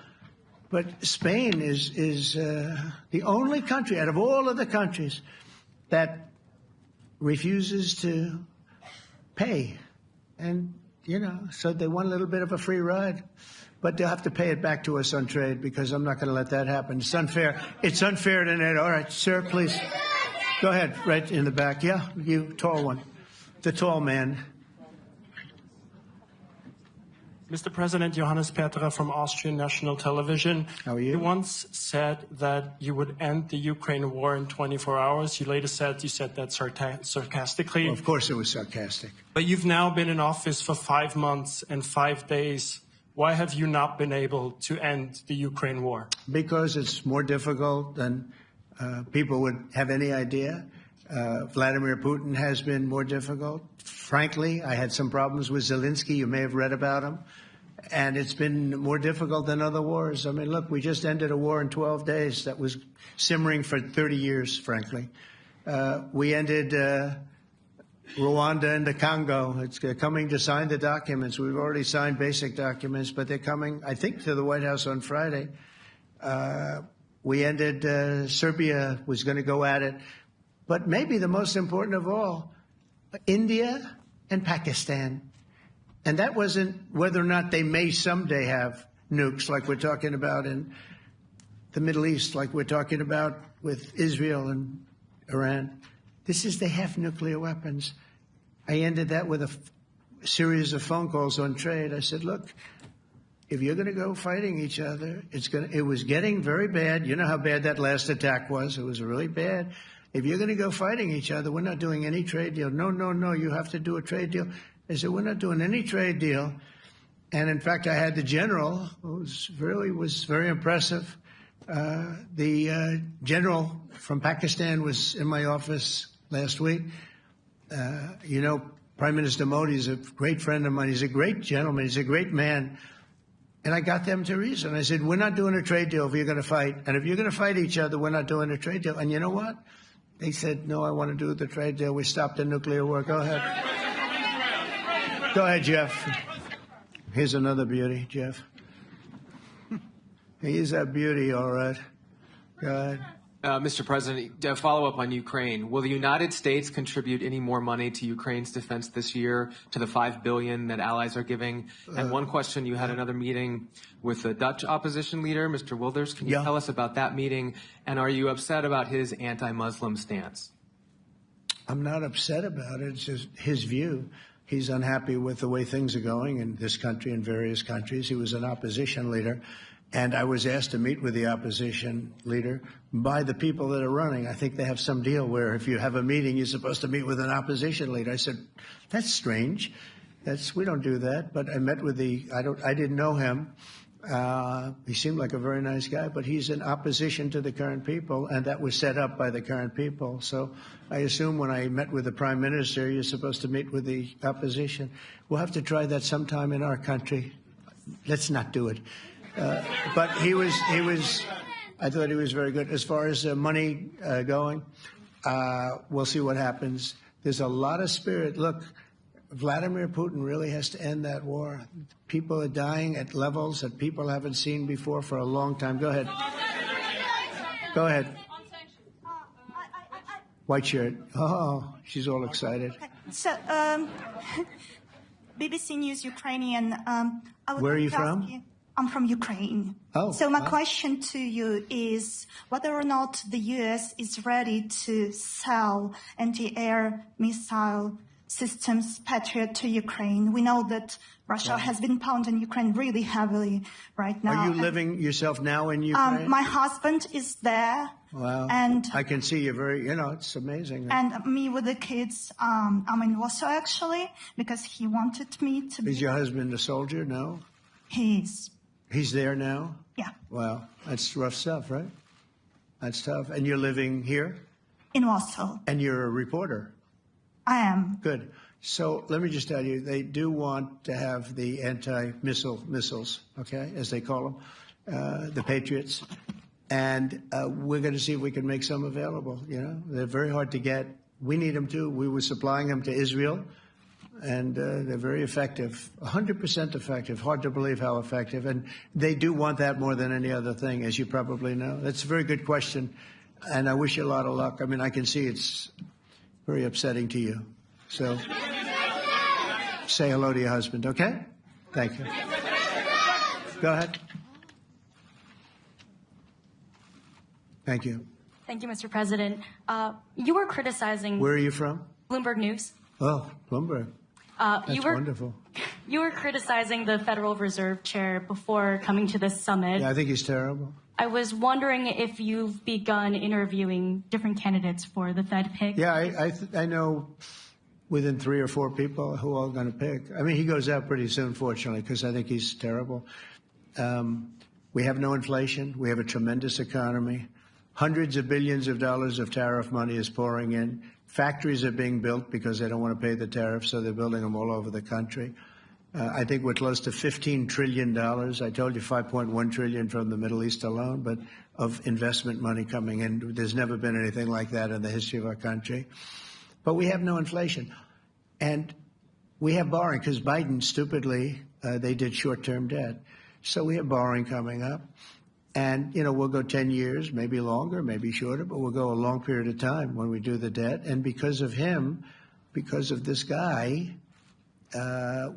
But Spain is the only country out of all of the countries that refuses to pay. And, you know, so they want a little bit of a free ride. But they'll have to pay it back to us on trade because I'm not going to let that happen. It's unfair. It's unfair to NATO. All right, sir, please. Go ahead, right in the back. Yeah, you, tall one. The tall man. Mr. President, Johannes Petra from Austrian National Television. How are you? You once said that you would end the Ukraine war in 24 hours. You later said you said that sarcastically. Well, of course it was sarcastic. But you've now been in office for 5 months and 5 days. Why have you not been able to end the Ukraine war? Because it's more difficult than people would have any idea. Vladimir Putin has been more difficult. Frankly, I had some problems with Zelensky. You may have read about him. And it's been more difficult than other wars. I mean, look, we just ended a war in 12 days that was simmering for 30 years, frankly. We ended Rwanda and the Congo. It's coming to sign the documents. We've already signed basic documents, but they're coming, I think, to the White House on Friday. We ended Serbia was going to go at it. But maybe the most important of all, India and Pakistan. And that wasn't whether or not they may someday have nukes like we're talking about in the Middle East, like we're talking about with Israel and Iran. This is they have nuclear weapons. I ended that with a series of phone calls on trade. I said, look, if you're going to go fighting each other, it was getting very bad. You know how bad that last attack was. It was really bad. If you're going to go fighting each other, we're not doing any trade deal. No, you have to do a trade deal. I said, we're not doing any trade deal. And in fact, I had the general, who was very impressive. The general from Pakistan was in my office last week. You know, Prime Minister Modi is a great friend of mine. He's a great gentleman. He's a great man. And I got them to reason. I said, we're not doing a trade deal if you're going to fight. And if you're going to fight each other, we're not doing a trade deal. And you know what? They said, no, I want to do the trade deal. We stopped the nuclear war. Go ahead. Go ahead, Jeff. Here's another beauty, Jeff. He's a beauty, all right. Go ahead. Mr. President, to follow up on Ukraine, will the United States contribute any more money to Ukraine's defense this year to the $5 billion that allies are giving? And one question, you had another meeting with the Dutch opposition leader, Mr. Wilders. Can you tell us about that meeting? And are you upset about his anti-Muslim stance? I'm not upset about it. It's just his view. He's unhappy with the way things are going in this country and various countries. He was an opposition leader. And I was asked to meet with the opposition leader by the people that are running. I think they have some deal where if you have a meeting, you're supposed to meet with an opposition leader. I said, that's strange. We don't do that. But I met with I didn't know him. He seemed like a very nice guy, but he's in opposition to the current people, and that was set up by the current people. So I assume when I met with the Prime Minister, you're supposed to meet with the opposition. We'll have to try that sometime in our country. Let's not do it. But I thought he was very good. As far as money going, we'll see what happens. There's a lot of spirit. Look, Vladimir Putin really has to end that war. People are dying at levels that people haven't seen before for a long time. Go ahead. Go ahead. White shirt. Oh, she's all excited. So, BBC News Ukrainian, Where are you from? I'm from Ukraine. Oh. So my question to you is whether or not the U.S. is ready to sell anti-air missile systems Patriot to Ukraine. We know that Russia has been pounding Ukraine really heavily right now. Are you living yourself now in Ukraine? My husband is there. Wow. And I can see you're very, it's amazing. And me with the kids, I'm in Warsaw actually, because he wanted me to be. Is your husband a soldier? No? He's there now? Yeah. Wow. That's rough stuff, right? That's tough. And you're living here? In Warsaw. And you're a reporter? I am. Good. So let me just tell you, they do want to have the missiles, okay, as they call them, the Patriots. And we're going to see if we can make some available, They're very hard to get. We need them too. We were supplying them to Israel, and they're very effective, 100% effective. Hard to believe how effective. And they do want that more than any other thing, as you probably know. That's a very good question, and I wish you a lot of luck. I mean, I can see it's very upsetting to you. So say hello to your husband, okay? Thank you. Go ahead. Thank you. Thank you, Mr. President. You were criticizing... Where are you from? Bloomberg News. Oh, Bloomberg. That's wonderful. You were criticizing the Federal Reserve Chair before coming to this summit. Yeah, I think he's terrible. I was wondering if you've begun interviewing different candidates for the Fed pick. Yeah, I know within 3 or 4 people who are going to pick. I mean, he goes out pretty soon, fortunately, because I think he's terrible. We have no inflation. We have a tremendous economy. Hundreds of billions of dollars of tariff money is pouring in. Factories are being built because they don't want to pay the tariffs, so they're building them all over the country. I think we're close to $15 trillion. I told you $5.1 trillion from the Middle East alone, but of investment money coming in. There's never been anything like that in the history of our country. But we have no inflation. And we have borrowing because Biden, stupidly, they did short-term debt. So we have borrowing coming up. And, we'll go 10 years, maybe longer, maybe shorter, but we'll go a long period of time when we do the debt. And because of him, because of this guy,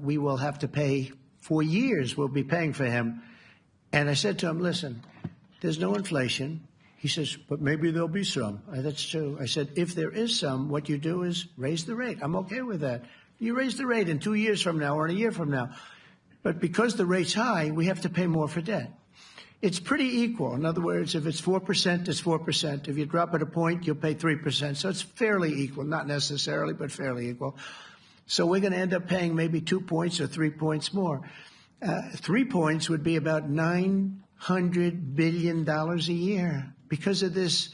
we will have to pay for years. We'll be paying for him. And I said to him, listen, there's no inflation. He says, but maybe there'll be some. That's true. I said, if there is some, what you do is raise the rate. I'm okay with that. You raise the rate in 2 years from now or in a year from now. But because the rate's high, we have to pay more for debt. It's pretty equal. In other words, if it's 4%, it's 4%. If you drop it a point, you'll pay 3%. So it's fairly equal, not necessarily, but fairly equal. So we're going to end up paying maybe 2 points or 3 points more. 3 points would be about $900 billion a year because of this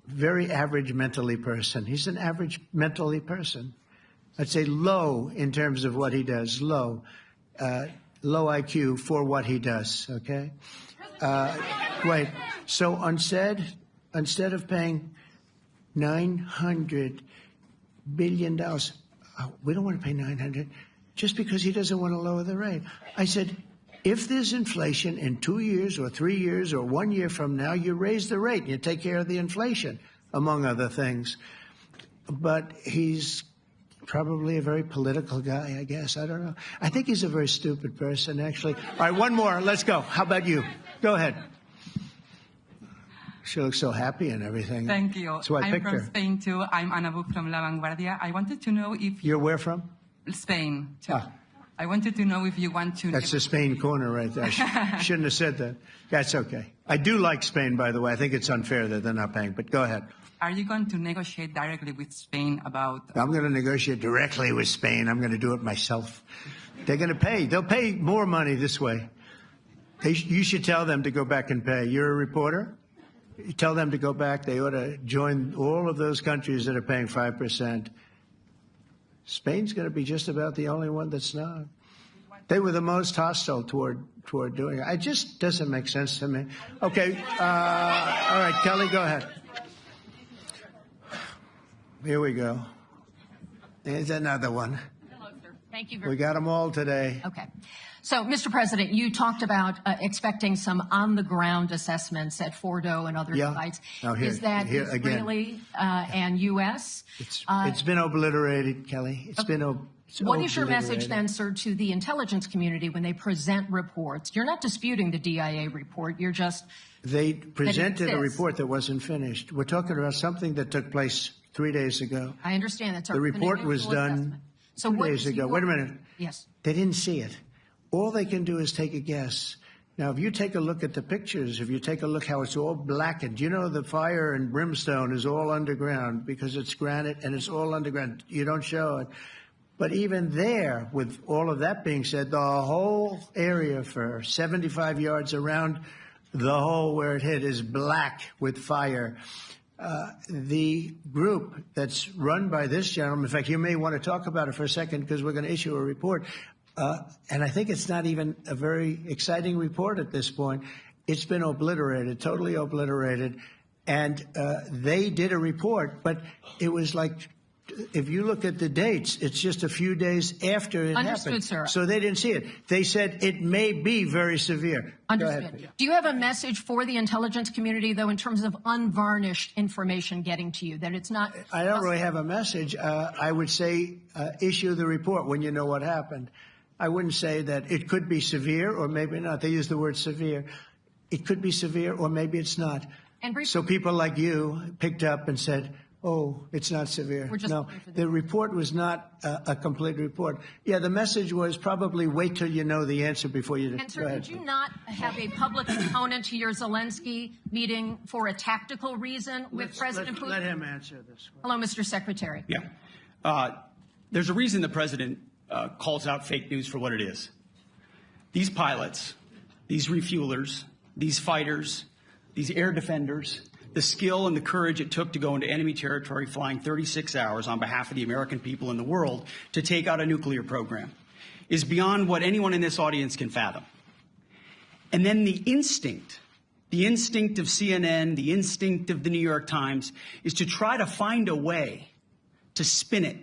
very average mentally person. He's an average mentally person. I'd say low in terms of what he does, low IQ for what he does, okay? Wait, so instead of paying $900 billion, we don't want to pay 900 just because he doesn't want to lower the rate. I said, if there's inflation in 2 years or 3 years or 1 year from now, you raise the rate and you take care of the inflation, among other things. But he's probably a very political guy, I guess. I don't know. I think he's a very stupid person, actually. All right, one more. Let's go. How about you? Go ahead. She looks so happy and everything. Thank you. That's why I picked I'm from her. Spain, too. I'm Ana Buch from La Vanguardia. I wanted to know if... You're where from? Spain, too. I wanted to know if you want to... That's the Spain corner right there. Shouldn't have said that. That's okay. I do like Spain, by the way. I think it's unfair that they're not paying, but go ahead. Are you going to negotiate directly with Spain about... I'm going to negotiate directly with Spain. I'm going to do it myself. They're going to pay. They'll pay more money this way. You should tell them to go back and pay. You're a reporter? You tell them to go back. They ought to join all of those countries that are paying 5%. Spain's going to be just about the only one that's not. They were the most hostile toward doing it. It just doesn't make sense to me. Okay. All right, Kelly, go ahead. Here we go. There's another one. Hello, sir. Thank you We got them all today. Okay. So, Mr. President, you talked about expecting some on-the-ground assessments at Fordo and other sites. Now Is that Israeli and U.S.? It's been obliterated, Kelly. It's been What is your message then, sir, to the intelligence community when they present reports? You're not disputing the DIA report. You're just... They presented a report that wasn't finished. We're talking about something that took place 3 days ago. I understand that. The report was done 2 days ago. Wait a minute. Yes. They didn't see it. All they can do is take a guess. Now, if you take a look at the pictures, if you take a look how it's all blackened, you know the fire and brimstone is all underground because it's granite and it's all underground. You don't show it. But even there, with all of that being said, the whole area for 75 yards around the hole where it hit is black with fire. The group that's run by this gentleman, in fact, you may want to talk about it for a second because we're going to issue a report. And I think it's not even a very exciting report at this point. It's been obliterated, totally obliterated. And they did a report, but it was like, if you look at the dates, it's just a few days after it happened. Sir. So they didn't see it. They said it may be very severe. Understood. Do you have a message for the intelligence community, though, in terms of unvarnished information getting to you, that it's not... I don't really have a message. I would say issue the report when you know what happened. I wouldn't say that it could be severe or maybe not. They use the word severe. It could be severe or maybe it's not. So people like you picked up and said, oh, it's not severe. No, the report was not a complete report. Yeah, the message was probably wait till you know the answer before you... And, sir, did you not have a public component to your Zelensky meeting for a tactical reason with President Putin? Let him answer this one. Hello, Mr. Secretary. Yeah. There's a reason the president calls out fake news for what it is. These pilots, these refuelers, these fighters, these air defenders, the skill and the courage it took to go into enemy territory flying 36 hours on behalf of the American people and the world to take out a nuclear program is beyond what anyone in this audience can fathom. And then the instinct of CNN, the instinct of the New York Times is to try to find a way to spin it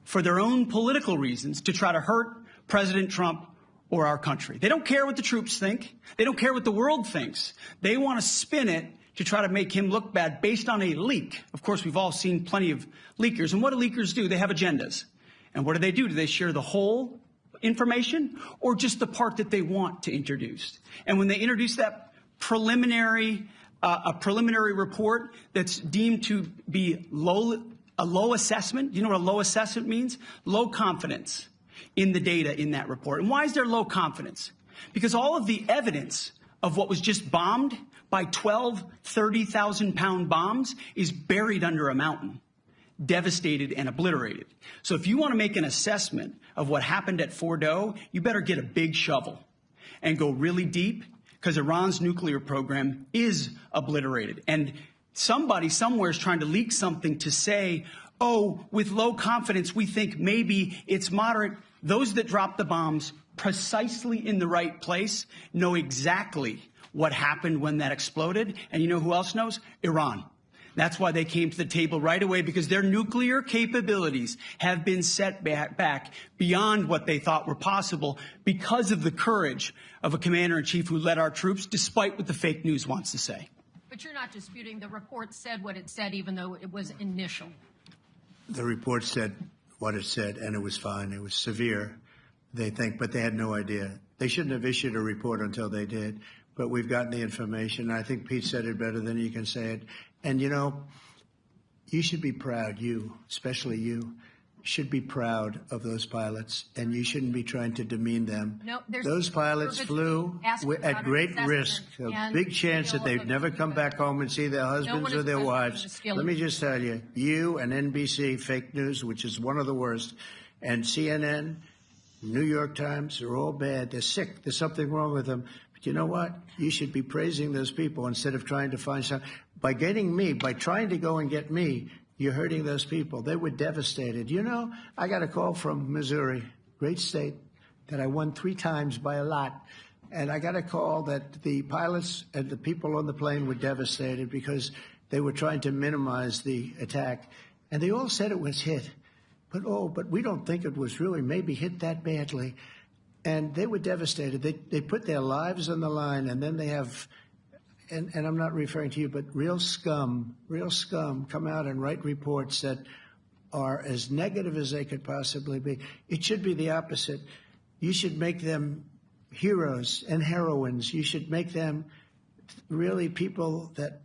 for their own political reasons to try to hurt President Trump or our country. They don't care what the troops think. They don't care what the world thinks. They want to spin it to try to make him look bad based on a leak. Of course, we've all seen plenty of leakers. And what do leakers do? They have agendas. And what do? Do they share the whole information or just the part that they want to introduce? And when they introduce that preliminary report that's deemed to be a low assessment, you know what a low assessment means? Low confidence in the data in that report. And why is there low confidence? Because all of the evidence of what was just bombed by 12 30,000-pound bombs is buried under a mountain, devastated and obliterated. So if you want to make an assessment of what happened at Fordo, you better get a big shovel and go really deep because Iran's nuclear program is obliterated. And somebody somewhere is trying to leak something to say, oh, with low confidence, we think maybe it's moderate. Those that dropped the bombs precisely in the right place know exactly what happened when that exploded. And you know who else knows? Iran. That's why they came to the table right away, because their nuclear capabilities have been set back beyond what they thought were possible because of the courage of a commander-in-chief who led our troops, despite what the fake news wants to say. But you're not disputing the report said what it said, even though it was initial. The report said what it said, and it was fine. It was severe, they think, but they had no idea. They shouldn't have issued a report until they did. But we've gotten the information. I think Pete said it better than you can say it. And, you know, you should be proud, you, especially you, should be proud of those pilots, and you shouldn't be trying to demean them. No, those pilots flew at great risk, a big chance that they'd never come back home and see their husbands or their wives. Let me just tell you, you and NBC, fake news, which is one of the worst, and CNN, New York Times, they're all bad. They're sick. There's something wrong with them. But you know what? You should be praising those people instead of trying to find some. By getting me, by trying to go and get me, you're hurting those people. They were devastated. You know, I got a call from Missouri, great state, that I won 3 times by a lot. And I got a call that the pilots and the people on the plane were devastated because they were trying to minimize the attack. And they all said it was hit. But we don't think it was really maybe hit that badly. And they were devastated. They put their lives on the line, and then they have, and I'm not referring to you, but real scum come out and write reports that are as negative as they could possibly be. It should be the opposite. You should make them heroes and heroines. You should make them really people that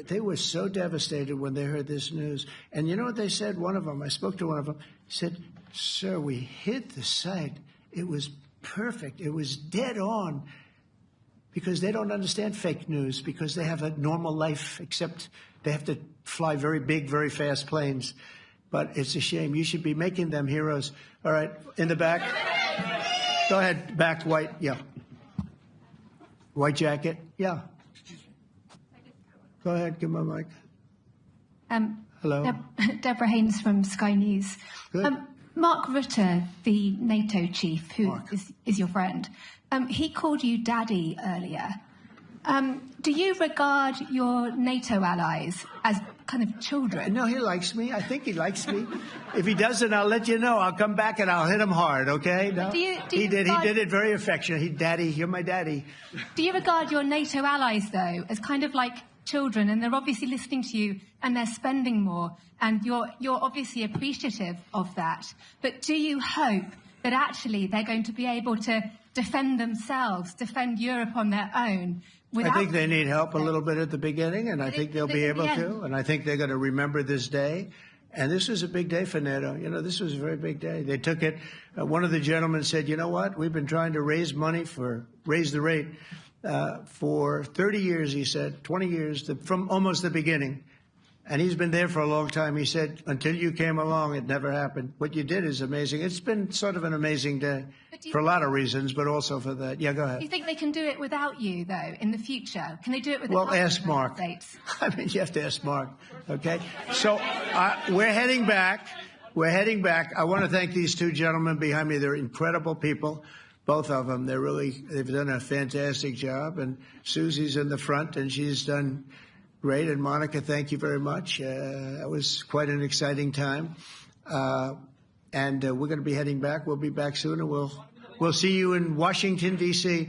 they were so devastated when they heard this news. And you know what they said? One of them, I spoke to one of them, said, "Sir, we hit the site. It was perfect. It was dead on." Because they don't understand fake news, because they have a normal life, except they have to fly very big, very fast planes. But it's a shame. You should be making them heroes. All right, in the back. Go ahead, back, white, yeah. White jacket, yeah. Go ahead, give me a mic. Hello. Deborah Haynes from Sky News. Good. Mark Rutte, the NATO chief, who is your friend, he called you daddy earlier. Do you regard your NATO allies as kind of children? No, he likes me. I think he likes me. If he doesn't, I'll let you know. I'll come back and I'll hit him hard, okay? No? He did it very affectionate. Daddy, you're my daddy. Do you regard your NATO allies, though, as kind of like children, and they're obviously listening to you and they're spending more, and you're obviously appreciative of that, but do you hope that actually they're going to be able to defend themselves, defend Europe on their own? I think they need help a little bit at the beginning, and I think they'll be able to, and I think they're going to remember this day. And this was a big day for NATO. You know, this was a very big day. They took it. One of the gentlemen said, "You know what? We've been trying to raise money raise the rate for 30 years," he said, 20 years, from almost the beginning. And he's been there for a long time. He said, "Until you came along, it never happened. What you did is amazing." It's been sort of an amazing day for a lot of reasons, but also for that. Yeah, go ahead. Do you think they can do it without you, though, in the future? Can they do it without Well, ask Mark. States? I mean, you have to ask Mark, okay? So we're heading back. We're heading back. I want to thank these two gentlemen behind me. They're incredible people, both of them. They've done a fantastic job. And Susie's in the front, and she's done great. And Monica, thank you very much. It was quite an exciting time. And we're going to be heading back. We'll be back soon, and we'll see you in Washington, D.C.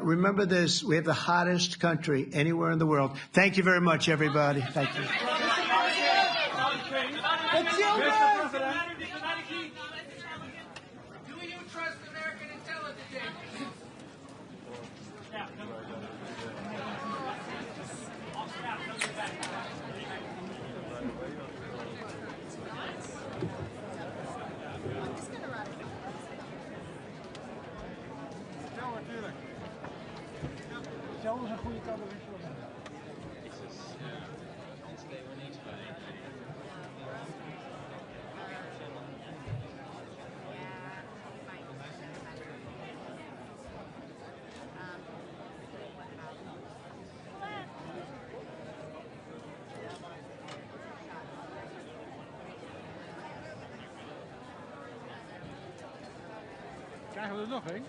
Remember this, we have the hottest country anywhere in the world. Thank you very much, everybody. Thank you. Zelfs een goede cabaret. Krijgen we er nog een?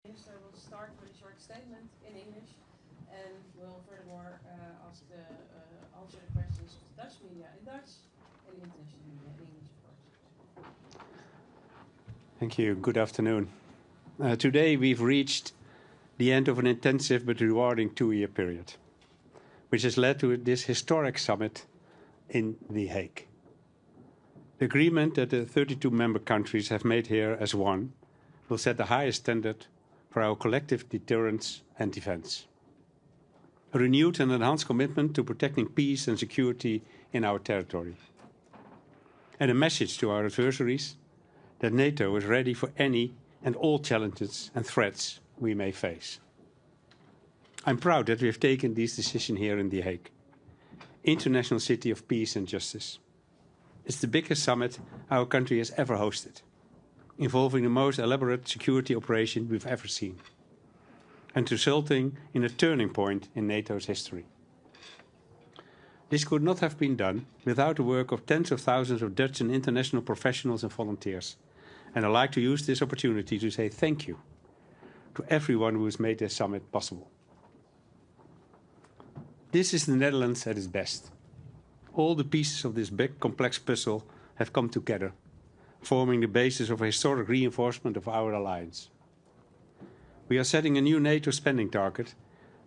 Minister will start with a short statement in English and will furthermore answer the questions of the Dutch media in Dutch and the international media in English, of course. Thank you. Good afternoon. Today we've reached the end of an intensive but rewarding 2-year period, which has led to this historic summit in The Hague. The agreement that the 32 member countries have made here as one will set the highest standard for our collective deterrence and defense. A renewed and enhanced commitment to protecting peace and security in our territory. And a message to our adversaries that NATO is ready for any and all challenges and threats we may face. I'm proud that we have taken this decision here in The Hague, International City of Peace and Justice. It's the biggest summit our country has ever hosted, involving the most elaborate security operation we've ever seen, and resulting in a turning point in NATO's history. This could not have been done without the work of tens of thousands of Dutch and international professionals and volunteers, and I'd like to use this opportunity to say thank you to everyone who has made this summit possible. This is the Netherlands at its best. All the pieces of this big, complex puzzle have come together, forming the basis of a historic reinforcement of our alliance. We are setting a new NATO spending target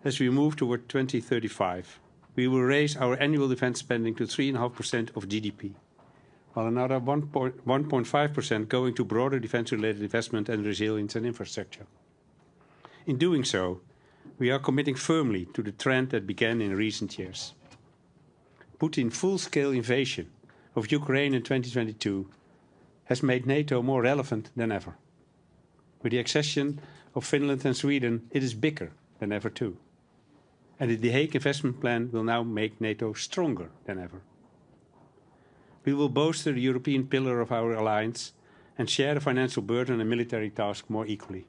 as we move toward 2035. We will raise our annual defense spending to 3.5% of GDP, while another 1.5% going to broader defense-related investment and resilience and infrastructure. In doing so, we are committing firmly to the trend that began in recent years. Putin's full-scale invasion of Ukraine in 2022 has made NATO more relevant than ever. With the accession of Finland and Sweden, it is bigger than ever too. And the Hague Investment Plan will now make NATO stronger than ever. We will bolster the European pillar of our alliance and share the financial burden and military task more equally.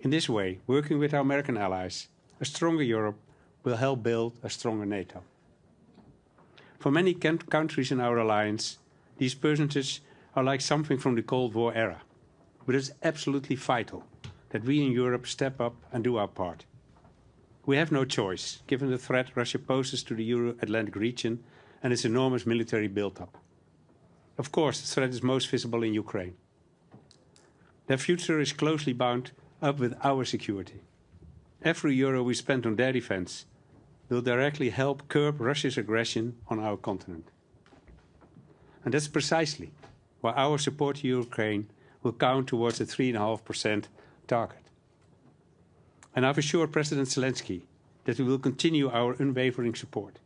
In this way, working with our American allies, a stronger Europe will help build a stronger NATO. For many countries in our alliance, these percentages are like something from the Cold War era. But it's absolutely vital that we in Europe step up and do our part. We have no choice, given the threat Russia poses to the Euro-Atlantic region and its enormous military build-up. Of course, the threat is most visible in Ukraine. Their future is closely bound up with our security. Every euro we spend on their defense will directly help curb Russia's aggression on our continent. And that's precisely why our support to Ukraine will count towards the 3.5% target. And I've assured President Zelensky that we will continue our unwavering support.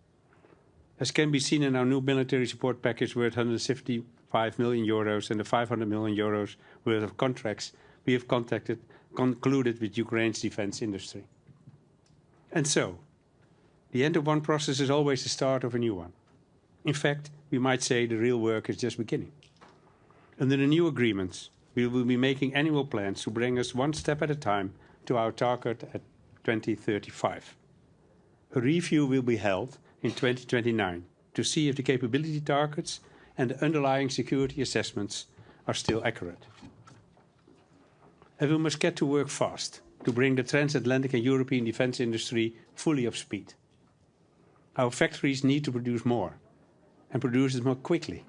As can be seen in our new military support package worth 155 million euros and the 500 million euros worth of contracts we have concluded with Ukraine's defense industry. And so, the end of one process is always the start of a new one. In fact, we might say the real work is just beginning. Under the new agreements, we will be making annual plans to bring us one step at a time to our target at 2035. A review will be held in 2029 to see if the capability targets and the underlying security assessments are still accurate. And we must get to work fast to bring the transatlantic and European defense industry fully up to speed. Our factories need to produce more, and produce it more quickly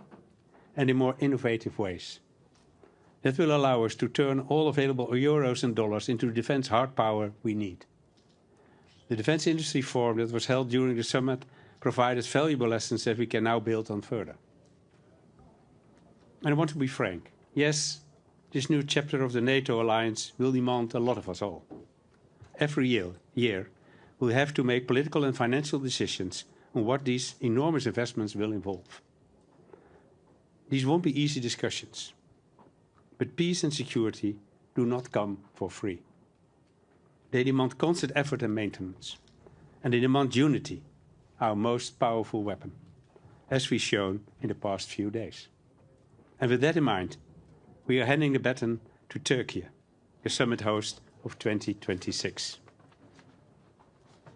and in more innovative ways. That will allow us to turn all available euros and dollars into the defense hard power we need. The Defense Industry Forum that was held during the summit provided valuable lessons that we can now build on further. And I want to be frank. Yes, this new chapter of the NATO alliance will demand a lot of us all. Every year, we'll have to make political and financial decisions on what these enormous investments will involve. These won't be easy discussions, but peace and security do not come for free. They demand constant effort and maintenance, and they demand unity, our most powerful weapon, as we've shown in the past few days. And with that in mind, we are handing the baton to Turkey, the summit host of 2026.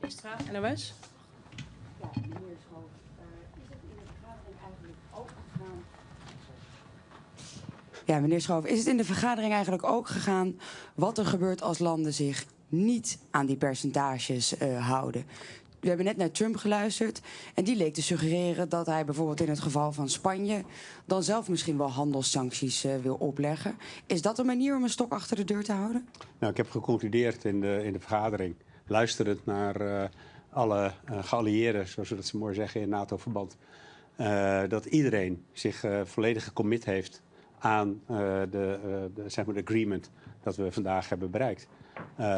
Straat NOS. Ja, meneer Schoof, is het in de vergadering eigenlijk opengegaan Ja, meneer Schoof, is het in de vergadering eigenlijk ook gegaan wat er gebeurt als landen zich niet aan die percentages houden? We hebben net naar Trump geluisterd en die leek te suggereren dat hij bijvoorbeeld in het geval van Spanje dan zelf misschien wel handelssancties wil opleggen. Is dat een manier om een stok achter de deur te houden? Nou, ik heb geconcludeerd in de vergadering, luisterend naar alle geallieerden, zoals we dat zo mooi zeggen in NATO-verband, dat iedereen zich volledig gecommit heeft aan zeg maar de agreement dat we vandaag hebben bereikt.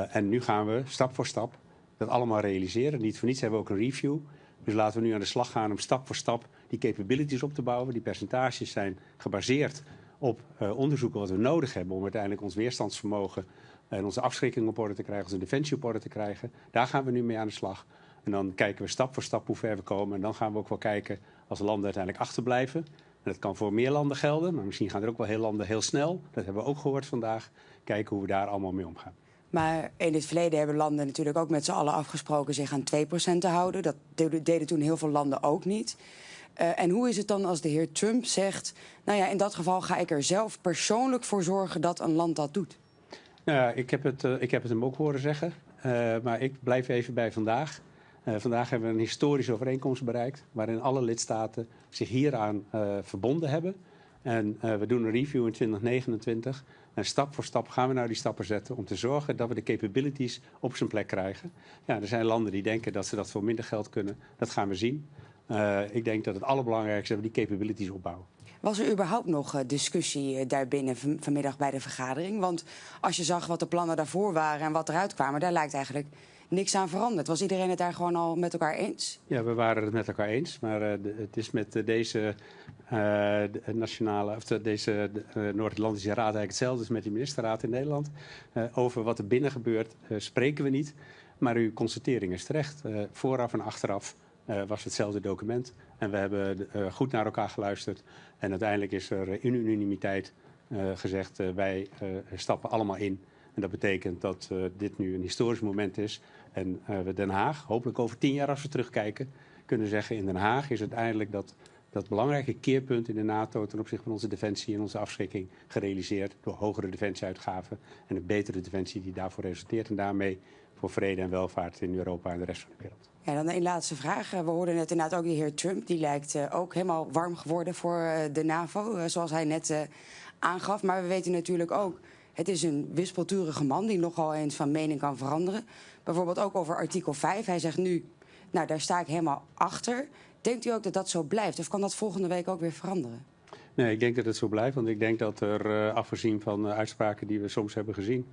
En nu gaan we stap voor stap dat allemaal realiseren. Niet voor niets hebben we ook een review. Dus laten we nu aan de slag gaan om stap voor stap die capabilities op te bouwen. Die percentages zijn gebaseerd op onderzoeken wat we nodig hebben om uiteindelijk ons weerstandsvermogen en onze afschrikking op orde te krijgen, onze defensie op orde te krijgen. Daar gaan we nu mee aan de slag. En dan kijken we stap voor stap hoe ver we komen. En dan gaan we ook wel kijken als landen uiteindelijk achterblijven. En dat kan voor meer landen gelden, maar misschien gaan er ook wel heel landen heel snel. Dat hebben we ook gehoord vandaag. Kijken hoe we daar allemaal mee omgaan. Maar in het verleden hebben landen natuurlijk ook met z'n allen afgesproken zich aan 2% te houden. Dat deden toen heel veel landen ook niet. En hoe is het dan als de heer Trump zegt, nou ja, in dat geval ga ik er zelf persoonlijk voor zorgen dat een land dat doet? Nou ja, ik heb het hem ook horen zeggen. Maar ik blijf even bij vandaag. Vandaag hebben we een historische overeenkomst bereikt, waarin alle lidstaten zich hieraan verbonden hebben. En we doen een review in 2029. En stap voor stap gaan we nou die stappen zetten om te zorgen dat we de capabilities op zijn plek krijgen. Ja, er zijn landen die denken dat ze dat voor minder geld kunnen. Dat gaan we zien. Ik denk dat het allerbelangrijkste is dat we die capabilities opbouwen. Was er überhaupt nog discussie daarbinnen vanmiddag bij de vergadering? Want als je zag wat de plannen daarvoor waren en wat eruit kwamen, daar lijkt eigenlijk niks aan veranderd. Was iedereen het daar gewoon al met elkaar eens? Ja, we waren het met elkaar eens. Maar het is met deze deze Noord-Atlantische Raad eigenlijk hetzelfde als met de ministerraad in Nederland. Over wat er binnen gebeurt spreken we niet. Maar uw constatering is terecht. Vooraf en achteraf was hetzelfde document. En we hebben goed naar elkaar geluisterd. En uiteindelijk is er in unanimiteit gezegd, wij stappen allemaal in. En dat betekent dat dit nu een historisch moment is. En we Den Haag, hopelijk over 10 jaar als we terugkijken, kunnen zeggen in Den Haag is uiteindelijk dat belangrijke keerpunt in de NATO ten opzichte van onze defensie en onze afschrikking gerealiseerd door hogere defensieuitgaven en een betere defensie die daarvoor resulteert en daarmee voor vrede en welvaart in Europa en de rest van de wereld. Ja, dan een laatste vraag. We hoorden net inderdaad ook de heer Trump. Die lijkt ook helemaal warm geworden voor de NAVO, zoals hij net aangaf. Maar we weten natuurlijk ook, het is een wispelturige man die nogal eens van mening kan veranderen. Bijvoorbeeld ook over artikel 5. Hij zegt nu, nou daar sta ik helemaal achter. Denkt u ook dat dat zo blijft? Of kan dat volgende week ook weer veranderen? Nee, ik denk dat het zo blijft. Want ik denk dat er, afgezien van uitspraken die we soms hebben gezien,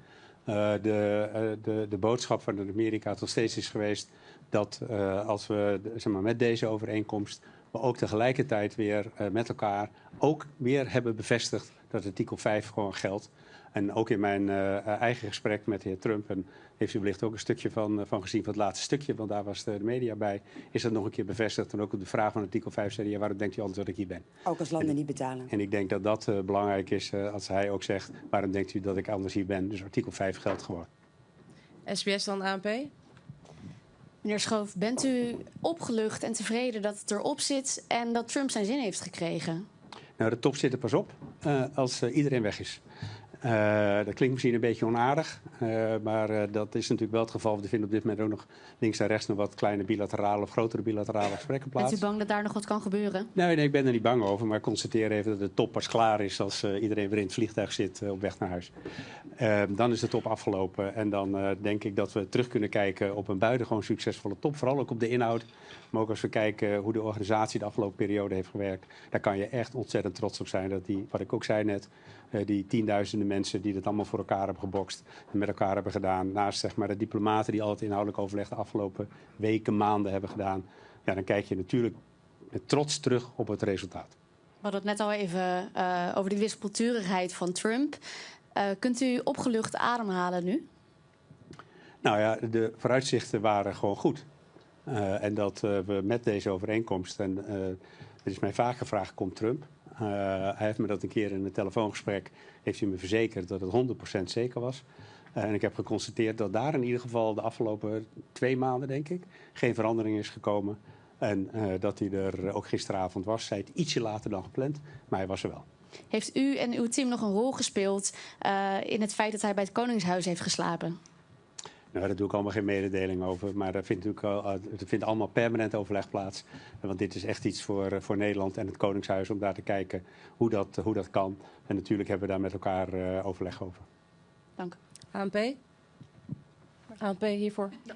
de boodschap van Amerika tot steeds is geweest dat als we zeg maar, met deze overeenkomst we ook tegelijkertijd weer met elkaar ook weer hebben bevestigd dat artikel 5 gewoon geldt. En ook in mijn eigen gesprek met de heer Trump, en heeft u wellicht ook een stukje van gezien van het laatste stukje, want daar was de media bij, is dat nog een keer bevestigd. En ook op de vraag van artikel 5 zei hij, waarom denkt u anders dat ik hier ben? Ook als landen niet betalen. En ik denk dat dat belangrijk is als hij ook zegt, waarom denkt u dat ik anders hier ben? Dus artikel 5 geldt gewoon. SBS dan ANP. Meneer Schoof, bent u opgelucht en tevreden dat het erop zit en dat Trump zijn zin heeft gekregen? Nou, de top zit er pas op als iedereen weg is. Dat klinkt misschien een beetje onaardig, maar dat is natuurlijk wel het geval. We vinden op dit moment ook nog links en rechts nog wat kleine bilaterale of grotere bilaterale gesprekken plaats. Bent u bang dat daar nog wat kan gebeuren? Nee, ik ben er niet bang over, maar ik constateer even dat de top pas klaar is als iedereen weer in het vliegtuig zit op weg naar huis. Dan is de top afgelopen en dan denk ik dat we terug kunnen kijken op een buitengewoon succesvolle top. Vooral ook op de inhoud, maar ook als we kijken hoe de organisatie de afgelopen periode heeft gewerkt. Daar kan je echt ontzettend trots op zijn dat die, wat ik ook zei net, die tienduizenden mensen die dat allemaal voor elkaar hebben gebokst en met elkaar hebben gedaan. Naast zeg maar, de diplomaten die al het inhoudelijk overleg de afgelopen weken, maanden hebben gedaan. Ja, dan kijk je natuurlijk met trots terug op het resultaat. We hadden het net al even over die wispelturigheid van Trump. Kunt u opgelucht ademhalen nu? Nou ja, de vooruitzichten waren gewoon goed. En dat we met deze overeenkomst, en er is mij vaak gevraagd, komt Trump? Hij heeft me dat een keer in een telefoongesprek, heeft hij me verzekerd dat het 100% zeker was. En ik heb geconstateerd dat daar in ieder geval de afgelopen 2 maanden, denk ik, geen verandering is gekomen. En dat hij er ook gisteravond was. Zij het ietsje later dan gepland, maar hij was er wel. Heeft u en uw team nog een rol gespeeld in het feit dat hij bij het Koningshuis heeft geslapen? Nou, daar doe ik allemaal geen mededeling over. Maar er vindt allemaal permanent overleg plaats. Want dit is echt iets voor Nederland en het Koningshuis om daar te kijken hoe dat kan. En natuurlijk hebben we daar met elkaar overleg over. Dank. ANP? ANP hiervoor. Ja,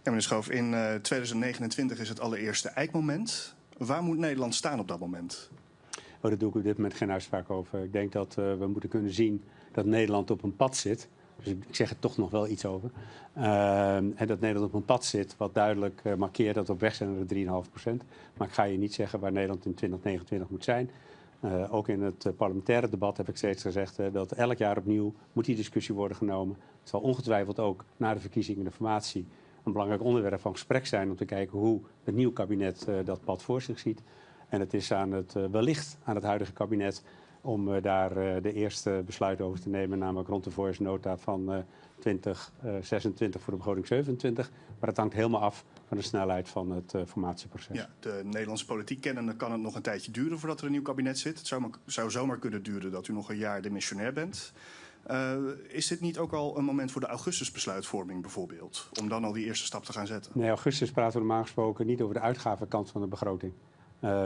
meneer Schoof, in 2029 is het allereerste eikmoment. Waar moet Nederland staan op dat moment? Oh, daar doe ik op dit moment geen uitspraak over. Ik denk dat we moeten kunnen zien dat Nederland op een pad zit. Dus ik zeg er toch nog wel iets over. En dat Nederland op een pad zit wat duidelijk markeert dat we op weg zijn naar de 3,5%. Maar ik ga je niet zeggen waar Nederland in 2029 moet zijn. Ook in het parlementaire debat heb ik steeds gezegd dat elk jaar opnieuw moet die discussie worden genomen. Het zal ongetwijfeld ook na de verkiezingen en de formatie een belangrijk onderwerp van gesprek zijn om te kijken hoe het nieuwe kabinet dat pad voor zich ziet. En het is wellicht aan het huidige kabinet om daar de eerste besluit over te nemen, namelijk rond de voorjaarsnota van 2026 voor de begroting 27. Maar het hangt helemaal af van de snelheid van het formatieproces. Ja, de Nederlandse politiek kennende kan het nog een tijdje duren voordat er een nieuw kabinet zit. Het zou zomaar kunnen duren dat u nog een jaar demissionair bent. Is dit niet ook al een moment voor de augustusbesluitvorming bijvoorbeeld? Om dan al die eerste stap te gaan zetten? Nee, augustus praten we normaal gesproken niet over de uitgavenkant van de begroting.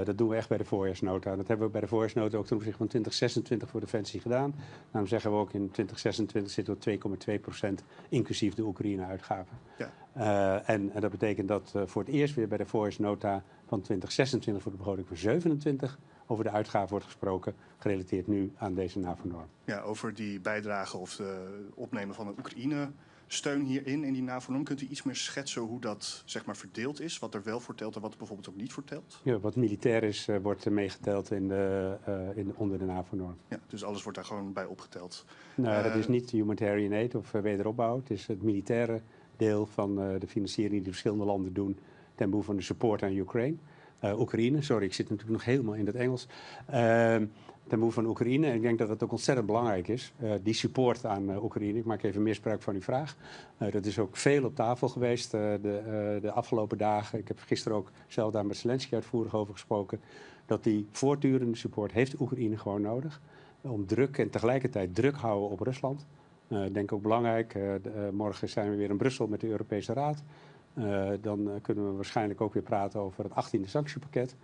Dat doen we echt bij de voorjaarsnota. Dat hebben we bij de voorjaarsnota ook ten opzichte van 2026 voor Defensie gedaan. Daarom zeggen we ook in 2026 zitten we 2,2% inclusief de Oekraïne-uitgaven. Ja. En dat betekent dat voor het eerst weer bij de voorjaarsnota van 2026 voor de begroting van 27 over de uitgaven wordt gesproken, gerelateerd nu aan deze NAVO-norm. Ja, over die bijdrage of de opnemen van de Oekraïne-steun hierin, in die NAVO-norm. Kunt u iets meer schetsen hoe dat zeg maar verdeeld is? Wat er wel voor telt en wat er bijvoorbeeld ook niet voor telt? Ja, wat militair is, wordt meegeteld onder de NAVO-norm. Ja, dus alles wordt daar gewoon bij opgeteld? Nou, dat is niet humanitarian aid of wederopbouw. Het is het militaire deel van de financiering die de verschillende landen doen ten behoeve van de support aan Oekraïne. Sorry, ik zit natuurlijk nog helemaal in het Engels. Ten behoeve van Oekraïne. En ik denk dat het ook ontzettend belangrijk is. Die support aan Oekraïne. Ik maak even misbruik van uw vraag. Dat is ook veel op tafel geweest de afgelopen dagen. Ik heb gisteren ook zelf daar met Zelensky uitvoerig over gesproken. Dat die voortdurende support heeft Oekraïne gewoon nodig. Om druk en tegelijkertijd druk houden op Rusland. Ik denk ook belangrijk. Morgen zijn we weer in Brussel met de Europese Raad. Dan kunnen we waarschijnlijk ook weer praten over het 18e sanctiepakket.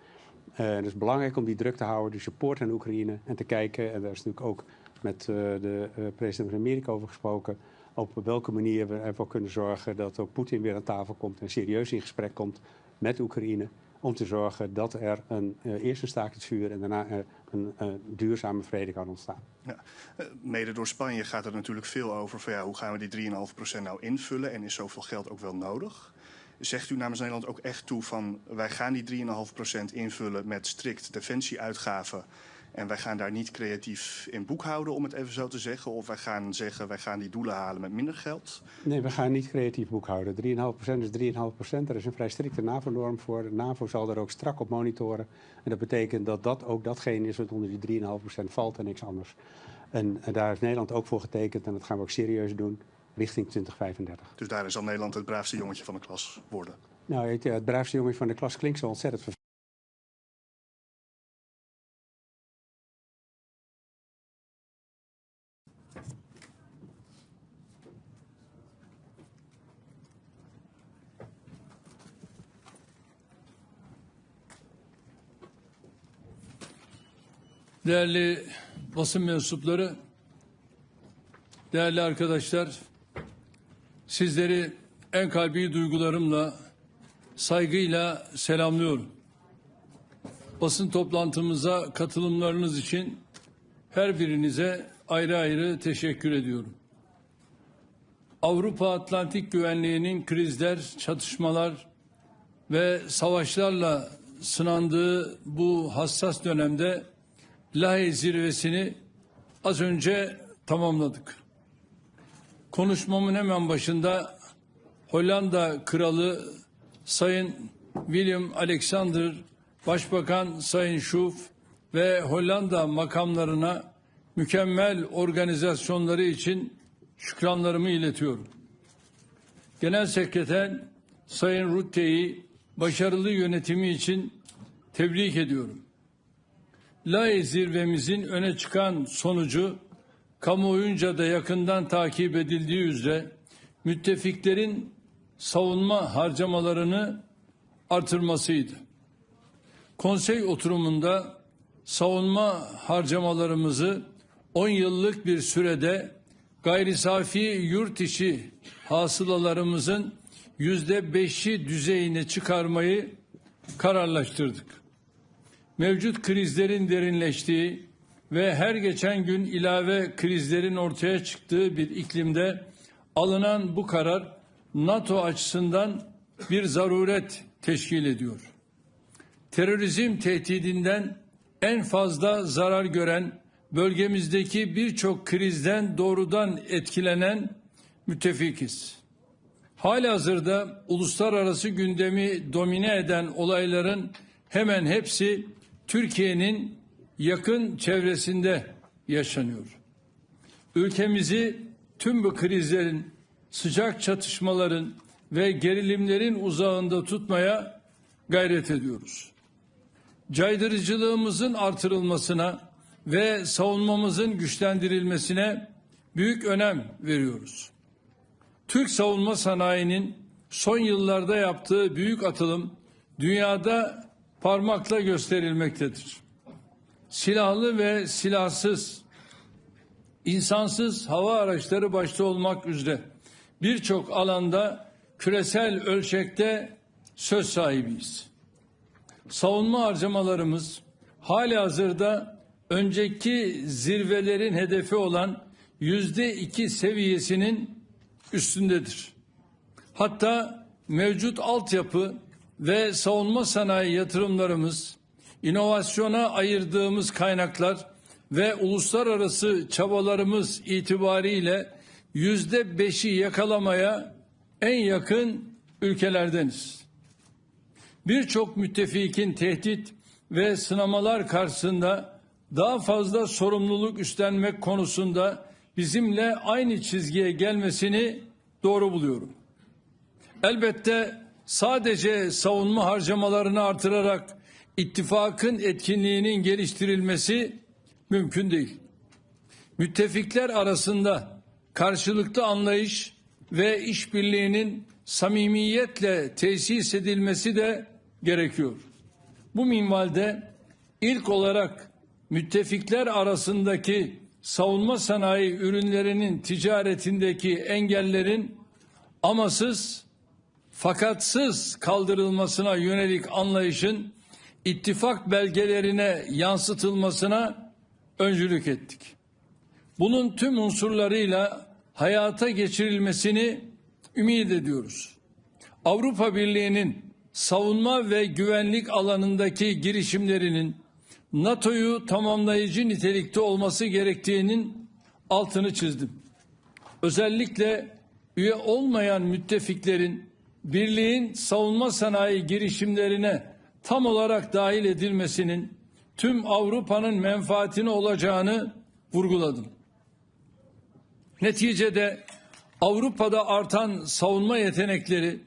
Het is belangrijk om die druk te houden, de support aan Oekraïne en te kijken. En daar is natuurlijk ook met de president van Amerika over gesproken. Op welke manier we ervoor kunnen zorgen dat ook Poetin weer aan tafel komt en serieus in gesprek komt met Oekraïne. Om te zorgen dat er eerst een staakt het vuur en daarna een duurzame vrede kan ontstaan. Ja. Mede door Spanje gaat er natuurlijk veel over van hoe gaan we die 3,5% nou invullen en is zoveel geld ook wel nodig? Zegt u namens Nederland ook echt toe van wij gaan die 3,5% invullen met strikt defensieuitgaven en wij gaan daar niet creatief in boekhouden, om het even zo te zeggen? Of wij gaan zeggen wij gaan die doelen halen met minder geld? Nee, we gaan niet creatief boekhouden. 3,5% is 3,5%. Er is een vrij strikte NAVO-norm voor. De NAVO zal er ook strak op monitoren. En dat betekent dat dat ook datgene is wat onder die 3,5% valt en niks anders. En daar heeft Nederland ook voor getekend en dat gaan we ook serieus doen richting 2035. Dus daarin zal Nederland het braafste jongetje van de klas worden? Nou, het braafste jongetje van de klas klinkt zo ontzettend vervelend. Değerli basın mensupları, değerli arkadaşlar, sizleri en kalbi duygularımla, saygıyla selamlıyorum. Basın toplantımıza katılımlarınız için her birinize ayrı ayrı teşekkür ediyorum. Avrupa Atlantik güvenliğinin krizler, çatışmalar ve savaşlarla sınandığı bu hassas dönemde Hague zirvesini az önce tamamladık. Konuşmamın hemen başında Hollanda Kralı Sayın Willem Alexander, Başbakan Sayın Schoof ve Hollanda makamlarına mükemmel organizasyonları için şükranlarımı iletiyorum. Genel Sekreter Sayın Rutte'yi başarılı yönetimi için tebrik ediyorum. Lahey zirvemizin öne çıkan sonucu, kamuoyunca da yakından takip edildiği üzere müttefiklerin savunma harcamalarını artırmasıydı. Konsey oturumunda savunma harcamalarımızı 10 yıllık bir sürede gayri safi yurt içi hasılalarımızın %5'i düzeyine çıkarmayı kararlaştırdık. Mevcut krizlerin derinleştiği ve her geçen gün ilave krizlerin ortaya çıktığı bir iklimde alınan bu karar NATO açısından bir zaruret teşkil ediyor. Terörizm tehdidinden en fazla zarar gören, bölgemizdeki birçok krizden doğrudan etkilenen müttefikiz. Halihazırda uluslararası gündemi domine eden olayların hemen hepsi Türkiye'nin yakın çevresinde yaşanıyor. Ülkemizi tüm bu krizlerin, sıcak çatışmaların ve gerilimlerin uzağında tutmaya gayret ediyoruz. Caydırıcılığımızın artırılmasına ve savunmamızın güçlendirilmesine büyük önem veriyoruz. Türk savunma sanayinin son yıllarda yaptığı büyük atılım dünyada parmakla gösterilmektedir. Silahlı ve silahsız, insansız hava araçları başta olmak üzere birçok alanda küresel ölçekte söz sahibiyiz. Savunma harcamalarımız halihazırda önceki zirvelerin hedefi olan %2 seviyesinin üstündedir. Hatta mevcut altyapı ve savunma sanayi yatırımlarımız, inovasyona ayırdığımız kaynaklar ve uluslararası çabalarımız itibariyle %5'i yakalamaya en yakın ülkelerdeniz. Birçok müttefikin tehdit ve sınamalar karşısında daha fazla sorumluluk üstlenmek konusunda bizimle aynı çizgiye gelmesini doğru buluyorum. Elbette sadece savunma harcamalarını artırarak ittifakın etkinliğinin geliştirilmesi mümkün değil. Müttefikler arasında karşılıklı anlayış ve işbirliğinin samimiyetle tesis edilmesi de gerekiyor. Bu minvalde ilk olarak müttefikler arasındaki savunma sanayi ürünlerinin ticaretindeki engellerin amasız fakatsız kaldırılmasına yönelik anlayışın ittifak belgelerine yansıtılmasına öncülük ettik. Bunun tüm unsurlarıyla hayata geçirilmesini ümit ediyoruz. Avrupa Birliği'nin savunma ve güvenlik alanındaki girişimlerinin NATO'yu tamamlayıcı nitelikte olması gerektiğinin altını çizdim. Özellikle üye olmayan müttefiklerin birliğin savunma sanayi girişimlerine tam olarak dahil edilmesinin tüm Avrupa'nın menfaatine olacağını vurguladım. Neticede Avrupa'da artan savunma yetenekleri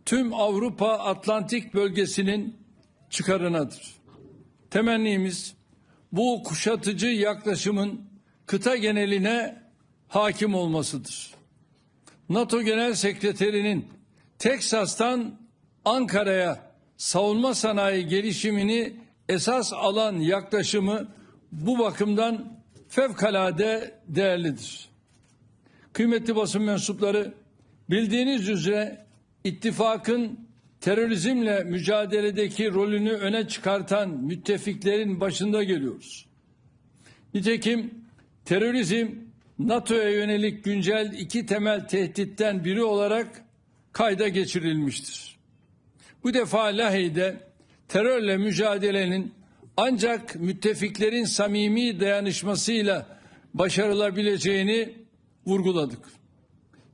tüm Avrupa Atlantik bölgesinin çıkarınadır. Temennimiz bu kuşatıcı yaklaşımın kıta geneline hakim olmasıdır. NATO Genel Sekreterinin Teksas'tan Ankara'ya savunma sanayi gelişimini esas alan yaklaşımı bu bakımdan fevkalade değerlidir. Kıymetli basın mensupları, bildiğiniz üzere ittifakın terörizmle mücadeledeki rolünü öne çıkartan müttefiklerin başında geliyoruz. Nitekim terörizm NATO'ya yönelik güncel iki temel tehditten biri olarak kayda geçirilmiştir. Bu defa Lahey'de terörle mücadelenin ancak müttefiklerin samimi dayanışmasıyla başarılabileceğini vurguladık.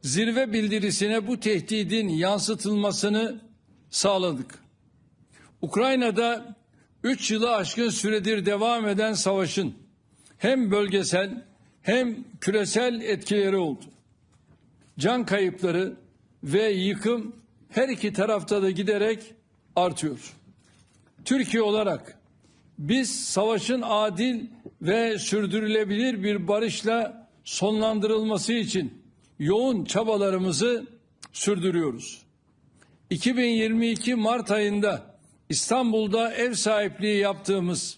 Zirve bildirisine bu tehdidin yansıtılmasını sağladık. Ukrayna'da 3 yılı aşkın süredir devam eden savaşın hem bölgesel hem küresel etkileri oldu. Can kayıpları ve yıkım her iki tarafta da giderek artıyor. Türkiye olarak biz savaşın adil ve sürdürülebilir bir barışla sonlandırılması için yoğun çabalarımızı sürdürüyoruz. 2022 Mart ayında İstanbul'da ev sahipliği yaptığımız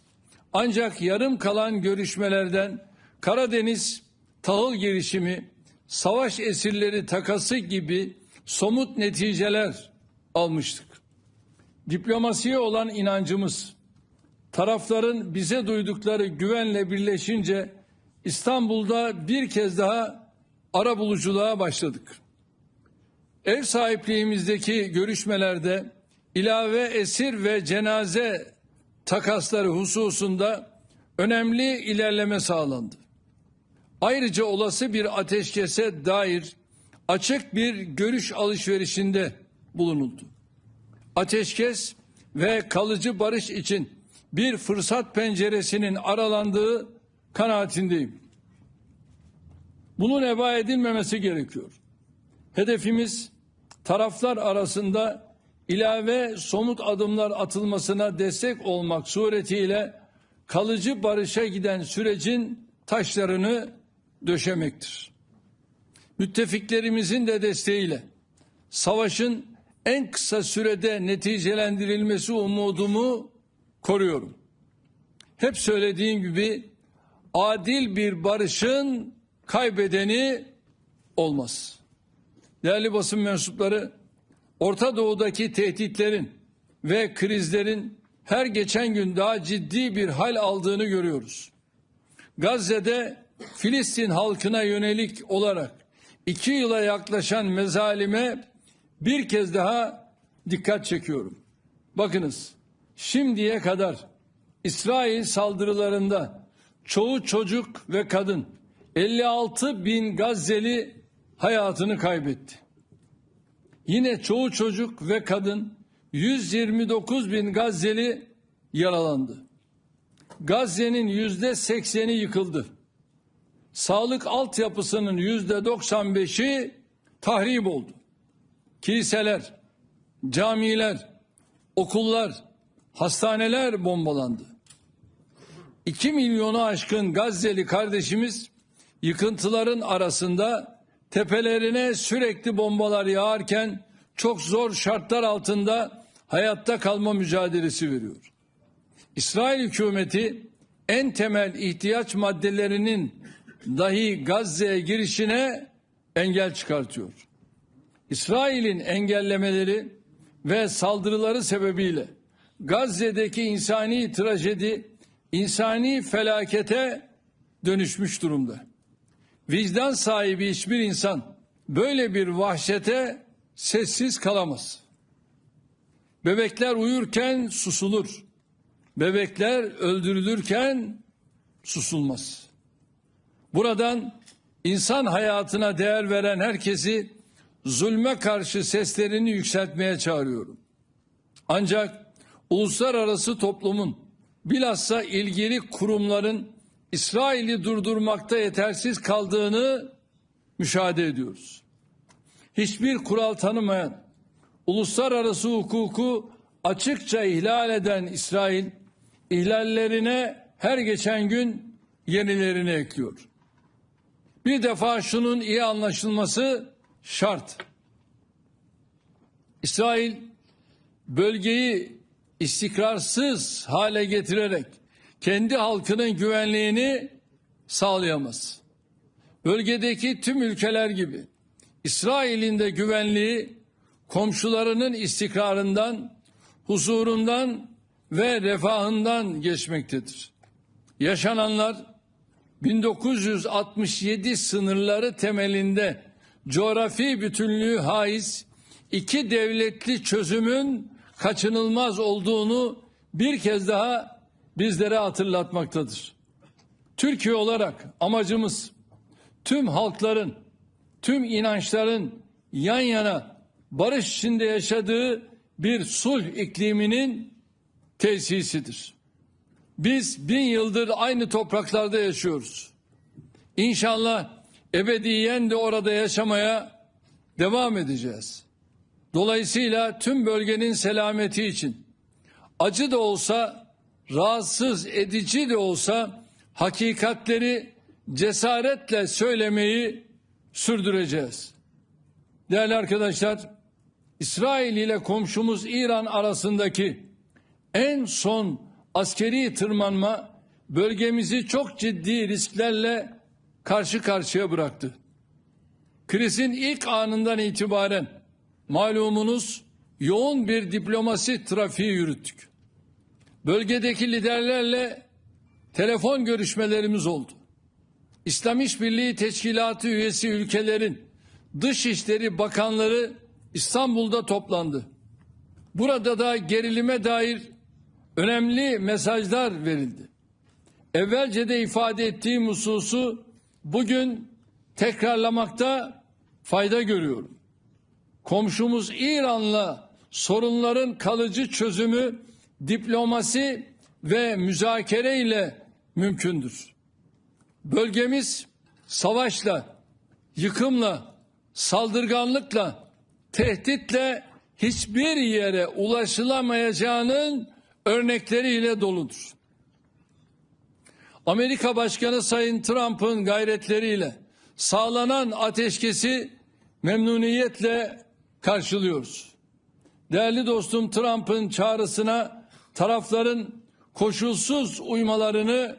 ancak yarım kalan görüşmelerden Karadeniz tahıl girişimi, savaş esirleri takası gibi somut neticeler almıştık. Diplomasiye olan inancımız, tarafların bize duydukları güvenle birleşince İstanbul'da bir kez daha arabuluculuğa başladık. Ev sahipliğimizdeki görüşmelerde ilave esir ve cenaze takasları hususunda önemli ilerleme sağlandı. Ayrıca olası bir ateşkese dair açık bir görüş alışverişinde bulunuldu. Ateşkes ve kalıcı barış için bir fırsat penceresinin aralandığı kanaatindeyim. Bunun eba edilmemesi gerekiyor. Hedefimiz taraflar arasında ilave somut adımlar atılmasına destek olmak suretiyle kalıcı barışa giden sürecin taşlarını döşemektir. Müttefiklerimizin de desteğiyle savaşın en kısa sürede neticelendirilmesi umudumu koruyorum. Hep söylediğim gibi adil bir barışın kaybedeni olmaz. Değerli basın mensupları, Orta Doğu'daki tehditlerin ve krizlerin her geçen gün daha ciddi bir hal aldığını görüyoruz. Gazze'de Filistin halkına yönelik olarak 2 yıla yaklaşan mezalime bir kez daha dikkat çekiyorum. Bakınız, şimdiye kadar İsrail saldırılarında çoğu çocuk ve kadın 56 bin Gazze'li hayatını kaybetti. Yine çoğu çocuk ve kadın 129 bin Gazze'li yaralandı. Gazze'nin %80'i yıkıldı. Sağlık altyapısının %95'i tahrip oldu. Kiliseler, camiler, okullar, hastaneler bombalandı. 2 milyonu aşkın Gazze'li kardeşimiz yıkıntıların arasında tepelerine sürekli bombalar yağarken çok zor şartlar altında hayatta kalma mücadelesi veriyor. İsrail hükümeti en temel ihtiyaç maddelerinin dahi Gazze'ye girişine engel çıkartıyor. İsrail'in engellemeleri ve saldırıları sebebiyle Gazze'deki insani trajedi, insani felakete dönüşmüş durumda. Vicdan sahibi hiçbir insan böyle bir vahşete sessiz kalamaz. Bebekler uyurken susulur. Bebekler öldürülürken susulmaz. Buradan insan hayatına değer veren herkesi zulme karşı seslerini yükseltmeye çağırıyorum. Ancak uluslararası toplumun, bilhassa ilgili kurumların İsrail'i durdurmakta yetersiz kaldığını müşahede ediyoruz. Hiçbir kural tanımayan, uluslararası hukuku açıkça ihlal eden İsrail, ihlallerine her geçen gün yenilerini ekliyor. Bir defa şunun iyi anlaşılması şart. İsrail bölgeyi istikrarsız hale getirerek kendi halkının güvenliğini sağlayamaz. Bölgedeki tüm ülkeler gibi İsrail'in de güvenliği komşularının istikrarından, huzurundan ve refahından geçmektedir. Yaşananlar 1967 sınırları temelinde coğrafi bütünlüğü haiz iki devletli çözümün kaçınılmaz olduğunu bir kez daha bizlere hatırlatmaktadır. Türkiye olarak amacımız tüm halkların, tüm inançların yan yana barış içinde yaşadığı bir sulh ikliminin tesisidir. Biz 1000 yıldır aynı topraklarda yaşıyoruz. İnşallah ebediyen de orada yaşamaya devam edeceğiz. Dolayısıyla tüm bölgenin selameti için acı da olsa rahatsız edici de olsa hakikatleri cesaretle söylemeyi sürdüreceğiz. Değerli arkadaşlar, İsrail ile komşumuz İran arasındaki en son askeri tırmanma bölgemizi çok ciddi risklerle karşı karşıya bıraktı. Krizin ilk anından itibaren malumunuz yoğun bir diplomasi trafiği yürüttük. Bölgedeki liderlerle telefon görüşmelerimiz oldu. İslam İşbirliği Teşkilatı üyesi ülkelerin Dışişleri Bakanları İstanbul'da toplandı. Burada da gerilime dair önemli mesajlar verildi. Evvelce de ifade ettiğim hususu bugün tekrarlamakta fayda görüyorum. Komşumuz İran'la sorunların kalıcı çözümü diplomasi ve müzakere ile mümkündür. Bölgemiz savaşla, yıkımla, saldırganlıkla, tehditle hiçbir yere ulaşılamayacağının örnekleriyle doludur. Amerika Başkanı Sayın Trump'ın gayretleriyle sağlanan ateşkesi memnuniyetle karşılıyoruz. Değerli dostum, Trump'ın çağrısına tarafların koşulsuz uymalarını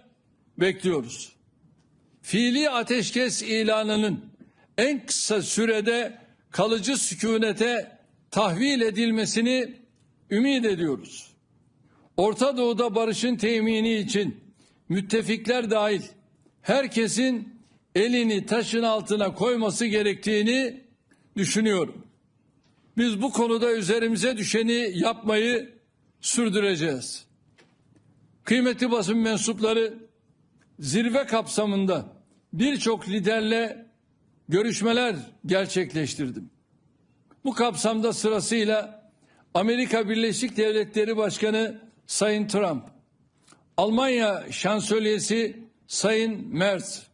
bekliyoruz. Fiili ateşkes ilanının en kısa sürede kalıcı sükunete tahvil edilmesini ümit ediyoruz. Orta Doğu'da barışın temini için müttefikler dahil herkesin elini taşın altına koyması gerektiğini düşünüyorum. Biz bu konuda üzerimize düşeni yapmayı sürdüreceğiz. Kıymetli basın mensupları, zirve kapsamında birçok liderle görüşmeler gerçekleştirdim. Bu kapsamda sırasıyla Amerika Birleşik Devletleri Başkanı Sayın Trump, Almanya Şansölyesi Sayın Merz,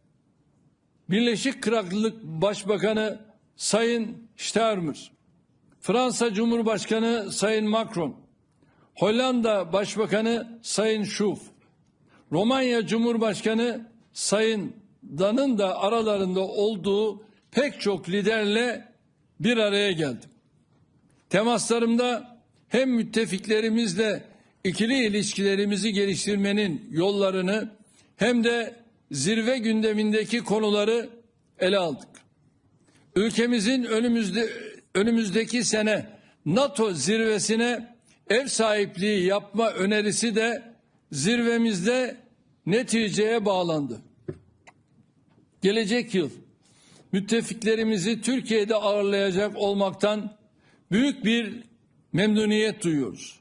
Birleşik Krallık Başbakanı Sayın Starmer, Fransa Cumhurbaşkanı Sayın Macron, Hollanda Başbakanı Sayın Schoof, Romanya Cumhurbaşkanı Sayın Dan'ın da aralarında olduğu pek çok liderle bir araya geldim. Temaslarımda hem müttefiklerimizle ikili ilişkilerimizi geliştirmenin yollarını hem de zirve gündemindeki konuları ele aldık. Ülkemizin önümüzdeki sene NATO zirvesine ev sahipliği yapma önerisi de zirvemizde neticeye bağlandı. Gelecek yıl müttefiklerimizi Türkiye'de ağırlayacak olmaktan büyük bir memnuniyet duyuyoruz.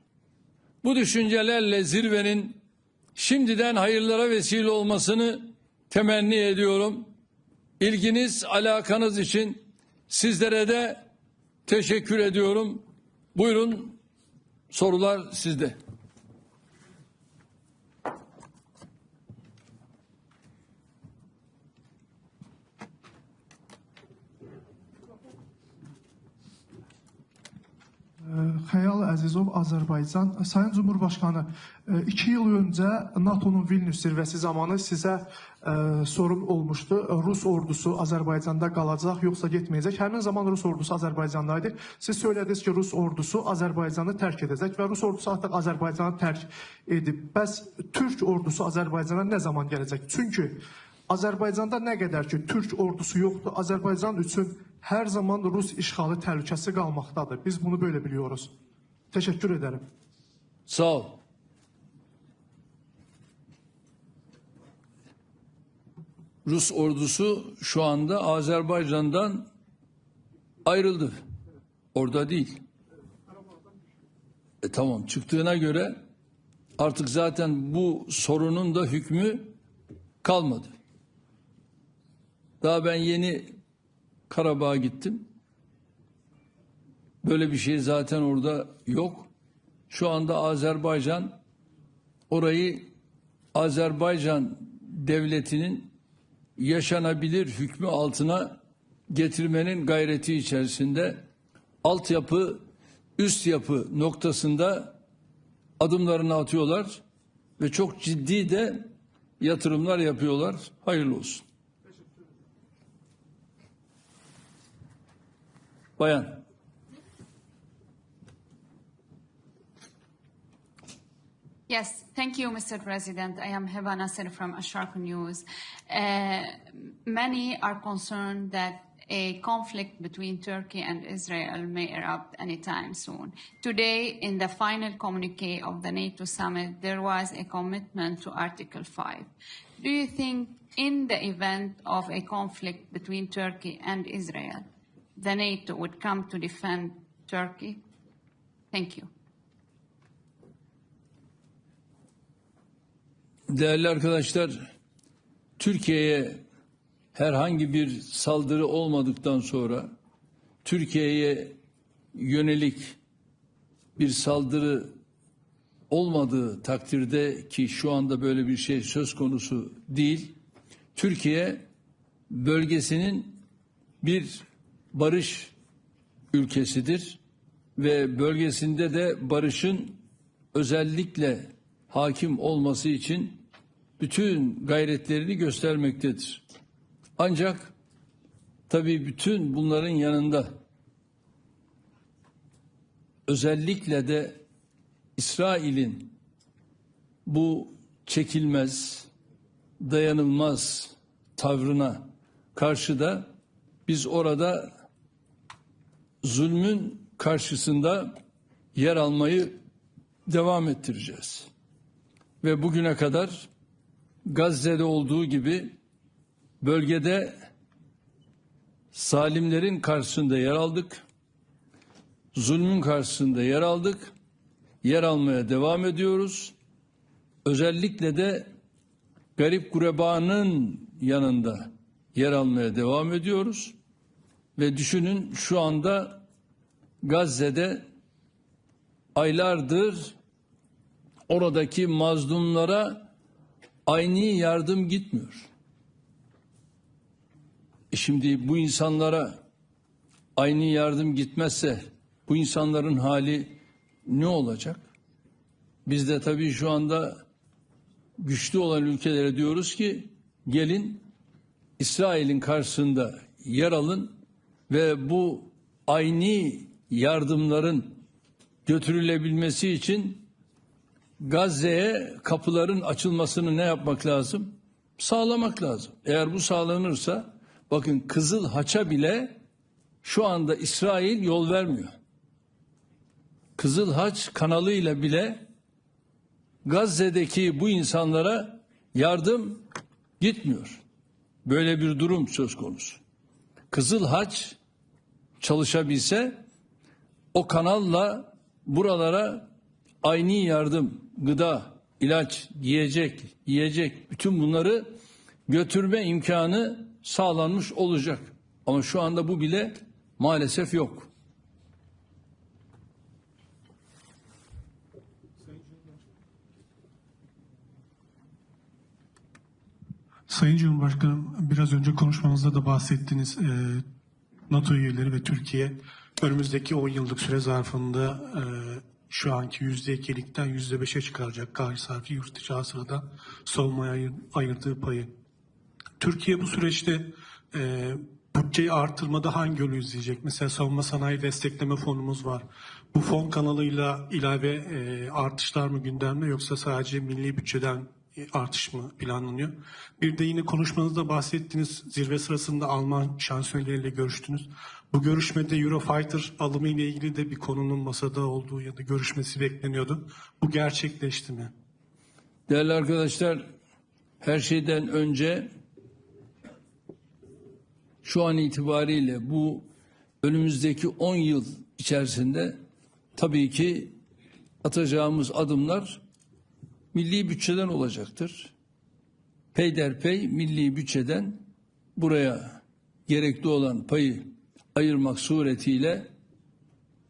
Bu düşüncelerle zirvenin şimdiden hayırlara vesile olmasını temenni ediyorum. İlginiz, alakanız için sizlere de teşekkür ediyorum. Buyurun, sorular sizde. Xəyal Əzizov, Azərbaycan. Sayın Cumhurbaşkanı, 2 yıl önce NATO'nun Vilnius zirvəsi zamanı sizə sorum olmuştu. Rus ordusu Azərbaycanda qalacaq, yoxsa getməyəcək? Həmin zaman Rus ordusu Azərbaycandaydı. Siz söylədiniz ki, Rus ordusu Azərbaycanı tərk edəcək və Rus ordusu artıq Azərbaycanı tərk edib. Bəs Türk ordusu Azərbaycana nə zaman gələcək? Çünki Azərbaycanda nə qədər ki Türk ordusu yoxdur, Azərbaycan üçün her zaman Rus işğalı təhlükəsi qalmaqdadır. Biz bunu böyle biliyoruz. Teşekkür ederim. Sağ ol. Rus ordusu şu anda Azerbaycan'dan ayrıldı. Orada değil. Tamam, çıktığına göre artık zaten bu sorunun da hükmü kalmadı. Daha ben yeni Karabağ'a gittim. Böyle bir şey zaten orada yok. Şu anda Azerbaycan orayı Azerbaycan devletinin yaşanabilir hükmü altına getirmenin gayreti içerisinde altyapı, üst yapı noktasında adımlarını atıyorlar. ve çok ciddi de yatırımlar yapıyorlar. Hayırlı olsun. Bayan. Yes, thank you, Mr. President. I am Heba Nasser from Asharq News. Many are concerned that a conflict between Turkey and Israel may erupt anytime soon. Today, in the final communique of the NATO summit, there was a commitment to Article 5. Do you think in the event of a conflict between Turkey and Israel, the NATO would come to defend Turkey? Thank you. Değerli arkadaşlar, Türkiye'ye herhangi bir saldırı olmadıktan sonra Türkiye'ye yönelik bir saldırı olmadığı takdirde, ki şu anda böyle bir şey söz konusu değil, Türkiye bölgesinin bir barış ülkesidir ve bölgesinde de barışın özellikle hakim olması için bütün gayretlerini göstermektedir. Ancak tabii bütün bunların yanında özellikle de İsrail'in bu çekilmez, dayanılmaz tavrına karşı da biz orada zulmün karşısında yer almayı devam ettireceğiz. Ve bugüne kadar Gazze'de olduğu gibi bölgede zalimlerin karşısında yer aldık, zulmün karşısında yer aldık, yer almaya devam ediyoruz. Özellikle de garip gurebanın yanında yer almaya devam ediyoruz. Ve düşünün, şu anda Gazze'de aylardır oradaki mazlumlara aynı yardım gitmiyor. Şimdi bu insanlara aynı yardım gitmezse bu insanların hali ne olacak? Biz de tabii şu anda güçlü olan ülkelere diyoruz ki gelin İsrail'in karşısında yer alın ve bu aynı yardımların götürülebilmesi için Gazze'ye kapıların açılmasını ne yapmak lazım? Sağlamak lazım. Eğer bu sağlanırsa, bakın, Kızıl Haç'a bile şu anda İsrail yol vermiyor. Kızıl Haç kanalıyla bile Gazze'deki bu insanlara yardım gitmiyor. Böyle bir durum söz konusu. Kızıl Haç çalışabilse o kanalla buralara aynı yardım, gıda, ilaç, yiyecek bütün bunları götürme imkanı sağlanmış olacak. Ama şu anda bu bile maalesef yok. Sayın Cumhurbaşkanım, biraz önce konuşmanızda da bahsettiniz. NATO üyeleri ve Türkiye önümüzdeki 10 yıllık süre zarfında şu anki %2'likten %5'e çıkaracak gayri safi yurt içi hasılada savunmaya ayırdığı payı. Türkiye bu süreçte bütçeyi artırmada hangi yolu izleyecek? Mesela savunma sanayi destekleme fonumuz var. Bu fon kanalıyla ilave artışlar mı gündemde, yoksa sadece milli bütçeden artış mı planlanıyor? Bir de yine konuşmanızda bahsettiğiniz zirve sırasında Alman şansölyeriyle görüştünüz. Bu görüşmede Eurofighter alımı ile ilgili de bir konunun masada olduğu ya da görüşmesi bekleniyordu. Bu gerçekleşti mi? Değerli arkadaşlar, her şeyden önce şu an itibariyle bu önümüzdeki 10 yıl içerisinde tabii ki atacağımız adımlar milli bütçeden olacaktır. Peyderpey milli bütçeden buraya gerekli olan payı ayırmak suretiyle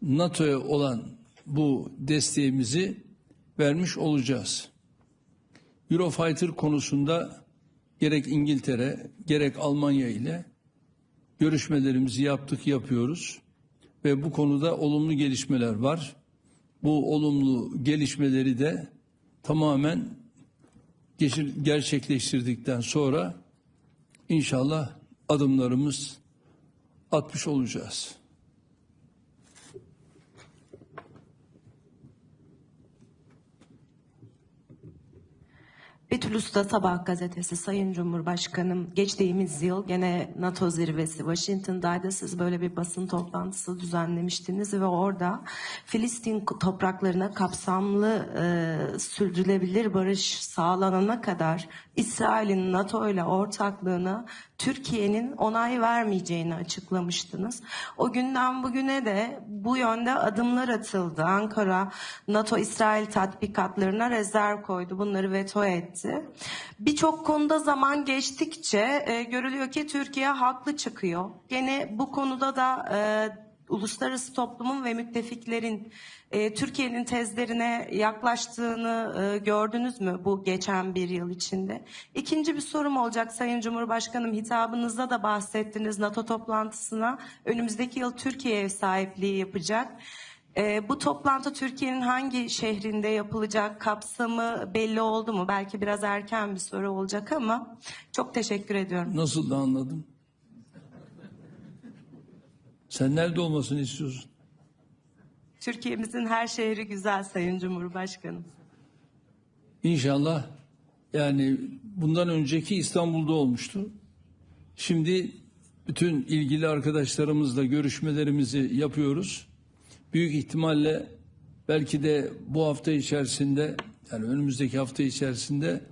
NATO'ya olan bu desteğimizi vermiş olacağız. Eurofighter konusunda gerek İngiltere gerek Almanya ile görüşmelerimizi yapıyoruz ve bu konuda olumlu gelişmeler var. Bu olumlu gelişmeleri de tamamen gerçekleştirdikten sonra inşallah adımlarımız atmış olacağız. Betül Usta Sabah gazetesi. Sayın Cumhurbaşkanım, geçtiğimiz yıl gene NATO zirvesi Washington'daydı. Siz böyle bir basın toplantısı düzenlemiştiniz ve orada Filistin topraklarına kapsamlı sürdürülebilir barış sağlanana kadar İsrail'in NATO ile ortaklığına Türkiye'nin onay vermeyeceğini açıklamıştınız. O günden bugüne de bu yönde adımlar atıldı. Ankara NATO-İsrail tatbikatlarına rezerv koydu. Bunları veto etti. Birçok konuda zaman geçtikçe görülüyor ki Türkiye haklı çıkıyor. Gene bu konuda da uluslararası toplumun ve müttefiklerin Türkiye'nin tezlerine yaklaştığını gördünüz mü bu geçen bir yıl içinde? İkinci bir sorum olacak Sayın Cumhurbaşkanım, hitabınızda da bahsettiniz. NATO toplantısına önümüzdeki yıl Türkiye ev sahipliği yapacak. Bu toplantı Türkiye'nin hangi şehrinde yapılacak, kapsamı belli oldu mu? Belki biraz erken bir soru olacak ama çok teşekkür ediyorum. Nasıl da anladın? Sen nerede olmasını istiyorsun? Türkiye'mizin her şehri güzel Sayın Cumhurbaşkanım. İnşallah, yani bundan önceki İstanbul'da olmuştu. Şimdi bütün ilgili arkadaşlarımızla görüşmelerimizi yapıyoruz. Büyük ihtimalle belki de bu hafta içerisinde, yani önümüzdeki hafta içerisinde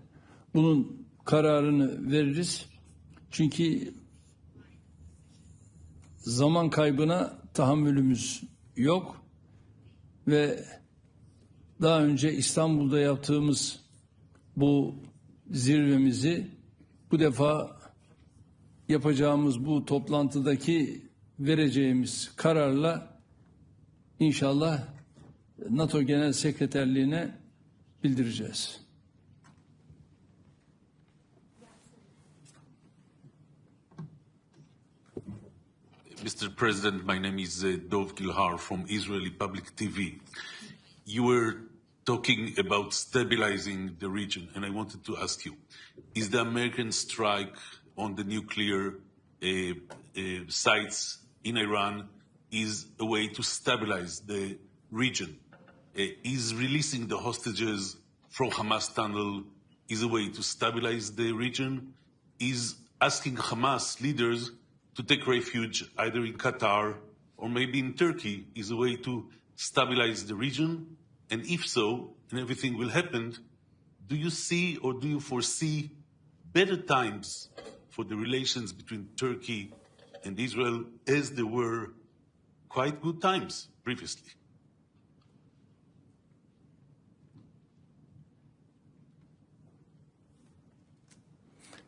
bunun kararını veririz. Çünkü zaman kaybına tahammülümüz yok ve daha önce İstanbul'da yaptığımız bu zirvemizi bu defa yapacağımız bu toplantıdaki vereceğimiz kararla İnşallah NATO Genel Sekreterliğine bildireceğiz. Mr. President, my name is Dov Gilhar from Israeli Public TV. You were talking about stabilizing the region, and I wanted to ask you, is the American strike on the nuclear sites in Iran is a way to stabilize the region? Is releasing the hostages from Hamas tunnel is a way to stabilize the region? Is asking Hamas leaders to take refuge either in Qatar or maybe in Turkey is a way to stabilize the region? And if so, and everything will happen, do you see or do you foresee better times for the relations between Turkey and Israel as there were quite good times previously?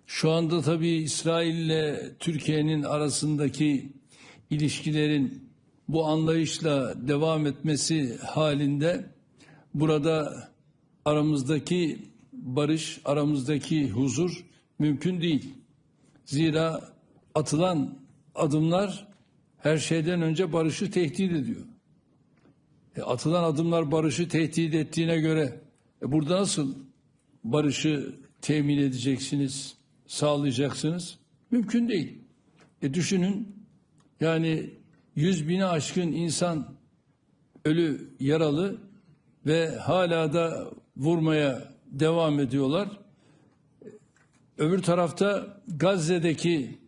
Şu anda tabii İsrail ile Türkiye'nin arasındaki ilişkilerin bu anlayışla devam etmesi halinde burada aramızdaki barış, aramızdaki huzur mümkün değil. Zira atılan adımlar her şeyden önce barışı tehdit ediyor. Atılan adımlar barışı tehdit ettiğine göre burada nasıl barışı temin edeceksiniz, sağlayacaksınız? Mümkün değil. Düşünün, yani 100.000'i aşkın insan ölü, yaralı ve hala da vurmaya devam ediyorlar. Öbür tarafta Gazze'deki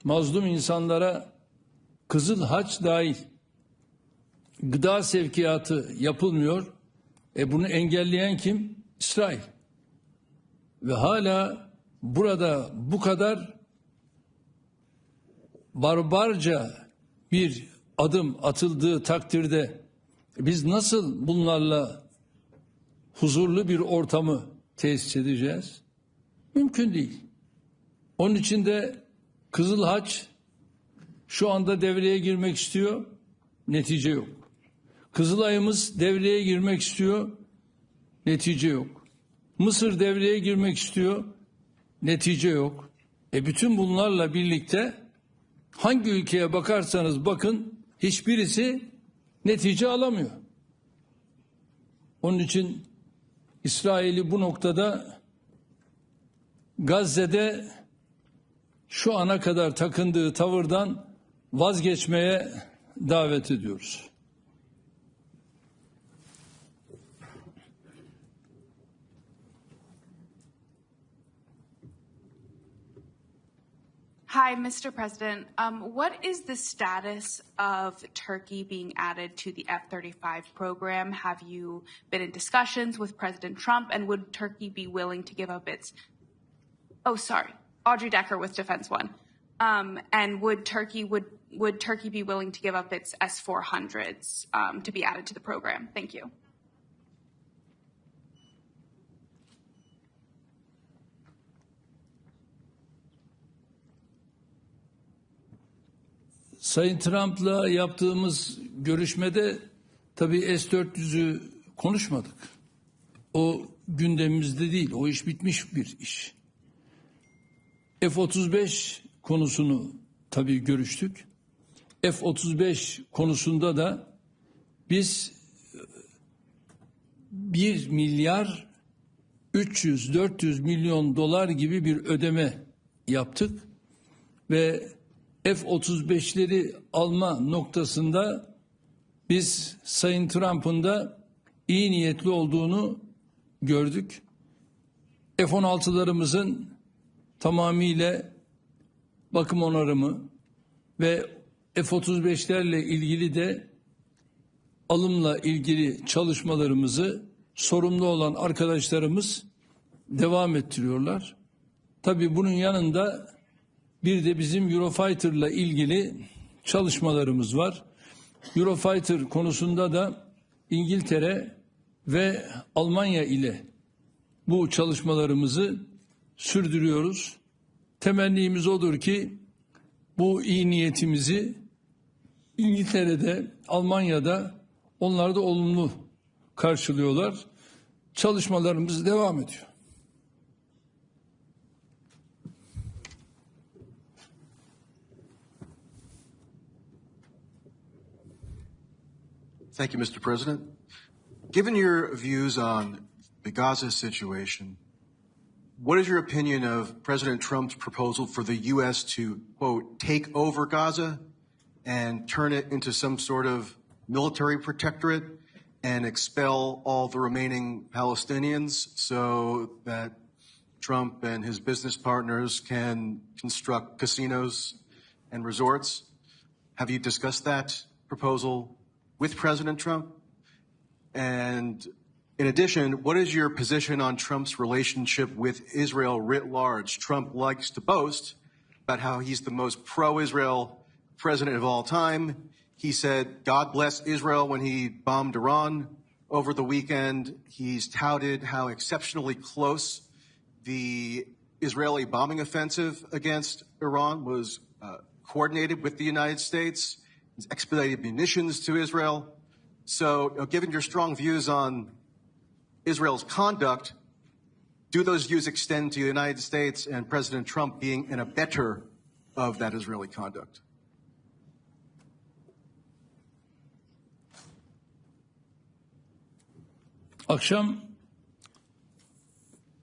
mazlum insanlara Kızıl Haç dahil gıda sevkiyatı yapılmıyor. Bunu engelleyen kim? İsrail. Ve hala burada bu kadar barbarca bir adım atıldığı takdirde biz nasıl bunlarla huzurlu bir ortamı tesis edeceğiz? Mümkün değil. Onun için de Kızıl Haç şu anda devreye girmek istiyor, netice yok. Kızılay'ımız devreye girmek istiyor, netice yok. Mısır devreye girmek istiyor, netice yok. Bütün bunlarla birlikte hangi ülkeye bakarsanız bakın hiçbirisi netice alamıyor. Onun için İsrail'i bu noktada Gazze'de şu ana kadar takındığı tavırdan vazgeçmeye davet ediyoruz. Hi, Mr. President. What is the status of Turkey being added to the F-35 program? Have you been in discussions with President Trump, and would Turkey be willing to give up its... Oh, sorry, Audrey Decker with Defense One. And would Turkey be willing to give up its S-400s to be added to the program? Thank you. Sayın Trump'la yaptığımız görüşmede tabii S-400'ü konuşmadık. O gündemimizde değil. O iş bitmiş bir iş. F-35 konusunu tabii görüştük. F-35 konusunda da biz 1 milyar 300-400 milyon dolar gibi bir ödeme yaptık ve F-35'leri alma noktasında biz Sayın Trump'ın da iyi niyetli olduğunu gördük. F-16'larımızın tamamıyla bakım onarımı ve F-35'lerle ilgili de alımla ilgili çalışmalarımızı sorumlu olan arkadaşlarımız devam ettiriyorlar. Tabii bunun yanında bir de bizim Eurofighter'la ilgili çalışmalarımız var. Eurofighter konusunda da İngiltere ve Almanya ile bu çalışmalarımızı sürdürüyoruz. Temennimiz odur ki bu iyi niyetimizi İngiltere'de, Almanya'da onlar da olumlu karşılıyorlar. Çalışmalarımız devam ediyor. Thank you, Mr. President. Given your views on the Gaza situation, what is your opinion of President Trump's proposal for the U.S. to, quote, take over Gaza and turn it into some sort of military protectorate and expel all the remaining Palestinians so that Trump and his business partners can construct casinos and resorts? Have you discussed that proposal with President Trump? And in addition, what is your position on Trump's relationship with Israel writ large? Trump likes to boast about how he's the most pro-Israel president of all time. He said, God bless Israel when he bombed Iran over the weekend. He's touted how exceptionally close the Israeli bombing offensive against Iran was coordinated with the United States. He's expedited munitions to Israel. So, given your strong views on Israel's conduct, do those views extend to the United States and President Trump being an abettor of that Israeli conduct? Akşam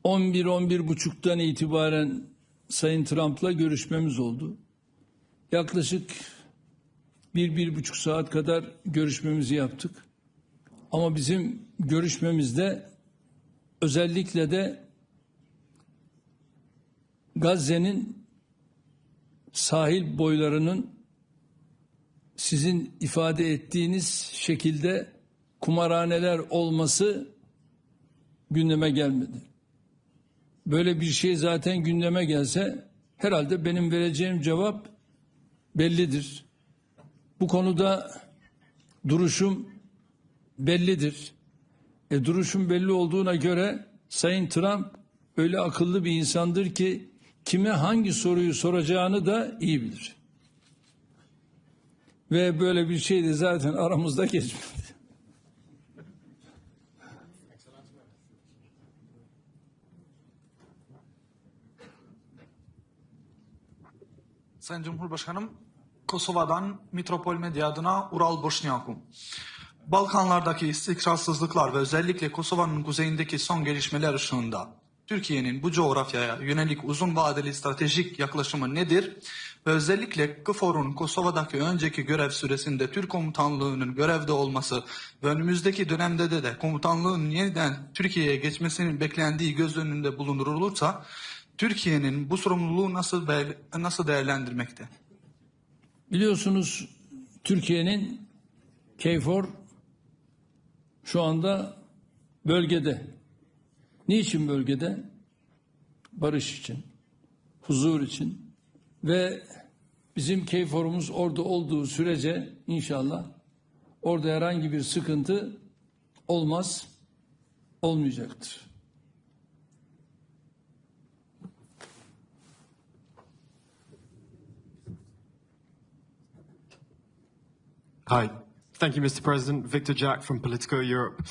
11-11.30'dan itibaren Sayın Trump'la görüşmemiz oldu. Yaklaşık 1-1,5 saat kadar görüşmemizi yaptık. Ama bizim görüşmemizde özellikle de Gazze'nin sahil boylarının sizin ifade ettiğiniz şekilde kumarhaneler olması gündeme gelmedi. Böyle bir şey zaten gündeme gelse herhalde benim vereceğim cevap bellidir. Bu konuda duruşum bellidir. Duruşum belli olduğuna göre Sayın Trump öyle akıllı bir insandır ki kime hangi soruyu soracağını da iyi bilir. Ve böyle bir şey de zaten aramızda geçmedi. Sayın Cumhurbaşkanım, Kosova'dan Metropol Medya adına Ural Boşniakum. Balkanlardaki istikrarsızlıklar ve özellikle Kosova'nın kuzeyindeki son gelişmeler ışığında Türkiye'nin bu coğrafyaya yönelik uzun vadeli stratejik yaklaşımı nedir? Ve özellikle KFOR'un Kosova'daki önceki görev süresinde Türk komutanlığının görevde olması ve önümüzdeki dönemde de komutanlığın yeniden Türkiye'ye geçmesinin beklendiği göz önünde bulundurulursa Türkiye'nin bu sorumluluğu nasıl değerlendirmekte? Biliyorsunuz Türkiye'nin KFOR şu anda bölgede. Niçin bölgede? Barış için, huzur için ve bizim KFOR'umuz orada olduğu sürece inşallah orada herhangi bir sıkıntı olmaz, olmayacaktır. Hi. Thank you, Mr. President. Victor Jack from Politico Europe.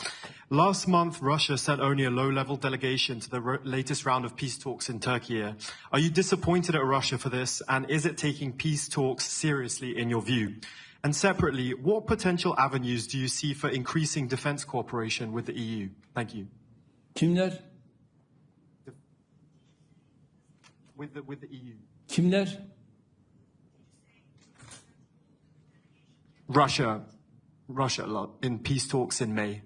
Last month, Russia sent only a low-level delegation to the latest round of peace talks in Turkey. Are you disappointed at Russia for this, and is it taking peace talks seriously in your view? And separately, what potential avenues do you see for increasing defense cooperation with the EU? Thank you. Kimler? With the EU. Kimler? Russia in peace talks in May.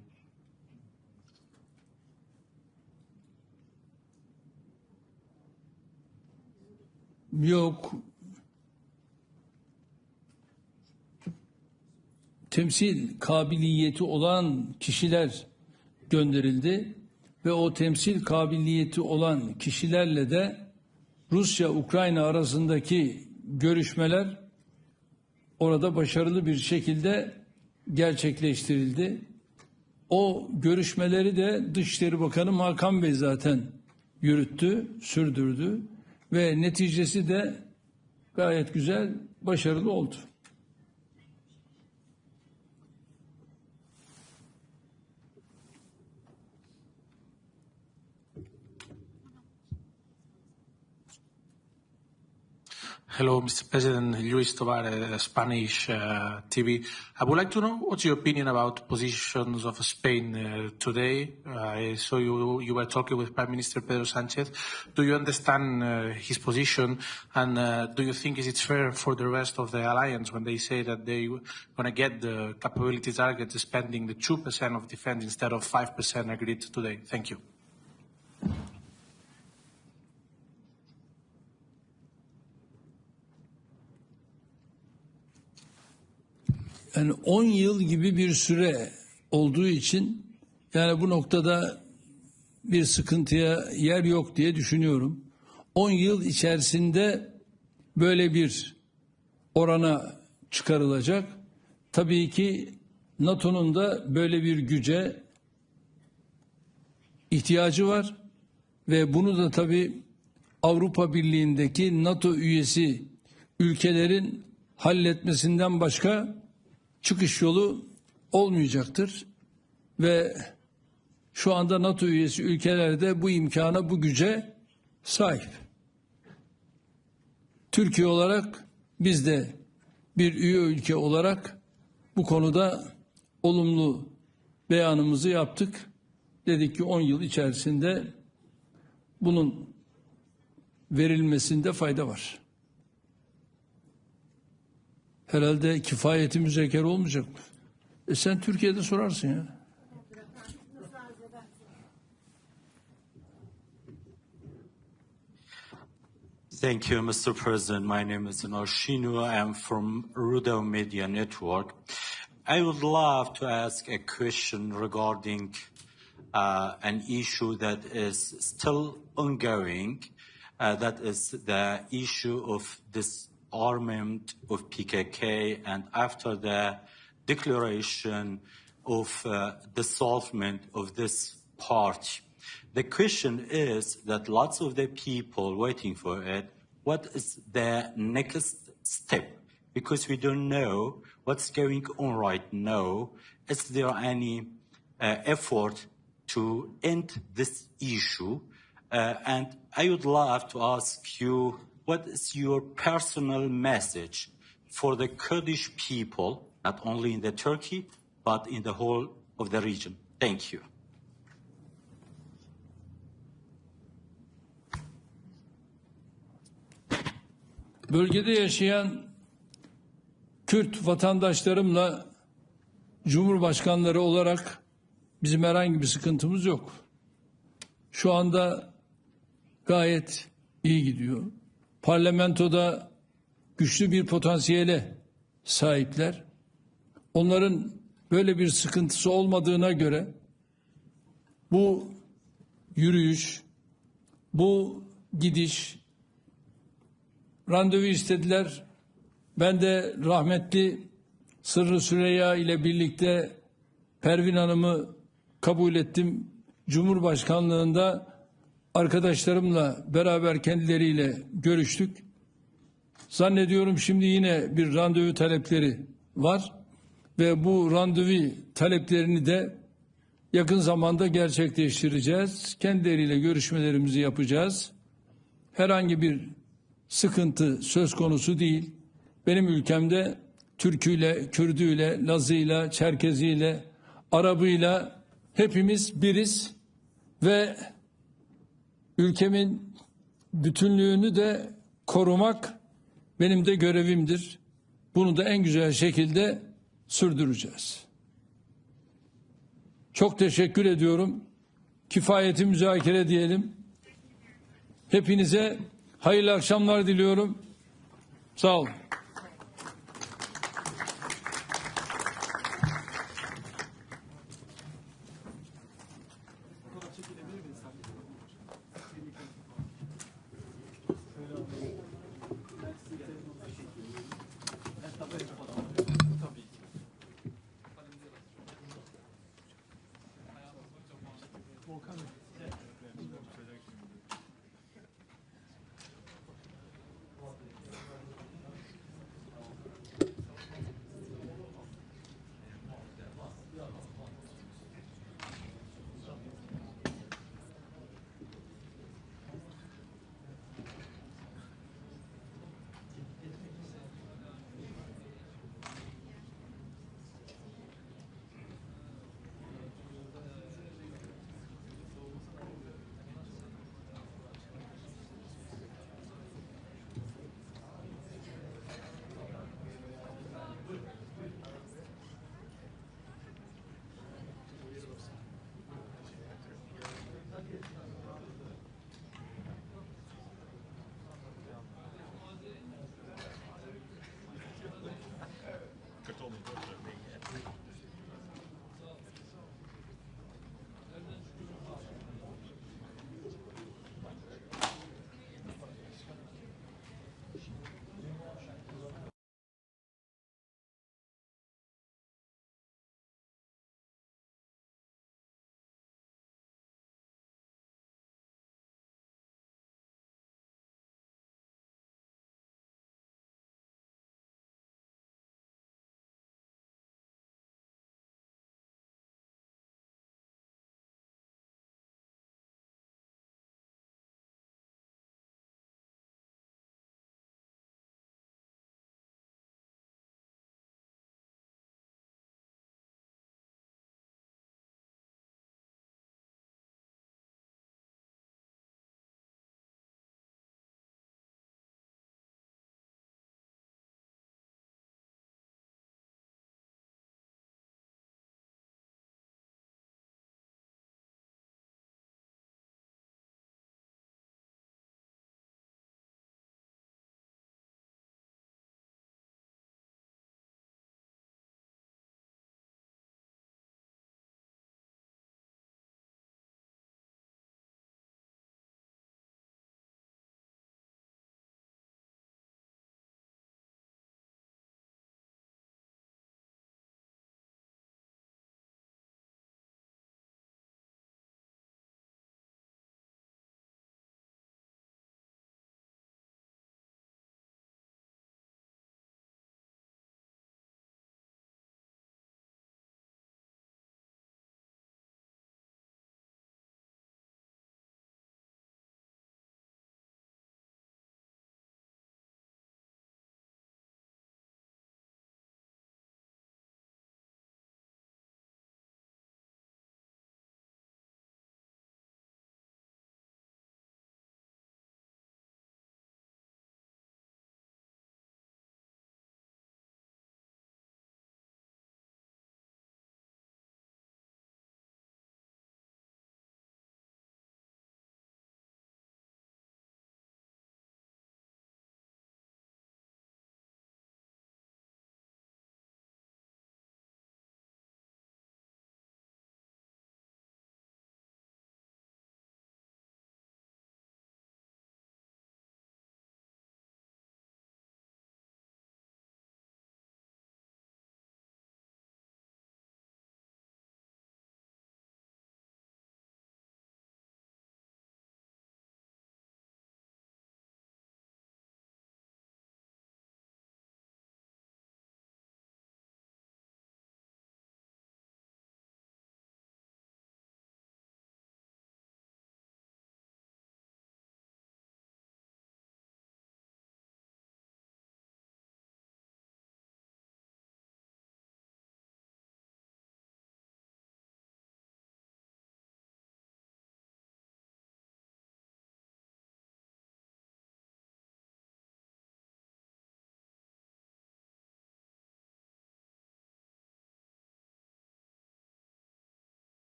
Yok. Temsil kabiliyeti olan kişiler gönderildi ve o temsil kabiliyeti olan kişilerle de Rusya-Ukrayna arasındaki görüşmeler orada başarılı bir şekilde gerçekleştirildi. O görüşmeleri de Dışişleri Bakanı Hakan Bey zaten yürüttü, sürdürdü ve neticesi de gayet güzel, başarılı oldu. Hello, Mr. President. Luis Tovar, Spanish TV. I would like to know what's your opinion about positions of Spain today. I saw you were talking with Prime Minister Pedro Sánchez. Do you understand his position, and do you think it's fair for the rest of the alliance when they say that they're going to get the capability target spending the 2% of defense instead of 5% agreed today? Thank you. Yani 10 yıl gibi bir süre olduğu için yani bu noktada bir sıkıntıya yer yok diye düşünüyorum. 10 yıl içerisinde böyle bir orana çıkarılacak. Tabii ki NATO'nun da böyle bir güce ihtiyacı var ve bunu da tabii Avrupa Birliği'ndeki NATO üyesi ülkelerin halletmesinden başka çıkış yolu olmayacaktır ve şu anda NATO üyesi ülkelerde bu imkana, bu güce sahip. Türkiye olarak biz de bir üye ülke olarak bu konuda olumlu beyanımızı yaptık. Dedik ki 10 yıl içerisinde bunun verilmesinde fayda var. Herhalde kifayeti müzekere olmayacak mı? Sen Türkiye'de sorarsın ya. Thank you, Mr. President. My name is Noshinu. I am from Rudo Media Network. I would love to ask a question regarding an issue that is still ongoing. That is the issue of this armament of PKK, and after the declaration of dissolvement of this party. The question is that lots of the people waiting for it, what is the next step? Because we don't know what's going on right now. Is there any effort to end this issue? And I would love to ask you, what is your personal message for the Kurdish people, not only in the Turkey, but in the whole of the region? Thank you. bölgede yaşayan Kürt vatandaşlarımla Cumhurbaşkanları olarak bizim herhangi bir sıkıntımız yok. Şu anda gayet iyi gidiyor. Parlamentoda güçlü bir potansiyele sahipler. Onların böyle bir sıkıntısı olmadığına göre bu yürüyüş, bu gidiş, randevu istediler. Ben de rahmetli Sırrı Süreyya ile birlikte Pervin Hanım'ı kabul ettim. Cumhurbaşkanlığında arkadaşlarımla beraber kendileriyle görüştük. Zannediyorum şimdi yine bir randevu talepleri var ve bu randevu taleplerini de yakın zamanda gerçekleştireceğiz. Kendileriyle görüşmelerimizi yapacağız. Herhangi bir sıkıntı söz konusu değil. Benim ülkemde Türküyle, Kürdüyle, Lazıyla, Çerkeziyle, Arabıyla hepimiz biriz ve ülkemin bütünlüğünü de korumak benim de görevimdir. Bunu da en güzel şekilde sürdüreceğiz. Çok teşekkür ediyorum. Kifayeti müzakere diyelim. Hepinize hayırlı akşamlar diliyorum. Sağ olun.